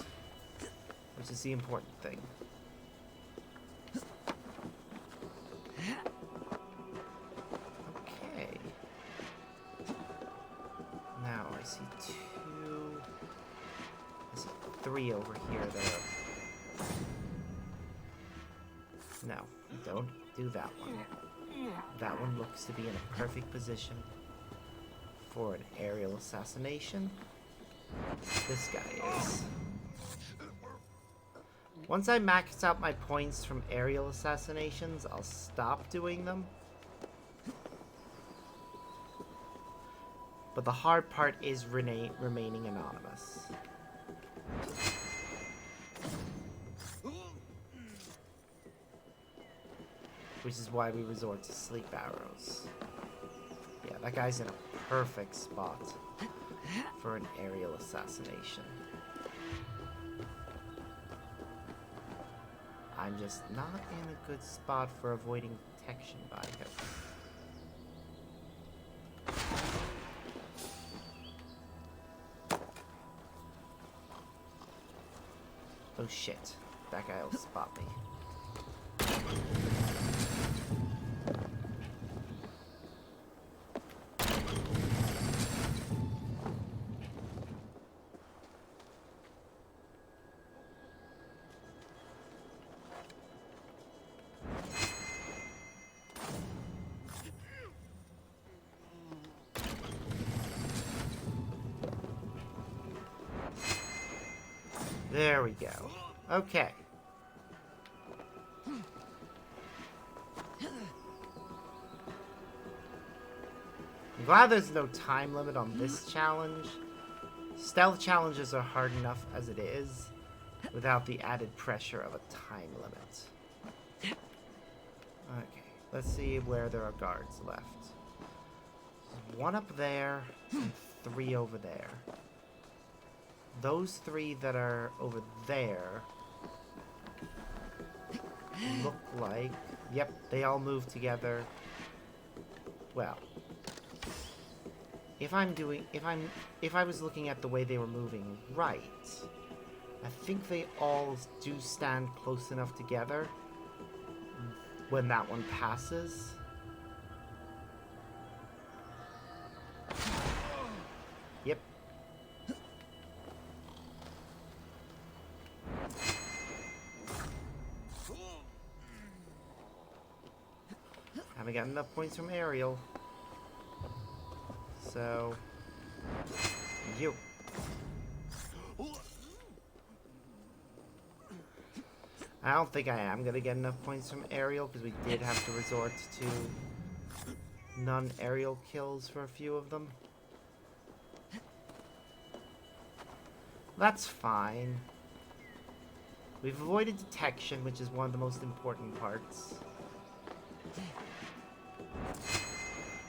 which is the important thing. Okay. Now I see 2. I see 3 over here that are... No, don't do that one. That one looks to be in a perfect position for an aerial assassination. This guy is. Once I max out my points from aerial assassinations, I'll stop doing them. But the hard part is remaining anonymous. Which is why we resort to sleep arrows. Yeah, that guy's in a perfect spot for an aerial assassination. I'm just not in a good spot for avoiding detection by him. Oh shit, that guy will spot me. There we go. Okay. I'm glad there's no time limit on this challenge. Stealth challenges are hard enough as it is, without the added pressure of a time limit. Okay, let's see where there are guards left. There's 1 up there, and 3 over there. Those 3 that are over there look like... Yep, they all move together. Well, if I was looking at the way they were moving right, I think they all do stand close enough together when that one passes. Yep. Haven't got enough points from Ariel. So... you. I don't think I am gonna get enough points from Ariel because we did have to resort to non-aerial kills for a few of them. That's fine. We've avoided detection, which is one of the most important parts.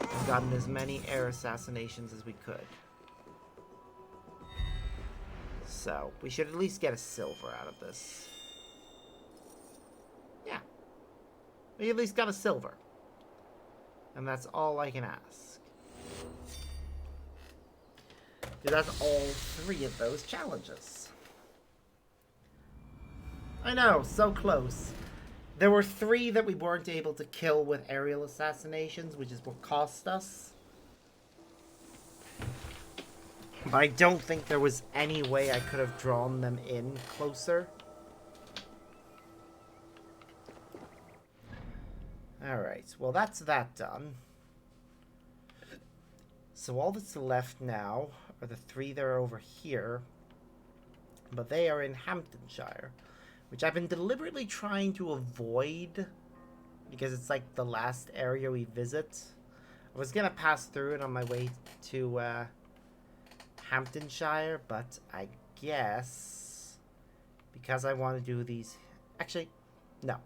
We've gotten as many air assassinations as we could. So, we should at least get a silver out of this. Yeah. We at least got a silver. And that's all I can ask. That's all 3 of those challenges. I know, so close. There were 3 that we weren't able to kill with aerial assassinations, which is what cost us. But I don't think there was any way I could have drawn them in closer. Alright, well that's that done. So all that's left now are the 3 that are over here. But they are in Hamptonshire, which I've been deliberately trying to avoid because it's like the last area we visit. I was gonna pass through it on my way to Hamptonshire, but I guess because I want to do these... Actually, no.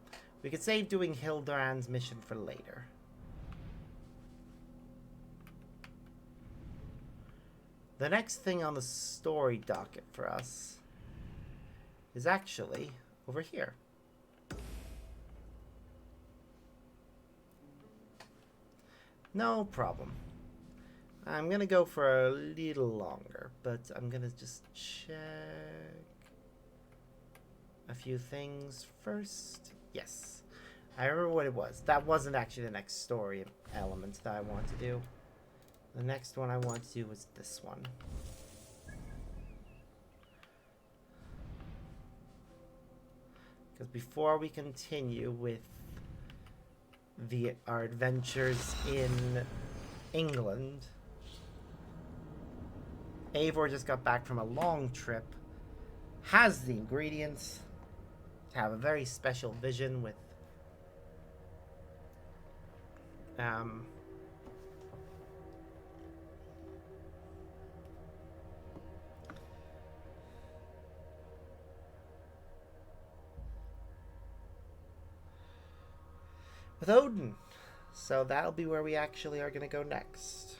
We could save doing Hildebrand's mission for later. The next thing on the story docket for us is actually over here. No problem. I'm gonna go for a little longer, but I'm gonna just check a few things first. Yes, I remember what it was. That wasn't actually the next story element that I want to do. The next one I want to do was this one. Because before we continue with our adventures in England, Eivor just got back from a long trip, has the ingredients to have a very special vision with with Odin. So that'll be where we actually are going to go next.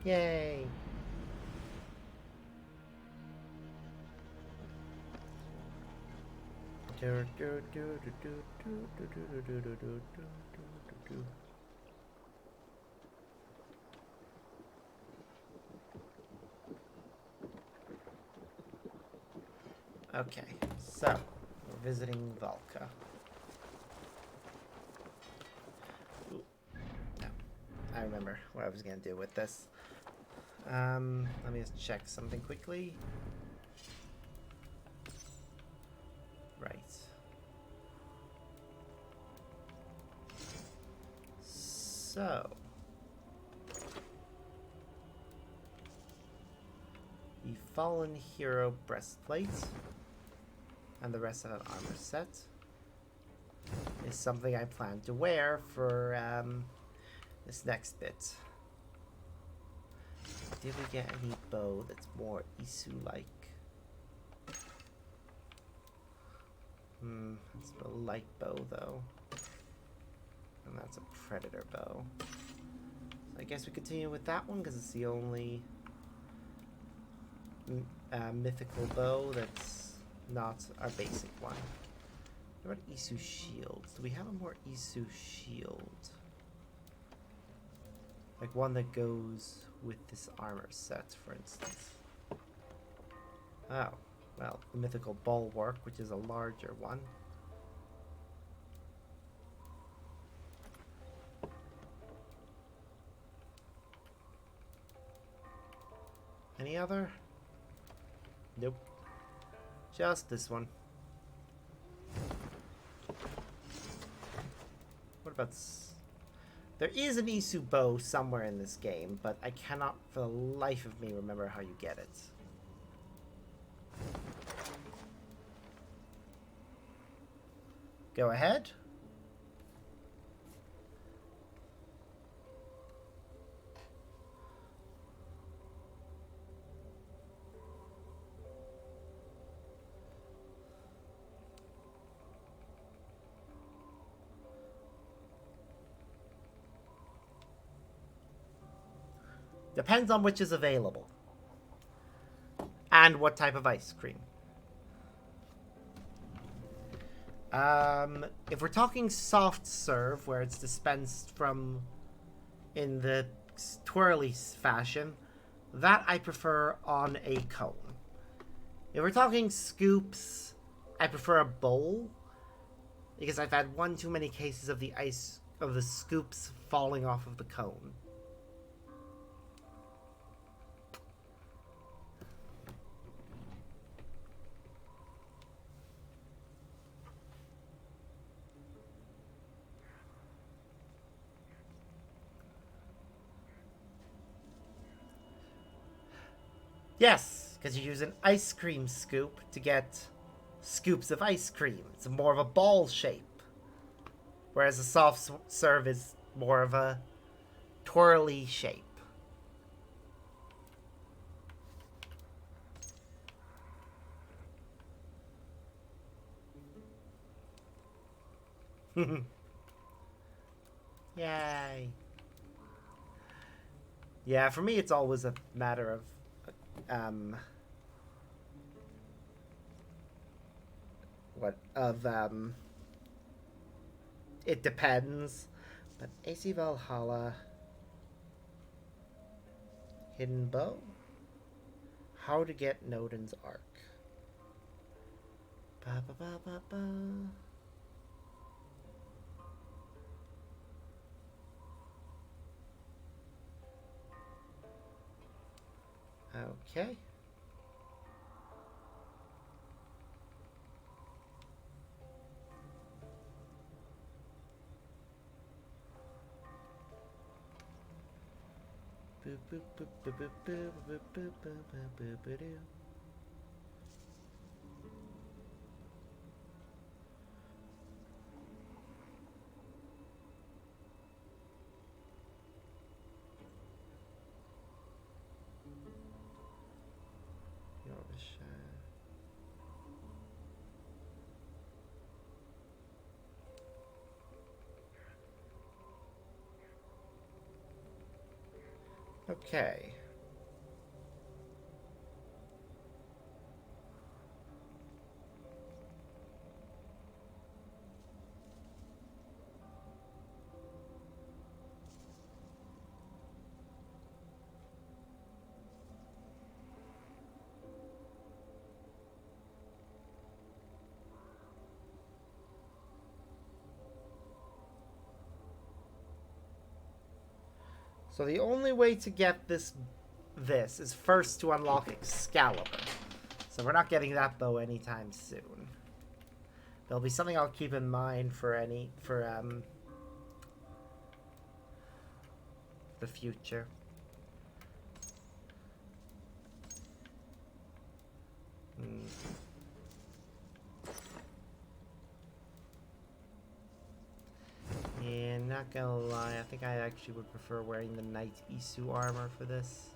Yay! Okay, so we're visiting Valka. Ooh, no, I remember what I was gonna do with this. Let me just check something quickly. Right. So the Fallen Hero breastplate and the rest of an armor set is something I plan to wear for this next bit. Did we get any bow that's more Isu-like? That's a light bow though. And that's a predator bow. So I guess we continue with that one because it's the only mythical bow that's not our basic one. What about Isu shields? Do we have a more Isu shield? Like one that goes with this armor set, for instance. Oh, well, the mythical bulwark, which is a larger one. Any other? Nope. Just this one. What about... There is an Isu bow somewhere in this game, but I cannot for the life of me remember how you get it. Go ahead. Depends on which is available. And what type of ice cream. If we're talking soft serve, where it's dispensed from in the twirly fashion, that I prefer on a cone. If we're talking scoops, I prefer a bowl, because I've had one too many cases of the scoops falling off of the cone. Yes, because you use an ice cream scoop to get scoops of ice cream. It's more of a ball shape. Whereas a soft serve is more of a twirly shape. Yay. Yeah, for me it's always a matter of it depends, but AC Valhalla, hidden bow, how to get Nodin's arc. Ba, ba, ba, ba, ba. Okay. Boop, boop, boop, boop, boop, boop, boop, boop, boop, boop, boop, doo. Okay. So the only way to get this is first to unlock Excalibur. So we're not getting that bow anytime soon. There'll be something I'll keep in mind for the future. Yeah, not gonna lie, I think I actually would prefer wearing the Knight Isu armor for this.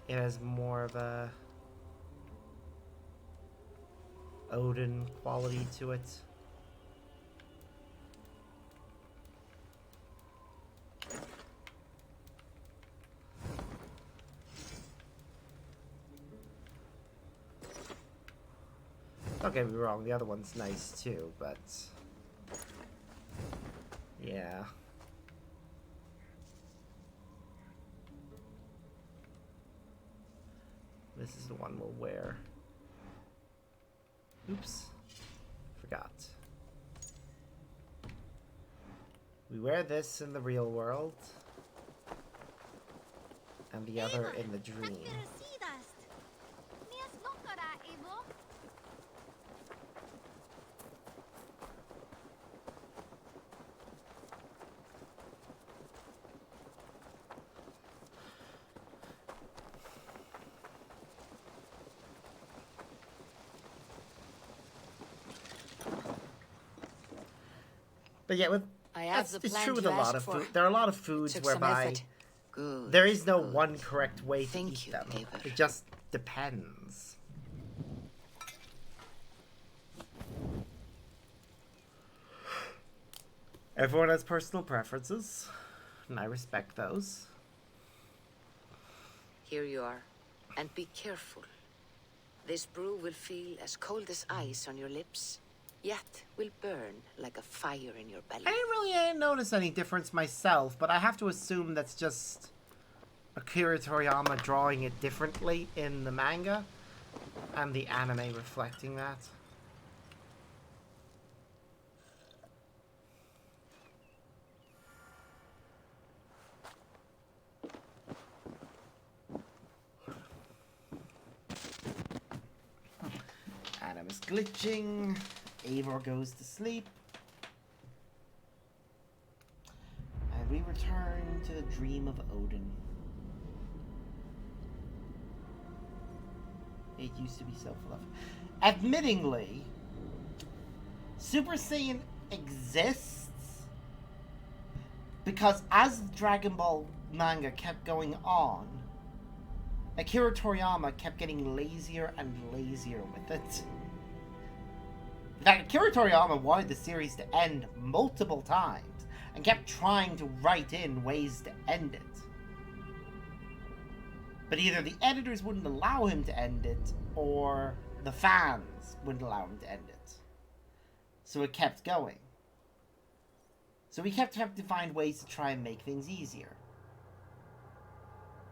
It has more of a Odin quality to it. Don't get me wrong, the other one's nice too, but yeah. This is the one we'll wear. Oops. Forgot. We wear this in the real world, and the other in the dream. But yeah, it's true with a lot of food. There are a lot of foods whereby there is no one correct way to eat them. It just depends. Everyone has personal preferences, and I respect those. Here you are. And be careful. This brew will feel as cold as ice on your lips, yet will burn like a fire in your belly. I didn't notice any difference myself, but I have to assume that's just Akira Toriyama drawing it differently in the manga, and the anime reflecting that. Adam is glitching. Eivor goes to sleep. And we return to the dream of Odin. It used to be so fluffy. Admittingly, Super Saiyan exists because as the Dragon Ball manga kept going on, Akira Toriyama kept getting lazier and lazier with it. In fact, Akira Toriyama wanted the series to end multiple times and kept trying to write in ways to end it. But either the editors wouldn't allow him to end it, or the fans wouldn't allow him to end it. So it kept going. So we kept having to find ways to try and make things easier.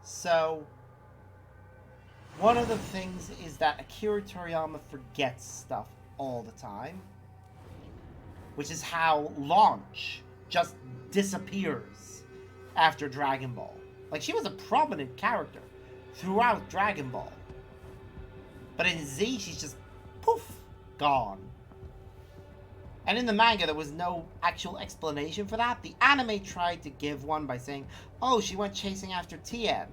So one of the things is that Akira Toriyama forgets stuff all the time, which is how Launch just disappears after Dragon Ball. Like, she was a prominent character throughout Dragon Ball, but in Z she's just poof, gone. And in the manga there was no actual explanation for that. The anime tried to give one by saying, oh, she went chasing after Tien.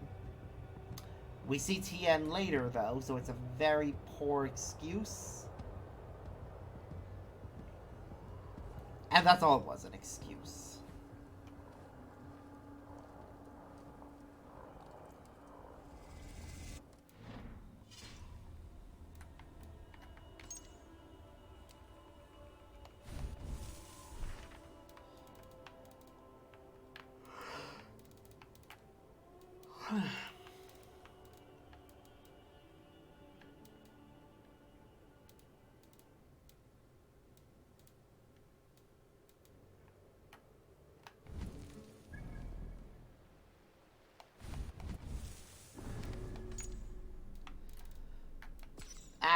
We see Tien later, though, so it's a very poor excuse. And that's all it was, an excuse.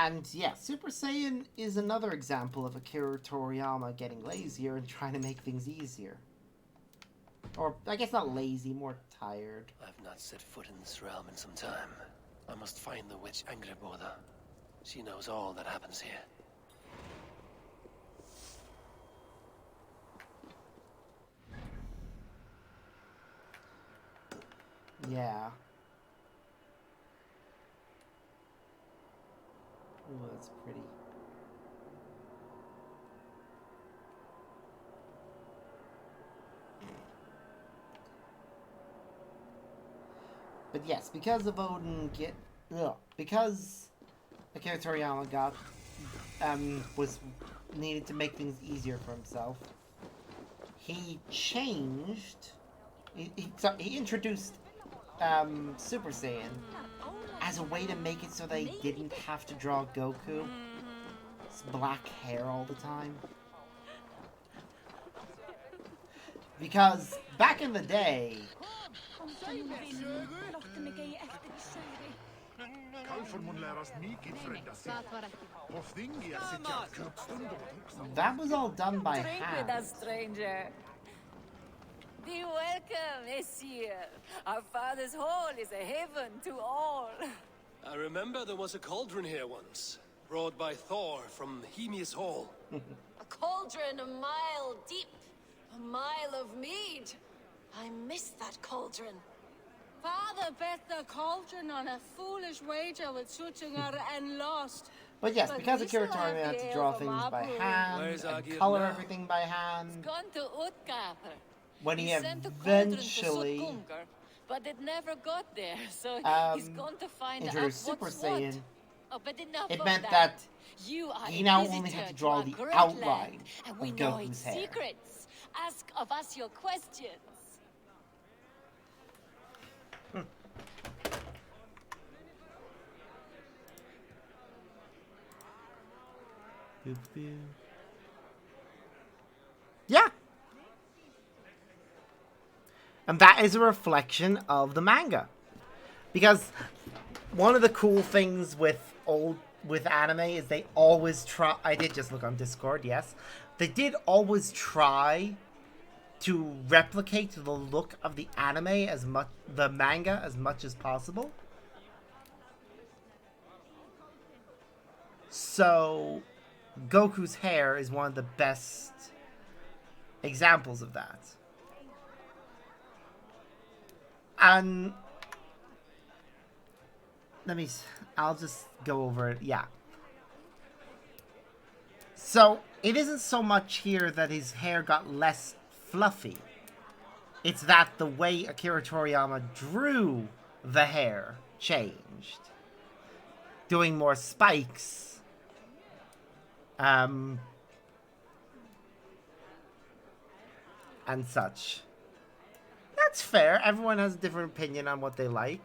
And yeah, Super Saiyan is another example of Akira Toriyama getting lazier and trying to make things easier. Or, I guess not lazy, more tired. I've not set foot in this realm in some time. I must find the witch Angreboda. She knows all that happens here. Yeah. Ooh, that's pretty. But yes, because of Odin because Akira Toriyama got was needed to make things easier for himself. He changed. He introduced Super Saiyan as a way to make it so they didn't have to draw Goku's black hair all the time. Because back in the day, that was all done by Drink hand. with us, stranger. Be welcome, Messier. Our father's hall is a haven to all. I remember there was a cauldron here once, brought by Thor from Hemia's Hall. A cauldron a mile deep, a mile of mead. I missed that cauldron. Father bet the cauldron on a foolish wager with Suttinger and lost. But yes, because Akira Toriyama had to draw things by hand and color everything by hand, Gone to Utgard. when he sent the cauldron to eventually Sutgungar, but it never got there, so he's gone to find out introduced what's Super Saiyan, what. Oh, but enough it of meant that you are he a now visitor only had to to draw our the great outline land, and we of know its Goku's hair. secrets. Ask of us your questions. Yeah. And that is a reflection of the manga. Because one of the cool things with anime is they always try. I did just look on Discord, yes. They did always try to replicate the look of the the manga as much as possible. So Goku's hair is one of the best examples of that. And I'll just go over it. Yeah. So it isn't so much here that his hair got less fluffy. It's that the way Akira Toriyama drew the hair changed. Doing more spikes. And such. That's fair. Everyone has a different opinion on what they like.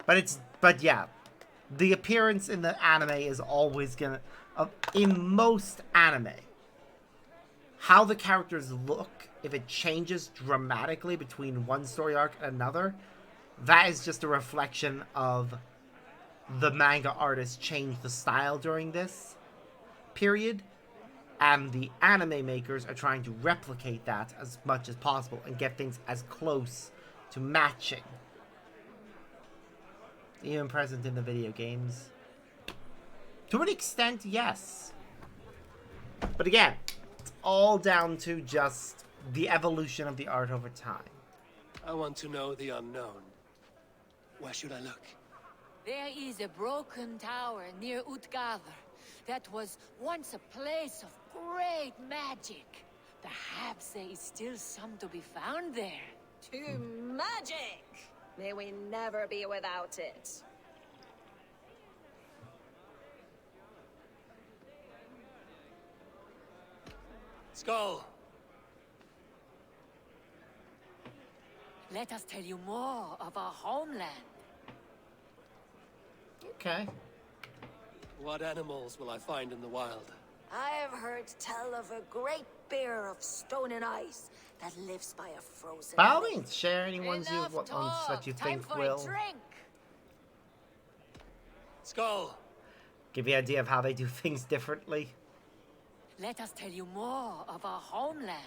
But yeah, the appearance in the anime is always gonna, in most anime, how the characters look, if it changes dramatically between one story arc and another, that is just a reflection of the manga artist changed the style during this period, and the anime makers are trying to replicate that as much as possible and get things as close to matching. Even present in the video games. To an extent, yes. But again, it's all down to just the evolution of the art over time. I want to know the unknown. Where should I look? There is a broken tower near Utgard that was once a place of great magic. Perhaps there is still some to be found there. To magic! May we never be without it. Skull! Let us tell you more of our homeland. Okay. What animals will I find in the wild? I have heard tell of a great bear of stone and ice that lives by a frozen By all lake. means, share any ones that you think will Skull! give you an idea of how they do things differently. Let us tell you more of our homeland.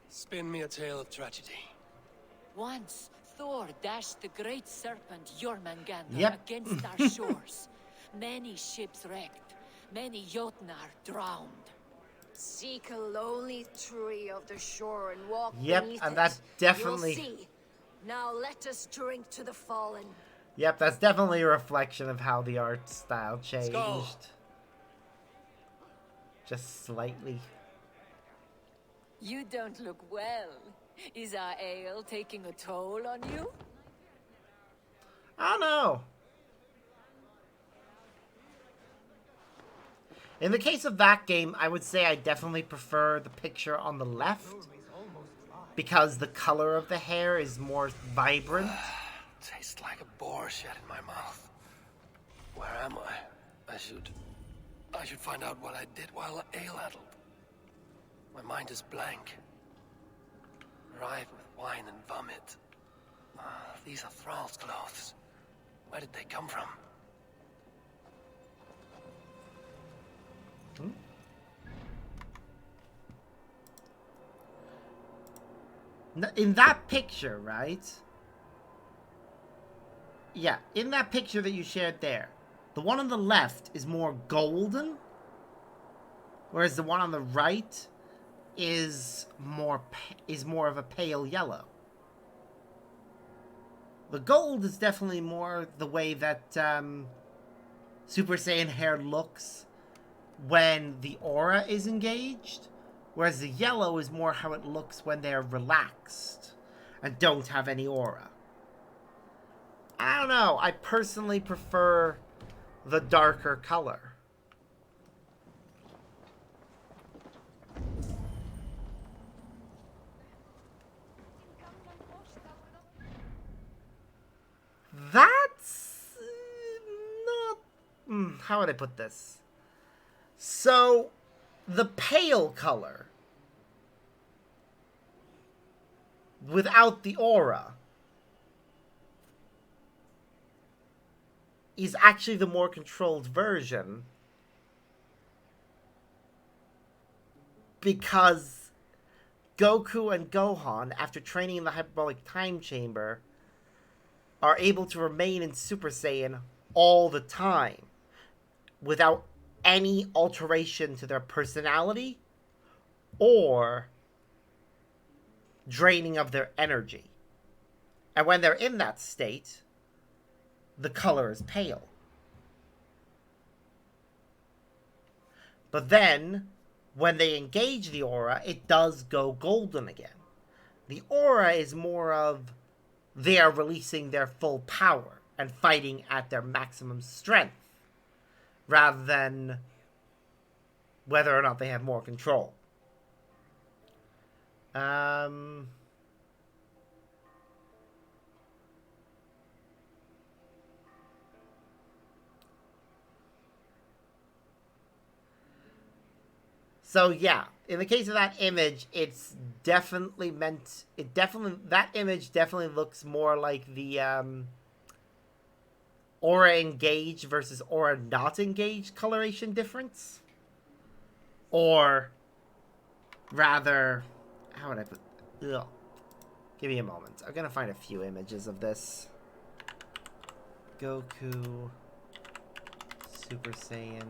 Spin me a tale of tragedy. Once, Thor dashed the great serpent Jormungandr Yep. against our shores. Many ships wrecked. Many Jotnar drowned. Seek a lonely tree of the shore and walk Yep, beneath and it. that definitely- You'll see. Now let us drink to the fallen. Yep, that's definitely a reflection of how the art style changed. Skull. Just slightly. You don't look well. Is our ale taking a toll on you? I don't know. In the case of that game, I would say I definitely prefer the picture on the left because the color of the hair is more vibrant. Tastes like a boar shed in my mouth. Where am I? I should find out what I did while ale-addled. My mind is blank. Rife with wine and vomit. These are Thrall's clothes. Where did they come from? In that picture, right? Yeah, in that picture that you shared there, the one on the left is more golden, whereas the one on the right is more of a pale yellow. The gold is definitely more the way that Super Saiyan hair looks when the aura is engaged, whereas the yellow is more how it looks when they're relaxed and don't have any aura. I don't know. I personally prefer the darker color. That's not... how would I put this? So, the pale color, without the aura, is actually the more controlled version, because Goku and Gohan, after training in the hyperbolic time chamber, are able to remain in Super Saiyan all the time without any alteration to their personality or draining of their energy. And when they're in that state, the color is pale. But then, when they engage the aura, it does go golden again. The aura is more of they are releasing their full power and fighting at their maximum strength, rather than whether or not they have more control. So yeah, in the case of that image, it's definitely meant... that image definitely looks more like the aura engaged versus aura not engaged coloration difference. Or rather, how would I put... Ugh. Give me a moment. I'm gonna find a few images of this. Goku, Super Saiyan.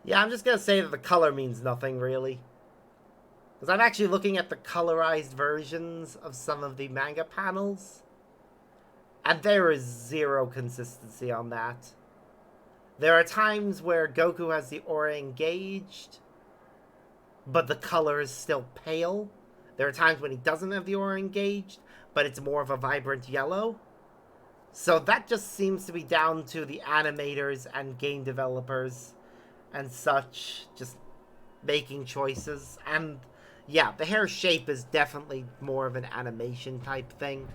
Yeah, I'm just gonna say that the color means nothing, really. Because I'm actually looking at the colorized versions of some of the manga panels, and there is zero consistency on that. There are times where Goku has the aura engaged, but the color is still pale. There are times when he doesn't have the aura engaged, but it's more of a vibrant yellow. So that just seems to be down to the animators and game developers and such, just making choices. And yeah, the hair shape is definitely more of an animation type thing.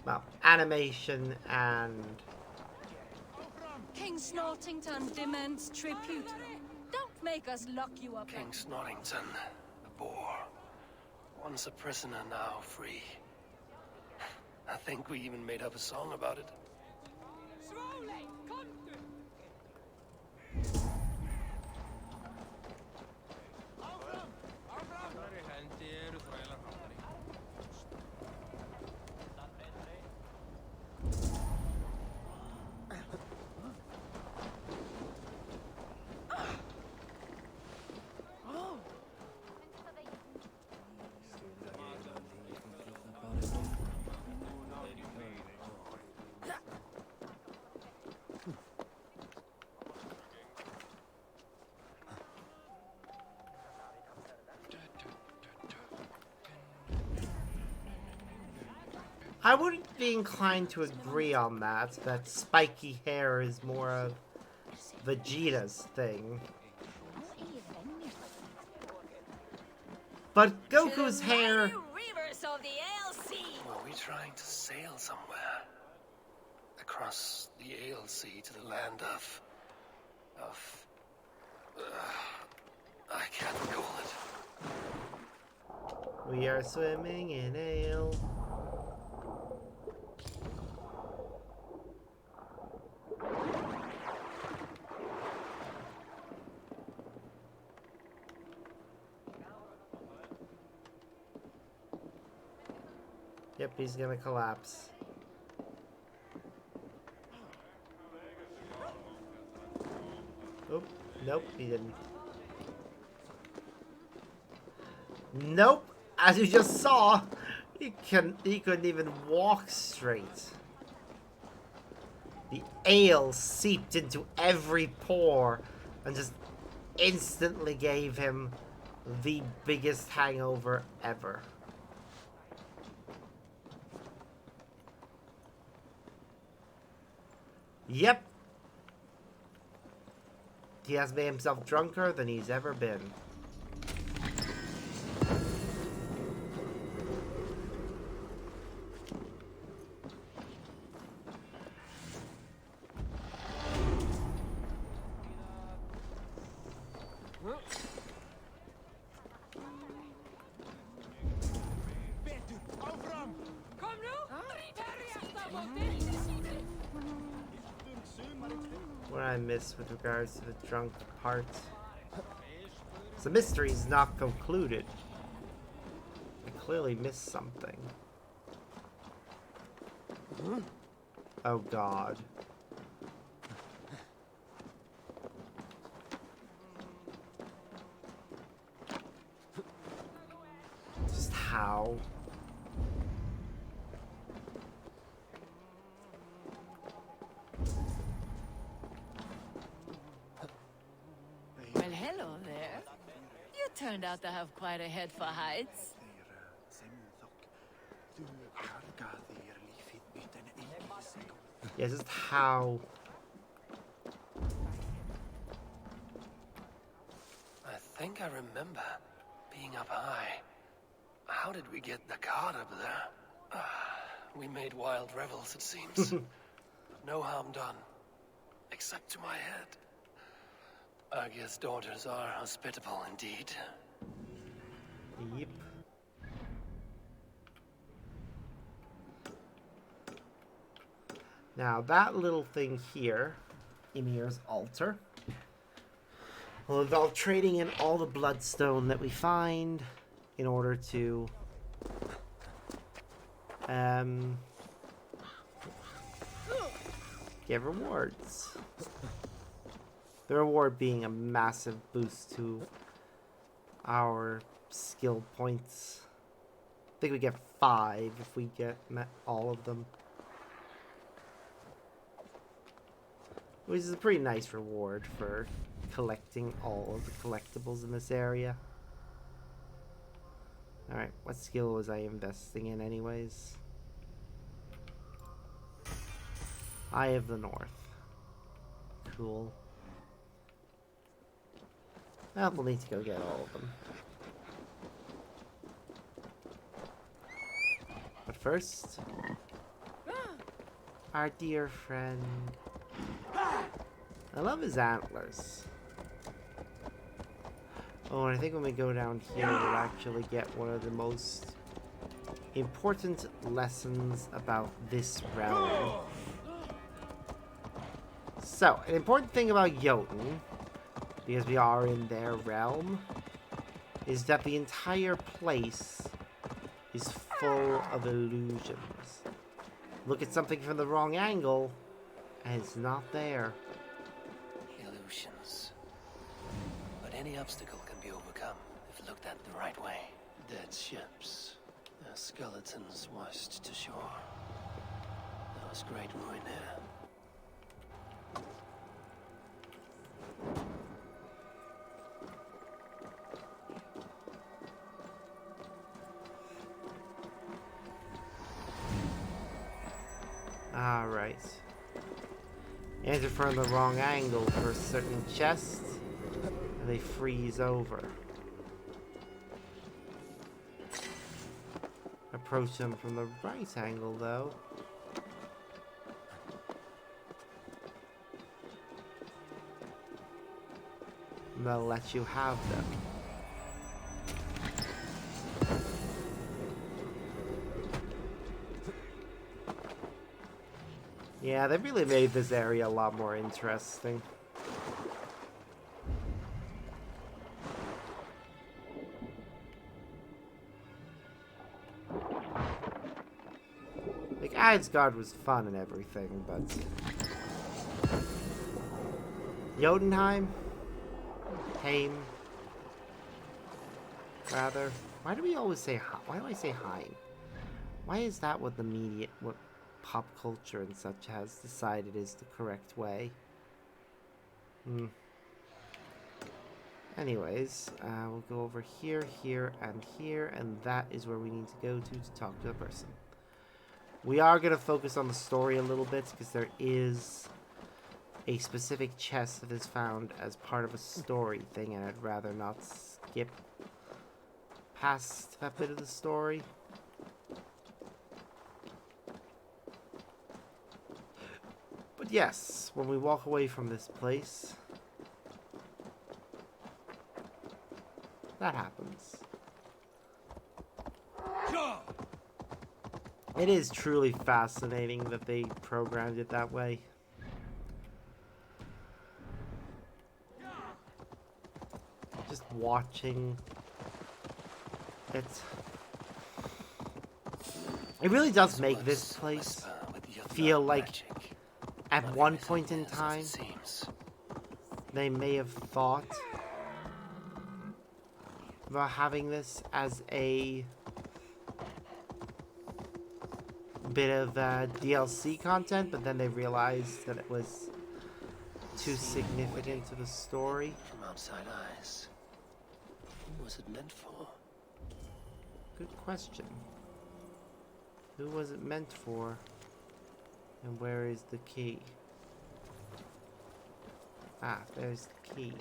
Well, animation and... King Snortington demands tribute. Don't make us lock you up. King Snortington, the boar. Once a prisoner, now free. I think we even made up a song about it. I wouldn't be inclined to agree on that. That spiky hair is more of Vegeta's thing. But Goku's hair... Rivers of the Sea. Were we trying to sail somewhere? Across the Ale Sea to the land of... I can't recall it. We are swimming in ale. Yep, he's gonna collapse. Oh, nope, he didn't. Nope, as you just saw, he couldn't even walk straight. The ale seeped into every pore and just instantly gave him the biggest hangover ever. Yep. He has made himself drunker than he's ever been. What I miss with regards to the drunk part. The mystery is not concluded. I clearly missed something. Oh God. Just how? Well, hello there. You turned out to have quite a head for heights. Yeah, just how? I think I remember being up high. How did we get the cart up there? We made wild revels, it seems. No harm done. Except to my head. Agia's daughters are hospitable indeed. Yep. Now that little thing here, Ymir's altar, will involve trading in all the bloodstone that we find in order to get rewards. The reward being a massive boost to our skill points. I think we get 5 if we get all of them. Which is a pretty nice reward for collecting all of the collectibles in this area. Alright, what skill was I investing in anyways? Eye of the North. Cool. Well, we'll need to go get all of them. But first, our dear friend. I love his antlers. Oh, and I think when we go down here, we'll actually get one of the most important lessons about this realm. So, an important thing about Jotun, because we are in their realm, is that the entire place is full of illusions. Look at something from the wrong angle, and it's not there. Illusions. But any obstacle can be overcome if looked at the right way. Dead ships. Their skeletons washed to shore. There was great ruin here. Alright. Enter from the wrong angle for a certain chest, and they freeze over. Approach them from the right angle, though. And they'll let you have them. Yeah, they really made this area a lot more interesting. Like, Asgard was fun and everything, but... Jotunheim? Heim? Rather. Why do we always say... Why do I say Heim? Why is that what the media... What pop culture and such has decided is the correct way? Anyways, we'll go over here, here, and that is where we need to go to talk to a person. We are going to focus on the story a little bit, because there is a specific chest that is found as part of a story thing, and I'd rather not skip past that bit of the story. But yes, when we walk away from this place, that happens. It is truly fascinating that they programmed it that way. Just watching it. It really does make this place feel like at one point in time they may have thought about having this as a bit of DLC content, but then they realized that it was too significant to the story. From outside eyes, who was it meant for? Good question. Who was it meant for? And where is the key? Ah, there's the key.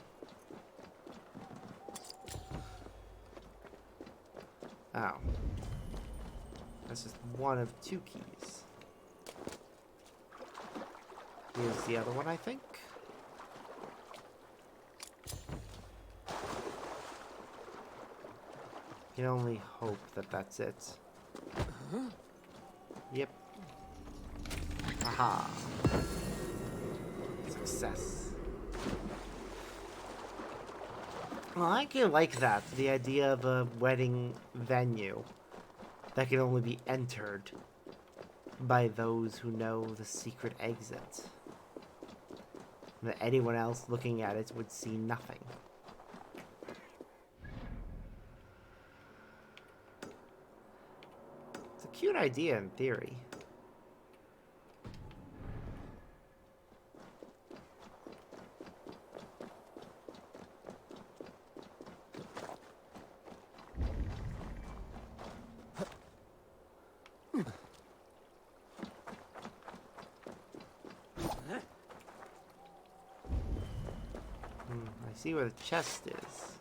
Oh. That's just one of two keys. Here's the other one, I think. You can only hope that that's it. Yep. Aha. Success. Well, I kind of like that. The idea of a wedding venue that can only be entered by those who know the secret exit. That anyone else looking at it would see nothing. It's a cute idea in theory. See where the chest is.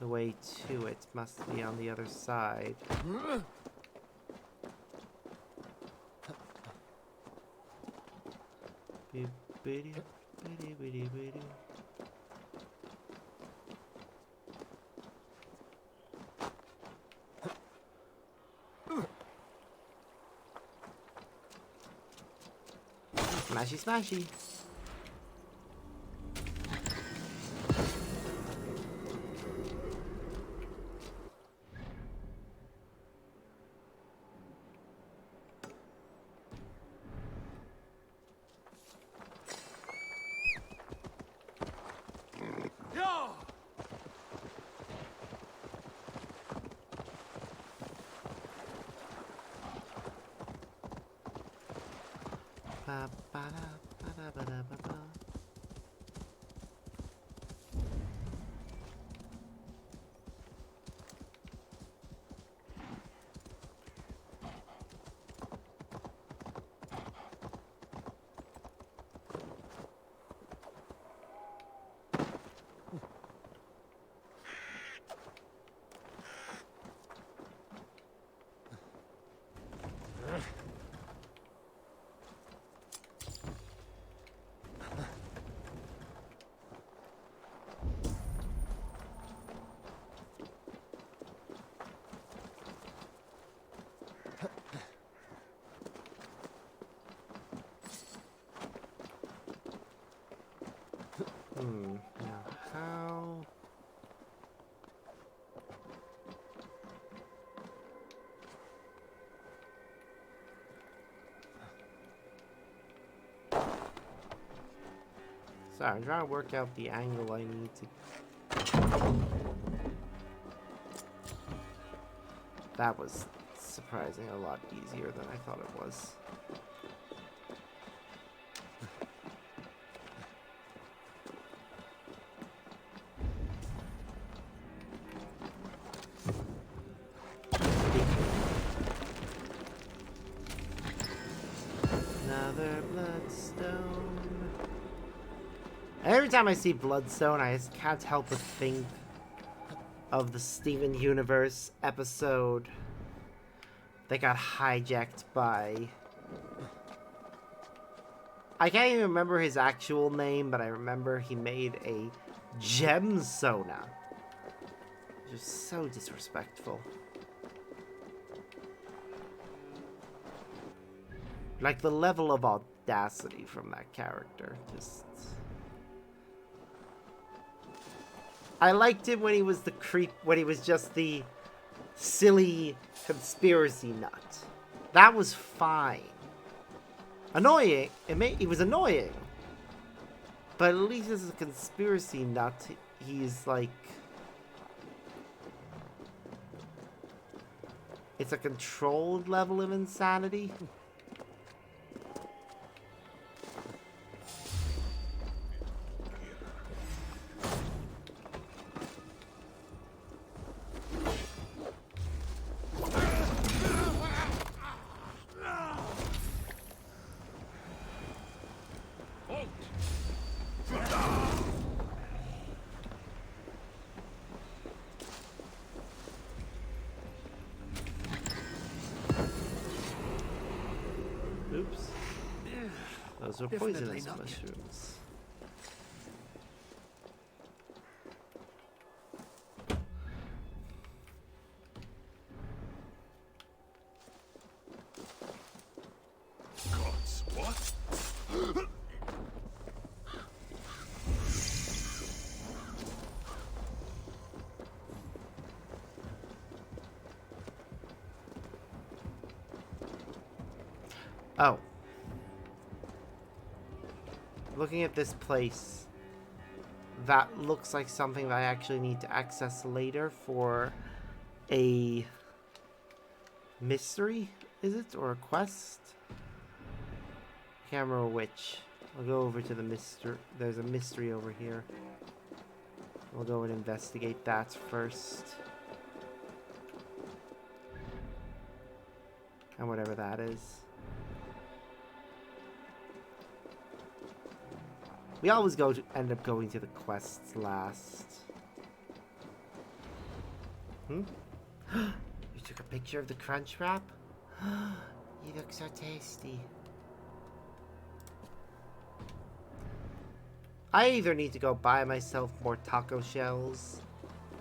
The way to it must be on the other side. Smashy, smashy. Ba, ba, da, ba, da, ba, da, ba, ba. Now how? Sorry, I'm trying to work out the angle I need to. That was surprisingly a lot easier than I thought it was. Another bloodstone. Every time I see bloodstone, I just can't help but think of the Steven Universe episode that got hijacked by... I can't even remember his actual name, but I remember he made a gem Sona. Just so disrespectful. Like the level of audacity from that character, just... I liked him when he was the creep, when he was just the silly conspiracy nut. That was fine. Annoying, it was annoying. But at least as a conspiracy nut, he's like... It's a controlled level of insanity. Oops. Those were poisonous mushrooms. Gods, what? Oh. Looking at this place, that looks like something that I actually need to access later for a mystery, is it? Or a quest? I can't remember which. I'll go over to the mystery. There's a mystery over here. We'll go and investigate that first. And whatever that is. We always end up going to the quests last. You took a picture of the crunch wrap? You look so tasty. I either need to go buy myself more taco shells,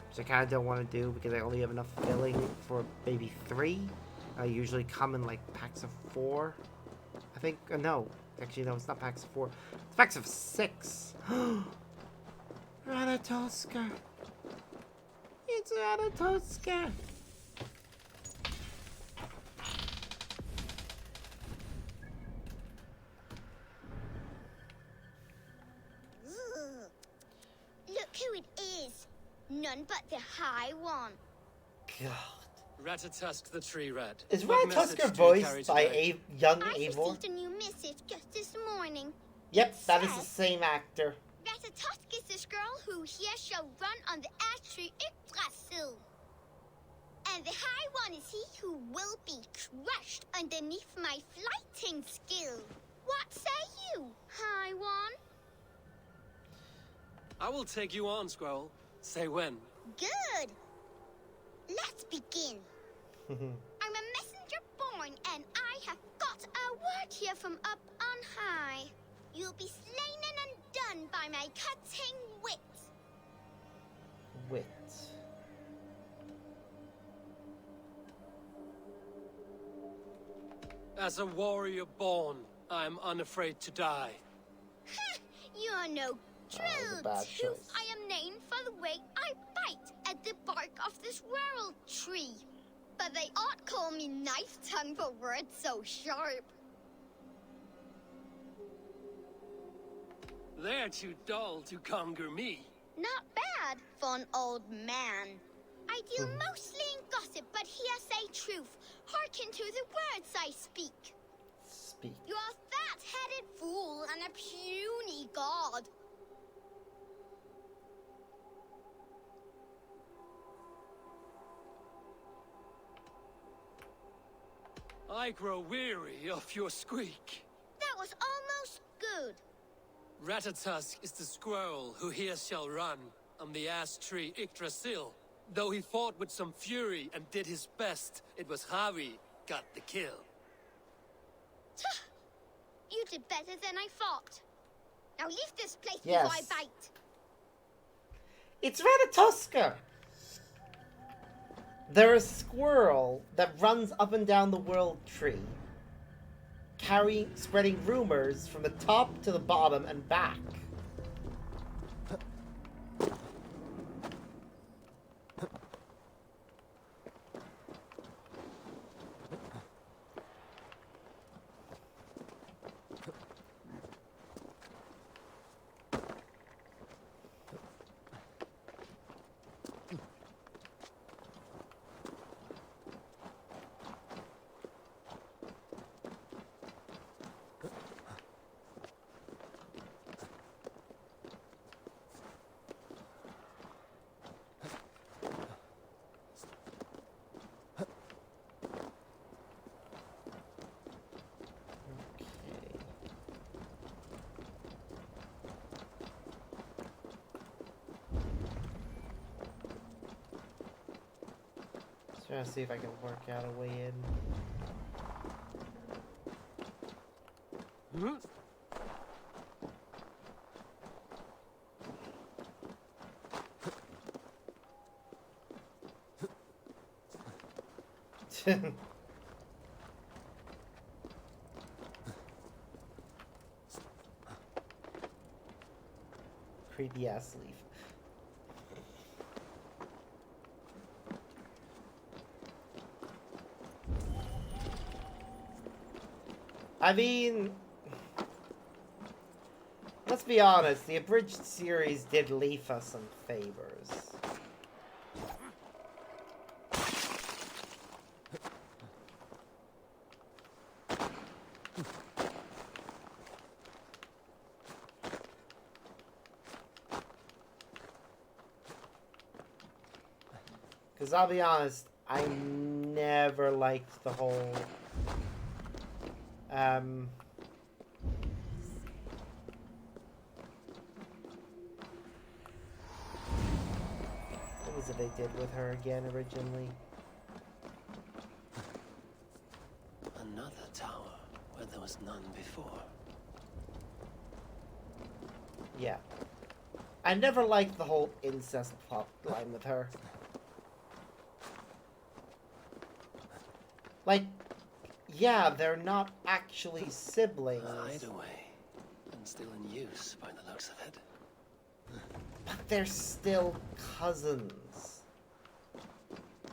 which I kind of don't want to do because I only have enough filling for maybe 3. I usually come in like packs of 4. I think, no. Actually, no, it's not packs of 4. It's packs of 6. Ratatoska. It's Ratatoska. Look who it is. None but the High One. God. Ratatusk the tree rat. Is What message Ratatoska do you carry voiced by today? young I Eivor? received a new missive just this morning. Yep, that is the same actor. Ratatusk is this girl who here shall run on the ash tree Yggdrasil. And the High One is he who will be crushed underneath my flighting skill. What say you, High One? I will take you on, Squirrel. Say when. Good. Let's begin. I'm a messenger born, and I have got a word here from up on high. You'll be slain and undone by my cutting wit. Wit. As a warrior born, I am unafraid to die. You're no true bad tooth. choice. I am named for the way I bite at the bark of this world tree. But they ought call me knife tongue for words so sharp. They're too dull to conquer me. Not bad for an old man. I deal mostly in gossip, but here say truth. Hearken to the words I speak. Speak. You're a fat-headed fool and a puny god. I grow weary of your squeak. That was almost good. Ratatusk is the squirrel who here shall run on the ash tree Yggdrasil. Though he fought with some fury and did his best, it was Harvey got the kill. You did better than I thought. Now leave this place Yes. before I bite. It's Ratatoska! They're a squirrel that runs up and down the world tree, spreading rumors from the top to the bottom and back. Trying to see if I can work out a way in. Creepy ass leaf. I mean, let's be honest, the abridged series did leave us some favors. Because I'll be honest, I never liked the whole what was it they did with her again originally? Another tower where there was none before. Yeah. I never liked the whole incest plot line with her. Like, Yeah, they're not actually siblings. Hideaway. And still in use by the looks of it. But they're still cousins.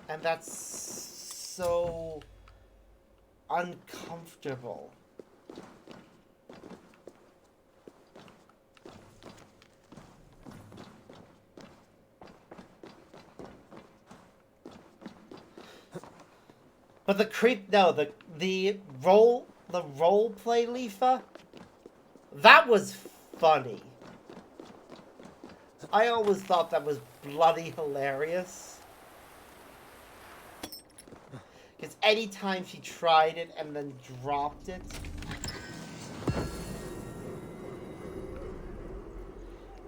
And that's so uncomfortable. But the role play Leafa, that was funny. I always thought that was bloody hilarious. Because anytime she tried it and then dropped it.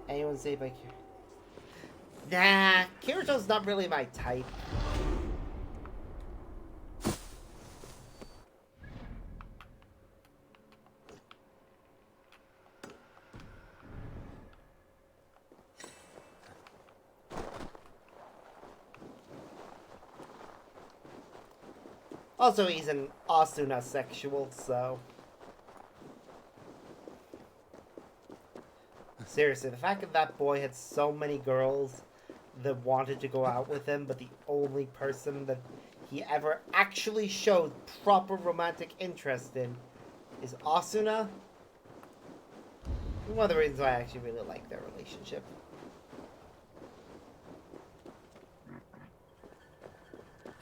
Anyone say by Kirito? Nah, Kirito's not really my type. Also, he's an Asuna sexual, so... Seriously, the fact that that boy had so many girls that wanted to go out with him, but the only person that he ever actually showed proper romantic interest in is Asuna. One of the reasons why I actually really like their relationship.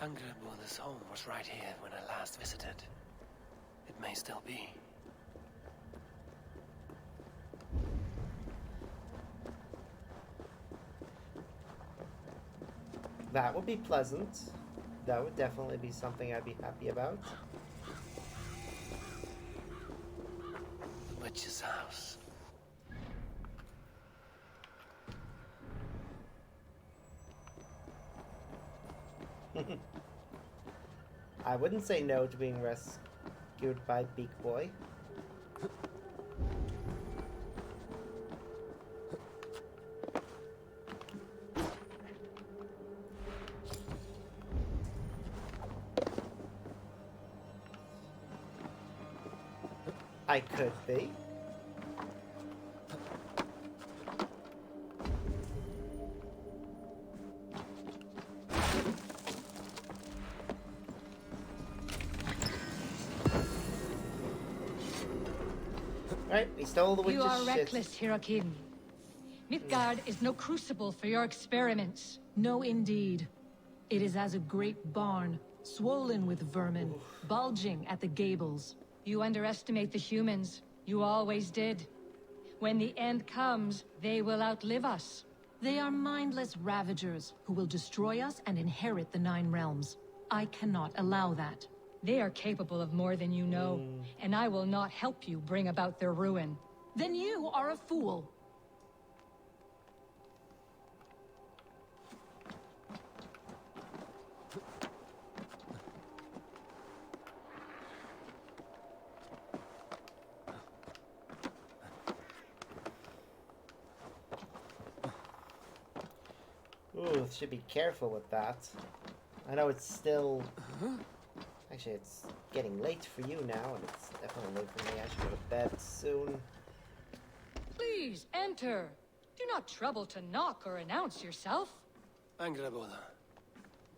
Angreboda's home was right here when I last visited. It may still be. That would be pleasant. That would definitely be something I'd be happy about. The witch's house. I wouldn't say no to being rescued by Beak Boy. I could be. Right, we stole the witch's You are shit. reckless, Hirokin. Midgard is no crucible for your experiments. No, indeed. It is as a great barn, swollen with vermin, bulging at the gables. You underestimate the humans. You always did. When the end comes, they will outlive us. They are mindless ravagers who will destroy us and inherit the Nine Realms. I cannot allow that. They are capable of more than you know, and I will not help you bring about their ruin. Then you are a fool. Ooh, should be careful with that. I know it's still... Actually, it's getting late for you now, and it's definitely late for me. I should go to bed soon. Please, enter. Do not trouble to knock or announce yourself. Angreboda,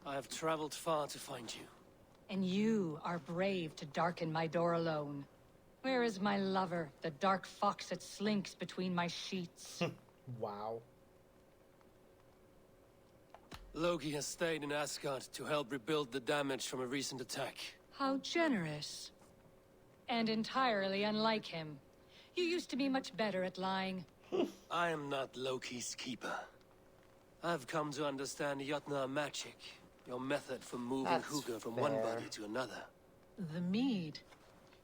I have traveled far to find you. And you are brave to darken my door alone. Where is my lover, the dark fox that slinks between my sheets? Wow. Loki has stayed in Asgard to help rebuild the damage from a recent attack. How generous. And entirely unlike him. You used to be much better at lying. I am not Loki's keeper. I've come to understand Jotnar magic, your method for moving That's Hugr from one fair. body to another. The mead.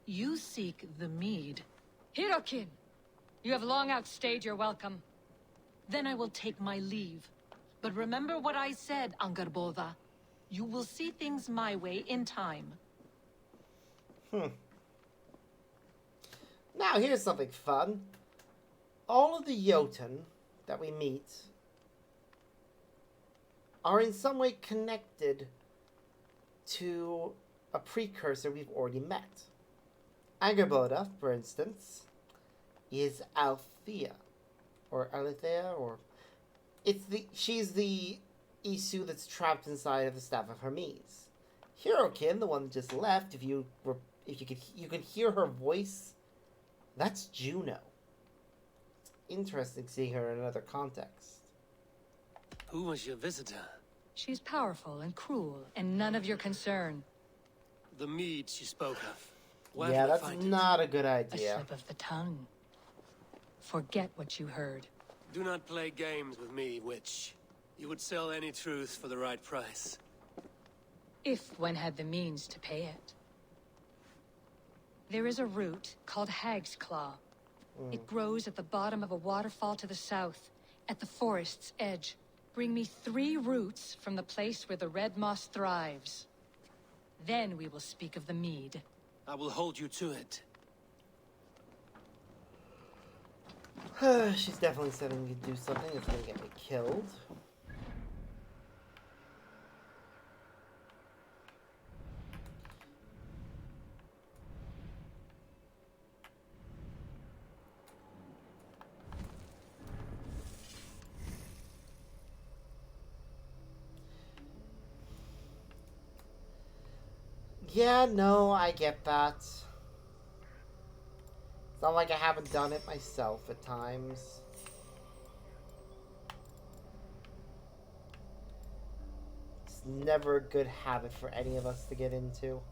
You seek the mead. Hirokin! You have long outstayed your welcome. Then I will take my leave. But remember what I said, Angrboda. You will see things my way in time. Now, here's something fun. All of the Jotun that we meet are in some way connected to a precursor we've already met. Angerboda, for instance, is Althea, or Alethea, or she's the Isu that's trapped inside of the Staff of Hermes. Hirokin, the one that just left, if you could hear her voice, that's Juno. Interesting seeing her in another context. Who was your visitor? She's powerful and cruel, and none of your concern. The mead she spoke of. Where Yeah, did I that's find not it? a good idea. A slip of the tongue. Forget what you heard. Do not play games with me, witch. You would sell any truth for the right price. If one had the means to pay it. There is a root called Hag's Claw. It grows at the bottom of a waterfall to the south, at the forest's edge. Bring me 3 roots from the place where the red moss thrives. Then we will speak of the mead. I will hold you to it. She's definitely setting me to do something that's gonna get me killed. Yeah, no, I get that. It's not like I haven't done it myself at times. It's never a good habit for any of us to get into.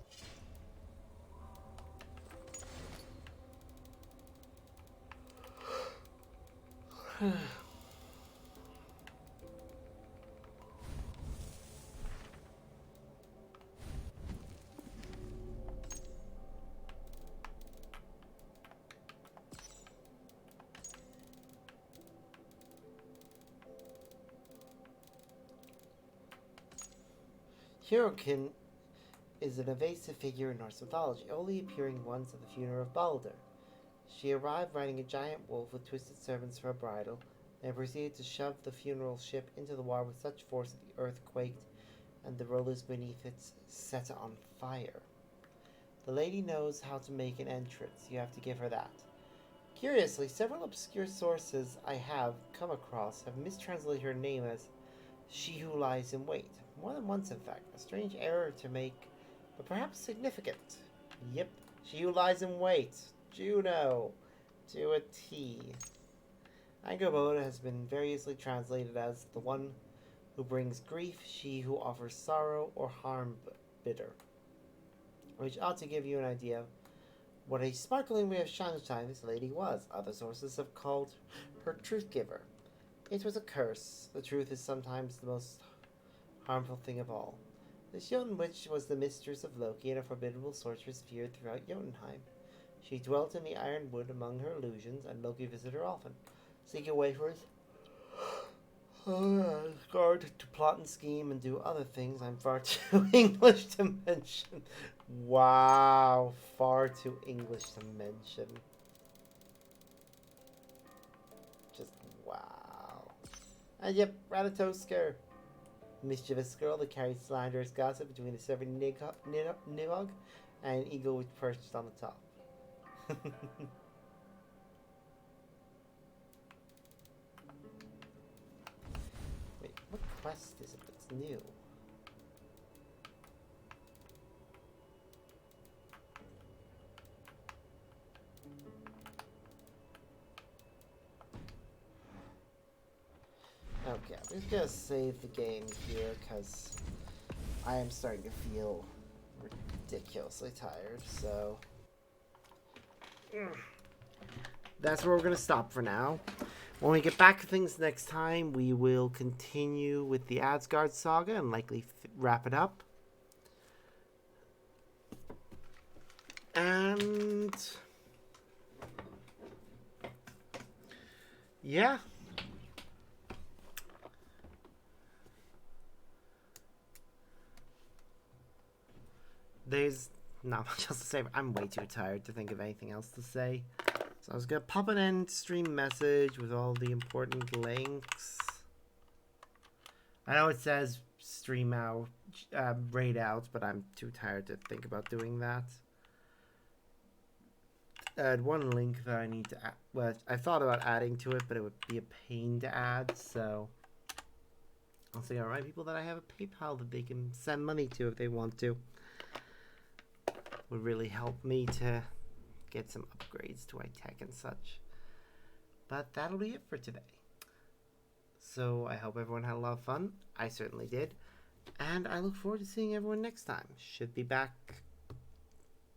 Hirokin is an evasive figure in Norse mythology, only appearing once at the funeral of Balder. She arrived riding a giant wolf with twisted serpents for a bridle, and proceeded to shove the funeral ship into the water with such force that the earth quaked, and the rollers beneath it set on fire. The lady knows how to make an entrance, you have to give her that. Curiously, several obscure sources I have come across have mistranslated her name as She Who Lies in Wait. More than once, in fact. A strange error to make, but perhaps significant. Yep, She Who Lies in Wait. Juno. To a T. Angerboda has been variously translated as the one who brings grief, she who offers sorrow, or harm bitter. Which ought to give you an idea of what a sparkling ray of sunshine this lady was. Other sources have called her truth giver. It was a curse. The truth is sometimes the most harmful thing of all. This Jotun witch was the mistress of Loki, and a formidable sorceress feared throughout Jotunheim. She dwelt in the iron wood among her illusions, and Loki visited her often, seeking wafers, guard to plot and scheme and do other things I'm far too English to mention. Wow, far too English to mention. Just wow. And yep, Ratatoskar. Mischievous girl that carried slanderous gossip between a serving Nihog and an eagle which perched on the top. Wait, what quest is it that's new? Okay, I'm just gonna save the game here because I am starting to feel ridiculously tired, so that's where we're gonna stop for now. When we get back to things next time, we will continue with the Asgard saga and likely wrap it up. And yeah. There's not much else to say. I'm way too tired to think of anything else to say. So I was going to pop an end stream message with all the important links. I know it says stream out, raid out, but I'm too tired to think about doing that. I had one link that I need to add. Well, I thought about adding to it, but it would be a pain to add, so I'll say, alright, people that I have a PayPal that they can send money to if they want to. Would really help me to get some upgrades to my tech and such. But that'll be it for today. So I hope everyone had a lot of fun. I certainly did. And I look forward to seeing everyone next time. Should be back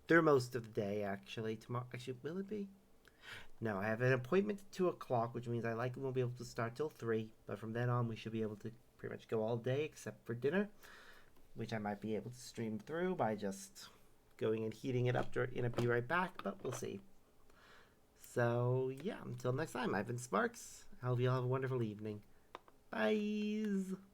through most of the day, actually. Tomorrow, actually, will it be? No, I have an appointment at 2 o'clock, which means I likely won't be able to start till 3. But from then on, we should be able to pretty much go all day except for dinner, which I might be able to stream through by just going and heating it up and I'll be right back, but we'll see. So, yeah, until next time, I've been Sparks. I hope you all have a wonderful evening. Bye!